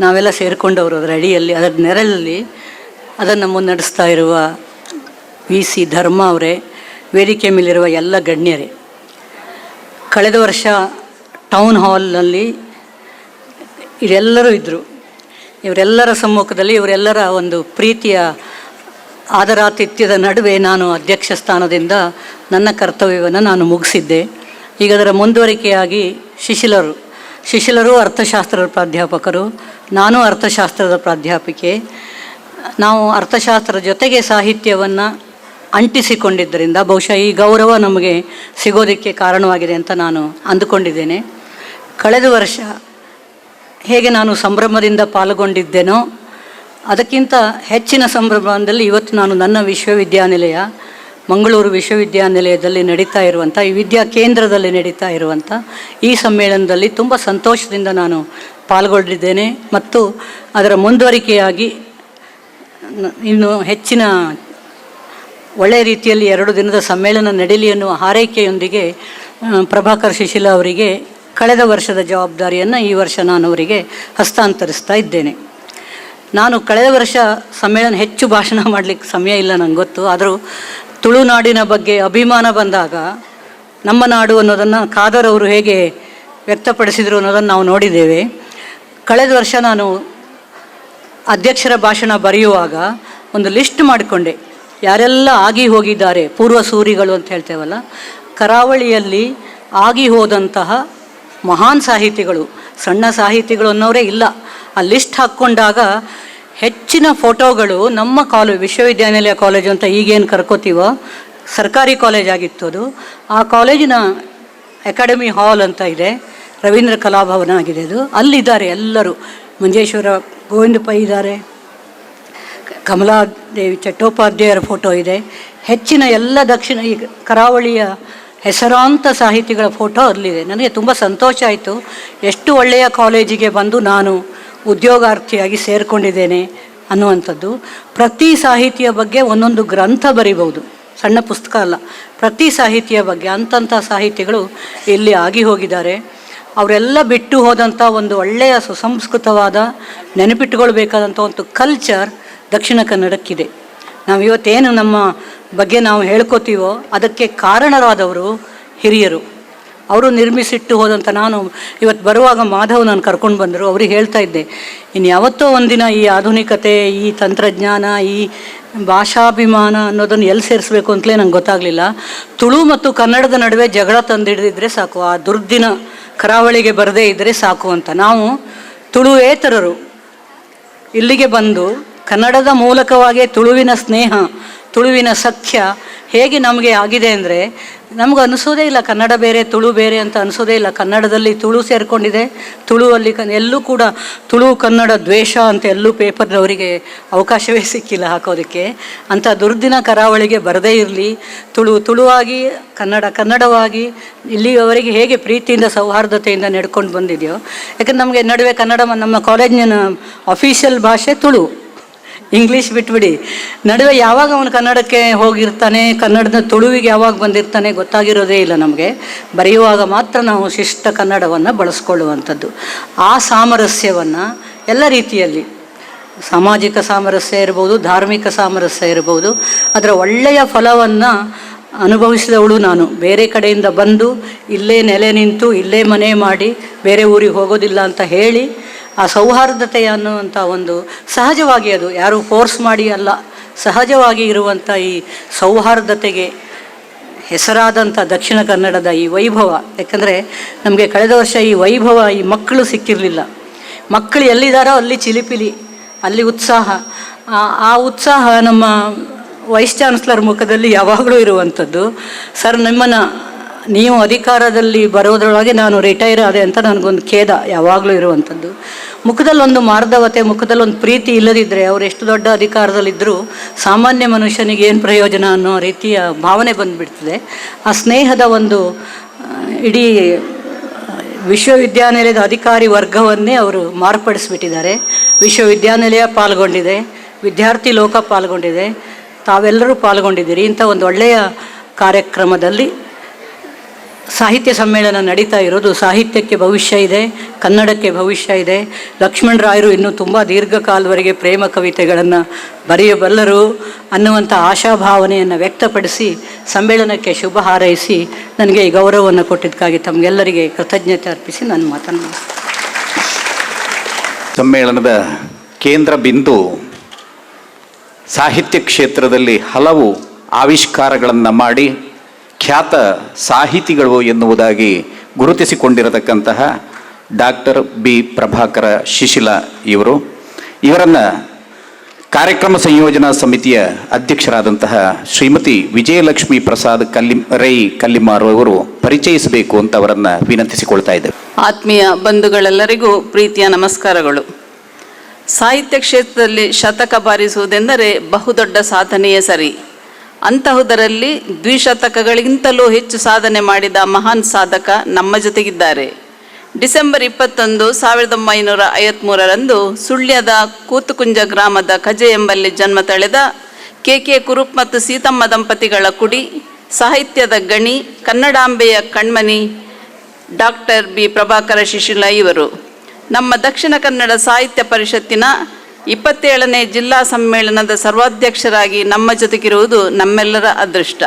[SPEAKER 10] ನಾವೆಲ್ಲ ಸೇರಿಕೊಂಡವರು, ಅದರ ಅಡಿಯಲ್ಲಿ, ಅದರ ನೆರಳಲ್ಲಿ ಅದನ್ನು ಮುನ್ನಡೆಸ್ತಾ ಇರುವ VC ಧರ್ಮ ಅವರೇ, ವೇದಿಕೆ ಮೇಲಿರುವ ಎಲ್ಲ ಗಣ್ಯರೇ, ಕಳೆದ ವರ್ಷ ಟೌನ್ ಹಾಲ್ನಲ್ಲಿ ಇದೆಲ್ಲರೂ ಇದ್ದರು. ಇವರೆಲ್ಲರ ಸಮ್ಮುಖದಲ್ಲಿ ಇವರೆಲ್ಲರ ಒಂದು ಪ್ರೀತಿಯ ಆದರಾತಿಥ್ಯದ ನಡುವೆ ನಾನು ಅಧ್ಯಕ್ಷ ಸ್ಥಾನದಿಂದ ನನ್ನ ಕರ್ತವ್ಯವನ್ನು ನಾನು ಮುಗಿಸಿದ್ದೆ. ಈಗ ಅದರ ಮುಂದುವರಿಕೆಯಾಗಿ ಶಿಶಿಲರು ಅರ್ಥಶಾಸ್ತ್ರದ ಪ್ರಾಧ್ಯಾಪಕರು, ನಾನು ಅರ್ಥಶಾಸ್ತ್ರದ ಪ್ರಾಧ್ಯಾಪಿಕೆ. ನಾವು ಅರ್ಥಶಾಸ್ತ್ರದ ಜೊತೆಗೆ ಸಾಹಿತ್ಯವನ್ನು ಅಂಟಿಸಿಕೊಂಡಿದ್ದರಿಂದ ಬಹುಶಃ ಈ ಗೌರವ ನಮಗೆ ಸಿಗೋದಕ್ಕೆ ಕಾರಣವಾಗಿದೆ ಅಂತ ನಾನು ಅಂದುಕೊಂಡಿದ್ದೇನೆ. ಕಳೆದ ವರ್ಷ ಹೇಗೆ ನಾನು ಸಂಭ್ರಮದಿಂದ ಪಾಲ್ಗೊಂಡಿದ್ದೇನೋ ಅದಕ್ಕಿಂತ ಹೆಚ್ಚಿನ ಸಂಭ್ರಮದಲ್ಲಿ ಇವತ್ತು ನಾನು ನನ್ನ ವಿಶ್ವವಿದ್ಯಾನಿಲಯ ಮಂಗಳೂರು ವಿಶ್ವವಿದ್ಯಾನಿಲಯದಲ್ಲಿ ನಡೀತಾ ಇರುವಂಥ ಈ ವಿದ್ಯಾ ಕೇಂದ್ರದಲ್ಲಿ ನಡೀತಾ ಇರುವಂಥ ಈ ಸಮ್ಮೇಳನದಲ್ಲಿ ತುಂಬ ಸಂತೋಷದಿಂದ ನಾನು ಪಾಲ್ಗೊಂಡಿದ್ದೇನೆ ಮತ್ತು ಅದರ ಮುಂದುವರಿಕೆಯಾಗಿ ಇನ್ನು ಹೆಚ್ಚಿನ ಒಳ್ಳೆಯ ರೀತಿಯಲ್ಲಿ 2 ದಿನದ ಸಮ್ಮೇಳನ ನಡೀಲಿ ಎನ್ನುವ ಹಾರೈಕೆಯೊಂದಿಗೆ ಪ್ರಭಾಕರ್ ಶಿಶಿಲ ಅವರಿಗೆ ಕಳೆದ ವರ್ಷದ ಜವಾಬ್ದಾರಿಯನ್ನು ಈ ವರ್ಷ ನಾನು ಅವರಿಗೆ ಹಸ್ತಾಂತರಿಸ್ತಾ ಇದ್ದೇನೆ. ನಾನು ಕಳೆದ ವರ್ಷ ಸಮ್ಮೇಳನ ಹೆಚ್ಚು ಭಾಷಣ ಮಾಡಲಿಕ್ಕೆ ಸಮಯ ಇಲ್ಲ ನನಗೆ ಗೊತ್ತು. ಆದರೂ ತುಳುನಾಡಿನ ಬಗ್ಗೆ ಅಭಿಮಾನ ಬಂದಾಗ ನಮ್ಮ ನಾಡು ಅನ್ನೋದನ್ನು ಖಾದರ್ ಅವರು ಹೇಗೆ ವ್ಯಕ್ತಪಡಿಸಿದರು ಅನ್ನೋದನ್ನು ನಾವು ನೋಡಿದ್ದೇವೆ. ಕಳೆದ ವರ್ಷ ನಾನು ಅಧ್ಯಕ್ಷರ ಭಾಷಣ ಬರೆಯುವಾಗ ಒಂದು ಲಿಸ್ಟ್ ಮಾಡಿಕೊಂಡೆ, ಯಾರೆಲ್ಲ ಆಗಿ ಹೋಗಿದ್ದಾರೆ, ಪೂರ್ವಸೂರಿಗಳು ಅಂತ ಹೇಳ್ತೇವಲ್ಲ, ಕರಾವಳಿಯಲ್ಲಿ ಆಗಿ ಹೋದಂತಹ ಮಹಾನ್ ಸಾಹಿತಿಗಳು, ಸಣ್ಣ ಸಾಹಿತಿಗಳು ಅನ್ನೋರೇ ಇಲ್ಲ. ಆ ಲಿಸ್ಟ್ ಹಾಕ್ಕೊಂಡಾಗ ಹೆಚ್ಚಿನ ಫೋಟೋಗಳು ನಮ್ಮ ವಿಶ್ವವಿದ್ಯಾನಿಲಯ ಕಾಲೇಜು ಅಂತ ಈಗೇನು ಕರ್ಕೋತೀವೋ ಸರ್ಕಾರಿ ಕಾಲೇಜ್ ಆಗಿತ್ತು ಅದು. ಆ ಕಾಲೇಜಿನ ಅಕಾಡೆಮಿ ಹಾಲ್ ಅಂತ ಇದೆ, ರವೀಂದ್ರ ಕಲಾಭವನ ಆಗಿದೆ ಅದು. ಅಲ್ಲಿದ್ದಾರೆ ಎಲ್ಲರೂ. ಮಂಜೇಶ್ವರ ಗೋವಿಂದ ಪೈ ಇದ್ದಾರೆ, ಕಮಲಾದೇವಿ ಚಟ್ಟೋಪಾಧ್ಯಾಯರ ಫೋಟೋ ಇದೆ. ಹೆಚ್ಚಿನ ಎಲ್ಲ ದಕ್ಷಿಣ ಈ ಕರಾವಳಿಯ ಹೆಸರಾಂತ ಸಾಹಿತಿಗಳ ಫೋಟೋ ಅಲ್ಲಿದೆ. ನನಗೆ ತುಂಬ ಸಂತೋಷ ಆಯಿತು. ಎಷ್ಟು ಒಳ್ಳೆಯ ಕಾಲೇಜಿಗೆ ಬಂದು ನಾನು ಉದ್ಯೋಗಾರ್ಥಿಯಾಗಿ ಸೇರಿಕೊಂಡಿದ್ದೇನೆ ಅನ್ನುವಂಥದ್ದು. ಪ್ರತಿ ಸಾಹಿತಿಯ ಬಗ್ಗೆ ಒಂದೊಂದು ಗ್ರಂಥ ಬರಿಬೋದು, ಸಣ್ಣ ಪುಸ್ತಕ ಅಲ್ಲ. ಪ್ರತಿ ಸಾಹಿತಿಯ ಬಗ್ಗೆ ಅಂಥ ಸಾಹಿತಿಗಳು ಇಲ್ಲಿ ಆಗಿ ಹೋಗಿದ್ದಾರೆ. ಅವರೆಲ್ಲ ಬಿಟ್ಟು ಹೋದಂಥ ಒಂದು ಒಳ್ಳೆಯ ಸುಸಂಸ್ಕೃತವಾದ ನೆನಪಿಟ್ಟುಕೊಳ್ಬೇಕಾದಂಥ ಒಂದು ಕಲ್ಚರ್ ದಕ್ಷಿಣ ಕನ್ನಡಕ್ಕಿದೆ. ನಾವು ಇವತ್ತೇನು ನಮ್ಮ ಬಗ್ಗೆ ನಾವು ಹೇಳ್ಕೊತೀವೋ ಅದಕ್ಕೆ ಕಾರಣರಾದವರು ಹಿರಿಯರು. ಅವರು ನಿರ್ಮಿಸಿಟ್ಟು ಹೋದಂಥ, ನಾನು ಇವತ್ತು ಬರುವಾಗ ಮಾಧವ್ ನಾನು ಕರ್ಕೊಂಡು ಬಂದರು. ಅವ್ರಿಗೆ ಹೇಳ್ತಾ ಇದ್ದೆ, ಇನ್ನು ಯಾವತ್ತೋ ಒಂದಿನ ಈ ಆಧುನಿಕತೆ, ಈ ತಂತ್ರಜ್ಞಾನ, ಈ ಭಾಷಾಭಿಮಾನ ಅನ್ನೋದನ್ನು ಎಲ್ಲಿ ಸೇರಿಸ್ಬೇಕು ಅಂತಲೇ ನಂಗೆ ಗೊತ್ತಾಗಲಿಲ್ಲ. ತುಳು ಮತ್ತು ಕನ್ನಡದ ನಡುವೆ ಜಗಳ ತಂದಿಡಿದಿದ್ರೆ ಸಾಕು, ಆ ದುರ್ದಿನ ಕರಾವಳಿಗೆ ಬರದೇ ಇದ್ದರೆ ಸಾಕು ಅಂತ. ನಾವು ತುಳುವೇತರರು ಇಲ್ಲಿಗೆ ಬಂದು ಕನ್ನಡದ ಮೂಲಕವಾಗಿ ತುಳುವಿನ ಸ್ನೇಹ, ತುಳುವಿನ ಸಖ್ಯ ಹೇಗೆ ನಮಗೆ ಆಗಿದೆ ಅಂದರೆ ನಮ್ಗೆ ಅನಿಸೋದೇ ಇಲ್ಲ ಕನ್ನಡ ಬೇರೆ ತುಳು ಬೇರೆ ಅಂತ ಅನಿಸೋದೇ ಇಲ್ಲ. ಕನ್ನಡದಲ್ಲಿ ತುಳು ಸೇರಿಕೊಂಡಿದೆ, ತುಳುವಲ್ಲಿ ಎಲ್ಲೂ ಕೂಡ ತುಳು ಕನ್ನಡ ದ್ವೇಷ ಅಂತ ಎಲ್ಲೂ ಪೇಪರ್ನವರಿಗೆ ಅವಕಾಶವೇ ಸಿಕ್ಕಿಲ್ಲ ಹಾಕೋದಕ್ಕೆ. ಅಂಥ ದುರ್ದಿನ ಕರಾವಳಿಗೆ ಬರದೇ ಇರಲಿ, ತುಳುವಾಗಿ ಕನ್ನಡವಾಗಿ ಇಲ್ಲಿಯವರೆಗೆ ಹೇಗೆ ಪ್ರೀತಿಯಿಂದ ಸೌಹಾರ್ದತೆಯಿಂದ ನಡ್ಕೊಂಡು ಬಂದಿದೆಯೋ. ಯಾಕಂದ್ರೆ ನಮಗೆ ನಡುವೆ ಕನ್ನಡ ನಮ್ಮ ಕಾಲೇಜಿನ ಅಫಿಷಿಯಲ್ ಭಾಷೆ ತುಳು, ಇಂಗ್ಲೀಷ್ ಬಿಟ್ಬಿಡಿ. ನಡುವೆ ಯಾವಾಗ ಅವನು ಕನ್ನಡಕ್ಕೆ ಹೋಗಿರ್ತಾನೆ, ಕನ್ನಡದ ತುಳುವಿಗೆ ಯಾವಾಗ ಬಂದಿರ್ತಾನೆ ಗೊತ್ತಾಗಿರೋದೇ ಇಲ್ಲ ನಮಗೆ. ಬರೆಯುವಾಗ ಮಾತ್ರ ನಾವು ಶಿಷ್ಟ ಕನ್ನಡವನ್ನು ಬಳಸ್ಕೊಳ್ಳುವಂಥದ್ದು. ಆ ಸಾಮರಸ್ಯವನ್ನು ಎಲ್ಲ ರೀತಿಯಲ್ಲಿ, ಸಾಮಾಜಿಕ ಸಾಮರಸ್ಯ ಇರ್ಬೋದು, ಧಾರ್ಮಿಕ ಸಾಮರಸ್ಯ ಇರ್ಬೋದು, ಅದರ ಒಳ್ಳೆಯ ಫಲವನ್ನು ಅನುಭವಿಸಿದವಳು ನಾನು. ಬೇರೆ ಕಡೆಯಿಂದ ಬಂದು ಇಲ್ಲೇ ನೆಲೆ ನಿಂತು ಇಲ್ಲೇ ಮನೆ ಮಾಡಿ ಬೇರೆ ಊರಿಗೆ ಹೋಗೋದಿಲ್ಲ ಅಂತ ಹೇಳಿ ಆ ಸೌಹಾರ್ದತೆ ಅನ್ನುವಂಥ ಒಂದು ಸಹಜವಾಗಿ, ಅದು ಯಾರು ಫೋರ್ಸ್ ಮಾಡಿ ಅಲ್ಲ, ಸಹಜವಾಗಿ ಇರುವಂಥ ಈ ಸೌಹಾರ್ದತೆಗೆ ಹೆಸರಾದಂಥ ದಕ್ಷಿಣ ಕನ್ನಡದ ಈ ವೈಭವ. ಯಾಕಂದರೆ ನಮಗೆ ಕಳೆದ ವರ್ಷ ಈ ವೈಭವ, ಈ ಮಕ್ಕಳು ಸಿಕ್ಕಿರಲಿಲ್ಲ. ಮಕ್ಕಳು ಎಲ್ಲಿದ್ದಾರೋ ಅಲ್ಲಿ ಚಿಲಿಪಿಲಿ, ಅಲ್ಲಿ ಉತ್ಸಾಹ. ಆ ಉತ್ಸಾಹ ನಮ್ಮ ವೈಸ್ ಚಾನ್ಸ್ಲರ್ ಮುಖದಲ್ಲಿ ಯಾವಾಗಲೂ ಇರುವಂಥದ್ದು. ಸರ್, ನೀವು ಅಧಿಕಾರದಲ್ಲಿ ಬರೋದ್ರೊಳಗೆ ನಾನು ರಿಟೈರ್ ಆದೆ ಅಂತ ನನಗೊಂದು ಖೇದ ಯಾವಾಗಲೂ ಇರುವಂಥದ್ದು. ಮುಖದಲ್ಲೊಂದು ಮಾರ್ಧವತೆ, ಮುಖದಲ್ಲೊಂದು ಪ್ರೀತಿ ಇಲ್ಲದಿದ್ದರೆ ಅವರು ಎಷ್ಟು ದೊಡ್ಡ ಅಧಿಕಾರದಲ್ಲಿದ್ದರೂ ಸಾಮಾನ್ಯ ಮನುಷ್ಯನಿಗೆ ಏನು ಪ್ರಯೋಜನ ಅನ್ನೋ ರೀತಿಯ ಭಾವನೆ ಬಂದುಬಿಡ್ತದೆ. ಆ ಸ್ನೇಹದ ಒಂದು ಇಡೀ ವಿಶ್ವವಿದ್ಯಾನಿಲಯದ ಅಧಿಕಾರಿ ವರ್ಗವನ್ನೇ ಅವರು ಮಾರ್ಪಡಿಸ್ಬಿಟ್ಟಿದ್ದಾರೆ. ವಿಶ್ವವಿದ್ಯಾನಿಲಯ ಪಾಲ್ಗೊಂಡಿದೆ, ವಿದ್ಯಾರ್ಥಿ ಲೋಕ ಪಾಲ್ಗೊಂಡಿದೆ, ತಾವೆಲ್ಲರೂ ಪಾಲ್ಗೊಂಡಿದ್ದೀರಿ. ಇಂಥ ಒಂದು ಒಳ್ಳೆಯ ಕಾರ್ಯಕ್ರಮದಲ್ಲಿ ಸಾಹಿತ್ಯ ಸಮ್ಮೇಳನ ನಡೀತಾ ಇರೋದು. ಸಾಹಿತ್ಯಕ್ಕೆ ಭವಿಷ್ಯ ಇದೆ, ಕನ್ನಡಕ್ಕೆ ಭವಿಷ್ಯ ಇದೆ. ಲಕ್ಷ್ಮಣರಾಯರು ಇನ್ನೂ ತುಂಬ ದೀರ್ಘಕಾಲದವರೆಗೆ ಪ್ರೇಮ ಕವಿತೆಗಳನ್ನು ಬರೆಯಬಲ್ಲರು ಅನ್ನುವಂಥ ಆಶಾಭಾವನೆಯನ್ನು ವ್ಯಕ್ತಪಡಿಸಿ ಸಮ್ಮೇಳನಕ್ಕೆ ಶುಭ ಹಾರೈಸಿ ನನಗೆ ಈ ಗೌರವವನ್ನು ಕೊಟ್ಟಿದ್ದಕ್ಕಾಗಿ ತಮಗೆಲ್ಲರಿಗೆ ಕೃತಜ್ಞತೆ ಅರ್ಪಿಸಿ ನನ್ನ ಮಾತನ್ನು
[SPEAKER 4] ಸಮ್ಮೇಳನದ ಕೇಂದ್ರ ಬಿಂದು, ಸಾಹಿತ್ಯ ಕ್ಷೇತ್ರದಲ್ಲಿ ಹಲವು ಆವಿಷ್ಕಾರಗಳನ್ನು ಮಾಡಿ ಖ್ಯಾತ ಸಾಹಿತಿಗಳು ಎನ್ನುವುದಾಗಿ ಗುರುತಿಸಿಕೊಂಡಿರತಕ್ಕಂತಹ ಡಾಕ್ಟರ್ ಬಿ ಪ್ರಭಾಕರ ಶಿಶಿಲ ಇವರನ್ನು ಕಾರ್ಯಕ್ರಮ ಸಂಯೋಜನಾ ಸಮಿತಿಯ ಅಧ್ಯಕ್ಷರಾದಂತಹ ಶ್ರೀಮತಿ ವಿಜಯಲಕ್ಷ್ಮಿ ಪ್ರಸಾದ್ ಕಲ್ಲಿಮಾರು ಅವರು ಪರಿಚಯಿಸಬೇಕು ಅಂತ ಅವರನ್ನು ವಿನಂತಿಸಿಕೊಳ್ತಾ ಇದ್ದೇವೆ.
[SPEAKER 11] ಆತ್ಮೀಯ ಬಂಧುಗಳೆಲ್ಲರಿಗೂ ಪ್ರೀತಿಯ ನಮಸ್ಕಾರಗಳು. ಸಾಹಿತ್ಯ ಕ್ಷೇತ್ರದಲ್ಲಿ ಶತಕ ಬಾರಿಸುವುದೆಂದರೆ ಬಹುದೊಡ್ಡ ಸಾಧನೆಯೇ ಸರಿ. ಅಂತಹುದರಲ್ಲಿ ದ್ವಿಶತಕಗಳಿಗಿಂತಲೂ ಹೆಚ್ಚು ಸಾಧನೆ ಮಾಡಿದ ಮಹಾನ್ ಸಾಧಕ ನಮ್ಮ ಜೊತೆಗಿದ್ದಾರೆ. ಡಿಸೆಂಬರ್ 21, 1953ರಂದು ಸುಳ್ಯದ ಕೂತುಕುಂಜ ಗ್ರಾಮದ ಕಜೆ ಎಂಬಲ್ಲಿ ಜನ್ಮ ತಳೆದ ಕೆ ಕುರುಪ್ ಮತ್ತು ಸೀತಮ್ಮ ದಂಪತಿಗಳ ಕುಡಿ, ಸಾಹಿತ್ಯದ ಗಣಿ, ಕನ್ನಡಾಂಬೆಯ ಕಣ್ಮಣಿ ಡಾಕ್ಟರ್ ಬಿ ಪ್ರಭಾಕರ ಶಿಶಿಲ ಇವರು ನಮ್ಮ ದಕ್ಷಿಣ ಕನ್ನಡ ಸಾಹಿತ್ಯ ಪರಿಷತ್ತಿನ 27ನೇ ಜಿಲ್ಲಾ ಸಮ್ಮೇಳನದ ಸರ್ವಾಧ್ಯಕ್ಷರಾಗಿ ನಮ್ಮ ಜೊತೆಗಿರುವುದು ನಮ್ಮೆಲ್ಲರ ಅದೃಷ್ಟ.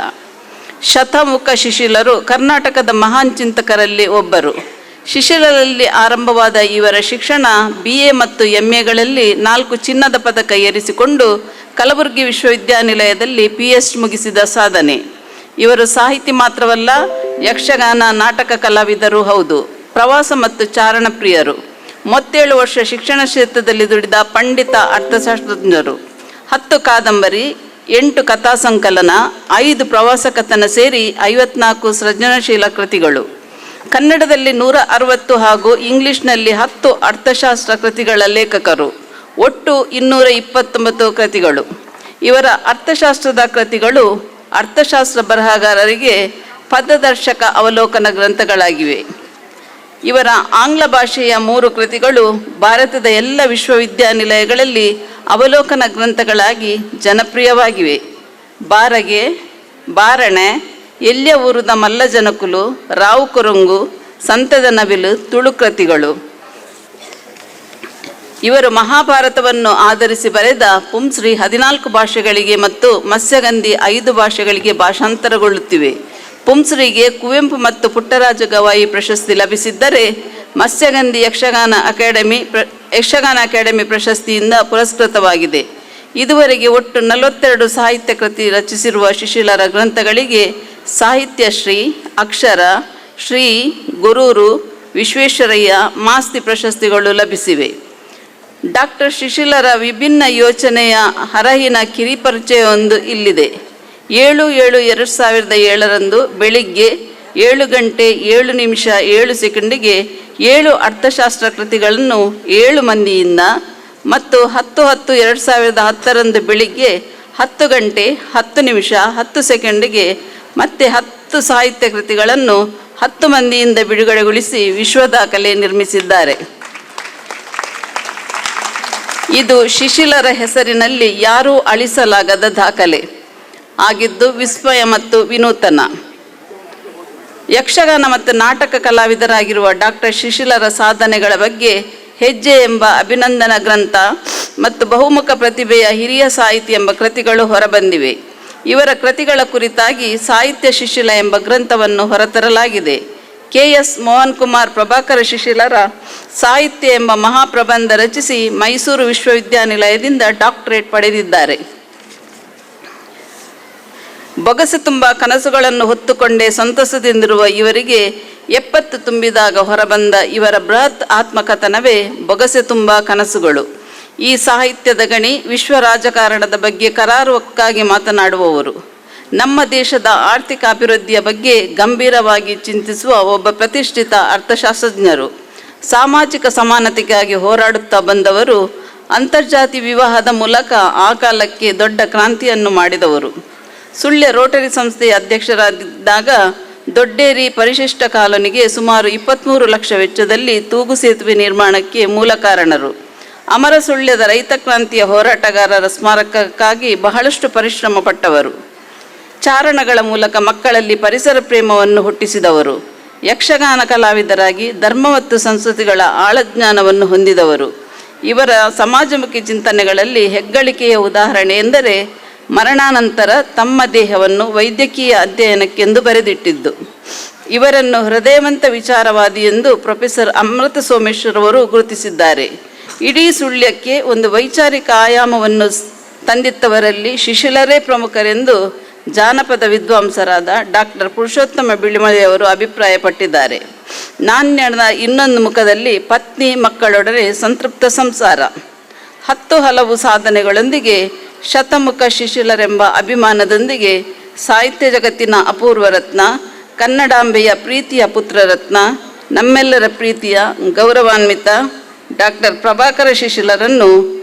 [SPEAKER 11] ಶತಮುಖ ಶಿಶಿಲರು ಕರ್ನಾಟಕದ ಮಹಾನ್ ಚಿಂತಕರಲ್ಲಿ ಒಬ್ಬರು. ಶಿಶಿಲರಲ್ಲಿ ಆರಂಭವಾದ ಇವರ ಶಿಕ್ಷಣ BA ಮತ್ತು MAಗಳಲ್ಲಿ 4 ಚಿನ್ನದ ಪದಕ ಏರಿಸಿಕೊಂಡು ಕಲಬುರಗಿ ವಿಶ್ವವಿದ್ಯಾನಿಲಯದಲ್ಲಿ PhD ಮುಗಿಸಿದ ಸಾಧನೆ. ಇವರು ಸಾಹಿತಿ ಮಾತ್ರವಲ್ಲ, ಯಕ್ಷಗಾನ, ನಾಟಕ ಕಲಾವಿದರು ಹೌದು. ಪ್ರವಾಸ ಮತ್ತು ಚಾರಣ ಪ್ರಿಯರು. 37 ವರ್ಷ ಶಿಕ್ಷಣ ಕ್ಷೇತ್ರದಲ್ಲಿ ದುಡಿದ ಪಂಡಿತ ಅರ್ಥಶಾಸ್ತ್ರಜ್ಞರು. 10 ಕಾದಂಬರಿ, 8 ಕಥಾ ಸಂಕಲನ, 5 ಪ್ರವಾಸ ಕಥನ ಸೇರಿ 54 ಸೃಜನಶೀಲ ಕೃತಿಗಳು. ಕನ್ನಡದಲ್ಲಿ 160 ಹಾಗೂ ಇಂಗ್ಲಿಷ್ನಲ್ಲಿ 10 ಅರ್ಥಶಾಸ್ತ್ರ ಕೃತಿಗಳ ಲೇಖಕರು. ಒಟ್ಟು 229 ಕೃತಿಗಳು. ಇವರ ಅರ್ಥಶಾಸ್ತ್ರದ ಕೃತಿಗಳು ಅರ್ಥಶಾಸ್ತ್ರ ಬರಹಗಾರರಿಗೆ ಪದದರ್ಶಕ ಅವಲೋಕನ ಗ್ರಂಥಗಳಾಗಿವೆ. ಇವರ ಆಂಗ್ಲ ಭಾಷೆಯ 3 ಕೃತಿಗಳು ಭಾರತದ ಎಲ್ಲ ವಿಶ್ವವಿದ್ಯಾನಿಲಯಗಳಲ್ಲಿ ಅವಲೋಕನ ಗ್ರಂಥಗಳಾಗಿ ಜನಪ್ರಿಯವಾಗಿವೆ. ಬಾರಗೆ, ಬಾರಣೆ, ಎಲ್ಯ ಊರುದ ಮಲ್ಲ ಜನಕುಲು, ರಾವು ಕುರುಂಗು, ಸಂತದ ನವಿಲು ತುಳು ಕೃತಿಗಳು. ಇವರು ಮಹಾಭಾರತವನ್ನು ಆಧರಿಸಿ ಬರೆದ ಪುಂಸ್ರಿ 14 ಭಾಷೆಗಳಿಗೆ ಮತ್ತು ಮತ್ಸ್ಯಗಂಧಿ 5 ಭಾಷೆಗಳಿಗೆ ಭಾಷಾಂತರಗೊಳ್ಳುತ್ತಿವೆ. ಪುಂಸ್ರಿಗೆ ಕುವೆಂಪು ಮತ್ತು ಪುಟ್ಟರಾಜ ಗವಾಯಿ ಪ್ರಶಸ್ತಿ ಲಭಿಸಿದ್ದರೆ ಮತ್ಸ್ಯಗಂಧಿ ಯಕ್ಷಗಾನ ಅಕಾಡೆಮಿ ಪ್ರಶಸ್ತಿಯಿಂದ ಪುರಸ್ಕೃತವಾಗಿದೆ. ಇದುವರೆಗೆ ಒಟ್ಟು 42 ಸಾಹಿತ್ಯ ಕೃತಿ ರಚಿಸಿರುವ ಶಿಶಿಲರ ಗ್ರಂಥಗಳಿಗೆ ಸಾಹಿತ್ಯ ಶ್ರೀ, ಅಕ್ಷರ, ಶ್ರೀ, ಗುರೂರು, ವಿಶ್ವೇಶ್ವರಯ್ಯ, ಮಾಸ್ತಿ ಪ್ರಶಸ್ತಿಗಳು ಲಭಿಸಿವೆ. ಡಾಕ್ಟರ್ ಶಿಶಿಲರ ವಿಭಿನ್ನ ಯೋಚನೆಯ ಹರಹಿನ ಕಿರಿಪರಿಚಯವೊಂದು ಇಲ್ಲಿದೆ. 7/7/2007 ಬೆಳಿಗ್ಗೆ 7:07:07 7 ಅರ್ಥಶಾಸ್ತ್ರ ಕೃತಿಗಳನ್ನು 7 ಮಂದಿಯಿಂದ ಮತ್ತು 10/10/2010 ಬೆಳಿಗ್ಗೆ 10:10:10 ಮತ್ತೆ 10 ಸಾಹಿತ್ಯ ಕೃತಿಗಳನ್ನು 10 ಮಂದಿಯಿಂದ ಬಿಡುಗಡೆಗೊಳಿಸಿ ವಿಶ್ವ ದಾಖಲೆ ನಿರ್ಮಿಸಿದ್ದಾರೆ. ಇದು ಶಿಶಿಲರ ಹೆಸರಿನಲ್ಲಿ ಯಾರೂ ಅಳಿಸಲಾಗದ ದಾಖಲೆ ಆಗಿದ್ದು ವಿಸ್ಮಯ ಮತ್ತು ವಿನೂತನ. ಯಕ್ಷಗಾನ ಮತ್ತು ನಾಟಕ ಕಲಾವಿದರಾಗಿರುವ ಡಾಕ್ಟರ್ ಶಿಶಿಲರ ಸಾಧನೆಗಳ ಬಗ್ಗೆ ಹೆಜ್ಜೆ ಎಂಬ ಅಭಿನಂದನಾ ಗ್ರಂಥ ಮತ್ತು ಬಹುಮುಖ ಪ್ರತಿಭೆಯ ಹಿರಿಯ ಸಾಹಿತಿ ಎಂಬ ಕೃತಿಗಳು ಹೊರಬಂದಿವೆ. ಇವರ ಕೃತಿಗಳ ಕುರಿತಾಗಿ ಸಾಹಿತ್ಯ ಶಿಶಿಲ ಎಂಬ ಗ್ರಂಥವನ್ನು ಹೊರತರಲಾಗಿದೆ. KS ಮೋಹನ್ ಕುಮಾರ್ ಪ್ರಭಾಕರ ಶಿಶಿಲರ ಸಾಹಿತ್ಯ ಎಂಬ ಮಹಾಪ್ರಬಂಧ ರಚಿಸಿ ಮೈಸೂರು ವಿಶ್ವವಿದ್ಯಾನಿಲಯದಿಂದ ಡಾಕ್ಟರೇಟ್ ಪಡೆದಿದ್ದಾರೆ. ಬೊಗಸೆ ತುಂಬ ಕನಸುಗಳನ್ನು ಹೊತ್ತುಕೊಂಡೇ ಸಂತಸದಿಂದಿರುವ ಇವರಿಗೆ 70 ತುಂಬಿದಾಗ ಹೊರಬಂದ ಇವರ ಬೃಹತ್ ಆತ್ಮಕಥನವೇ ಬೊಗಸೆ ತುಂಬ ಕನಸುಗಳು. ಈ ಸಾಹಿತ್ಯದ ಗಣಿ ವಿಶ್ವ ರಾಜಕಾರಣದ ಬಗ್ಗೆ ಕರಾರುವಕ್ಕಾಗಿ ಮಾತನಾಡುವವರು. ನಮ್ಮ ದೇಶದ ಆರ್ಥಿಕ ಅಭಿವೃದ್ಧಿಯ ಬಗ್ಗೆ ಗಂಭೀರವಾಗಿ ಚಿಂತಿಸುವ ಒಬ್ಬ ಪ್ರತಿಷ್ಠಿತ ಅರ್ಥಶಾಸ್ತ್ರಜ್ಞರು. ಸಾಮಾಜಿಕ ಸಮಾನತೆಗಾಗಿ ಹೋರಾಡುತ್ತಾ ಬಂದವರು. ಅಂತರ್ಜಾತಿ ವಿವಾಹದ ಮೂಲಕ ಆ ಕಾಲಕ್ಕೆ ದೊಡ್ಡ ಕ್ರಾಂತಿಯನ್ನು ಮಾಡಿದವರು. ಸುಳ್ಯ ರೋಟರಿ ಸಂಸ್ಥೆಯ ಅಧ್ಯಕ್ಷರಾಗಿದ್ದಾಗ ದೊಡ್ಡೇರಿ ಪರಿಶಿಷ್ಟ ಕಾಲೋನಿಗೆ ಸುಮಾರು 23 ಲಕ್ಷ ವೆಚ್ಚದಲ್ಲಿ ತೂಗು ಸೇತುವೆ ನಿರ್ಮಾಣಕ್ಕೆ ಮೂಲ ಕಾರಣರು. ಅಮರ ಸುಳ್ಯದ ರೈತ ಕ್ರಾಂತಿಯ ಹೋರಾಟಗಾರರ ಸ್ಮಾರಕಕ್ಕಾಗಿ ಬಹಳಷ್ಟು ಪರಿಶ್ರಮ ಪಟ್ಟವರು. ಚಾರಣಗಳ ಮೂಲಕ ಮಕ್ಕಳಲ್ಲಿ ಪರಿಸರ ಪ್ರೇಮವನ್ನು ಹುಟ್ಟಿಸಿದವರು. ಯಕ್ಷಗಾನ ಕಲಾವಿದರಾಗಿ ಧರ್ಮ ಮತ್ತು ಸಂಸ್ಕೃತಿಗಳ ಆಳಜ್ಞಾನವನ್ನು ಹೊಂದಿದವರು. ಇವರ ಸಮಾಜಮುಖಿ ಚಿಂತನೆಗಳಲ್ಲಿ ಹೆಗ್ಗಳಿಕೆಯ ಉದಾಹರಣೆ ಎಂದರೆ ಮರಣಾನಂತರ ತಮ್ಮ ದೇಹವನ್ನು ವೈದ್ಯಕೀಯ ಅಧ್ಯಯನಕ್ಕೆಂದು ಬರೆದಿಟ್ಟಿದ್ದು. ಇವರನ್ನು ಹೃದಯವಂತ ವಿಚಾರವಾದಿ ಎಂದು ಪ್ರೊಫೆಸರ್ ಅಮೃತ ಸೋಮೇಶ್ವರ್ ಅವರು ಗುರುತಿಸಿದ್ದಾರೆ. ಇಡೀ ಸುಳ್ಯಕ್ಕೆ ಒಂದು ವೈಚಾರಿಕ ಆಯಾಮವನ್ನು ತಂದಿತ್ತವರಲ್ಲಿ ಶಿಶಿಲರೇ ಪ್ರಮುಖರೆಂದು ಜಾನಪದ ವಿದ್ವಾಂಸರಾದ ಡಾಕ್ಟರ್ ಪುರುಷೋತ್ತಮ ಬಿಳಿಮಲೆಯವರು ಅಭಿಪ್ರಾಯಪಟ್ಟಿದ್ದಾರೆ. ನಾಣ್ಯದ ಇನ್ನೊಂದು ಮುಖದಲ್ಲಿ ಪತ್ನಿ ಮಕ್ಕಳೊಡನೆ ಸಂತೃಪ್ತ ಸಂಸಾರ, 10 ಹಲವು ಸಾಧನೆಗಳೊಂದಿಗೆ ಶತಮುಖ ಶಿಶಿಲರೆಂಬ ಅಭಿಮಾನದೊಂದಿಗೆ ಸಾಹಿತ್ಯ ಜಗತ್ತಿನ ಅಪೂರ್ವ ರತ್ನ, ಕನ್ನಡಾಂಬೆಯ ಪ್ರೀತಿಯ ಪುತ್ರರತ್ನ, ನಮ್ಮೆಲ್ಲರ ಪ್ರೀತಿಯ ಗೌರವಾನ್ವಿತ ಡಾಕ್ಟರ್ ಪ್ರಭಾಕರ ಶಿಶಿಲರನ್ನು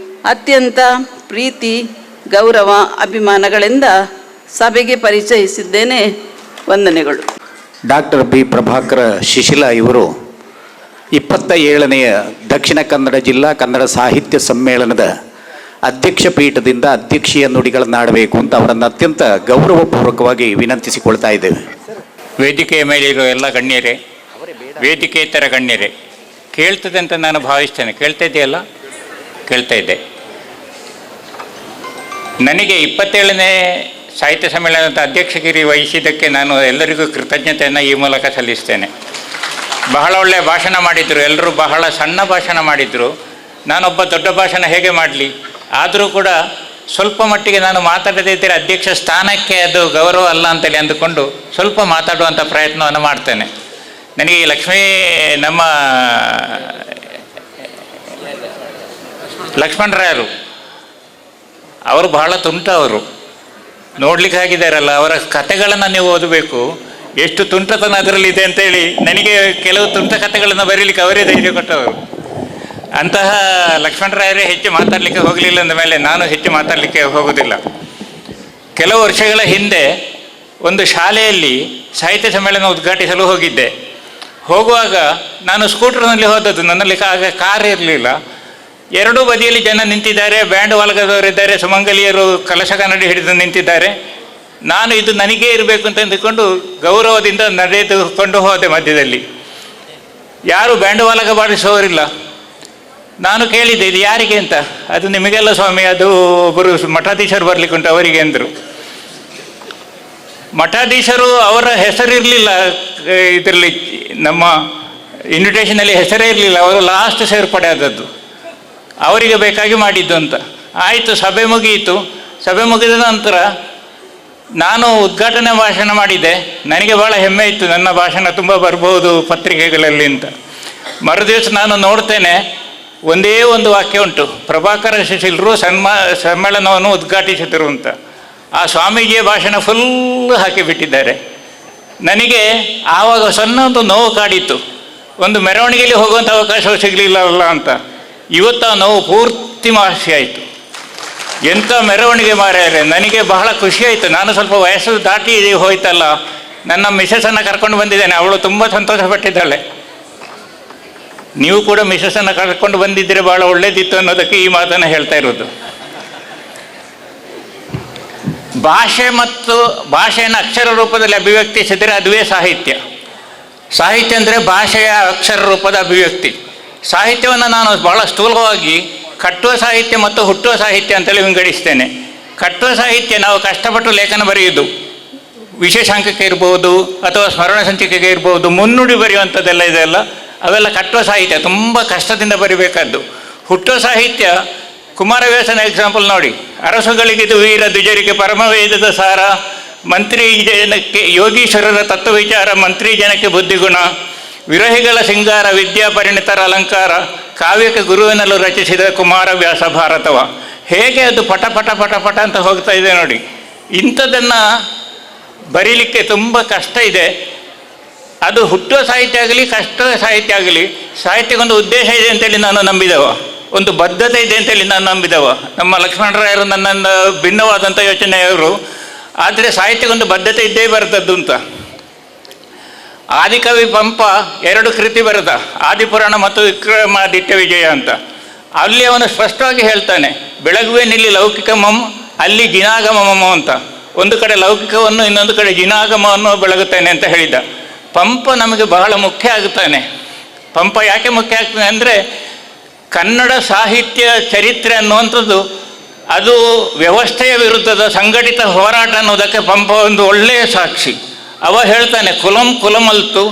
[SPEAKER 11] ಅತ್ಯಂತ ಪ್ರೀತಿ, ಗೌರವ, ಅಭಿಮಾನಗಳಿಂದ ಸಭೆಗೆ ಪರಿಚಯಿಸಿದ್ದೇನೆ. ವಂದನೆಗಳು.
[SPEAKER 4] ಡಾಕ್ಟರ್ ಬಿ ಪ್ರಭಾಕರ ಶಿಶಿಲ ಇವರು 27ನೆಯ ದಕ್ಷಿಣ ಕನ್ನಡ ಜಿಲ್ಲಾ ಕನ್ನಡ ಸಾಹಿತ್ಯ ಸಮ್ಮೇಳನದ ಅಧ್ಯಕ್ಷ ಪೀಠದಿಂದ ಅಧ್ಯಕ್ಷೀಯ ನುಡಿಗಳನ್ನಾಡಬೇಕು ಅಂತ ಅವರನ್ನು ಅತ್ಯಂತ ಗೌರವಪೂರ್ವಕವಾಗಿ ವಿನಂತಿಸಿಕೊಳ್ತಾ ಇದ್ದೇವೆ.
[SPEAKER 12] ವೇದಿಕೆಯ ಮೇಲಿರೋ ಎಲ್ಲ ಗಣ್ಯರೇ, ವೇದಿಕೇತರ ಗಣ್ಯರೇ, ಕೇಳ್ತದೆ ಅಂತ ನಾನು ಭಾವಿಸ್ತೇನೆ. ಕೇಳ್ತಾ ಇದೆಯಲ್ಲ? ಕೇಳ್ತಾ ಇದ್ದೆ. ನನಗೆ 27ನೇ ಸಾಹಿತ್ಯ ಸಮ್ಮೇಳನದ ಅಧ್ಯಕ್ಷಗಿರಿ ವಹಿಸಿದ್ದಕ್ಕೆ ನಾನು ಎಲ್ಲರಿಗೂ ಕೃತಜ್ಞತೆಯನ್ನು ಈ ಮೂಲಕ ಸಲ್ಲಿಸ್ತೇನೆ. ಬಹಳ ಒಳ್ಳೆಯ ಭಾಷಣ ಮಾಡಿದರು, ಎಲ್ಲರೂ ಬಹಳ ಸಣ್ಣ ಭಾಷಣ ಮಾಡಿದರು. ನಾನೊಬ್ಬ ದೊಡ್ಡ ಭಾಷಣ ಹೇಗೆ ಮಾಡಲಿ? ಆದರೂ ಕೂಡ ಸ್ವಲ್ಪ ಮಟ್ಟಿಗೆ ನಾನು ಮಾತಾಡದೇ ಇದ್ದರೆ ಅಧ್ಯಕ್ಷ ಸ್ಥಾನಕ್ಕೆ ಅದು ಗೌರವ ಅಲ್ಲ ಅಂತೇಳಿ ಅಂದುಕೊಂಡು ಸ್ವಲ್ಪ ಮಾತಾಡುವಂಥ ಪ್ರಯತ್ನವನ್ನು ಮಾಡ್ತೇನೆ. ನನಗೆ ಈ ನಮ್ಮ ಲಕ್ಷ್ಮಣರಾಯರು ಅವರು ಬಹಳ ತುಂಟವರು, ನೋಡ್ಲಿಕ್ಕೆ ಆಗಿದ್ದಾರಲ್ಲ, ಅವರ ಕಥೆಗಳನ್ನು ನೀವು ಓದಬೇಕು. ಎಷ್ಟು ತುಂಟತನ ಅದರಲ್ಲಿದೆ ಅಂತೇಳಿ ನನಗೆ ಕೆಲವು ತುಂಟ ಕಥೆಗಳನ್ನು ಬರೀಲಿಕ್ಕೆ ಅವರೇ ಧೈರ್ಯ ಕೊಟ್ಟವರು. ಅಂತಹ ಲಕ್ಷ್ಮಣರಾಯರೇ ಹೆಚ್ಚು ಮಾತಾಡಲಿಕ್ಕೆ ಹೋಗಲಿಲ್ಲ ಅಂದ ಮೇಲೆ ನಾನು ಹೆಚ್ಚು ಮಾತಾಡಲಿಕ್ಕೆ ಹೋಗೋದಿಲ್ಲ. ಕೆಲವು ವರ್ಷಗಳ ಹಿಂದೆ ಒಂದು ಶಾಲೆಯಲ್ಲಿ ಸಾಹಿತ್ಯ ಸಮ್ಮೇಳನ ಉದ್ಘಾಟಿಸಲು ಹೋಗಿದ್ದೆ. ಹೋಗುವಾಗ ನಾನು ಸ್ಕೂಟರ್ನಲ್ಲಿ ಹೋದದ್ದು, ನನ್ನಲ್ಲಿ ಆಗ ಕಾರ್ ಇರಲಿಲ್ಲ. ಎರಡೂ ಬದಿಯಲ್ಲಿ ಜನ ನಿಂತಿದ್ದಾರೆ, ಬ್ಯಾಂಡ್ ವಾಲಕದವರಿದ್ದಾರೆ, ಸುಮಂಗಲಿಯರು ಕಲಶ ಕನ್ನಡಿ ಹಿಡಿದು ನಿಂತಿದ್ದಾರೆ. ನಾನು ಇದು ನನಗೇ ಇರಬೇಕು ಅಂತ ಅಂದುಕೊಂಡು ಗೌರವದಿಂದ ನಡೆದುಕೊಂಡು ಹೋದೆ. ಮಧ್ಯದಲ್ಲಿ ಯಾರು ಬ್ಯಾಂಡ್ ವಾಲಕ ಬಾರಿಸುವವರಿಲ್ಲ. ನಾನು ಕೇಳಿದ್ದೆ, ಇದು ಯಾರಿಗೆ ಅಂತ. ಅದು ನಿಮಗೆಲ್ಲ ಸ್ವಾಮಿ, ಅದು ಒಬ್ಬರು ಮಠಾಧೀಶರು ಬರಲಿಕ್ಕೆ ಉಂಟು ಅವರಿಗೆ ಅಂದರು. ಮಠಾಧೀಶರು ಅವರ ಹೆಸರಿರಲಿಲ್ಲ ಇದರಲ್ಲಿ, ನಮ್ಮ ಇನ್ವಿಟೇಷನಲ್ಲಿ ಹೆಸರೇ ಇರಲಿಲ್ಲ. ಅವರು ಲಾಸ್ಟ್ ಸೇರ್ಪಡೆ ಆದದ್ದು, ಅವರಿಗೆ ಬೇಕಾಗಿ ಮಾಡಿದ್ದು ಅಂತ. ಆಯಿತು, ಸಭೆ ಮುಗಿಯಿತು. ಸಭೆ ಮುಗಿದ ನಂತರ ನಾನು ಉದ್ಘಾಟನೆ ಭಾಷಣ ಮಾಡಿದ್ದೆ. ನನಗೆ ಭಾಳ ಹೆಮ್ಮೆ ಇತ್ತು, ನನ್ನ ಭಾಷಣ ತುಂಬ ಬರ್ಬೋದು ಪತ್ರಿಕೆಗಳಲ್ಲಿ ಅಂತ. ಮರುದಿವಸ ನಾನು ನೋಡ್ತೇನೆ, ಒಂದೇ ಒಂದು ವಾಕ್ಯ ಉಂಟು, ಪ್ರಭಾಕರ ಶಿಶಿಲರು ಸಮ್ಮೇಳನವನ್ನು ಉದ್ಘಾಟಿಸಿದರು ಅಂತ. ಆ ಸ್ವಾಮೀಜಿಯ ಭಾಷಣ ಫುಲ್ ಹಾಕಿಬಿಟ್ಟಿದ್ದಾರೆ. ನನಗೆ ಆವಾಗ ಸಣ್ಣ ಒಂದು ನೋವು ಕಾಡಿತ್ತು, ಒಂದು ಮೆರವಣಿಗೆಯಲ್ಲಿ ಹೋಗುವಂಥ ಅವಕಾಶವೂ ಸಿಗಲಿಲ್ಲಲ್ಲ ಅಂತ. ಇವತ್ತು ಆ ನೋವು ಪೂರ್ತಿ ಮಾಸಿ ಆಯಿತು. ಎಂಥ ಮೆರವಣಿಗೆ ಮಾರ್ಯಾರೆ, ನನಗೆ ಬಹಳ ಖುಷಿಯಾಯಿತು. ನಾನು ಸ್ವಲ್ಪ ವಯಸ್ಸು ದಾಟಿ ಹೋಯ್ತಲ್ಲ, ನನ್ನ ಮಿಸಸ್ಸನ್ನು ಕರ್ಕೊಂಡು ಬಂದಿದ್ದೇನೆ, ಅವಳು ತುಂಬ ಸಂತೋಷಪಟ್ಟಿದ್ದಾಳೆ. ನೀವು ಕೂಡ ಮಿಸಸ್ಸನ್ನು ಕರ್ಕೊಂಡು ಬಂದಿದ್ದರೆ ಭಾಳ ಒಳ್ಳೇದಿತ್ತು ಅನ್ನೋದಕ್ಕೆ ಈ ಮಾತನ್ನು ಹೇಳ್ತಾ ಇರೋದು. ಭಾಷೆ ಮತ್ತು ಭಾಷೆಯನ್ನು ಅಕ್ಷರ ರೂಪದಲ್ಲಿ ಅಭಿವ್ಯಕ್ತಿಸಿದರೆ ಅದುವೇ ಸಾಹಿತ್ಯ. ಸಾಹಿತ್ಯ ಅಂದರೆ ಭಾಷೆಯ ಅಕ್ಷರ ರೂಪದ ಅಭಿವ್ಯಕ್ತಿ. ಸಾಹಿತ್ಯವನ್ನು ನಾನು ಭಾಳ ಸ್ಥೂಲವಾಗಿ ಕಟ್ಟುವ ಸಾಹಿತ್ಯ ಮತ್ತು ಹುಟ್ಟುವ ಸಾಹಿತ್ಯ ಅಂತೇಳಿ ವಿಂಗಡಿಸ್ತೇನೆ. ಕಟ್ಟುವ ಸಾಹಿತ್ಯ ನಾವು ಕಷ್ಟಪಟ್ಟು ಲೇಖನ ಬರೆಯುವುದು, ವಿಶೇಷಾಂಕಕ್ಕೆ ಇರ್ಬೋದು ಅಥವಾ ಸ್ಮರಣ ಸಂಚಿಕೆಗೆ ಇರ್ಬೋದು, ಮುನ್ನುಡಿ ಬರೆಯುವಂಥದ್ದೆಲ್ಲ ಇದೆಲ್ಲ, ಅವೆಲ್ಲ ಕಟ್ಟುವ ಸಾಹಿತ್ಯ, ತುಂಬ ಕಷ್ಟದಿಂದ ಬರಿಬೇಕಾದ್ದು. ಹುಟ್ಟುವ ಸಾಹಿತ್ಯ, ಕುಮಾರವ್ಯಾಸನ ಎಕ್ಸಾಂಪಲ್ ನೋಡಿ. ಅರಸುಗಳಿಗಿದು ವೀರ ದ್ವಿಜರಿಗೆ ಪರಮವೇದದ ಸಾರ, ಮಂತ್ರಿ ಜನಕ್ಕೆ ಯೋಗೀಶ್ವರರ ತತ್ವವಿಚಾರ, ಮಂತ್ರಿ ಜನಕ್ಕೆ ಬುದ್ಧಿಗುಣ, ವಿರಹಿಗಳ ಸಿಂಗಾರ, ವಿದ್ಯಾ ಪರಿಣಿತರ ಅಲಂಕಾರ, ಕಾವ್ಯಕ್ಕೆ ಗುರುವಿನಲ್ಲೂ ರಚಿಸಿದ ಕುಮಾರವ್ಯಾಸ ಭಾರತವ. ಹೇಗೆ ಅದು ಪಟ ಪಟ ಪಟ ಪಟ ಅಂತ ಹೋಗ್ತಾ ಇದೆ ನೋಡಿ. ಇಂಥದ್ದನ್ನು ಬರೀಲಿಕ್ಕೆ ತುಂಬ ಕಷ್ಟ ಇದೆ. ಅದು ಹುಟ್ಟುವ ಸಾಹಿತ್ಯ ಆಗಲಿ ಕಷ್ಟುವ ಸಾಹಿತ್ಯ ಆಗಲಿ, ಸಾಹಿತ್ಯಕ್ಕೊಂದು ಉದ್ದೇಶ ಇದೆ ಅಂತೇಳಿ ನಾನು ನಂಬಿದವ, ಒಂದು ಬದ್ಧತೆ ಇದೆ ಅಂತೇಳಿ ನಾನು ನಂಬಿದವ. ನಮ್ಮ ಲಕ್ಷ್ಮಣರಾಯರು ನನ್ನನ್ನು ಭಿನ್ನವಾದಂಥ ಯೋಚನೆಯವರು, ಆದರೆ ಸಾಹಿತ್ಯಕ್ಕೊಂದು ಬದ್ಧತೆ ಇದ್ದೇ ಬರ್ತದ್ದು ಅಂತ. ಆದಿಕವಿ ಪಂಪ 2 ಕೃತಿ ಬರೆದ, ಆದಿಪುರಾಣ ಮತ್ತು ವಿಕ್ರಮಾದಿತ್ಯ ವಿಜಯ ಅಂತ. ಅಲ್ಲಿ ಅವನು ಸ್ಪಷ್ಟವಾಗಿ ಹೇಳ್ತಾನೆ, ಬೆಳಗುವೆ ನಿಲ್ಲಿ ಲೌಕಿಕಮಂ ಅಲ್ಲಿ ಜಿನಾಗಮಮ ಅಂತ. ಒಂದು ಕಡೆ ಲೌಕಿಕವನ್ನು, ಇನ್ನೊಂದು ಕಡೆ ಜಿನಾಗಮವನ್ನು ಬೆಳಗುತ್ತಾನೆ ಅಂತ ಹೇಳಿದ. ಪಂಪ ನಮಗೆ ಬಹಳ ಮುಖ್ಯ ಆಗುತ್ತಾನೆ. ಪಂಪ ಯಾಕೆ ಮುಖ್ಯ ಆಗ್ತಾನೆ ಅಂದರೆ, ಕನ್ನಡ ಸಾಹಿತ್ಯ ಚರಿತ್ರೆ ಅನ್ನುವಂಥದ್ದು ಅದು ವ್ಯವಸ್ಥೆಯ ವಿರುದ್ಧದ ಸಂಘಟಿತ ಹೋರಾಟ ಅನ್ನೋದಕ್ಕೆ ಪಂಪ ಒಂದು ಒಳ್ಳೆಯ ಸಾಕ್ಷಿ. ಅವ ಹೇಳ್ತಾನೆ, ಕುಲಂ ಕುಲಮಲ್ತು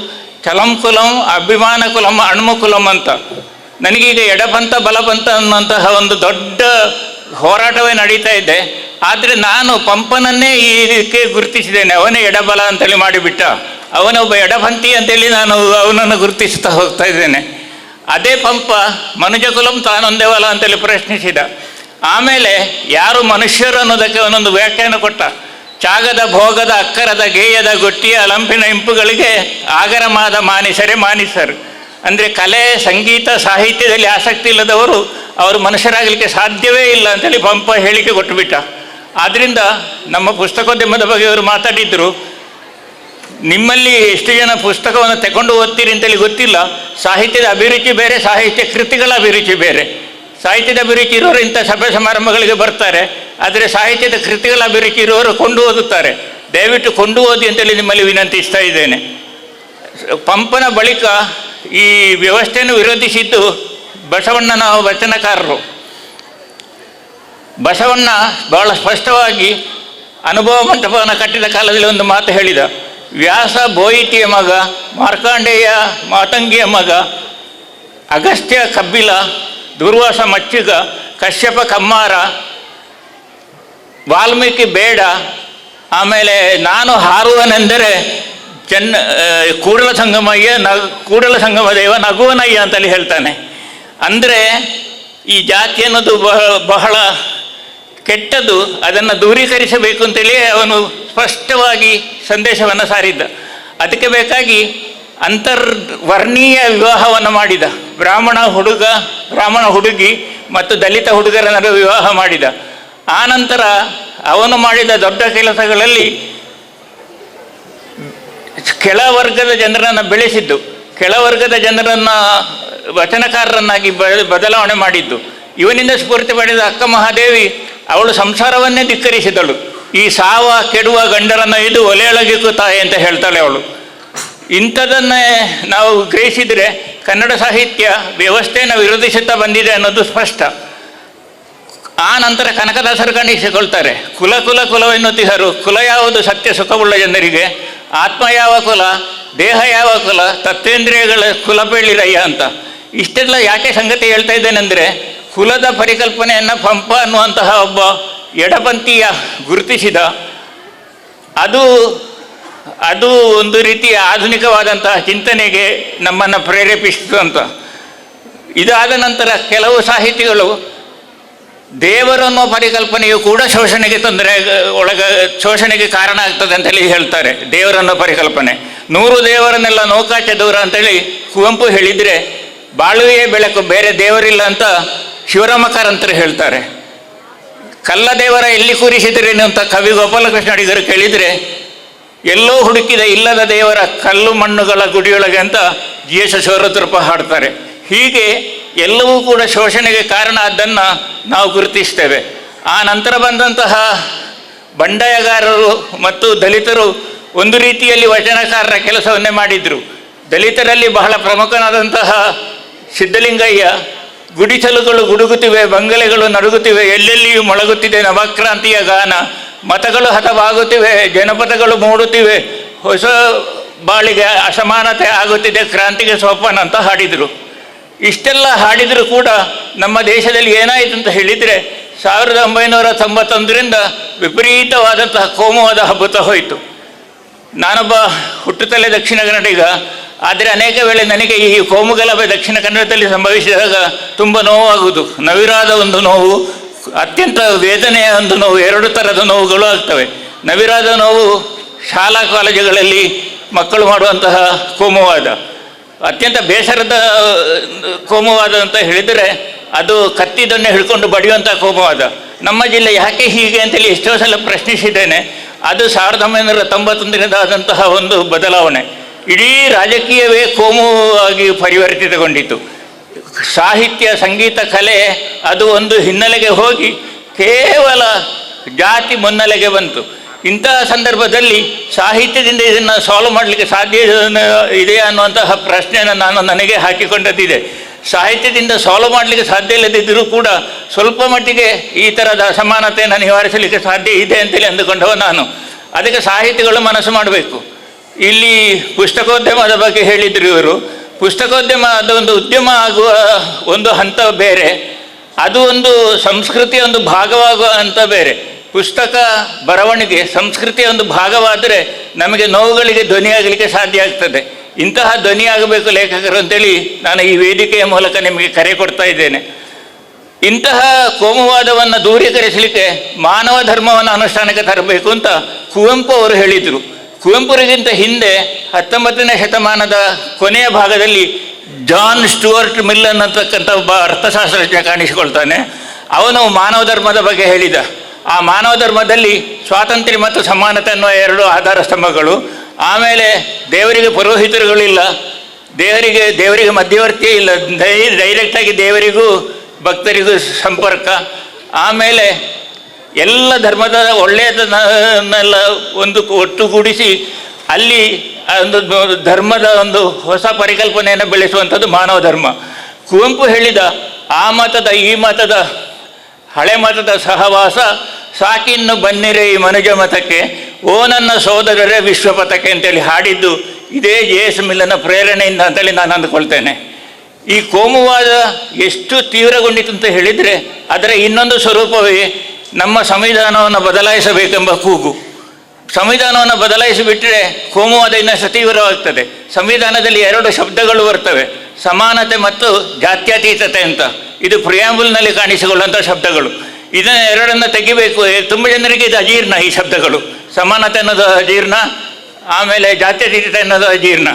[SPEAKER 12] ಚಲಂ ಕುಲಂ ಅಭಿಮಾನ ಕುಲಂ ಅಣ್ಮು ಕುಲಂ ಅಂತ. ನನಗೀಗ ಎಡಪಂಥ ಬಲಪಂಥ ಅನ್ನುವಂತಹ ಒಂದು ದೊಡ್ಡ ಹೋರಾಟವೇ ನಡೀತಾ ಇದೆ. ಆದರೆ ನಾನು ಪಂಪನನ್ನೇ ಇದಕ್ಕೆ ಗುರುತಿಸಿದ್ದೇನೆ. ಅವನೇ ಎಡಬಲ ಅಂತೇಳಿ ಮಾಡಿಬಿಟ್ಟ, ಅವನೊಬ್ಬ ಎಡಪಂಥಿ ಅಂತೇಳಿ ನಾನು ಅವನನ್ನು ಗುರುತಿಸ್ತಾ ಹೋಗ್ತಾ ಇದ್ದೇನೆ. ಅದೇ ಪಂಪ ಮನುಜಕುಲಂ ತಾನೊಂದೇ ಬಲ ಅಂತೇಳಿ ಪ್ರಶ್ನಿಸಿದ. ಆಮೇಲೆ ಯಾರು ಮನುಷ್ಯರು ಅನ್ನೋದಕ್ಕೆ ಅವನೊಂದು ವ್ಯಾಖ್ಯಾನ ಕೊಟ್ಟ. ಚಾಗದ ಭೋಗದ ಅಕ್ಕರದ ಗೇಯದ ಗೊಟ್ಟಿಯ ಅಲಂಪಿನ ಇಂಪುಗಳಿಗೆ ಆಗರಮಾದ ಮಾನಿಸರೇ ಮಾನಿಸರು. ಅಂದರೆ ಕಲೆ, ಸಂಗೀತ, ಸಾಹಿತ್ಯದಲ್ಲಿ ಆಸಕ್ತಿ ಇಲ್ಲದವರು ಅವರು ಮನುಷ್ಯರಾಗಲಿಕ್ಕೆ ಸಾಧ್ಯವೇ ಇಲ್ಲ ಅಂತೇಳಿ ಪಂಪ ಹೇಳಿಕೆ ಕೊಟ್ಟುಬಿಟ್ಟ. ಆದ್ದರಿಂದ ನಮ್ಮ ಪುಸ್ತಕೋದ್ಯಮದ ಬಗ್ಗೆ ಅವರು ಮಾತಾಡಿದ್ರು. ನಿಮ್ಮಲ್ಲಿ ಎಷ್ಟು ಜನ ಪುಸ್ತಕವನ್ನು ತಗೊಂಡು ಓದ್ತೀರಿ ಅಂತೇಳಿ ಗೊತ್ತಿಲ್ಲ. ಸಾಹಿತ್ಯದ ಅಭಿರುಚಿ ಬೇರೆ, ಸಾಹಿತ್ಯ ಕೃತಿಗಳ ಅಭಿರುಚಿ ಬೇರೆ. ಸಾಹಿತ್ಯದ ಅಭಿರುಚಿ ಇರೋರು ಇಂಥ ಸಭೆ ಸಮಾರಂಭಗಳಿಗೆ ಬರ್ತಾರೆ, ಆದರೆ ಸಾಹಿತ್ಯದ ಕೃತಿಗಳ ಅಭಿರುಚಿ ಇರೋರು ಕೊಂಡು ಓದುತ್ತಾರೆ. ದಯವಿಟ್ಟು ಕೊಂಡು ಓದಿ ಅಂತೇಳಿ ನಿಮ್ಮಲ್ಲಿ ವಿನಂತಿಸ್ತಾ ಇದ್ದೇನೆ. ಪಂಪನ ಬಳಿಕ ಈ ವ್ಯವಸ್ಥೆಯನ್ನು ವಿರೋಧಿಸಿದ್ದು ಬಸವಣ್ಣನ ವಚನಕಾರರು. ಬಸವಣ್ಣ ಬಹಳ ಸ್ಪಷ್ಟವಾಗಿ ಅನುಭವ ಮಂಟಪವನ್ನು ಕಟ್ಟಿದ ಕಾಲದಲ್ಲಿ ಒಂದು ಮಾತು ಹೇಳಿದ. ವ್ಯಾಸ ಬೋಯಿತಿಯ ಮಗ, ಮಾರ್ಕಾಂಡೇಯ ಮಾತಂಗಿಯ ಮಗ, ಅಗಸ್ತ್ಯ ಕಬ್ಬಿಲ, ದುರ್ವಾಸ ಮಚ್ಚಿಗ, ಕಶ್ಯಪ ಕಮ್ಮಾರ, ವಾಲ್ಮೀಕಿ ಬೇಡ, ಆಮೇಲೆ ನಾನು ಹಾರುವನೆಂದರೆ ಕೂಡಲ ಸಂಗಮ ದೇವ ನಗುವನಯ್ಯ ಅಂತಲ್ಲಿ ಹೇಳ್ತಾನೆ. ಅಂದರೆ ಈ ಜಾತಿ ಅನ್ನೋದು ಬಹಳ ಕೆಟ್ಟದ್ದು, ಅದನ್ನು ದೂರೀಕರಿಸಬೇಕು ಅಂತೇಳಿ ಅವನು ಸ್ಪಷ್ಟವಾಗಿ ಸಂದೇಶವನ್ನು ಸಾರಿದ್ದ. ಅದಕ್ಕೆ ಬೇಕಾಗಿ ಅಂತರ್ವರ್ಣೀಯ ವಿವಾಹವನ್ನು ಮಾಡಿದ. ಬ್ರಾಹ್ಮಣ ಹುಡುಗಿ ಮತ್ತು ದಲಿತ ಹುಡುಗರ ನಡುವೆ ವಿವಾಹ ಮಾಡಿದ. ಆನಂತರ ಅವನು ಮಾಡಿದ ದೊಡ್ಡ ಕೆಲಸಗಳಲ್ಲಿ ಕೆಳವರ್ಗದ ಜನರನ್ನು ಬೆಳೆಸಿದ್ದು, ಕೆಳವರ್ಗದ ಜನರನ್ನು ವಚನಕಾರರನ್ನಾಗಿ ಬದಲಾವಣೆ ಮಾಡಿದ್ದು. ಇವನಿಂದ ಸ್ಫೂರ್ತಿ ಪಡೆದ ಅಕ್ಕ ಮಹಾದೇವಿ ಅವಳು ಸಂಸಾರವನ್ನೇ ಧಿಕ್ಕರಿಸಿದಳು. ಈ ಸಾವ ಕೆಡುವ ಗಂಡರನ್ನು ಇದು ಒಲೆಯೊಳಗಿಕ್ಕು ತಾಯಿ ಅಂತ ಹೇಳ್ತಾಳೆ ಅವಳು. ಇಂಥದನ್ನೇ ನಾವು ಗ್ರಹಿಸಿದರೆ ಕನ್ನಡ ಸಾಹಿತ್ಯ ವ್ಯವಸ್ಥೆಯನ್ನು ವಿರೋಧಿಸುತ್ತಾ ಬಂದಿದೆ ಅನ್ನೋದು ಸ್ಪಷ್ಟ. ಆ ನಂತರ ಕನಕದಾಸರು ಕಾಣಿಸಿಕೊಳ್ತಾರೆ. ಕುಲವೆನ್ನುತ್ತಿಹರು, ಕುಲ ಯಾವುದು ಸತ್ಯ ಸುಖವುಳ್ಳ ಜನರಿಗೆ, ಆತ್ಮ ಯಾವ ಕುಲ, ದೇಹ ಯಾವ ಕುಲ, ತತ್ವೇಂದ್ರಿಯಗಳ ಕುಲ ಬೇಳಿರಯ್ಯ ಅಂತ. ಇಷ್ಟೆಲ್ಲ ಯಾಕೆ ಸಂಗತಿ ಹೇಳ್ತಾ ಇದ್ದೇನೆಂದರೆ, ಕುಲದ ಪರಿಕಲ್ಪನೆಯನ್ನು ಪಂಪ ಅನ್ನುವಂತಹ ಒಬ್ಬ ಎಡಪಂಥೀಯ ಗುರುತಿಸಿದ. ಅದು ಒಂದು ರೀತಿಯ ಆಧುನಿಕವಾದಂತಹ ಚಿಂತನೆಗೆ ನಮ್ಮನ್ನು ಪ್ರೇರೇಪಿಸಿತು ಅಂತ. ಇದಾದ ನಂತರ ಕೆಲವು ಸಾಹಿತಿಗಳು ದೇವರನ್ನೋ ಪರಿಕಲ್ಪನೆಯು ಕೂಡ ಶೋಷಣೆಗೆ ಕಾರಣ ಆಗ್ತದೆ ಅಂತೇಳಿ ಹೇಳ್ತಾರೆ. ದೇವರನ್ನೋ ಪರಿಕಲ್ಪನೆ 100 ದೇವರನ್ನೆಲ್ಲ ನೌಕಾಚೆ ದೂರ ಅಂತೇಳಿ ಕುವೆಂಪು ಹೇಳಿದರೆ, ಬಾಳುವೆಯೇ ಬೆಳಕು, ಬೇರೆ ದೇವರಿಲ್ಲ ಅಂತ ಶಿವರಾಮ ಕಾರಂತರು ಹೇಳ್ತಾರೆ. ಕಲ್ಲ ದೇವರ ಎಲ್ಲಿ ಕೂರಿಸಿದ್ರೇನು ಅಂತ ಕವಿ ಗೋಪಾಲಕೃಷ್ಣ ಅಡಿಗರು ಕೇಳಿದರೆ, ಎಲ್ಲೋ ಹುಡುಕಿದ ಇಲ್ಲದ ದೇವರ ಕಲ್ಲು ಮಣ್ಣುಗಳ ಗುಡಿಯೊಳಗೆ ಅಂತ GS ಶಿವರುದ್ರಪ್ಪ ಹಾಡ್ತಾರೆ. ಹೀಗೆ ಎಲ್ಲವೂ ಕೂಡ ಶೋಷಣೆಗೆ ಕಾರಣ ಅದನ್ನು ನಾವು ಗುರುತಿಸ್ತೇವೆ. ಆ ನಂತರ ಬಂದಂತಹ ಬಂಡಾಯಗಾರರು ಮತ್ತು ದಲಿತರು ಒಂದು ರೀತಿಯಲ್ಲಿ ವಚನಕಾರರ ಕೆಲಸವನ್ನೇ ಮಾಡಿದರು. ದಲಿತರಲ್ಲಿ ಬಹಳ ಪ್ರಮುಖನಾದಂತಹ ಸಿದ್ಧಲಿಂಗಯ್ಯ, ಗುಡಿಸಲುಗಳು ಗುಡುಗುತ್ತಿವೆ, ಬಂಗಲೆಗಳು ನಡುಗುತ್ತಿವೆ, ಎಲ್ಲೆಲ್ಲಿಯೂ ಮೊಳಗುತ್ತಿದೆ ನವಕ್ರಾಂತಿಯ ಗಾನ, ಮತಗಳು ಹತವಾಗುತ್ತಿವೆ, ಜನಪದಗಳು ಮೂಡುತ್ತಿವೆ, ಹೊಸ ಬಾಳಿಗೆ ಅಸಮಾನತೆ ಆಗುತ್ತಿದೆ, ಕ್ರಾಂತಿಗೆ ಸೋಪಾನ ಅಂತ ಹಾಡಿದರು. ಇಷ್ಟೆಲ್ಲ ಹಾಡಿದರೂ ಕೂಡ ನಮ್ಮ ದೇಶದಲ್ಲಿ ಏನಾಯಿತು ಅಂತ ಹೇಳಿದರೆ, 1991ರಿಂದ ವಿಪರೀತವಾದಂತಹ ಕೋಮುವಾದ ಹಬ್ಬುತ್ತಾ ಹೋಯಿತು. ನಾನೊಬ್ಬ ಹುಟ್ಟುತ್ತಲೇ ದಕ್ಷಿಣ ಕನ್ನಡಿಗ, ಆದರೆ ಅನೇಕ ವೇಳೆ ನನಗೆ ಈ ಕೋಮುಗಲಭೆ ದಕ್ಷಿಣ ಕನ್ನಡದಲ್ಲಿ ಸಂಭವಿಸಿದಾಗ ತುಂಬ ನೋವಾಗುವುದು. ನವಿರಾದ ಒಂದು ನೋವು, ಅತ್ಯಂತ ವೇದನೆಯ ಒಂದು ನೋವು, 2 ಥರದ ನೋವುಗಳು ಆಗ್ತವೆ. ನವಿರಾದ ನೋವು ಶಾಲಾ ಕಾಲೇಜುಗಳಲ್ಲಿ ಮಕ್ಕಳು ಮಾಡುವಂತಹ ಕೋಮುವಾದ, ಅತ್ಯಂತ ಬೇಸರದ ಕೋಮುವಾದ ಅಂತ ಹೇಳಿದರೆ ಅದು ಕತ್ತಿದನ್ನೇ ಹಿಡ್ಕೊಂಡು ಬಡಿಯುವಂಥ ಕೋಮುವಾದ. ನಮ್ಮ ಜಿಲ್ಲೆ ಯಾಕೆ ಹೀಗೆ ಅಂತೇಳಿ ಎಷ್ಟೋ ಸಲ ಪ್ರಶ್ನಿಸಿದ್ದೇನೆ. ಅದು 1991ರಿಂದ ಆದಂತಹ ಒಂದು ಬದಲಾವಣೆ. ಇಡೀ ರಾಜಕೀಯವೇ ಕೋಮುವಾಗಿ ಪರಿವರ್ತಿತಗೊಂಡಿತು. ಸಾಹಿತ್ಯ, ಸಂಗೀತ, ಕಲೆ ಅದು ಒಂದು ಹಿನ್ನೆಲೆಗೆ ಹೋಗಿ ಕೇವಲ ಜಾತಿ ಮುನ್ನೆಲೆಗೆ ಬಂತು. ಇಂತಹ ಸಂದರ್ಭದಲ್ಲಿ ಸಾಹಿತ್ಯದಿಂದ ಇದನ್ನು ಸಾಲ್ವ್ ಮಾಡಲಿಕ್ಕೆ ಸಾಧ್ಯ ಇದೆಯಾ ಅನ್ನುವಂತಹ ಪ್ರಶ್ನೆಯನ್ನು ನಾನು ನನಗೆ ಹಾಕಿಕೊಂಡದ್ದಿದೆ. ಸಾಹಿತ್ಯದಿಂದ ಸಾಲ್ವ್ ಮಾಡಲಿಕ್ಕೆ ಸಾಧ್ಯ ಇಲ್ಲದಿದ್ದರೂ ಕೂಡ ಸ್ವಲ್ಪ ಮಟ್ಟಿಗೆ ಈ ಥರದ ಅಸಮಾನತೆಯನ್ನು ನಿವಾರಿಸಲಿಕ್ಕೆ ಸಾಧ್ಯ ಇದೆ ಅಂತೇಳಿ ಅಂದುಕೊಂಡವ ನಾನು. ಅದಕ್ಕೆ ಸಾಹಿತಿಗಳು ಮನಸ್ಸು ಮಾಡಬೇಕು. ಇಲ್ಲಿ ಪುಸ್ತಕೋದ್ಯಮದ ಬಗ್ಗೆ ಹೇಳಿದರು ಇವರು. ಪುಸ್ತಕೋದ್ಯಮ ಅದೊಂದು ಉದ್ಯಮ ಆಗುವ ಒಂದು ಹಂತ ಬೇರೆ, ಅದು ಒಂದು ಸಂಸ್ಕೃತಿಯ ಒಂದು ಭಾಗವಾಗುವ ಹಂತ ಬೇರೆ. ಪುಸ್ತಕ ಬರವಣಿಗೆ ಸಂಸ್ಕೃತಿಯ ಒಂದು ಭಾಗವಾದರೆ ನಮಗೆ ನೋವುಗಳಿಗೆ ಧ್ವನಿಯಾಗಲಿಕ್ಕೆ ಸಾಧ್ಯ ಆಗ್ತದೆ. ಇಂತಹ ಧ್ವನಿಯಾಗಬೇಕು ಲೇಖಕರು ಅಂತೇಳಿ ನಾನು ಈ ವೇದಿಕೆಯ ಮೂಲಕ ನಿಮಗೆ ಕರೆ ಕೊಡ್ತಾ ಇದ್ದೇನೆ. ಇಂತಹ ಕೋಮುವಾದವನ್ನು ದೂರೀಕರಿಸಲಿಕ್ಕೆ ಮಾನವ ಧರ್ಮವನ್ನು ಅನುಷ್ಠಾನಕ್ಕೆ ತರಬೇಕು ಅಂತ ಕುವೆಂಪು ಅವರು ಹೇಳಿದರು. ಕುವೆಂಪುರಿಗಿಂತ ಹಿಂದೆ 19ನೇ ಶತಮಾನದ ಕೊನೆಯ ಭಾಗದಲ್ಲಿ ಜಾನ್ ಸ್ಟುವರ್ಟ್ ಮಿಲ್ಲನ್ ಅಂತಕ್ಕಂಥ ಒಬ್ಬ ಅರ್ಥಶಾಸ್ತ್ರಜ್ಞ ಕಾಣಿಸಿಕೊಳ್ತಾನೆ. ಅವನು ಮಾನವ ಧರ್ಮದ ಬಗ್ಗೆ ಹೇಳಿದ. ಆ ಮಾನವ ಧರ್ಮದಲ್ಲಿ ಸ್ವಾತಂತ್ರ್ಯ ಮತ್ತು ಸಮಾನತೆ ಅನ್ನುವ 2 ಆಧಾರ ಸ್ತಂಭಗಳು, ಆಮೇಲೆ ದೇವರಿಗೆ ಪುರೋಹಿತರುಗಳಿಲ್ಲ, ದೇವರಿಗೆ ಮಧ್ಯವರ್ತಿಯೇ ಇಲ್ಲ, ಡೈರೆಕ್ಟಾಗಿ ದೇವರಿಗೂ ಭಕ್ತರಿಗೂ ಸಂಪರ್ಕ, ಆಮೇಲೆ ಎಲ್ಲ ಧರ್ಮದ ಒಳ್ಳೆಯದನ್ನೆಲ್ಲ ಒಂದು ಒಟ್ಟುಗೂಡಿಸಿ ಅಲ್ಲಿ ಒಂದು ಧರ್ಮದ ಒಂದು ಹೊಸ ಪರಿಕಲ್ಪನೆಯನ್ನು ಬೆಳೆಸುವಂಥದ್ದು ಮಾನವ ಧರ್ಮ. ಕುವೆಂಪು ಹೇಳಿದ ಆ ಮತದ ಈ ಮತದ ಹಳೆ ಮತದ ಸಹವಾಸ ಸಾಕಿನ್ನು ಬನ್ನಿರೆ ಈ ಮನುಜ ಮತಕ್ಕೆ, ಓ ನನ್ನ ಸೋದರರೇ ವಿಶ್ವಪಥಕ್ಕೆ ಅಂತೇಳಿ ಹಾಡಿದ್ದು ಇದೇ ಜೆ.ಎಸ್. ಮಿಲ್ಲನ ಪ್ರೇರಣೆಯಿಂದ ಅಂತೇಳಿ ನಾನು ಅಂದುಕೊಳ್ತೇನೆ. ಈ ಕೋಮುವಾದ ಎಷ್ಟು ತೀವ್ರಗೊಂಡಿತು ಅಂತ ಹೇಳಿದರೆ ಅದರ ಇನ್ನೊಂದು ಸ್ವರೂಪವೇ ನಮ್ಮ ಸಂವಿಧಾನವನ್ನು ಬದಲಾಯಿಸಬೇಕೆಂಬ ಕೂಗು. ಸಂವಿಧಾನವನ್ನು ಬದಲಾಯಿಸಿಬಿಟ್ಟರೆ ಕೋಮುವಾದ ಇನ್ನಷ್ಟು ತೀವ್ರವಾಗ್ತದೆ. ಸಂವಿಧಾನದಲ್ಲಿ 2 ಶಬ್ದಗಳು ಬರ್ತವೆ, ಸಮಾನತೆ ಮತ್ತು ಜಾತ್ಯತೀತತೆ ಅಂತ. ಇದು ಪ್ರಿಯಾಂಬುಲ್ನಲ್ಲಿ ಕಾಣಿಸಿಕೊಳ್ಳುವಂಥ ಶಬ್ದಗಳು. ಇದನ್ನು 2 ತೆಗಿಬೇಕು. ತುಂಬ ಜನರಿಗೆ ಇದು ಅಜೀರ್ಣ, ಈ ಶಬ್ದಗಳು. ಸಮಾನತೆ ಅನ್ನೋದು ಅಜೀರ್ಣ, ಆಮೇಲೆ ಜಾತ್ಯತೀತತೆ ಅನ್ನೋದು ಅಜೀರ್ಣ.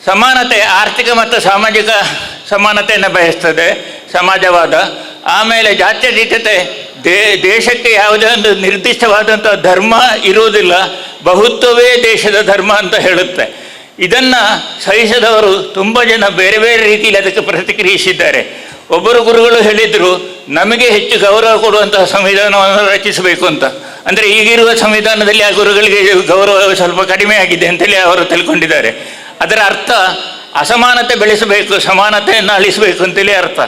[SPEAKER 12] ಸಮಾನತೆ ಆರ್ಥಿಕ ಮತ್ತು ಸಾಮಾಜಿಕ ಸಮಾನತೆಯನ್ನು ಬಯಸ್ತದೆ ಸಮಾಜವಾದ. ಆಮೇಲೆ ಜಾತ್ಯತೀತತೆ ದೇಶಕ್ಕೆ ಯಾವುದೇ ಒಂದು ನಿರ್ದಿಷ್ಟವಾದಂಥ ಧರ್ಮ ಇರುವುದಿಲ್ಲ, ಬಹುತ್ವವೇ ದೇಶದ ಧರ್ಮ ಅಂತ ಹೇಳುತ್ತೆ. ಇದನ್ನು ಸಹಿಸದವರು ತುಂಬ ಜನ ಬೇರೆ ಬೇರೆ ರೀತಿಯಲ್ಲಿ ಅದಕ್ಕೆ ಪ್ರತಿಕ್ರಿಯಿಸಿದ್ದಾರೆ. ಒಬ್ಬರು ಗುರುಗಳು ಹೇಳಿದರು, ನಮಗೆ ಹೆಚ್ಚು ಗೌರವ ಕೊಡುವಂತಹ ಸಂವಿಧಾನವನ್ನು ರಚಿಸಬೇಕು ಅಂತ. ಅಂದರೆ ಈಗಿರುವ ಸಂವಿಧಾನದಲ್ಲಿ ಆ ಗುರುಗಳಿಗೆ ಗೌರವ ಸ್ವಲ್ಪ ಕಡಿಮೆ ಆಗಿದೆ ಅಂತೇಳಿ ಅವರು ತಿಳ್ಕೊಂಡಿದ್ದಾರೆ. ಅದರ ಅರ್ಥ ಅಸಮಾನತೆ ಬೆಳೆಸಬೇಕು, ಸಮಾನತೆಯನ್ನು ಅಳಿಸಬೇಕು ಅಂತೇಳಿ ಅರ್ಥ.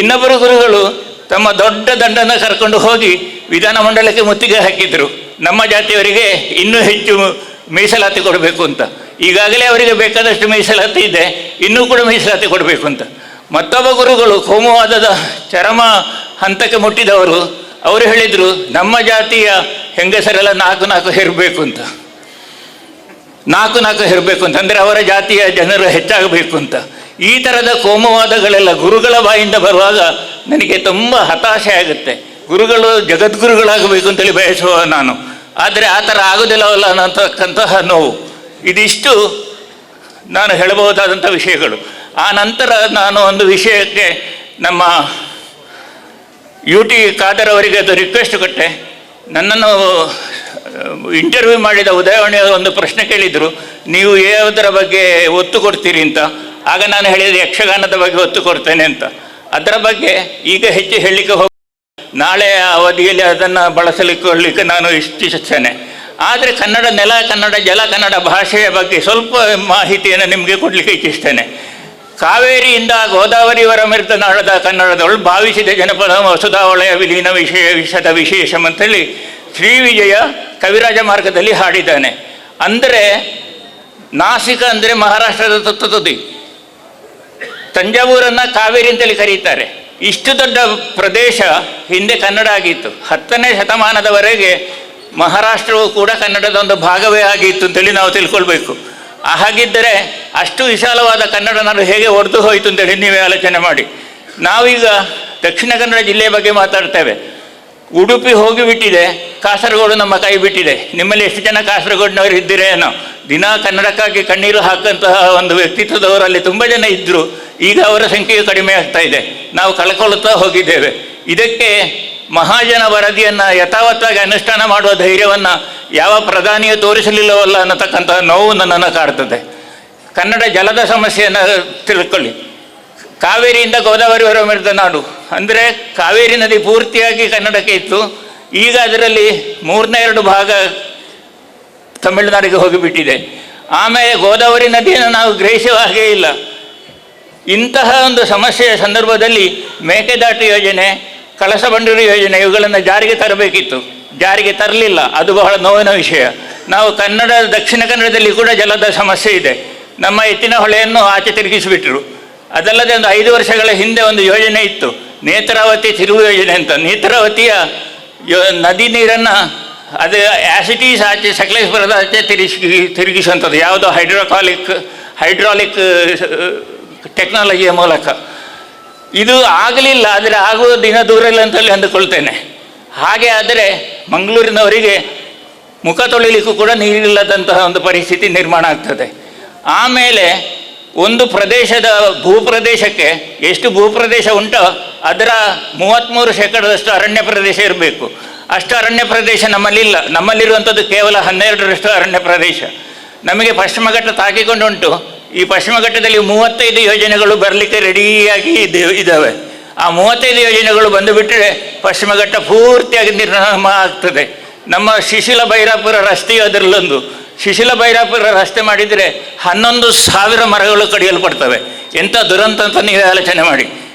[SPEAKER 12] ಇನ್ನೊಬ್ಬರು ಗುರುಗಳು ತಮ್ಮ ದೊಡ್ಡ ದಂಡನ್ನು ಕರ್ಕೊಂಡು ಹೋಗಿ ವಿಧಾನಮಂಡಲಕ್ಕೆ ಮುತ್ತಿಗೆ ಹಾಕಿದರು, ನಮ್ಮ ಜಾತಿಯವರಿಗೆ ಇನ್ನೂ ಹೆಚ್ಚು ಮೀಸಲಾತಿ ಕೊಡಬೇಕು ಅಂತ. ಈಗಾಗಲೇ ಅವರಿಗೆ ಬೇಕಾದಷ್ಟು ಮೀಸಲಾತಿ ಇದೆ, ಇನ್ನೂ ಕೂಡ ಮೀಸಲಾತಿ ಕೊಡಬೇಕು ಅಂತ. ಮತ್ತೊಬ್ಬ ಗುರುಗಳು ಕೋಮುವಾದದ ಚರಮ ಹಂತಕ್ಕೆ ಮುಟ್ಟಿದವರು, ಅವರು ಹೇಳಿದರು ನಮ್ಮ ಜಾತಿಯ ಹೆಂಗಸರೆಲ್ಲ 4 ಹೆರಬೇಕು ಅಂತ. 4 ಹೆರಬೇಕು ಅಂತ, ಅಂದರೆ ಅವರ ಜಾತಿಯ ಜನರು ಹೆಚ್ಚಾಗಬೇಕು ಅಂತ. ಈ ಥರದ ಕೋಮುವಾದಗಳೆಲ್ಲ ಗುರುಗಳ ಬಾಯಿಂದ ಬರುವಾಗ ನನಗೆ ತುಂಬ ಹತಾಶೆ ಆಗುತ್ತೆ. ಗುರುಗಳು ಜಗದ್ಗುರುಗಳಾಗಬೇಕು ಅಂತೇಳಿ ಬಯಸುವ ನಾನು, ಆದರೆ ಆ ಥರ ಆಗೋದಿಲ್ಲವಲ್ಲ ಅನ್ನತಕ್ಕಂತಹ ನೋವು. ಇದಿಷ್ಟು ನಾನು ಹೇಳಬಹುದಾದಂಥ ವಿಷಯಗಳು. ಆ ನಂತರ ನಾನು ಒಂದು ವಿಷಯಕ್ಕೆ ನಮ್ಮ UT ಖಾದರ್ ಅವರಿಗೆ ಅದು ರಿಕ್ವೆಸ್ಟ್ ಕೊಟ್ಟೆ. ನನ್ನನ್ನು ಇಂಟರ್ವ್ಯೂ ಮಾಡಿದ ಉದಯವಾಣಿಯ ಒಂದು ಪ್ರಶ್ನೆ ಕೇಳಿದರು, ನೀವು ಯಾವುದರ ಬಗ್ಗೆ ಒತ್ತು ಕೊಡ್ತೀರಿ ಅಂತ. ಆಗ ನಾನು ಹೇಳಿದರೆ ಯಕ್ಷಗಾನದ ಬಗ್ಗೆ ಒತ್ತು ಕೊಡ್ತೇನೆ ಅಂತ. ಅದರ ಬಗ್ಗೆ ಈಗ ಹೆಚ್ಚು ಹೇಳಲಿಕ್ಕೆ ಹೋಗಿ ನಾಳೆ ಅವಧಿಯಲ್ಲಿ ಅದನ್ನು ಬಳಸಲಿಕ್ಕೆ ನಾನು ಇಚ್ಛಿಸುತ್ತೇನೆ. ಆದರೆ ಕನ್ನಡ ನೆಲ, ಕನ್ನಡ ಜಲ, ಕನ್ನಡ ಭಾಷೆಯ ಬಗ್ಗೆ ಸ್ವಲ್ಪ ಮಾಹಿತಿಯನ್ನು ನಿಮಗೆ ಕೊಡಲಿಕ್ಕೆ ಇಚ್ಛಿಸ್ತೇನೆ. ಕಾವೇರಿಯಿಂದ ಗೋದಾವರಿವರ ಮೆರೆದ ನಾಡದ ಕನ್ನಡದವಳು ಭಾವಿಸಿದ ಜನಪದ ವಸುಧಾವಳಯ ವಿಲೀನ ವಿಷದ ವಿಶೇಷಂ ಅಂತೇಳಿ ಶ್ರೀವಿಜಯ ಕವಿರಾಜ ಮಾರ್ಗದಲ್ಲಿ ಹಾಡಿದ್ದಾನೆ. ಅಂದರೆ ನಾಸಿಕ ಅಂದರೆ ಮಹಾರಾಷ್ಟ್ರದ ತುದಿ, ತಂಜಾವೂರನ್ನು ಕಾವೇರಿ ಅಂತೇಳಿ ಕರೀತಾರೆ. ಇಷ್ಟು ದೊಡ್ಡ ಪ್ರದೇಶ ಹಿಂದೆ ಕನ್ನಡ ಆಗಿತ್ತು. 10ನೇ ಶತಮಾನದವರೆಗೆ ಮಹಾರಾಷ್ಟ್ರವು ಕೂಡ ಕನ್ನಡದ ಒಂದು ಭಾಗವೇ ಆಗಿತ್ತು ಅಂತೇಳಿ ನಾವು ತಿಳ್ಕೊಳ್ಬೇಕು. ಹಾಗಿದ್ದರೆ ಅಷ್ಟು ವಿಶಾಲವಾದ ಕನ್ನಡ ನಾಡು ಹೇಗೆ ಒಡೆದು ಹೋಯಿತು ಅಂತೇಳಿ ನೀವೇ ಆಲೋಚನೆ ಮಾಡಿ. ನಾವೀಗ ದಕ್ಷಿಣ ಕನ್ನಡ ಜಿಲ್ಲೆಯ ಬಗ್ಗೆ ಮಾತಾಡ್ತೇವೆ. ಉಡುಪಿ ಹೋಗಿಬಿಟ್ಟಿದೆ, ಕಾಸರಗೋಡು ನಮ್ಮ ಕೈ ಬಿಟ್ಟಿದೆ. ನಿಮ್ಮಲ್ಲಿ ಎಷ್ಟು ಜನ ಕಾಸರಗೋಡಿನವರು ಇದ್ದೀರೇನೋ. ದಿನ ಕನ್ನಡಕ್ಕಾಗಿ ಕಣ್ಣೀರು ಹಾಕಂತಹ ಒಂದು ವ್ಯಕ್ತಿತ್ವದವರಲ್ಲಿ ತುಂಬ ಜನ ಇದ್ದರು. ಈಗ ಅವರ ಸಂಖ್ಯೆಯು ಕಡಿಮೆ ಆಗ್ತಾ ಇದೆ. ನಾವು ಕಳ್ಕೊಳ್ಳುತ್ತಾ ಹೋಗಿದ್ದೇವೆ. ಇದಕ್ಕೆ ಮಹಾಜನ ವರದಿಯನ್ನು ಯಥಾವತ್ತಾಗಿ ಅನುಷ್ಠಾನ ಮಾಡುವ ಧೈರ್ಯವನ್ನು ಯಾವ ಪ್ರಧಾನಿಯು ತೋರಿಸಲಿಲ್ಲವಲ್ಲ ಅನ್ನತಕ್ಕಂತಹ ನೋವು ನನ್ನನ್ನು ಕಾಡ್ತದೆ. ಕನ್ನಡ ಜಲದ ಸಮಸ್ಯೆಯನ್ನು ತಿಳ್ಕೊಳ್ಳಿ. ಕಾವೇರಿಯಿಂದ ಗೋದಾವರಿವರ ಮೆರೆದ ನಾಡು ಅಂದರೆ ಕಾವೇರಿ ನದಿ ಪೂರ್ತಿಯಾಗಿ ಕನ್ನಡಕ್ಕೆ ಇತ್ತು. ಈಗ ಅದರಲ್ಲಿ 3/2 ಭಾಗ ತಮಿಳುನಾಡಿಗೆ ಹೋಗಿಬಿಟ್ಟಿದೆ. ಆಮೇಲೆ ಗೋದಾವರಿ ನದಿಯನ್ನು ನಾವು ಗ್ರಹಿಸುವ ಹಾಗೇ ಇಲ್ಲ. ಇಂತಹ ಒಂದು ಸಮಸ್ಯೆಯ ಸಂದರ್ಭದಲ್ಲಿ ಮೇಕೆದಾಟು ಯೋಜನೆ, ಕಳಸ ಬಂಡೂರಿ ಯೋಜನೆ ಇವುಗಳನ್ನು ಜಾರಿಗೆ ತರಬೇಕಿತ್ತು, ಜಾರಿಗೆ ತರಲಿಲ್ಲ. ಅದು ಬಹಳ ನೋವಿನ ವಿಷಯ. ನಾವು ದಕ್ಷಿಣ ಕನ್ನಡದಲ್ಲಿ ಕೂಡ ಜಲದ ಸಮಸ್ಯೆ ಇದೆ. ನಮ್ಮ ಎತ್ತಿನ ಹೊಳೆಯನ್ನು ಆಚೆ ತಿರುಗಿಸಿಬಿಟ್ರು. ಅದಲ್ಲದೆ ಒಂದು 5 ವರ್ಷಗಳ ಹಿಂದೆ ಒಂದು ಯೋಜನೆ ಇತ್ತು, ನೇತ್ರಾವತಿ ತಿರುವು ಯೋಜನೆ ಅಂತ. ನೇತ್ರಾವತಿಯ ನದಿ ನೀರನ್ನು ಅದು ಆ್ಯಸಿಟೀಸ್ ಆಚೆ ಸಕಲೇಶ್ವರದ ಆಚೆ ತಿರುಗಿಸುವಂಥದ್ದು ಯಾವುದೋ ಹೈಡ್ರಾಲಿಕ್ ಟೆಕ್ನಾಲಜಿಯ ಮೂಲಕ. ಇದು ಆಗಲಿಲ್ಲ, ಆದರೆ ಆಗುವ ದಿನ ದೂರ ಇಲ್ಲ ಅಂತಲ್ಲಿ ಅಂದುಕೊಳ್ತೇನೆ. ಹಾಗೆ ಆದರೆ ಮಂಗಳೂರಿನವರಿಗೆ ಮುಖ ತೊಳಿಲಿಕ್ಕೂ ಕೂಡ ನೀರಿಲ್ಲದಂತಹ ಒಂದು ಪರಿಸ್ಥಿತಿ ನಿರ್ಮಾಣ ಆಗ್ತದೆ. ಆಮೇಲೆ ಒಂದು ಪ್ರದೇಶದ ಭೂಪ್ರದೇಶಕ್ಕೆ ಎಷ್ಟು ಭೂಪ್ರದೇಶ ಉಂಟೋ ಅದರ 33% ಅರಣ್ಯ ಪ್ರದೇಶ ಇರಬೇಕು. ಅಷ್ಟು ಅರಣ್ಯ ಪ್ರದೇಶ ನಮ್ಮಲ್ಲಿಲ್ಲ. ನಮ್ಮಲ್ಲಿರುವಂಥದ್ದು ಕೇವಲ 12% ಅರಣ್ಯ ಪ್ರದೇಶ. ನಮಗೆ ಪಶ್ಚಿಮ ಘಟ್ಟ ತಾಕಿಕೊಂಡು ಉಂಟು. ಈ ಪಶ್ಚಿಮ ಘಟ್ಟದಲ್ಲಿ 35 ಯೋಜನೆಗಳು ಬರಲಿಕ್ಕೆ ರೆಡಿಯಾಗಿ ಇದ್ದಾವೆ. ಆ 35 ಯೋಜನೆಗಳು ಬಂದು ಬಿಟ್ಟರೆ ಪಶ್ಚಿಮ ಘಟ್ಟ ಪೂರ್ತಿಯಾಗಿ ನಿರ್ನಾಮ ಆಗ್ತದೆ. ನಮ್ಮ ಶಿಶಿಲ ಭೈರಾಪುರ ರಸ್ತೆಯು ಅದರಲ್ಲೊಂದು. ಶಿಶಿಲ ಭೈರಾಪುರ ರಸ್ತೆ ಮಾಡಿದರೆ 11,000 ಮರಗಳು ಕಡಿಯಲ್ಪಡ್ತವೆ. ಎಂಥ ದುರಂತ ಅಂತ ನೀವೇ ಆಲೋಚನೆ ಮಾಡಿ.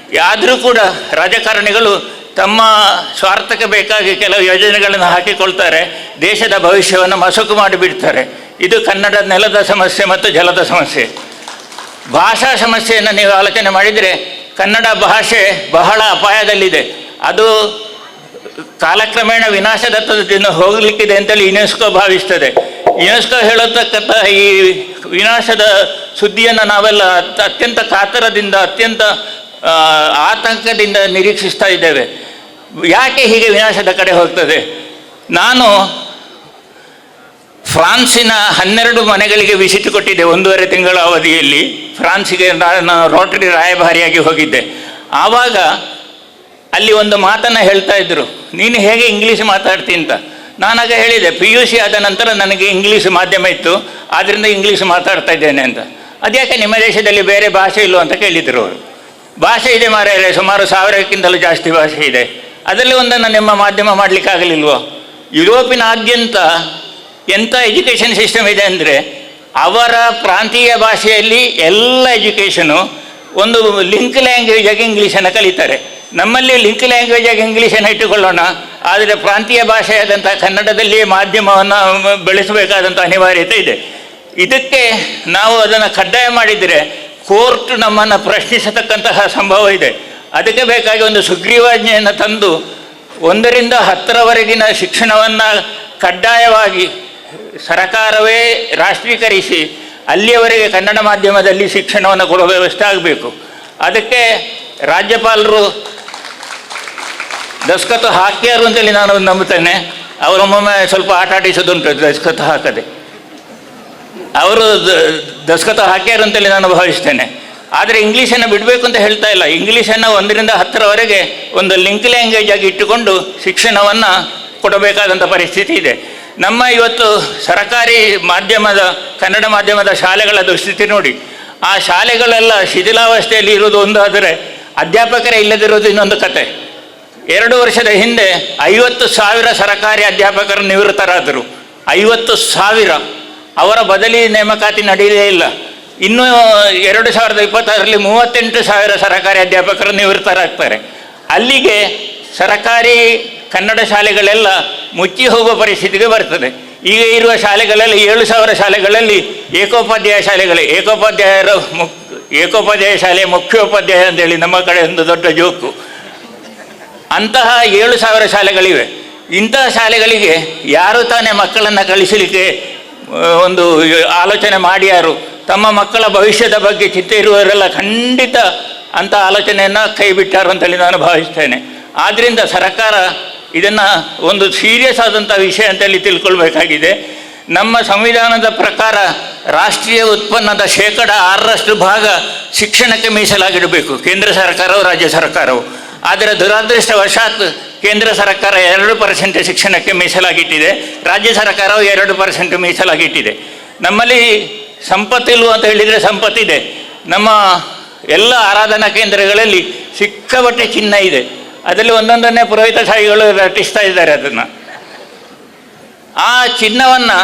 [SPEAKER 12] ಆದರೂ ಕೂಡ ರಾಜಕಾರಣಿಗಳು ತಮ್ಮ ಸ್ವಾರ್ಥಕ್ಕೆ ಬೇಕಾಗಿ ಕೆಲವು ಯೋಜನೆಗಳನ್ನು ಹಾಕಿಕೊಳ್ತಾರೆ, ದೇಶದ ಭವಿಷ್ಯವನ್ನು ಮಸುಕು ಮಾಡಿಬಿಡ್ತಾರೆ. ಇದು ಕನ್ನಡ ನೆಲದ ಸಮಸ್ಯೆ ಮತ್ತು ಜಲದ ಸಮಸ್ಯೆ. ಭಾಷಾ ಸಮಸ್ಯೆಯನ್ನು ನೀವು ಆಲೋಚನೆ ಮಾಡಿದರೆ ಕನ್ನಡ ಭಾಷೆ ಬಹಳ ಅಪಾಯದಲ್ಲಿದೆ. ಅದು ಕಾಲಕ್ರಮೇಣ ವಿನಾಶದತ್ತ ಹೋಗಲಿಕ್ಕಿದೆ ಅಂತೇಳಿ ಯುನೆಸ್ಕೋ ಭಾವಿಸ್ತದೆ. ಯುನೆಸ್ಕೋ ಹೇಳತಕ್ಕಂಥ ಈ ವಿನಾಶದ ಸುದ್ದಿಯನ್ನು ನಾವೆಲ್ಲ ಅತ್ಯಂತ ಕಾತರದಿಂದ, ಅತ್ಯಂತ ಆತಂಕದಿಂದ ನಿರೀಕ್ಷಿಸ್ತಾ ಇದ್ದೇವೆ. ಯಾಕೆ ಹೀಗೆ ವಿನಾಶದ ಕಡೆ ಹೋಗ್ತದೆ? ನಾನು ಫ್ರಾನ್ಸಿನ 12 ಮನೆಗಳಿಗೆ ವಿಸಿಟ್ ಕೊಟ್ಟಿದ್ದೆ 1.5 ತಿಂಗಳ ಅವಧಿಯಲ್ಲಿ. ಫ್ರಾನ್ಸಿಗೆ ನಾನು ರೋಟರಿ ರಾಯಭಾರಿಯಾಗಿ ಹೋಗಿದ್ದೆ. ಆವಾಗ ಅಲ್ಲಿ ಒಂದು ಮಾತನ್ನು ಹೇಳ್ತಾ ಇದ್ದರು, ನೀನು ಹೇಗೆ ಇಂಗ್ಲೀಷ್ ಮಾತಾಡ್ತೀನಿ ಅಂತ. ನಾನಾಗ ಹೇಳಿದೆ, PUC ಆದ ನಂತರ ನನಗೆ ಇಂಗ್ಲೀಷ್ ಮಾಧ್ಯಮ ಇತ್ತು, ಆದ್ದರಿಂದ ಇಂಗ್ಲೀಷ್ ಮಾತಾಡ್ತಾ ಇದ್ದೇನೆ ಅಂತ. ಅದ್ಯಾಕೆ ನಿಮ್ಮ ದೇಶದಲ್ಲಿ ಬೇರೆ ಭಾಷೆ ಇಲ್ಲೋ ಅಂತ ಕೇಳಿದರು ಅವರು. ಭಾಷೆ ಇದೆ ಮಾರಾಯರೆ, ಸುಮಾರು 1000ಕ್ಕಿಂತಲೂ ಜಾಸ್ತಿ ಭಾಷೆ ಇದೆ. ಅದರಲ್ಲಿ ಒಂದನ್ನು ನಿಮ್ಮ ಮಾಧ್ಯಮ ಮಾಡಲಿಕ್ಕಾಗಲಿಲ್ವೋ? ಯುರೋಪಿನಾದ್ಯಂತ ಎಂಥ ಎಜುಕೇಷನ್ ಸಿಸ್ಟಮ್ ಇದೆ ಅಂದರೆ ಅವರ ಪ್ರಾಂತೀಯ ಭಾಷೆಯಲ್ಲಿ ಎಲ್ಲ ಎಜುಕೇಷನು ಒಂದು ಲಿಂಕ್ ಲ್ಯಾಂಗ್ವೇಜಾಗಿ ಇಂಗ್ಲೀಷನ್ನು ಕಲಿತಾರೆ. ನಮ್ಮಲ್ಲಿ ಲಿಂಕ್ ಲ್ಯಾಂಗ್ವೇಜಾಗಿ ಇಂಗ್ಲೀಷನ್ನು ಇಟ್ಟುಕೊಳ್ಳೋಣ, ಆದರೆ ಪ್ರಾಂತೀಯ ಭಾಷೆಯಾದಂಥ ಕನ್ನಡದಲ್ಲಿ ಮಾಧ್ಯಮವನ್ನು ಬೆಳೆಸಬೇಕಾದಂಥ ಅನಿವಾರ್ಯತೆ ಇದೆ. ಇದಕ್ಕೆ ನಾವು ಅದನ್ನು ಕಡ್ಡಾಯ ಮಾಡಿದರೆ ಕೋರ್ಟ್ ನಮ್ಮನ್ನು ಪ್ರಶ್ನಿಸತಕ್ಕಂತಹ ಸಂಭವ ಇದೆ. ಅದಕ್ಕೆ ಬೇಕಾಗಿ ಒಂದು ಸುಗ್ರೀವಾಜ್ಞೆಯನ್ನು ತಂದು 1ರಿಂದ 10ರವರೆಗಿನ ಶಿಕ್ಷಣವನ್ನು ಕಡ್ಡಾಯವಾಗಿ ಸರಕಾರವೇ ರಾಷ್ಟ್ರೀಕರಿಸಿ ಅಲ್ಲಿಯವರೆಗೆ ಕನ್ನಡ ಮಾಧ್ಯಮದಲ್ಲಿ ಶಿಕ್ಷಣವನ್ನು ಕೊಡುವ ವ್ಯವಸ್ಥೆ ಆಗಬೇಕು. ಅದಕ್ಕೆ ರಾಜ್ಯಪಾಲರು ದಸ್ಕತ್ತು ಹಾಕ್ಯಾರು ಅಂತೇಳಿ ನಾನು ನಂಬುತ್ತೇನೆ. ಅವರೊಮ್ಮೊಮ್ಮೆ ಸ್ವಲ್ಪ ಆಟ ಆಡಿಸೋದುಂಟು ದಸ್ಕತ್ತು ಹಾಕದೆ. ಅವರು ದಸ್ಕತ್ತು ಹಾಕ್ಯಾರು ಅಂತೇಳಿ ನಾನು ಭಾವಿಸ್ತೇನೆ. ಆದರೆ ಇಂಗ್ಲೀಷನ್ನು ಬಿಡಬೇಕು ಅಂತ ಹೇಳ್ತಾ ಇಲ್ಲ. ಇಂಗ್ಲೀಷನ್ನು 1ರಿಂದ 10ರವರೆಗೆ ಒಂದು ಲಿಂಕ್ ಲ್ಯಾಂಗ್ವೇಜ್ ಆಗಿ ಇಟ್ಟುಕೊಂಡು ಶಿಕ್ಷಣವನ್ನು ಕೊಡಬೇಕಾದಂಥ ಪರಿಸ್ಥಿತಿ ಇದೆ. ನಮ್ಮ ಇವತ್ತು ಸರಕಾರಿ ಮಾಧ್ಯಮದ ಕನ್ನಡ ಮಾಧ್ಯಮದ ಶಾಲೆಗಳ ದುಸ್ಥಿತಿ ನೋಡಿ. ಆ ಶಾಲೆಗಳೆಲ್ಲ ಶಿಥಿಲಾವಸ್ಥೆಯಲ್ಲಿ ಇರುವುದು ಒಂದು, ಆದರೆ ಅಧ್ಯಾಪಕರೇ ಇಲ್ಲದಿರೋದು ಇನ್ನೊಂದು ಕತೆ. 2 ವರ್ಷದ ಹಿಂದೆ 50,000 ಸರಕಾರಿ ಸರಕಾರಿ ನಿವೃತ್ತರಾದರು. 50,000. ಅವರ ಬದಲಿ ನೇಮಕಾತಿ ನಡೆಯಲೇ ಇಲ್ಲ. ಇನ್ನು 2026ರಲ್ಲಿ 38,000 ಸರಕಾರಿ ಅಧ್ಯಾಪಕರು ನಿವೃತ್ತರಾಗ್ತಾರೆ. ಅಲ್ಲಿಗೆ ಸರಕಾರಿ ಕನ್ನಡ ಶಾಲೆಗಳೆಲ್ಲ ಮುಚ್ಚಿ ಹೋಗುವ ಪರಿಸ್ಥಿತಿಗೆ ಬರ್ತದೆ. ಈಗ ಇರುವ ಶಾಲೆಗಳಲ್ಲಿ 7,000 ಶಾಲೆಗಳಲ್ಲಿ ಏಕೋಪಾಧ್ಯಾಯ ಶಾಲೆಗಳೇ. ಏಕೋಪಾಧ್ಯಾಯ ಶಾಲೆ ಮುಖ್ಯೋಪಾಧ್ಯಾಯ ಅಂತೇಳಿ ನಮ್ಮ ಕಡೆ ಒಂದು ದೊಡ್ಡ ಜೋಕು. ಅಂತಹ 7,000 ಶಾಲೆಗಳಿವೆ. ಇಂತಹ ಶಾಲೆಗಳಿಗೆ ಯಾರು ತಾನೇ ಮಕ್ಕಳನ್ನು ಕಳಿಸಲಿಕ್ಕೆ ಒಂದು ಆಲೋಚನೆ ಮಾಡ್ಯಾರು? ತಮ್ಮ ಮಕ್ಕಳ ಭವಿಷ್ಯದ ಬಗ್ಗೆ ಚಿಂತೆ ಇರುವವರೆಲ್ಲ ಖಂಡಿತ ಅಂಥ ಆಲೋಚನೆಯನ್ನು ಕೈ ಬಿಟ್ಟಾರು ಅಂತೇಳಿ ನಾನು ಭಾವಿಸ್ತೇನೆ. ಆದ್ದರಿಂದ ಸರ್ಕಾರ ಇದನ್ನು ಒಂದು ಸೀರಿಯಸ್ ಆದಂಥ ವಿಷಯ ಅಂತೇಳಿ ತಿಳ್ಕೊಳ್ಬೇಕಾಗಿದೆ. ನಮ್ಮ ಸಂವಿಧಾನದ ಪ್ರಕಾರ ರಾಷ್ಟ್ರೀಯ ಉತ್ಪನ್ನದ 6% ಭಾಗ ಶಿಕ್ಷಣಕ್ಕೆ ಮೀಸಲಾಗಿಡಬೇಕು ಕೇಂದ್ರ ಸರ್ಕಾರವು, ರಾಜ್ಯ ಸರ್ಕಾರವು. ಆದರೆ ದುರದೃಷ್ಟವಶಾತ್ ಕೇಂದ್ರ ಸರ್ಕಾರ 2% ಶಿಕ್ಷಣಕ್ಕೆ ಮೀಸಲಾಗಿಟ್ಟಿದೆ, ರಾಜ್ಯ ಸರ್ಕಾರವು 2% ಮೀಸಲಾಗಿಟ್ಟಿದೆ. ನಮ್ಮಲ್ಲಿ ಸಂಪತ್ತಿಲ್ವ ಅಂತ ಹೇಳಿದರೆ ಸಂಪತ್ತಿದೆ. ನಮ್ಮ ಎಲ್ಲ ಆರಾಧನಾ ಕೇಂದ್ರಗಳಲ್ಲಿ ಸಿಕ್ಕಾಪಟ್ಟೆ ಚಿನ್ನ ಇದೆ. ಅದರಲ್ಲಿ ಒಂದೊಂದನ್ನೇ ಪುರೋಹಿತ ಶಾಹಿಗಳು ರಟಿಸ್ತಾ ಇದ್ದಾರೆ. ಅದನ್ನು ಆ ಚಿನ್ನವನ್ನು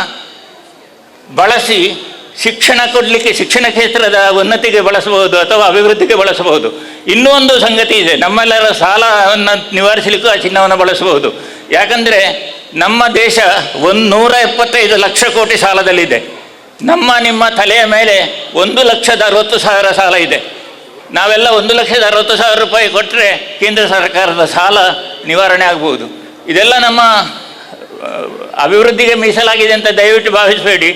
[SPEAKER 12] ಬಳಸಿ ಶಿಕ್ಷಣ ಕೊಡಲಿಕ್ಕೆ, ಶಿಕ್ಷಣ ಕ್ಷೇತ್ರದ ಉನ್ನತಿಗೆ ಬಳಸಬಹುದು ಅಥವಾ ಅಭಿವೃದ್ಧಿಗೆ ಬಳಸಬಹುದು. ಇನ್ನೂ ಒಂದು ಸಂಗತಿ ಇದೆ, ನಮ್ಮೆಲ್ಲರ ಸಾಲವನ್ನು ನಿವಾರಿಸಲಿಕ್ಕೂ ಆ ಚಿನ್ನವನ್ನು ಬಳಸಬಹುದು. ಯಾಕಂದರೆ ನಮ್ಮ ದೇಶ 175 ಲಕ್ಷ ಕೋಟಿ ಸಾಲದಲ್ಲಿದೆ. ನಿಮ್ಮ ತಲೆಯ ಮೇಲೆ 1,60,000 ಸಾಲ ಇದೆ. ನಾವೆಲ್ಲ 1,60,000 ರೂಪಾಯಿ ಕೊಟ್ಟರೆ ಕೇಂದ್ರ ಸರ್ಕಾರದ ಸಾಲ ನಿವಾರಣೆ ಆಗ್ಬೋದು. ಇದೆಲ್ಲ ನಮ್ಮ ಅಭಿವೃದ್ಧಿಗೆ ಮೀಸಲಾಗಿದೆ ಅಂತ ದಯವಿಟ್ಟು ಭಾವಿಸಬೇಡಿ.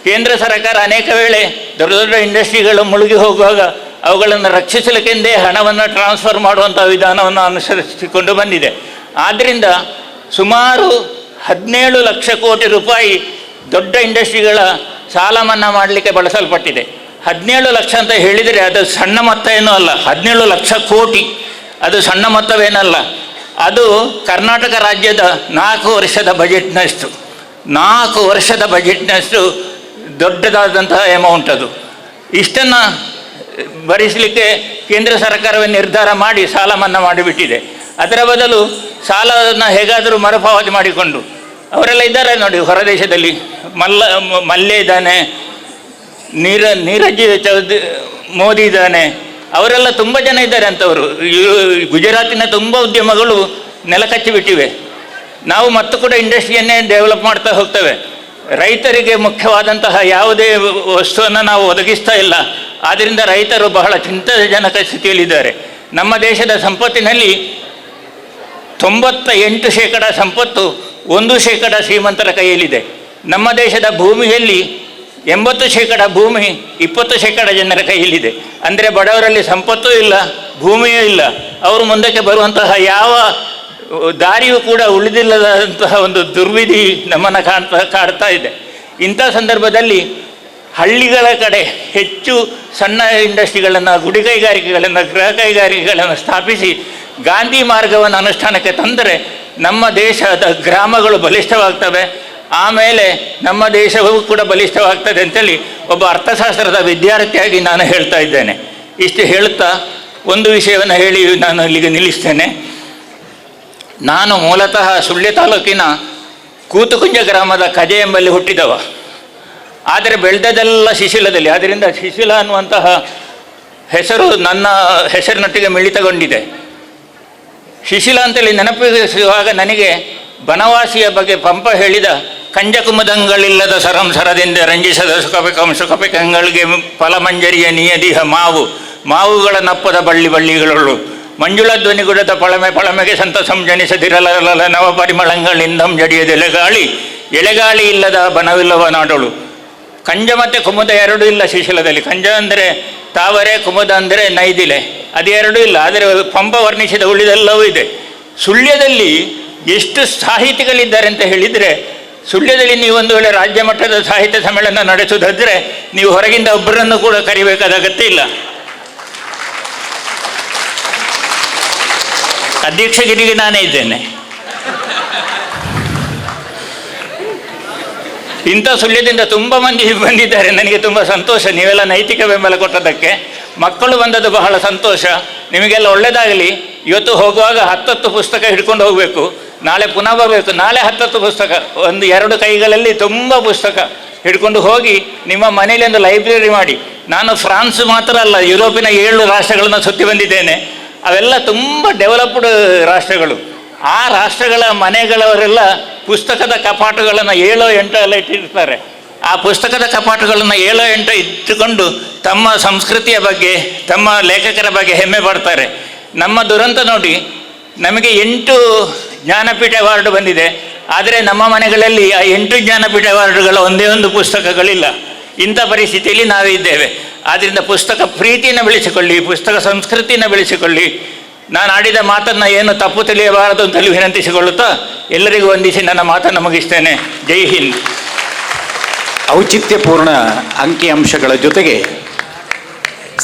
[SPEAKER 12] ಕೇಂದ್ರ ಸರ್ಕಾರ ಅನೇಕ ವೇಳೆ ದೊಡ್ಡ ದೊಡ್ಡ ಇಂಡಸ್ಟ್ರಿಗಳು ಮುಳುಗಿ ಹೋಗುವಾಗ ಅವುಗಳನ್ನು ರಕ್ಷಿಸಲಿಕ್ಕೆಂದೇ ಹಣವನ್ನು ಟ್ರಾನ್ಸ್ಫರ್ ಮಾಡುವಂಥ ವಿಧಾನವನ್ನು ಅನುಸರಿಸಿಕೊಂಡು ಬಂದಿದೆ. ಆದ್ದರಿಂದ ಸುಮಾರು 17 ಲಕ್ಷ ಕೋಟಿ ರೂಪಾಯಿ ದೊಡ್ಡ ಇಂಡಸ್ಟ್ರಿಗಳ ಸಾಲ ಮನ್ನಾ ಮಾಡಲಿಕ್ಕೆ ಬಳಸಲ್ಪಟ್ಟಿದೆ. 17 ಲಕ್ಷ ಅಂತ ಹೇಳಿದರೆ ಅದು ಸಣ್ಣ ಮೊತ್ತ ಏನೂ ಅಲ್ಲ. 17 ಲಕ್ಷ ಕೋಟಿ ಅದು ಸಣ್ಣ ಮೊತ್ತವೇನಲ್ಲ. ಅದು ಕರ್ನಾಟಕ ರಾಜ್ಯದ 4 ವರ್ಷದ ಬಜೆಟ್ನಷ್ಟು 4 ವರ್ಷದ ಬಜೆಟ್ನಷ್ಟು ದೊಡ್ಡದಾದಂತಹ ಅಮೌಂಟ್ ಅದು. ಇಷ್ಟನ್ನು ಭರಿಸಲಿಕ್ಕೆ ಕೇಂದ್ರ ಸರ್ಕಾರವೇ ನಿರ್ಧಾರ ಮಾಡಿ ಸಾಲ ಮನ್ನಾ ಮಾಡಿಬಿಟ್ಟಿದೆ. ಅದರ ಬದಲು ಸಾಲವನ್ನು ಹೇಗಾದರೂ ಮರುಪಾವತಿ ಮಾಡಿಕೊಂಡು ಅವರೆಲ್ಲ ಇದ್ದಾರೆ ನೋಡಿ, ಹೊರದೇಶದಲ್ಲಿ ಮಲ್ಯ ಇದ್ದಾನೆ, ನೀರಜ್ ಮೋದಿ ಇದ್ದಾನೆ, ಅವರೆಲ್ಲ ತುಂಬ ಜನ ಇದ್ದಾರೆ ಅಂಥವರು. ಗುಜರಾತಿನ ತುಂಬ ಉದ್ಯಮಗಳು ನೆಲಕಚ್ಚಿಬಿಟ್ಟಿವೆ. ನಾವು ಮತ್ತು ಕೂಡ ಇಂಡಸ್ಟ್ರಿಯನ್ನೇ ಡೆವಲಪ್ ಮಾಡ್ತಾ ಹೋಗ್ತೇವೆ. ರೈತರಿಗೆ ಮುಖ್ಯವಾದಂತಹ ಯಾವುದೇ ವಸ್ತುವನ್ನು ನಾವು ಒದಗಿಸ್ತಾ ಇಲ್ಲ. ಆದ್ದರಿಂದ ರೈತರು ಬಹಳ ಚಿಂತಾಜನಕ ಸ್ಥಿತಿಯಲ್ಲಿದ್ದಾರೆ. ನಮ್ಮ ದೇಶದ ಸಂಪತ್ತಿನಲ್ಲಿ 98% ಸಂಪತ್ತು 1% ಶ್ರೀಮಂತರ ಕೈಯಲ್ಲಿದೆ. ನಮ್ಮ ದೇಶದ ಭೂಮಿಯಲ್ಲಿ 80% ಭೂಮಿ 20% ಜನರ ಕೈಯಲ್ಲಿದೆ. ಅಂದರೆ ಬಡವರಲ್ಲಿ ಸಂಪತ್ತೂ ಇಲ್ಲ, ಭೂಮಿಯೂ ಇಲ್ಲ. ಅವರು ಮುಂದಕ್ಕೆ ಬರುವಂತಹ ಯಾವ ದಾರಿಯೂ ಕೂಡ ಉಳಿದಿಲ್ಲದಂತಹ ಒಂದು ದುರ್ವಿಧಿ ನಮ್ಮನ್ನು ಕಾಡ್ತಾ ಇದೆ. ಇಂಥ ಸಂದರ್ಭದಲ್ಲಿ ಹಳ್ಳಿಗಳ ಕಡೆ ಹೆಚ್ಚು ಸಣ್ಣ ಇಂಡಸ್ಟ್ರಿಗಳನ್ನು, ಗುಡಿ ಕೈಗಾರಿಕೆಗಳನ್ನು, ಗೃಹ ಕೈಗಾರಿಕೆಗಳನ್ನು ಸ್ಥಾಪಿಸಿ ಗಾಂಧಿ ಮಾರ್ಗವನ್ನು ಅನುಷ್ಠಾನಕ್ಕೆ ತಂದರೆ ನಮ್ಮ ದೇಶದ ಗ್ರಾಮಗಳು ಬಲಿಷ್ಠವಾಗ್ತವೆ. ಆಮೇಲೆ ನಮ್ಮ ದೇಶವೂ ಕೂಡ ಬಲಿಷ್ಠವಾಗ್ತದೆ ಅಂತೇಳಿ ಒಬ್ಬ ಅರ್ಥಶಾಸ್ತ್ರದ ವಿದ್ಯಾರ್ಥಿಯಾಗಿ ನಾನು ಹೇಳ್ತಾ ಇದ್ದೇನೆ. ಇಷ್ಟು ಹೇಳುತ್ತಾ ಒಂದು ವಿಷಯವನ್ನು ಹೇಳಿ ನಾನು ಇಲ್ಲಿಗೆ ನಿಲ್ಲಿಸ್ತೇನೆ. ನಾನು ಮೂಲತಃ ಸುಳ್ಯ ತಾಲೂಕಿನ ಕೂತುಕುಂಜ ಗ್ರಾಮದ ಕಜೆ ಎಂಬಲ್ಲಿ ಹುಟ್ಟಿದವ. ಆದರೆ ಬೆಳೆದದೆಲ್ಲ ಶಿಶಿಲದಲ್ಲಿ. ಆದ್ದರಿಂದ ಶಿಶಿಲ ಅನ್ನುವಂತಹ ಹೆಸರು ನನ್ನ ಹೆಸರಿನೊಟ್ಟಿಗೆ ಮಿಳಿತಗೊಂಡಿದೆ. ಶಿಶಿಲ ಅಂತೇಳಿ ನೆನಪಿಸುವಾಗ ನನಗೆ ಬನವಾಸಿಯ ಬಗ್ಗೆ ಪಂಪ ಹೇಳಿದ ಕಂಜಕುಮದಂಗಳಿಲ್ಲದ ಸರಂಸರದಿಂದ ರಂಜಿಸದ ಸುಖಪೆಕಂಗಳಿಗೆ ಫಲಮಂಜರಿಯ ನಿಯದಿಹ ಮಾವುಗಳ ನಪ್ಪದ ಬಳ್ಳಿಗಳು ಮಂಜುಳ ಧ್ವನಿಗುಡದ ಪಳಮೆಗೆ ಸಂತಸಂ ಜನಿಸದಿರಲಲ ನವ ಪರಿಮಳಗಳಿಂದಂ ಜಡಿಯದ ಎಳೆಗಾಳಿ ಇಲ್ಲದ ಬನವಿಲ್ಲವ ನಾಡೋಳು. ಕಂಜ ಮತ್ತು ಕುಮುದ ಎರಡೂ ಇಲ್ಲ ಶಿಶಿಲದಲ್ಲಿ. ಕಂಜ ಅಂದರೆ ತಾವರೆ, ಕುಮುದ ಅಂದರೆ ನೈದಿಲೆ, ಅದು ಎರಡೂ ಇಲ್ಲ. ಆದರೆ ಪಂಪ ವರ್ಣಿಸಿದ ಉಳಿದೆಲ್ಲವೂ ಇದೆ. ಸುಳ್ಯದಲ್ಲಿ ಎಷ್ಟು ಸಾಹಿತಿಗಳಿದ್ದಾರೆ ಅಂತ ಹೇಳಿದರೆ, ಸುಳ್ಯದಲ್ಲಿ ನೀವು ಒಂದು ವೇಳೆ ರಾಜ್ಯ ಮಟ್ಟದ ಸಾಹಿತ್ಯ ಸಮ್ಮೇಳನ ನಡೆಸುವುದಾದರೆ ನೀವು ಹೊರಗಿಂದ ಒಬ್ಬರನ್ನು ಕೂಡ ಕರಿಬೇಕಾದ ಅಗತ್ಯ ಇಲ್ಲ. ಅಧ್ಯಕ್ಷಗಿರಿಗೆ ನಾನೇ ಇದ್ದೇನೆ. ಇಂಥ ಸುಳ್ಯದಿಂದ ತುಂಬ ಮಂದಿ ಬಂದಿದ್ದಾರೆ. ನನಗೆ ತುಂಬ ಸಂತೋಷ, ನೀವೆಲ್ಲ ನೈತಿಕ ಬೆಂಬಲ ಕೊಟ್ಟದ್ದಕ್ಕೆ. ಮಕ್ಕಳು ಬಂದದ್ದು ಬಹಳ ಸಂತೋಷ. ನಿಮಗೆಲ್ಲ ಒಳ್ಳೆಯದಾಗಲಿ. ಇವತ್ತು ಹೋಗುವಾಗ 10 ಪುಸ್ತಕ ಹಿಡ್ಕೊಂಡು ಹೋಗಬೇಕು. ನಾಳೆ ಪುನಃ ಬರಬೇಕು. ನಾಳೆ 10 ಪುಸ್ತಕ, 1-2 ಕೈಗಳಲ್ಲಿ ತುಂಬ ಪುಸ್ತಕ ಹಿಡ್ಕೊಂಡು ಹೋಗಿ ನಿಮ್ಮ ಮನೆಯಲ್ಲಿ ಒಂದು ಲೈಬ್ರರಿ ಮಾಡಿ. ನಾನು ಫ್ರಾನ್ಸ್ ಮಾತ್ರ ಅಲ್ಲ, ಯುರೋಪಿನ 7 ರಾಷ್ಟ್ರಗಳನ್ನು ಸುತ್ತಿ ಬಂದಿದ್ದೇನೆ. ಅವೆಲ್ಲ ತುಂಬ ಡೆವಲಪ್ಡ್ ರಾಷ್ಟ್ರಗಳು. ಆ ರಾಷ್ಟ್ರಗಳ ಮನೆಗಳವರೆಲ್ಲ ಪುಸ್ತಕದ ಕಪಾಟುಗಳನ್ನು 7-8 ಎಲ್ಲ ಇಟ್ಟಿರ್ತಾರೆ. ಆ ಪುಸ್ತಕದ ಕಪಾಟುಗಳನ್ನು 7-8 ಇಟ್ಟುಕೊಂಡು ತಮ್ಮ ಸಂಸ್ಕೃತಿಯ ಬಗ್ಗೆ, ತಮ್ಮ ಲೇಖಕರ ಬಗ್ಗೆ ಹೆಮ್ಮೆ ಪಡ್ತಾರೆ. ನಮ್ಮ ದುರಂತ ನೋಡಿ, ನಮಗೆ 8 ಜ್ಞಾನಪೀಠ ಅವಾರ್ಡ್ ಬಂದಿದೆ. ಆದರೆ ನಮ್ಮ ಮನೆಗಳಲ್ಲಿ ಆ 8 ಜ್ಞಾನಪೀಠ ಅವಾರ್ಡ್ಗಳ ಒಂದೇ ಒಂದು ಪುಸ್ತಕಗಳಿಲ್ಲ. ಇಂಥ ಪರಿಸ್ಥಿತಿಯಲ್ಲಿ ನಾವೇ ಇದ್ದೇವೆ. ಆದ್ದರಿಂದ ಪುಸ್ತಕ ಪ್ರೀತಿಯನ್ನು ಬೆಳೆಸಿಕೊಳ್ಳಿ, ಪುಸ್ತಕ ಸಂಸ್ಕೃತಿಯನ್ನು ಬೆಳೆಸಿಕೊಳ್ಳಿ. ನಾನು ಆಡಿದ ಮಾತನ್ನು ಏನು ತಪ್ಪು ತಿಳಿಯಬಾರದು ಅಂತೇಳಿ ವಿನಂತಿಸಿಕೊಳ್ಳುತ್ತಾ ಎಲ್ಲರಿಗೂ ವಂದಿಸಿ ನನ್ನ ಮಾತನ್ನು ಮುಗಿಸ್ತೇನೆ. ಜೈ ಹಿಂದ್.
[SPEAKER 4] ಔಚಿತ್ಯಪೂರ್ಣ ಅಂಕಿಅಂಶಗಳ ಜೊತೆಗೆ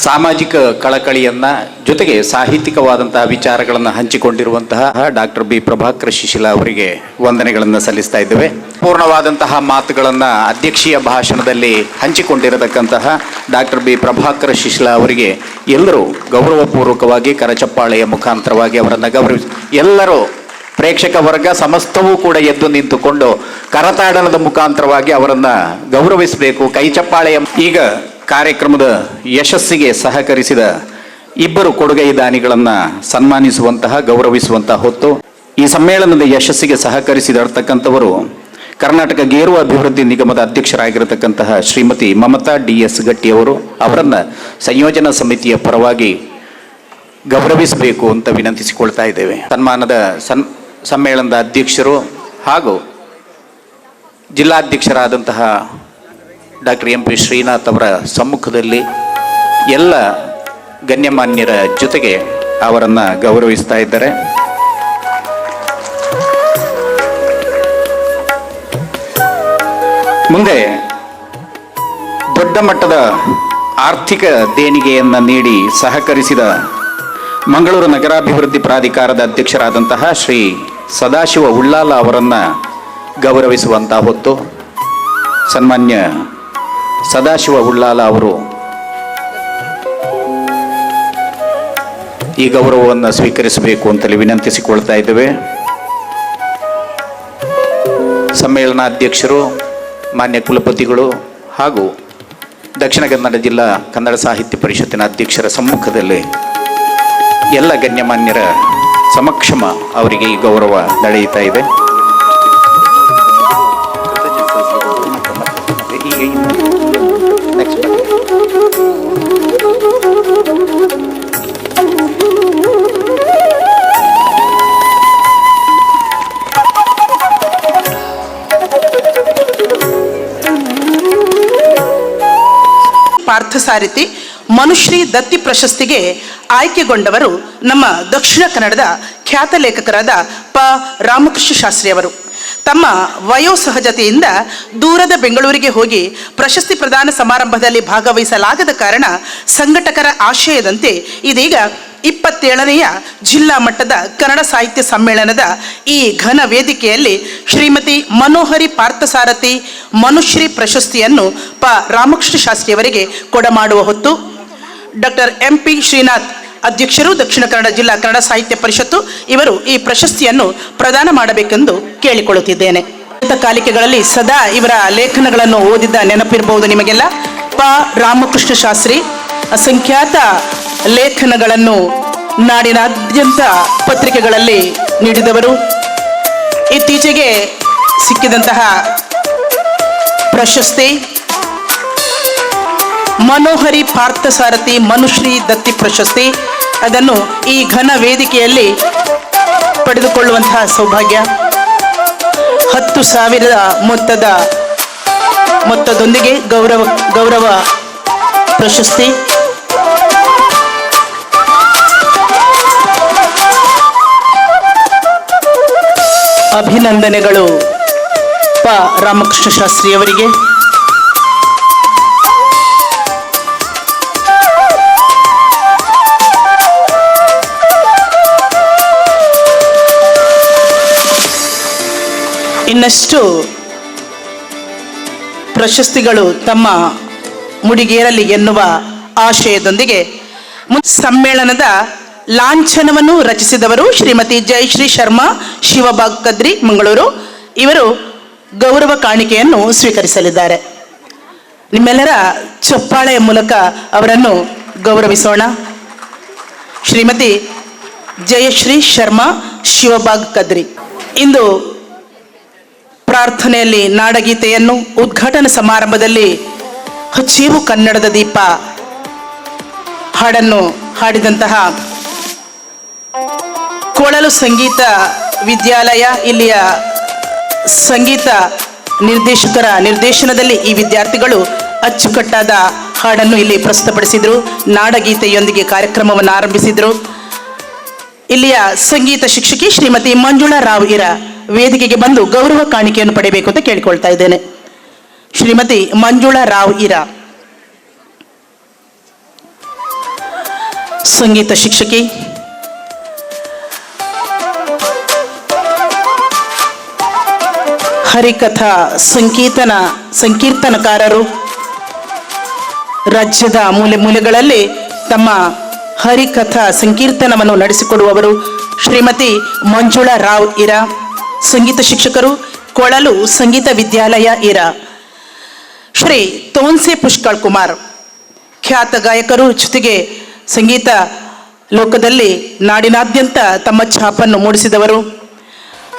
[SPEAKER 4] ಸಾಮಾಜಿಕ ಕಳಕಳಿಯನ್ನ ಜೊತೆಗೆ ಸಾಹಿತ್ಯಿಕವಾದಂತಹ ವಿಚಾರಗಳನ್ನು ಹಂಚಿಕೊಂಡಿರುವಂತಹ ಡಾಕ್ಟರ್ ಬಿ ಪ್ರಭಾಕರ್ ಶಿಶಿಲ ಅವರಿಗೆ ವಂದನೆಗಳನ್ನು ಸಲ್ಲಿಸ್ತಾ ಇದ್ದೇವೆ. ಪೂರ್ಣವಾದಂತಹ ಮಾತುಗಳನ್ನು ಅಧ್ಯಕ್ಷೀಯ ಭಾಷಣದಲ್ಲಿ ಹಂಚಿಕೊಂಡಿರತಕ್ಕಂತಹ ಡಾಕ್ಟರ್ ಬಿ ಪ್ರಭಾಕರ್ ಶಿಶಿಲ ಅವರಿಗೆ ಎಲ್ಲರೂ ಗೌರವಪೂರ್ವಕವಾಗಿ ಕರಚಪ್ಪಾಳೆಯ ಮುಖಾಂತರವಾಗಿ ಅವರನ್ನು ಗೌರವಿಸಿ, ಎಲ್ಲರೂ ಪ್ರೇಕ್ಷಕ ವರ್ಗ ಸಮಸ್ತವೂ ಕೂಡ ಎದ್ದು ನಿಂತುಕೊಂಡು ಕರತಾಡನದ ಮುಖಾಂತರವಾಗಿ ಅವರನ್ನು ಗೌರವಿಸಬೇಕು. ಕೈಚಪ್ಪಾಳೆಯ ಈಗ ಕಾರ್ಯಕ್ರಮದ ಯಶಸ್ಸಿಗೆ ಸಹಕರಿಸಿದ ಇಬ್ಬರು ಕೊಡುಗೈದಾನಿಗಳನ್ನು ಸನ್ಮಾನಿಸುವಂತಹ, ಗೌರವಿಸುವಂತಹ ಹೊತ್ತು. ಈ ಸಮ್ಮೇಳನದ ಯಶಸ್ಸಿಗೆ ಸಹಕರಿಸಿದರ್ತಕ್ಕಂಥವರು ಕರ್ನಾಟಕ ಗೇರು ಅಭಿವೃದ್ಧಿ ನಿಗಮದ ಅಧ್ಯಕ್ಷರಾಗಿರತಕ್ಕಂತಹ ಶ್ರೀಮತಿ ಮಮತಾ DS ಗಟ್ಟಿಯವರು ಅವರನ್ನು ಸಂಯೋಜನಾ ಸಮಿತಿಯ ಪರವಾಗಿ ಗೌರವಿಸಬೇಕು ಅಂತ ವಿನಂತಿಸಿಕೊಳ್ತಾ ಇದ್ದೇವೆ. ಸನ್ಮಾನದ ಸಮ್ಮೇಳನದ ಅಧ್ಯಕ್ಷರು ಹಾಗೂ ಜಿಲ್ಲಾಧ್ಯಕ್ಷರಾದಂತಹ ಡಾಕ್ಟರ್ MP ಶ್ರೀನಾಥ್ ಅವರ ಸಮ್ಮುಖದಲ್ಲಿ ಎಲ್ಲ ಗಣ್ಯಮಾನ್ಯರ ಜೊತೆಗೆ ಅವರನ್ನು ಗೌರವಿಸ್ತಾ ಇದ್ದಾರೆ. ಮುಂದೆ ದೊಡ್ಡ ಮಟ್ಟದ ಆರ್ಥಿಕ ದೇಣಿಗೆಯನ್ನು ನೀಡಿ ಸಹಕರಿಸಿದ ಮಂಗಳೂರು ನಗರಾಭಿವೃದ್ಧಿ ಪ್ರಾಧಿಕಾರದ ಅಧ್ಯಕ್ಷರಾದಂತಹ ಶ್ರೀ ಸದಾಶಿವ ಉಳ್ಳಾಲ ಅವರನ್ನು ಗೌರವಿಸುವಂಥ ಹೊತ್ತು ಸನ್ಮಾನ್ಯ ಸದಾಶಿವ ಉಳ್ಳಾಲ ಅವರು ಈ ಗೌರವವನ್ನು ಸ್ವೀಕರಿಸಬೇಕು ಅಂತಲೇ ವಿನಂತಿಸಿಕೊಳ್ತಾ ಇದ್ದೇವೆ. ಸಮ್ಮೇಳನಾಧ್ಯಕ್ಷರು, ಮಾನ್ಯ ಕುಲಪತಿಗಳು ಹಾಗೂ ದಕ್ಷಿಣ ಕನ್ನಡ ಜಿಲ್ಲಾ ಕನ್ನಡ ಸಾಹಿತ್ಯ ಪರಿಷತ್ತಿನ ಅಧ್ಯಕ್ಷರ ಸಮ್ಮುಖದಲ್ಲಿ ಎಲ್ಲ ಗಣ್ಯಮಾನ್ಯರ ಸಮಕ್ಷಮ ಅವರಿಗೆ ಈ ಗೌರವ ನಡೆಯುತ್ತಾ ಇದೆ.
[SPEAKER 3] ಪಾರ್ಥಸಾರಥಿ ಮನುಶ್ರೀ ದತ್ತಿ ಪ್ರಶಸ್ತಿಗೆ ಆಯ್ಕೆಗೊಂಡವರು ನಮ್ಮ ದಕ್ಷಿಣ ಕನ್ನಡದ ಖ್ಯಾತ ಲೇಖಕರಾದ ರಾಮಕೃಷ್ಣ ಶಾಸ್ತ್ರಿ ಅವರು. ತಮ್ಮ ವಯೋಸಹಜತೆಯಿಂದ ದೂರದ ಬೆಂಗಳೂರಿಗೆ ಹೋಗಿ ಪ್ರಶಸ್ತಿ ಪ್ರದಾನ ಸಮಾರಂಭದಲ್ಲಿ ಭಾಗವಹಿಸಲಾಗದ ಕಾರಣ ಸಂಘಟಕರ ಆಶಯದಂತೆ ಇದೀಗ 27ನೆಯ ಜಿಲ್ಲಾ ಮಟ್ಟದ ಕನ್ನಡ ಸಾಹಿತ್ಯ ಸಮ್ಮೇಳನದ ಈ ಘನ ವೇದಿಕೆಯಲ್ಲಿ ಶ್ರೀಮತಿ ಮನೋಹರಿ ಪಾರ್ಥಸಾರಥಿ ಮನುಶ್ರೀ ಪ್ರಶಸ್ತಿಯನ್ನು ರಾಮಕೃಷ್ಣ ಶಾಸ್ತ್ರಿಯವರಿಗೆ ಕೊಡಮಾಡುವ ಹೊತ್ತು ಡಾಕ್ಟರ್ MP ಶ್ರೀನಾಥ್ ಅಧ್ಯಕ್ಷರು, ದಕ್ಷಿಣ ಕನ್ನಡ ಜಿಲ್ಲಾ ಕನ್ನಡ ಸಾಹಿತ್ಯ ಪರಿಷತ್ತು ಇವರು ಈ ಪ್ರಶಸ್ತಿಯನ್ನು ಪ್ರದಾನ ಮಾಡಬೇಕೆಂದು ಕೇಳಿಕೊಳ್ಳುತ್ತಿದ್ದೇನೆ. ಕಾಲಿಕೆಗಳಲ್ಲಿ ಸದಾ ಇವರ ಲೇಖನಗಳನ್ನು ಓದಿದ್ದ ನೆನಪಿರಬಹುದು ನಿಮಗೆಲ್ಲ. ರಾಮಕೃಷ್ಣ ಶಾಸ್ತ್ರಿ ಅಸಂಖ್ಯಾತ ಲೇಖನಗಳನ್ನು ನಾಡಿನಾದ್ಯಂತ ಪತ್ರಿಕೆಗಳಲ್ಲಿ ನೀಡಿದವರು. ಇತ್ತೀಚೆಗೆ ಸಿಕ್ಕಿದಂತಹ ಪ್ರಶಸ್ತಿ ಮನೋಹರಿ ಪಾರ್ಥಸಾರಥಿ ಮನುಶ್ರೀ ದತ್ತಿ ಪ್ರಶಸ್ತಿ. ಅದನ್ನು ಈ ಘನ ವೇದಿಕೆಯಲ್ಲಿ ಪಡೆದುಕೊಳ್ಳುವಂತಹ ಸೌಭಾಗ್ಯ. 10,000 ಮೊತ್ತದೊಂದಿಗೆ ಗೌರವ ಪ್ರಶಸ್ತಿ. ಅಭಿನಂದನೆಗಳು ರಾಮಕೃಷ್ಣ ಶಾಸ್ತ್ರಿಯವರಿಗೆ. ಇನ್ನಷ್ಟು ಪ್ರಶಸ್ತಿಗಳು ತಮ್ಮ ಮುಡಿಗೇರಲಿ ಎನ್ನುವ ಆಶಯದೊಂದಿಗೆ ಸಮ್ಮೇಳನದ ಲಾಂಛನವನ್ನು ರಚಿಸಿದವರು ಶ್ರೀಮತಿ ಜಯಶ್ರೀ ಶರ್ಮಾ, ಶಿವಬಾಗ್ ಕದ್ರಿ, ಮಂಗಳೂರು. ಇವರು ಗೌರವ ಕಾಣಿಕೆಯನ್ನು ಸ್ವೀಕರಿಸಲಿದ್ದಾರೆ. ನಿಮ್ಮೆಲ್ಲರ ಚಪ್ಪಾಳೆಯ ಮೂಲಕ ಅವರನ್ನು ಗೌರವಿಸೋಣ. ಶ್ರೀಮತಿ ಜಯಶ್ರೀ ಶರ್ಮಾ, ಶಿವಬಾಗ್ ಕದ್ರಿ. ಇಂದು ಪ್ರಾರ್ಥನೆಯಲ್ಲಿ ನಾಡಗೀತೆಯನ್ನು, ಉದ್ಘಾಟನಾ ಸಮಾರಂಭದಲ್ಲಿ ಹಚ್ಚೀವು ಕನ್ನಡದ ದೀಪ ಹಾಡನ್ನು ಹಾಡಿದಂತಹ ಕೊಳಲು ಸಂಗೀತ ವಿದ್ಯಾಲಯ, ಇಲ್ಲಿಯ ಸಂಗೀತ ನಿರ್ದೇಶಕರ ನಿರ್ದೇಶನದಲ್ಲಿ ಈ ವಿದ್ಯಾರ್ಥಿಗಳು ಅಚ್ಚುಕಟ್ಟಾದ ಹಾಡನ್ನು ಇಲ್ಲಿ ಪ್ರಸ್ತುತಪಡಿಸಿದರು. ನಾಡಗೀತೆಯೊಂದಿಗೆ ಕಾರ್ಯಕ್ರಮವನ್ನು ಆರಂಭಿಸಿದರು. ಇಲ್ಲಿಯ ಸಂಗೀತ ಶಿಕ್ಷಕಿ ಶ್ರೀಮತಿ ಮಂಜುಳಾ ರಾವ್ ಇರ ವೇದಿಕೆಗೆ ಬಂದು ಗೌರವ ಕಾಣಿಕೆಯನ್ನು ಪಡೆಯಬೇಕು ಅಂತ ಕೇಳಿಕೊಳ್ತಾ ಇದ್ದೇನೆ. ಶ್ರೀಮತಿ ಮಂಜುಳಾ ರಾವ್ ಇರ ಸಂಗೀತ ಶಿಕ್ಷಕಿ. ಹರಿಕಥಾ ಸಂಕೀರ್ತನಕಾರರು. ರಾಜ್ಯದ ಮೂಲೆ ಮೂಲೆಗಳಲ್ಲಿ ತಮ್ಮ ಹರಿಕಥಾ ಸಂಕೀರ್ತನವನ್ನು ನಡೆಸಿಕೊಡುವವರು ಶ್ರೀಮತಿ ಮಂಜುಳಾ ರಾವ್ ಇರ. ಸಂಗೀತ ಶಿಕ್ಷಕರು, ಕೊಳಲು ಸಂಗೀತ ವಿದ್ಯಾಲಯ ಇರ. ಶ್ರೀ ತೋನ್ಸೆ ಪುಷ್ಕಳ್ ಕುಮಾರ್, ಖ್ಯಾತ ಗಾಯಕರು, ಜೊತೆಗೆ ಸಂಗೀತ ಲೋಕದಲ್ಲಿ ನಾಡಿನಾದ್ಯಂತ ತಮ್ಮ ಛಾಪನ್ನು ಮೂಡಿಸಿದವರು.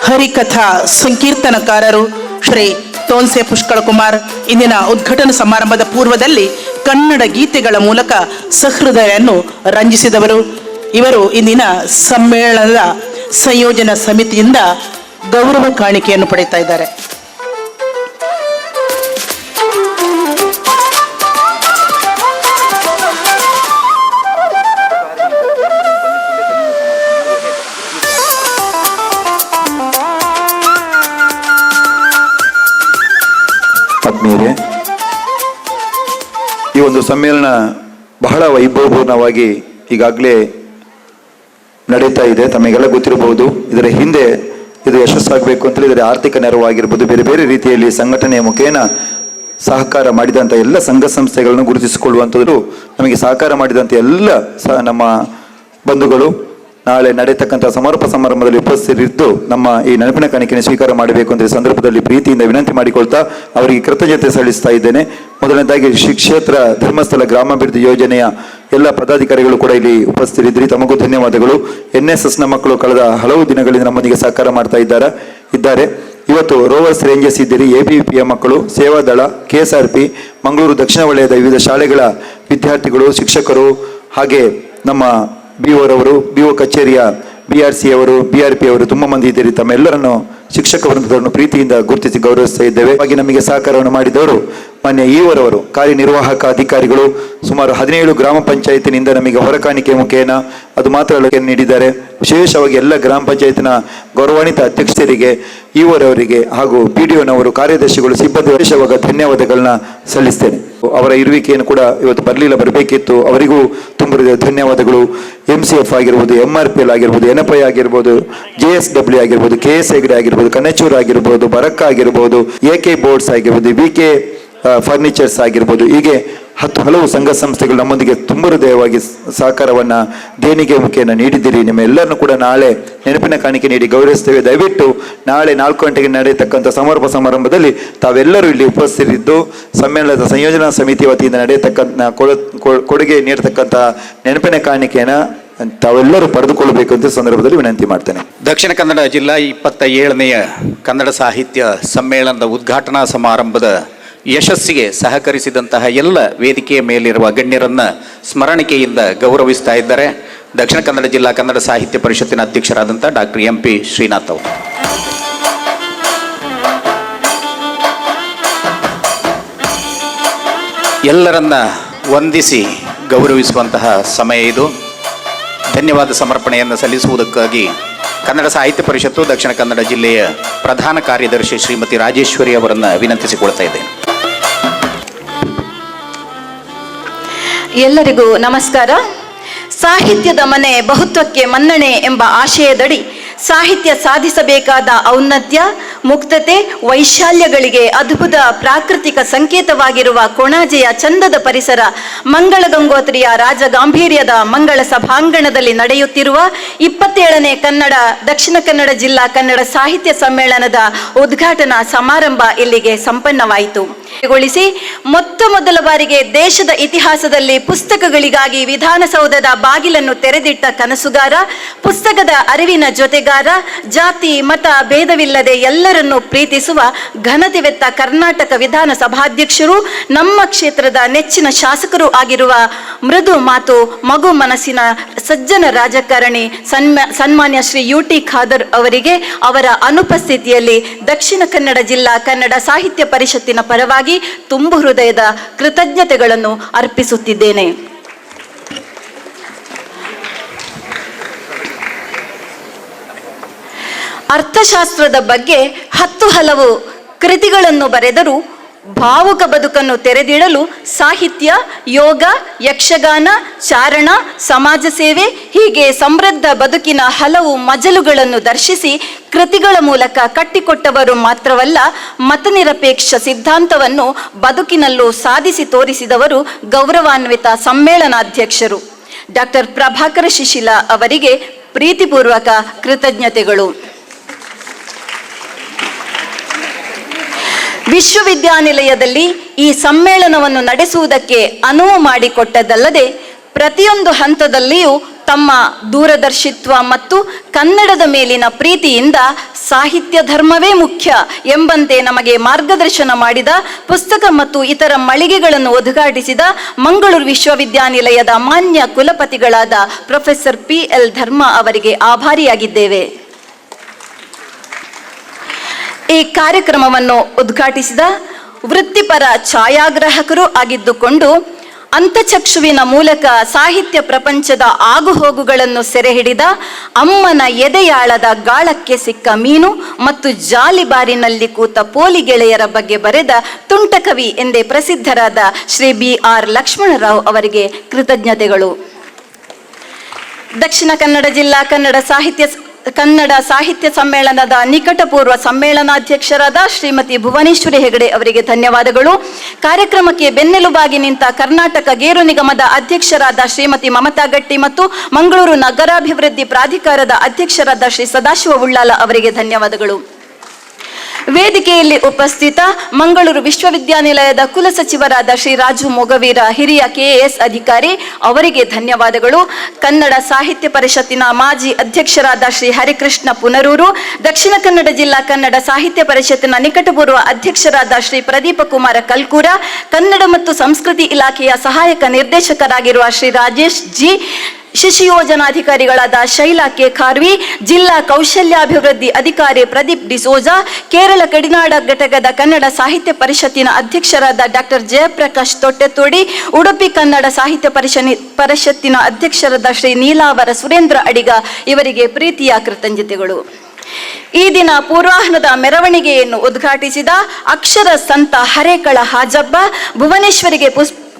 [SPEAKER 3] ಹರಿಕಥಾ ಸಂಕೀರ್ತನಕಾರರು, ಶ್ರೀ ತೋನ್ಸೆ ಪುಷ್ಕಳಕುಮಾರ್ ಇಂದಿನ ಉದ್ಘಾಟನಾ ಸಮಾರಂಭದ ಪೂರ್ವದಲ್ಲಿ ಕನ್ನಡ ಗೀತೆಗಳ ಮೂಲಕ ಸಹೃದಯನ್ನು ರಂಜಿಸಿದವರು. ಇವರು ಇಂದಿನ ಸಮ್ಮೇಳನದ ಸಂಯೋಜನಾ ಸಮಿತಿಯಿಂದ ಗೌರವ ಕಾಣಿಕೆಯನ್ನು ಪಡೆಯುತ್ತಾ ಇದ್ದಾರೆ.
[SPEAKER 5] ಆತ್ಮೀಯರೇ, ಈ ಒಂದು ಸಮ್ಮೇಳನ ಬಹಳ ವೈಭವಪೂರ್ಣವಾಗಿ ಈಗಾಗಲೇ ನಡೀತಾ ಇದೆ. ತಮಗೆಲ್ಲ ಗೊತ್ತಿರಬಹುದು. ಇದರ ಹಿಂದೆ ಇದು ಯಶಸ್ಸಾಗಬೇಕು ಅಂತೇಳಿ ಇದರ ಆರ್ಥಿಕ ನೆರವಾಗಿರ್ಬೋದು, ಬೇರೆ ಬೇರೆ ರೀತಿಯಲ್ಲಿ ಸಂಘಟನೆಯ ಮುಖೇನ ಸಹಕಾರ ಮಾಡಿದಂಥ ಎಲ್ಲ ಸಂಘ ಸಂಸ್ಥೆಗಳನ್ನು ಗುರುತಿಸಿಕೊಳ್ಳುವಂಥದ್ದು, ನಮಗೆ ಸಹಕಾರ ಮಾಡಿದಂಥ ಎಲ್ಲ ನಮ್ಮ ಬಂಧುಗಳು ನಾಳೆ ನಡೆಯತಕ್ಕಂಥ ಸಮಾರೋಪ ಸಮಾರಂಭದಲ್ಲಿ ಉಪಸ್ಥಿತರಿದ್ದು ನಮ್ಮ ಈ ನೆನಪಿನ ಕಾಣಿಕೆಯನ್ನು ಸ್ವೀಕಾರ ಮಾಡಬೇಕು ಅಂತ ಈ ಸಂದರ್ಭದಲ್ಲಿ ಪ್ರೀತಿಯಿಂದ ವಿನಂತಿ ಮಾಡಿಕೊಳ್ತಾ ಅವರಿಗೆ ಕೃತಜ್ಞತೆ ಸಲ್ಲಿಸ್ತಾ ಇದ್ದೇನೆ. ಮೊದಲನೇದಾಗಿ ಶ್ರೀ ಕ್ಷೇತ್ರ ಧರ್ಮಸ್ಥಳ ಗ್ರಾಮಾಭಿವೃದ್ಧಿ ಯೋಜನೆಯ ಎಲ್ಲ ಪದಾಧಿಕಾರಿಗಳು ಕೂಡ ಇಲ್ಲಿ ಉಪಸ್ಥಿತರಿದ್ರಿ, ತಮಗೂ ಧನ್ಯವಾದಗಳು. NSSನ ಮಕ್ಕಳು ಕಳೆದ ಹಲವು ದಿನಗಳಿಂದ ನಮ್ಮೊಂದಿಗೆ ಸಹಕಾರ ಮಾಡ್ತಾ ಇದ್ದಾರೆ. ಇವತ್ತು ರೋವರ್ಸ್ ರೇಂಜರ್ಸ್ ಇದ್ದೀರಿ, ABVP ಮಕ್ಕಳು, ಸೇವಾದಳ, KSRP, ಮಂಗಳೂರು ದಕ್ಷಿಣ ವಲಯದ ವಿವಿಧ ಶಾಲೆಗಳ ವಿದ್ಯಾರ್ಥಿಗಳು, ಶಿಕ್ಷಕರು, ಹಾಗೆ ನಮ್ಮ BO ಕಚೇರಿಯ BRC ಅವರು, BRP ಅವರು ತುಂಬ ಮಂದಿ ಇದ್ದೀರಿ. ತಮ್ಮೆಲ್ಲರನ್ನು ಶಿಕ್ಷಕ ವೃಂದದವರನ್ನು ಪ್ರೀತಿಯಿಂದ ಗುರುತಿಸಿ ಗೌರವಿಸ್ತಾ ಇದ್ದೇವೆ. ಹಾಗೆ ನಮಗೆ ಸಹಕಾರವನ್ನು ಮಾಡಿದವರು ಮಾನ್ಯ ಈವರವರು, ಕಾರ್ಯನಿರ್ವಾಹಕ ಅಧಿಕಾರಿಗಳು, ಸುಮಾರು 17 ಗ್ರಾಮ ಪಂಚಾಯತಿನಿಂದ ನಮಗೆ ಹೊರಕಾಣಿಕೆ ಮುಖೇನ ಅದು ಮಾತ್ರ ನೀಡಿದ್ದಾರೆ. ವಿಶೇಷವಾಗಿ ಎಲ್ಲ ಗ್ರಾಮ ಪಂಚಾಯತಿನ ಗೌರವಾನ್ವಿತ ಅಧ್ಯಕ್ಷರಿಗೆ, ಈವರವರಿಗೆ ಹಾಗೂ PDOನವರು, ಕಾರ್ಯದರ್ಶಿಗಳು, ಸಿಬ್ಬಂದಿ ವಿಶೇಷವಾಗಿ ಧನ್ಯವಾದಗಳನ್ನ ಸಲ್ಲಿಸ್ತೇನೆ. ಅವರ ಇರುವಿಕೆಯನ್ನು ಕೂಡ ಇವತ್ತು ಬರಬೇಕಿತ್ತು, ಅವರಿಗೂ ತುಂಬ ಧನ್ಯವಾದಗಳು. MCF ಆಗಿರ್ಬೋದು, MRPL ಆಗಿರ್ಬೋದು, NFI ಆಗಿರ್ಬೋದು, JSW ಆಗಿರ್ಬೋದು, KS ಹೆಗ್ಡೆ ಆಗಿರ್ಬೋದು, ಕನ್ನೆಚೂರು ಆಗಿರ್ಬೋದು, ಬರಕ್ಕ ಆಗಿರ್ಬೋದು, AK ಬೋರ್ಡ್ಸ್ ಆಗಿರ್ಬೋದು, BK ಫರ್ನಿಚರ್ಸ್ ಆಗಿರ್ಬೋದು, ಹೀಗೆ ಹಲವು ಸಂಘ ಸಂಸ್ಥೆಗಳು ನಮ್ಮೊಂದಿಗೆ ತುಂಬ ಹೃದಯವಾಗಿ ಸಹಕಾರವನ್ನು ದೇಣಿಗೆ ಮುಖೇನ ನೀಡಿದ್ದೀರಿ. ನಿಮ್ಮೆಲ್ಲರನ್ನು ಕೂಡ ನಾಳೆ ನೆನಪಿನ ಕಾಣಿಕೆ ನೀಡಿ ಗೌರವಿಸ್ತೇವೆ. ದಯವಿಟ್ಟು ನಾಳೆ 4 ಗಂಟೆಗೆ ನಡೆಯತಕ್ಕಂಥ ಸಮಾರೋಪ ಸಮಾರಂಭದಲ್ಲಿ ತಾವೆಲ್ಲರೂ ಇಲ್ಲಿ ಉಪಸ್ಥಿತರಿದ್ದು ಸಮ್ಮೇಳನದ ಸಂಯೋಜನಾ ಸಮಿತಿ ವತಿಯಿಂದ ನಡೆಯತಕ್ಕಂಥ ಕೊಡುಗೆ ನೀಡತಕ್ಕಂಥ ನೆನಪಿನ ಕಾಣಿಕೆಯನ್ನು ತಾವೆಲ್ಲರೂ ಪಡೆದುಕೊಳ್ಳಬೇಕು ಅಂತ ಸಂದರ್ಭದಲ್ಲಿ ವಿನಂತಿ ಮಾಡ್ತೇನೆ.
[SPEAKER 4] ದಕ್ಷಿಣ ಕನ್ನಡ ಜಿಲ್ಲಾ 27ನೆಯ ಕನ್ನಡ ಸಾಹಿತ್ಯ ಸಮ್ಮೇಳನದ ಉದ್ಘಾಟನಾ ಸಮಾರಂಭದ ಯಶಸ್ಸಿಗೆ ಸಹಕರಿಸಿದಂತಹ ಎಲ್ಲ ವೇದಿಕೆಯ ಮೇಲಿರುವ ಗಣ್ಯರನ್ನ ಸ್ಮರಣಿಕೆಯಿಂದ ಗೌರವಿಸ್ತಾ ಇದ್ದಾರೆ. ದಕ್ಷಿಣ ಕನ್ನಡ ಜಿಲ್ಲಾ ಕನ್ನಡ ಸಾಹಿತ್ಯ ಪರಿಷತ್ತಿನ ಅಧ್ಯಕ್ಷರಾದಂಥ ಡಾಕ್ಟರ್ MP ಶ್ರೀನಾಥ್ ಅವರು. ಎಲ್ಲರನ್ನ ವಂದಿಸಿ ಗೌರವಿಸುವಂತಹ ಸಮಯ ಇದು. ಧನ್ಯವಾದ ಸಮರ್ಪಣೆಯನ್ನು ಸಲ್ಲಿಸುವುದಕ್ಕಾಗಿ ಕನ್ನಡ ಸಾಹಿತ್ಯ ಪರಿಷತ್ತು ದಕ್ಷಿಣ ಕನ್ನಡ ಜಿಲ್ಲೆಯ ಪ್ರಧಾನ ಕಾರ್ಯದರ್ಶಿ ಶ್ರೀಮತಿ ರಾಜೇಶ್ವರಿ ಅವರನ್ನು ವಿನಂತಿಸಿಕೊಳ್ತಾ ಇದ್ದೇನೆ.
[SPEAKER 13] ಎಲ್ಲರಿಗೂ ನಮಸ್ಕಾರ. ಸಾಹಿತ್ಯದ ಮನೆ ಬಹುತ್ವಕ್ಕೆ ಮನ್ನಣೆ ಎಂಬ ಆಶಯದಡಿ ಸಾಹಿತ್ಯ ಸಾಧಿಸಬೇಕಾದ ಔನ್ನತ್ಯ, ಮುಕ್ತತೆ, ವೈಶಾಲ್ಯಗಳಿಗೆ ಅದ್ಭುತ ಪ್ರಾಕೃತಿಕ ಸಂಕೇತವಾಗಿರುವ ಕೊಣಾಜೆಯ ಚಂದದ ಪರಿಸರ ಮಂಗಳ ಗಂಗೋತ್ರಿಯ ರಾಜಗಾಂಭೀರ್ಯದ ಮಂಗಳ ಸಭಾಂಗಣದಲ್ಲಿ ನಡೆಯುತ್ತಿರುವ 27ನೇ ದಕ್ಷಿಣ ಕನ್ನಡ ಜಿಲ್ಲಾ ಕನ್ನಡ ಸಾಹಿತ್ಯ ಸಮ್ಮೇಳನದ ಉದ್ಘಾಟನಾ ಸಮಾರಂಭ ಇಲ್ಲಿಗೆ ಸಂಪನ್ನವಾಯಿತು. ಮೊದಲ ಬಾರಿಗೆ ದೇಶದ ಇತಿಹಾಸದಲ್ಲಿ ಪುಸ್ತಕಗಳಿಗಾಗಿ ವಿಧಾನಸೌಧದ ಬಾಗಿಲನ್ನು ತೆರೆದಿಟ್ಟ ಕನಸುಗಾರ, ಪುಸ್ತಕದ ಅರಿವಿನ ಜೊತೆಗಾರ, ಜಾತಿ ಮತ ಭೇದವಿಲ್ಲದೆ ಎಲ್ಲರನ್ನು ಪ್ರೀತಿಸುವ ಘನತೆವೆತ್ತ ಕರ್ನಾಟಕ ವಿಧಾನಸಭಾಧ್ಯಕ್ಷರು, ನಮ್ಮ ಕ್ಷೇತ್ರದ ನೆಚ್ಚಿನ ಶಾಸಕರು ಆಗಿರುವ ಮೃದು ಮಾತು ಮಗು ಮನಸ್ಸಿನ ಸಜ್ಜನ ರಾಜಕಾರಣಿ ಸನ್ಮಾನ್ಯ ಶ್ರೀ UT ಖಾದರ್ ಅವರಿಗೆ ಅವರ ಅನುಪಸ್ಥಿತಿಯಲ್ಲಿ ದಕ್ಷಿಣ ಕನ್ನಡ ಜಿಲ್ಲಾ ಕನ್ನಡ ಸಾಹಿತ್ಯ ಪರಿಷತ್ತಿನ ಪರವಾಗಿ ತುಂಬು ಹೃದಯದ ಕೃತಜ್ಞತೆಗಳನ್ನು ಅರ್ಪಿಸುತ್ತಿದ್ದೇನೆ. ಅರ್ಥಶಾಸ್ತ್ರದ ಬಗ್ಗೆ 10 ಹಲವು ಕೃತಿಗಳನ್ನು ಬರೆದರೂ ಭಾವುಕ ಬದುಕನ್ನು ತೆರೆದಿಡಲು ಸಾಹಿತ್ಯ, ಯೋಗ, ಯಕ್ಷಗಾನ, ಚಾರಣ, ಸಮಾಜ ಸೇವೆ ಹೀಗೆ ಸಮೃದ್ಧ ಬದುಕಿನ ಹಲವು ಮಜಲುಗಳನ್ನು ದರ್ಶಿಸಿ ಕೃತಿಗಳ ಮೂಲಕ ಕಟ್ಟಿಕೊಟ್ಟವರು ಮಾತ್ರವಲ್ಲ, ಮತನಿರಪೇಕ್ಷ ಸಿದ್ಧಾಂತವನ್ನು ಬದುಕಿನಲ್ಲೂ ಸಾಧಿಸಿ ತೋರಿಸಿದವರು ಗೌರವಾನ್ವಿತ ಸಮ್ಮೇಳನಾಧ್ಯಕ್ಷರು ಡಾಕ್ಟರ್ ಪ್ರಭಾಕರ ಶಿಶಿಲ ಅವರಿಗೆ ಪ್ರೀತಿಪೂರ್ವಕ ಕೃತಜ್ಞತೆಗಳು. ವಿಶ್ವವಿದ್ಯಾನಿಲಯದಲ್ಲಿ ಈ ಸಮ್ಮೇಳನವನ್ನು ನಡೆಸುವುದಕ್ಕೆ ಅನುವು ಮಾಡಿಕೊಟ್ಟದ್ದಲ್ಲದೆ ಪ್ರತಿಯೊಂದು ಹಂತದಲ್ಲಿಯೂ ತಮ್ಮ ದೂರದರ್ಶಿತ್ವ ಮತ್ತು ಕನ್ನಡದ ಮೇಲಿನ ಪ್ರೀತಿಯಿಂದ ಸಾಹಿತ್ಯ ಧರ್ಮವೇ ಮುಖ್ಯ ಎಂಬಂತೆ ನಮಗೆ ಮಾರ್ಗದರ್ಶನ ಮಾಡಿದ ಪುಸ್ತಕ ಮತ್ತು ಇತರ ಮಳಿಗೆಗಳನ್ನು ಉದ್ಘಾಟಿಸಿದ ಮಂಗಳೂರು ವಿಶ್ವವಿದ್ಯಾನಿಲಯದ ಮಾನ್ಯ ಕುಲಪತಿಗಳಾದ ಪ್ರೊಫೆಸರ್ PL ಧರ್ಮ ಅವರಿಗೆ ಆಭಾರಿಯಾಗಿದ್ದೇವೆ. ಈ ಕಾರ್ಯಕ್ರಮವನ್ನು ಉದ್ಘಾಟಿಸಿದ ವೃತ್ತಿಪರ ಛಾಯಾಗ್ರಾಹಕರು ಆಗಿದ್ದುಕೊಂಡು ಅಂತಚಕ್ಷುವಿನ ಮೂಲಕ ಸಾಹಿತ್ಯ ಪ್ರಪಂಚದ ಆಗುಹೋಗುಗಳನ್ನು ಸೆರೆ ಹಿಡಿದ ಅಮ್ಮನ ಎದೆಯಾಳದ ಗಾಳಕ್ಕೆ ಸಿಕ್ಕ ಮೀನು ಮತ್ತು ಜಾಲಿಬಾರಿನಲ್ಲಿ ಕೂತ ಪೋಲಿ ಗೆಳೆಯರ ಬಗ್ಗೆ ಬರೆದ ತುಂಟಕವಿ ಎಂದೇ ಪ್ರಸಿದ್ಧರಾದ ಶ್ರೀ BR ಲಕ್ಷ್ಮಣರಾವ್ ಅವರಿಗೆ ಕೃತಜ್ಞತೆಗಳು. ದಕ್ಷಿಣ ಕನ್ನಡ ಜಿಲ್ಲಾ ಕನ್ನಡ ಸಾಹಿತ್ಯ ಸಮ್ಮೇಳನದ ನಿಕಟಪೂರ್ವ ಸಮ್ಮೇಳನಾಧ್ಯಕ್ಷರಾದ ಶ್ರೀಮತಿ ಭುವನೇಶ್ವರಿ ಹೆಗಡೆ ಅವರಿಗೆ ಧನ್ಯವಾದಗಳು. ಕಾರ್ಯಕ್ರಮಕ್ಕೆ ಬೆನ್ನೆಲುಬಾಗಿ ನಿಂತ ಕರ್ನಾಟಕ ಗೇರು ನಿಗಮದ ಅಧ್ಯಕ್ಷರಾದ ಶ್ರೀಮತಿ ಮಮತಾ ಗಟ್ಟಿ ಮತ್ತು ಮಂಗಳೂರು ನಗರಾಭಿವೃದ್ಧಿ ಪ್ರಾಧಿಕಾರದ ಅಧ್ಯಕ್ಷರಾದ ಶ್ರೀ ಸದಾಶಿವ ಉಳ್ಳಾಲ ಅವರಿಗೆ ಧನ್ಯವಾದಗಳು. ವೇದಿಕೆಯಲ್ಲಿ ಉಪಸ್ಥಿತ ಮಂಗಳೂರು ವಿಶ್ವವಿದ್ಯಾನಿಲಯದ ಕುಲಸಚಿವರಾದ ಶ್ರೀ ರಾಜು ಮೊಗವೀರ, ಹಿರಿಯ KAS ಅಧಿಕಾರಿ ಅವರಿಗೆ ಧನ್ಯವಾದಗಳು. ಕನ್ನಡ ಸಾಹಿತ್ಯ ಪರಿಷತ್ತಿನ ಮಾಜಿ ಅಧ್ಯಕ್ಷರಾದ ಶ್ರೀ ಹರಿಕೃಷ್ಣ ಪುನರೂರು, ದಕ್ಷಿಣ ಕನ್ನಡ ಜಿಲ್ಲಾ ಕನ್ನಡ ಸಾಹಿತ್ಯ ಪರಿಷತ್ತಿನ ನಿಕಟಪೂರ್ವ ಅಧ್ಯಕ್ಷರಾದ ಶ್ರೀ ಪ್ರದೀಪ ಕುಮಾರ ಕಲ್ಕೂರ, ಕನ್ನಡ ಮತ್ತು ಸಂಸ್ಕೃತಿ ಇಲಾಖೆಯ ಸಹಾಯಕ ನಿರ್ದೇಶಕರಾಗಿರುವ ಶ್ರೀ ರಾಜೇಶ್ ಜಿ, ಶಿಶು ಯೋಜನಾಧಿಕಾರಿಗಳಾದ ಶೈಲಾ ಕೆ ಖಾರ್ವಿ, ಜಿಲ್ಲಾ ಕೌಶಲ್ಯಾಭಿವೃದ್ಧಿ ಅಧಿಕಾರಿ ಪ್ರದೀಪ್ ಡಿಸೋಜಾ, ಕೇರಳ ಗಡಿನಾಡ ಘಟಕದ ಕನ್ನಡ ಸಾಹಿತ್ಯ ಪರಿಷತ್ತಿನ ಅಧ್ಯಕ್ಷರಾದ ಡಾಕ್ಟರ್ ಜಯಪ್ರಕಾಶ್ ತೊಟ್ಟೆತೋಡಿ, ಉಡುಪಿ ಕನ್ನಡ ಸಾಹಿತ್ಯ ಪರಿಷತ್ತಿನ ಅಧ್ಯಕ್ಷರಾದ ಶ್ರೀ ನೀಲಾವರ ಸುರೇಂದ್ರ ಅಡಿಗ ಇವರಿಗೆ ಪ್ರೀತಿಯ ಕೃತಜ್ಞತೆಗಳು. ಈ ದಿನ ಪೂರ್ವಾಹ್ನದ ಮೆರವಣಿಗೆಯನ್ನು ಉದ್ಘಾಟಿಸಿದ ಅಕ್ಷರ ಸಂತ ಹರೇಕಳ ಹಾಜಬ್ಬ, ಭುವನೇಶ್ವರಿಗೆ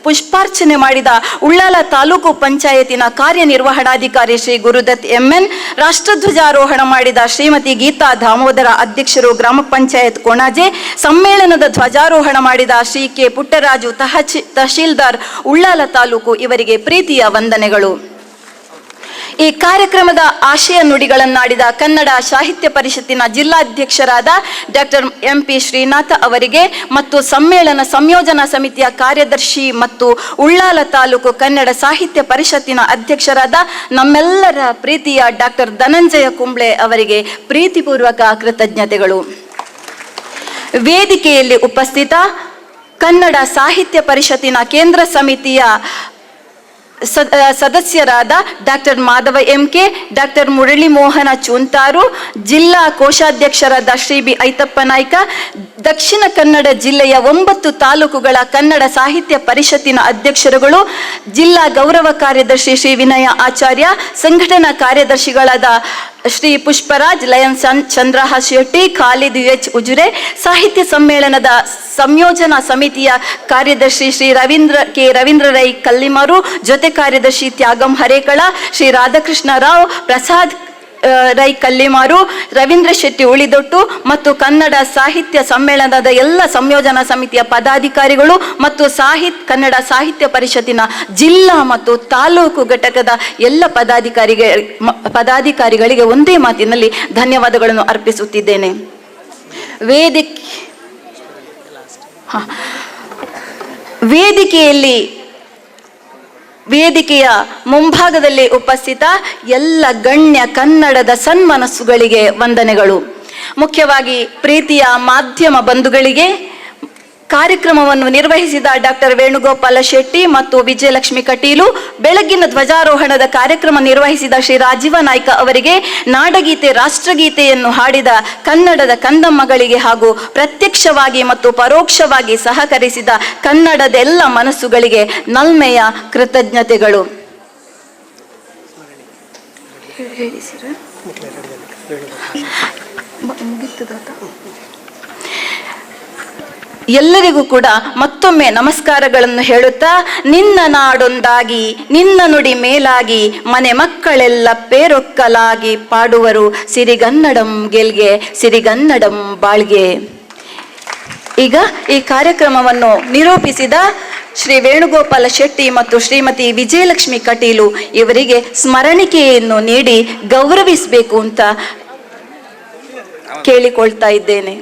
[SPEAKER 13] ಪುಷ್ಪಾರ್ಚನೆ ಮಾಡಿದ ಉಳ್ಳಾಲ ತಾಲೂಕು ಪಂಚಾಯತಿನ ಕಾರ್ಯನಿರ್ವಹಣಾಧಿಕಾರಿ ಶ್ರೀ ಗುರುದತ್ MN, ರಾಷ್ಟ್ರಧ್ವಜಾರೋಹಣ ಮಾಡಿದ ಶ್ರೀಮತಿ ಗೀತಾ ದಾಮೋದರ, ಅಧ್ಯಕ್ಷರು ಗ್ರಾಮ ಪಂಚಾಯತ್ ಕೊಣಾಜೆ, ಸಮ್ಮೇಳನದ ಧ್ವಜಾರೋಹಣ ಮಾಡಿದ ಶ್ರೀ K ಪುಟ್ಟರಾಜು, ತಹಶೀಲ್ದಾರ್ ಉಳ್ಳಾಲ ತಾಲೂಕು ಇವರಿಗೆ ಪ್ರೀತಿಯ ವಂದನೆಗಳು. ಈ ಕಾರ್ಯಕ್ರಮದ ಆಶಯ ನುಡಿಗಳನ್ನಾಡಿದ ಕನ್ನಡ ಸಾಹಿತ್ಯ ಪರಿಷತ್ತಿನ ಜಿಲ್ಲಾಧ್ಯಕ್ಷರಾದ ಡಾಕ್ಟರ್ MP ಶ್ರೀನಾಥ ಅವರಿಗೆ ಮತ್ತು ಸಮ್ಮೇಳನ ಸಂಯೋಜನಾ ಸಮಿತಿಯ ಕಾರ್ಯದರ್ಶಿ ಮತ್ತು ಉಳ್ಳಾಲ ತಾಲೂಕು ಕನ್ನಡ ಸಾಹಿತ್ಯ ಪರಿಷತ್ತಿನ ಅಧ್ಯಕ್ಷರಾದ ನಮ್ಮೆಲ್ಲರ ಪ್ರೀತಿಯ ಡಾಕ್ಟರ್ ಧನಂಜಯ ಕುಂಬ್ಳೆ ಅವರಿಗೆ ಪ್ರೀತಿಪೂರ್ವಕ ಕೃತಜ್ಞತೆಗಳು. ವೇದಿಕೆಯಲ್ಲಿ ಉಪಸ್ಥಿತ ಕನ್ನಡ ಸಾಹಿತ್ಯ ಪರಿಷತ್ತಿನ ಕೇಂದ್ರ ಸಮಿತಿಯ ಸದಸ್ಯರಾದ doctor Madhava MK, doctor Murali Mohana Chuntaru, ಜಿಲ್ಲಾ ಕೋಶಾಧ್ಯಕ್ಷರಾದ ಶ್ರೀ B ಐತಪ್ಪ ನಾಯ್ಕ, ದಕ್ಷಿಣ ಕನ್ನಡ ಜಿಲ್ಲೆಯ 9 ತಾಲೂಕುಗಳ ಕನ್ನಡ ಸಾಹಿತ್ಯ ಪರಿಷತ್ತಿನ ಅಧ್ಯಕ್ಷರುಗಳು, ಜಿಲ್ಲಾ ಗೌರವ ಕಾರ್ಯದರ್ಶಿ ಶ್ರೀ ವಿನಯ ಆಚಾರ್ಯ, ಸಂಘಟನಾ ಕಾರ್ಯದರ್ಶಿಗಳಾದ ಶ್ರೀ ಪುಷ್ಪರಾಜ್, ಲಯನ್ ಚಂದ್ರಹ ಶೆಟ್ಟಿ, ಖಾಲಿದ್ H ಉಜುರೆ, ಸಾಹಿತ್ಯ ಸಮ್ಮೇಳನದ ಸಂಯೋಜನಾ ಸಮಿತಿಯ ಕಾರ್ಯದರ್ಶಿ ಶ್ರೀ ರವೀಂದ್ರ ರೈ ಕಲ್ಲಿಮರು, ಜೊತೆ ಕಾರ್ಯದರ್ಶಿ ತ್ಯಾಗಂ ಹರೇಕಳ, ಶ್ರೀ ರಾಧಾಕೃಷ್ಣ ರಾವ್, ಪ್ರಸಾದ್ ರೈ ಕಲ್ಲಿಮಾರು, ರವೀಂದ್ರ ಶೆಟ್ಟಿ ಉಳಿದೊಟ್ಟು ಮತ್ತು ಕನ್ನಡ ಸಾಹಿತ್ಯ ಸಮ್ಮೇಳನದ ಎಲ್ಲ ಸಂಯೋಜನಾ ಸಮಿತಿಯ ಪದಾಧಿಕಾರಿಗಳು ಮತ್ತು ಕನ್ನಡ ಸಾಹಿತ್ಯ ಪರಿಷತ್ತಿನ ಜಿಲ್ಲಾ ಮತ್ತು ತಾಲೂಕು ಘಟಕದ ಎಲ್ಲ ಪದಾಧಿಕಾರಿಗಳಿಗೆ ಒಂದೇ ಮಾತಿನಲ್ಲಿ ಧನ್ಯವಾದಗಳನ್ನು ಅರ್ಪಿಸುತ್ತಿದ್ದೇನೆ. ವೇದಿಕೆಯ ಮುಂಭಾಗದಲ್ಲಿ ಉಪಸ್ಥಿತ ಎಲ್ಲ ಗಣ್ಯ ಕನ್ನಡದ ಸನ್ಮನಸ್ಸುಗಳಿಗೆ ವಂದನೆಗಳು. ಮುಖ್ಯವಾಗಿ ಪ್ರೀತಿಯ ಮಾಧ್ಯಮ ಬಂಧುಗಳಿಗೆ, ಕಾರ್ಯಕ್ರಮವನ್ನು ನಿರ್ವಹಿಸಿದ ಡಾಕ್ಟರ್ ವೇಣುಗೋಪಾಲ ಶೆಟ್ಟಿ ಮತ್ತು ವಿಜಯಲಕ್ಷ್ಮಿ ಕಟೀಲು, ಬೆಳಗ್ಗಿನ ಧ್ವಜಾರೋಹಣದ ಕಾರ್ಯಕ್ರಮ ನಿರ್ವಹಿಸಿದ ಶ್ರೀ ರಾಜೀವ ನಾಯ್ಕ ಅವರಿಗೆ, ನಾಡಗೀತೆ ರಾಷ್ಟ್ರಗೀತೆಯನ್ನು ಹಾಡಿದ ಕನ್ನಡದ ಕಂದಮ್ಮಗಳಿಗೆ ಹಾಗೂ ಪ್ರತ್ಯಕ್ಷವಾಗಿ ಮತ್ತು ಪರೋಕ್ಷವಾಗಿ ಸಹಕರಿಸಿದ ಕನ್ನಡದ ಎಲ್ಲ ಮನಸ್ಸುಗಳಿಗೆ ನಲ್ಮೆಯ ಕೃತಜ್ಞತೆಗಳು. ಎಲ್ಲರಿಗೂ ಕೂಡ ಮತ್ತೊಮ್ಮೆ ನಮಸ್ಕಾರಗಳನ್ನು ಹೇಳುತ್ತಾ, ನಿನ್ನ ನಾಡೊಂದಾಗಿ ನಿನ್ನ ನುಡಿ ಮೇಲಾಗಿ ಮನೆ ಮಕ್ಕಳೆಲ್ಲ ಪೇರೊಕ್ಕಲಾಗಿ ಪಾಡುವರು ಸಿರಿಗನ್ನಡಂ ಗೆಲ್ಗೆ ಸಿರಿಗನ್ನಡಂ ಬಾಳ್ಗೆ. ಈಗ ಈ ಕಾರ್ಯಕ್ರಮವನ್ನು ನಿರೂಪಿಸಿದ ಶ್ರೀ ವೇಣುಗೋಪಾಲ ಶೆಟ್ಟಿ ಮತ್ತು ಶ್ರೀಮತಿ ವಿಜಯಲಕ್ಷ್ಮಿ ಕಟೀಲು ಇವರಿಗೆ ಸ್ಮರಣಿಕೆಯನ್ನು ನೀಡಿ ಗೌರವಿಸಬೇಕು ಅಂತ ಕೇಳಿಕೊಳ್ತಾ ಇದ್ದೇನೆ.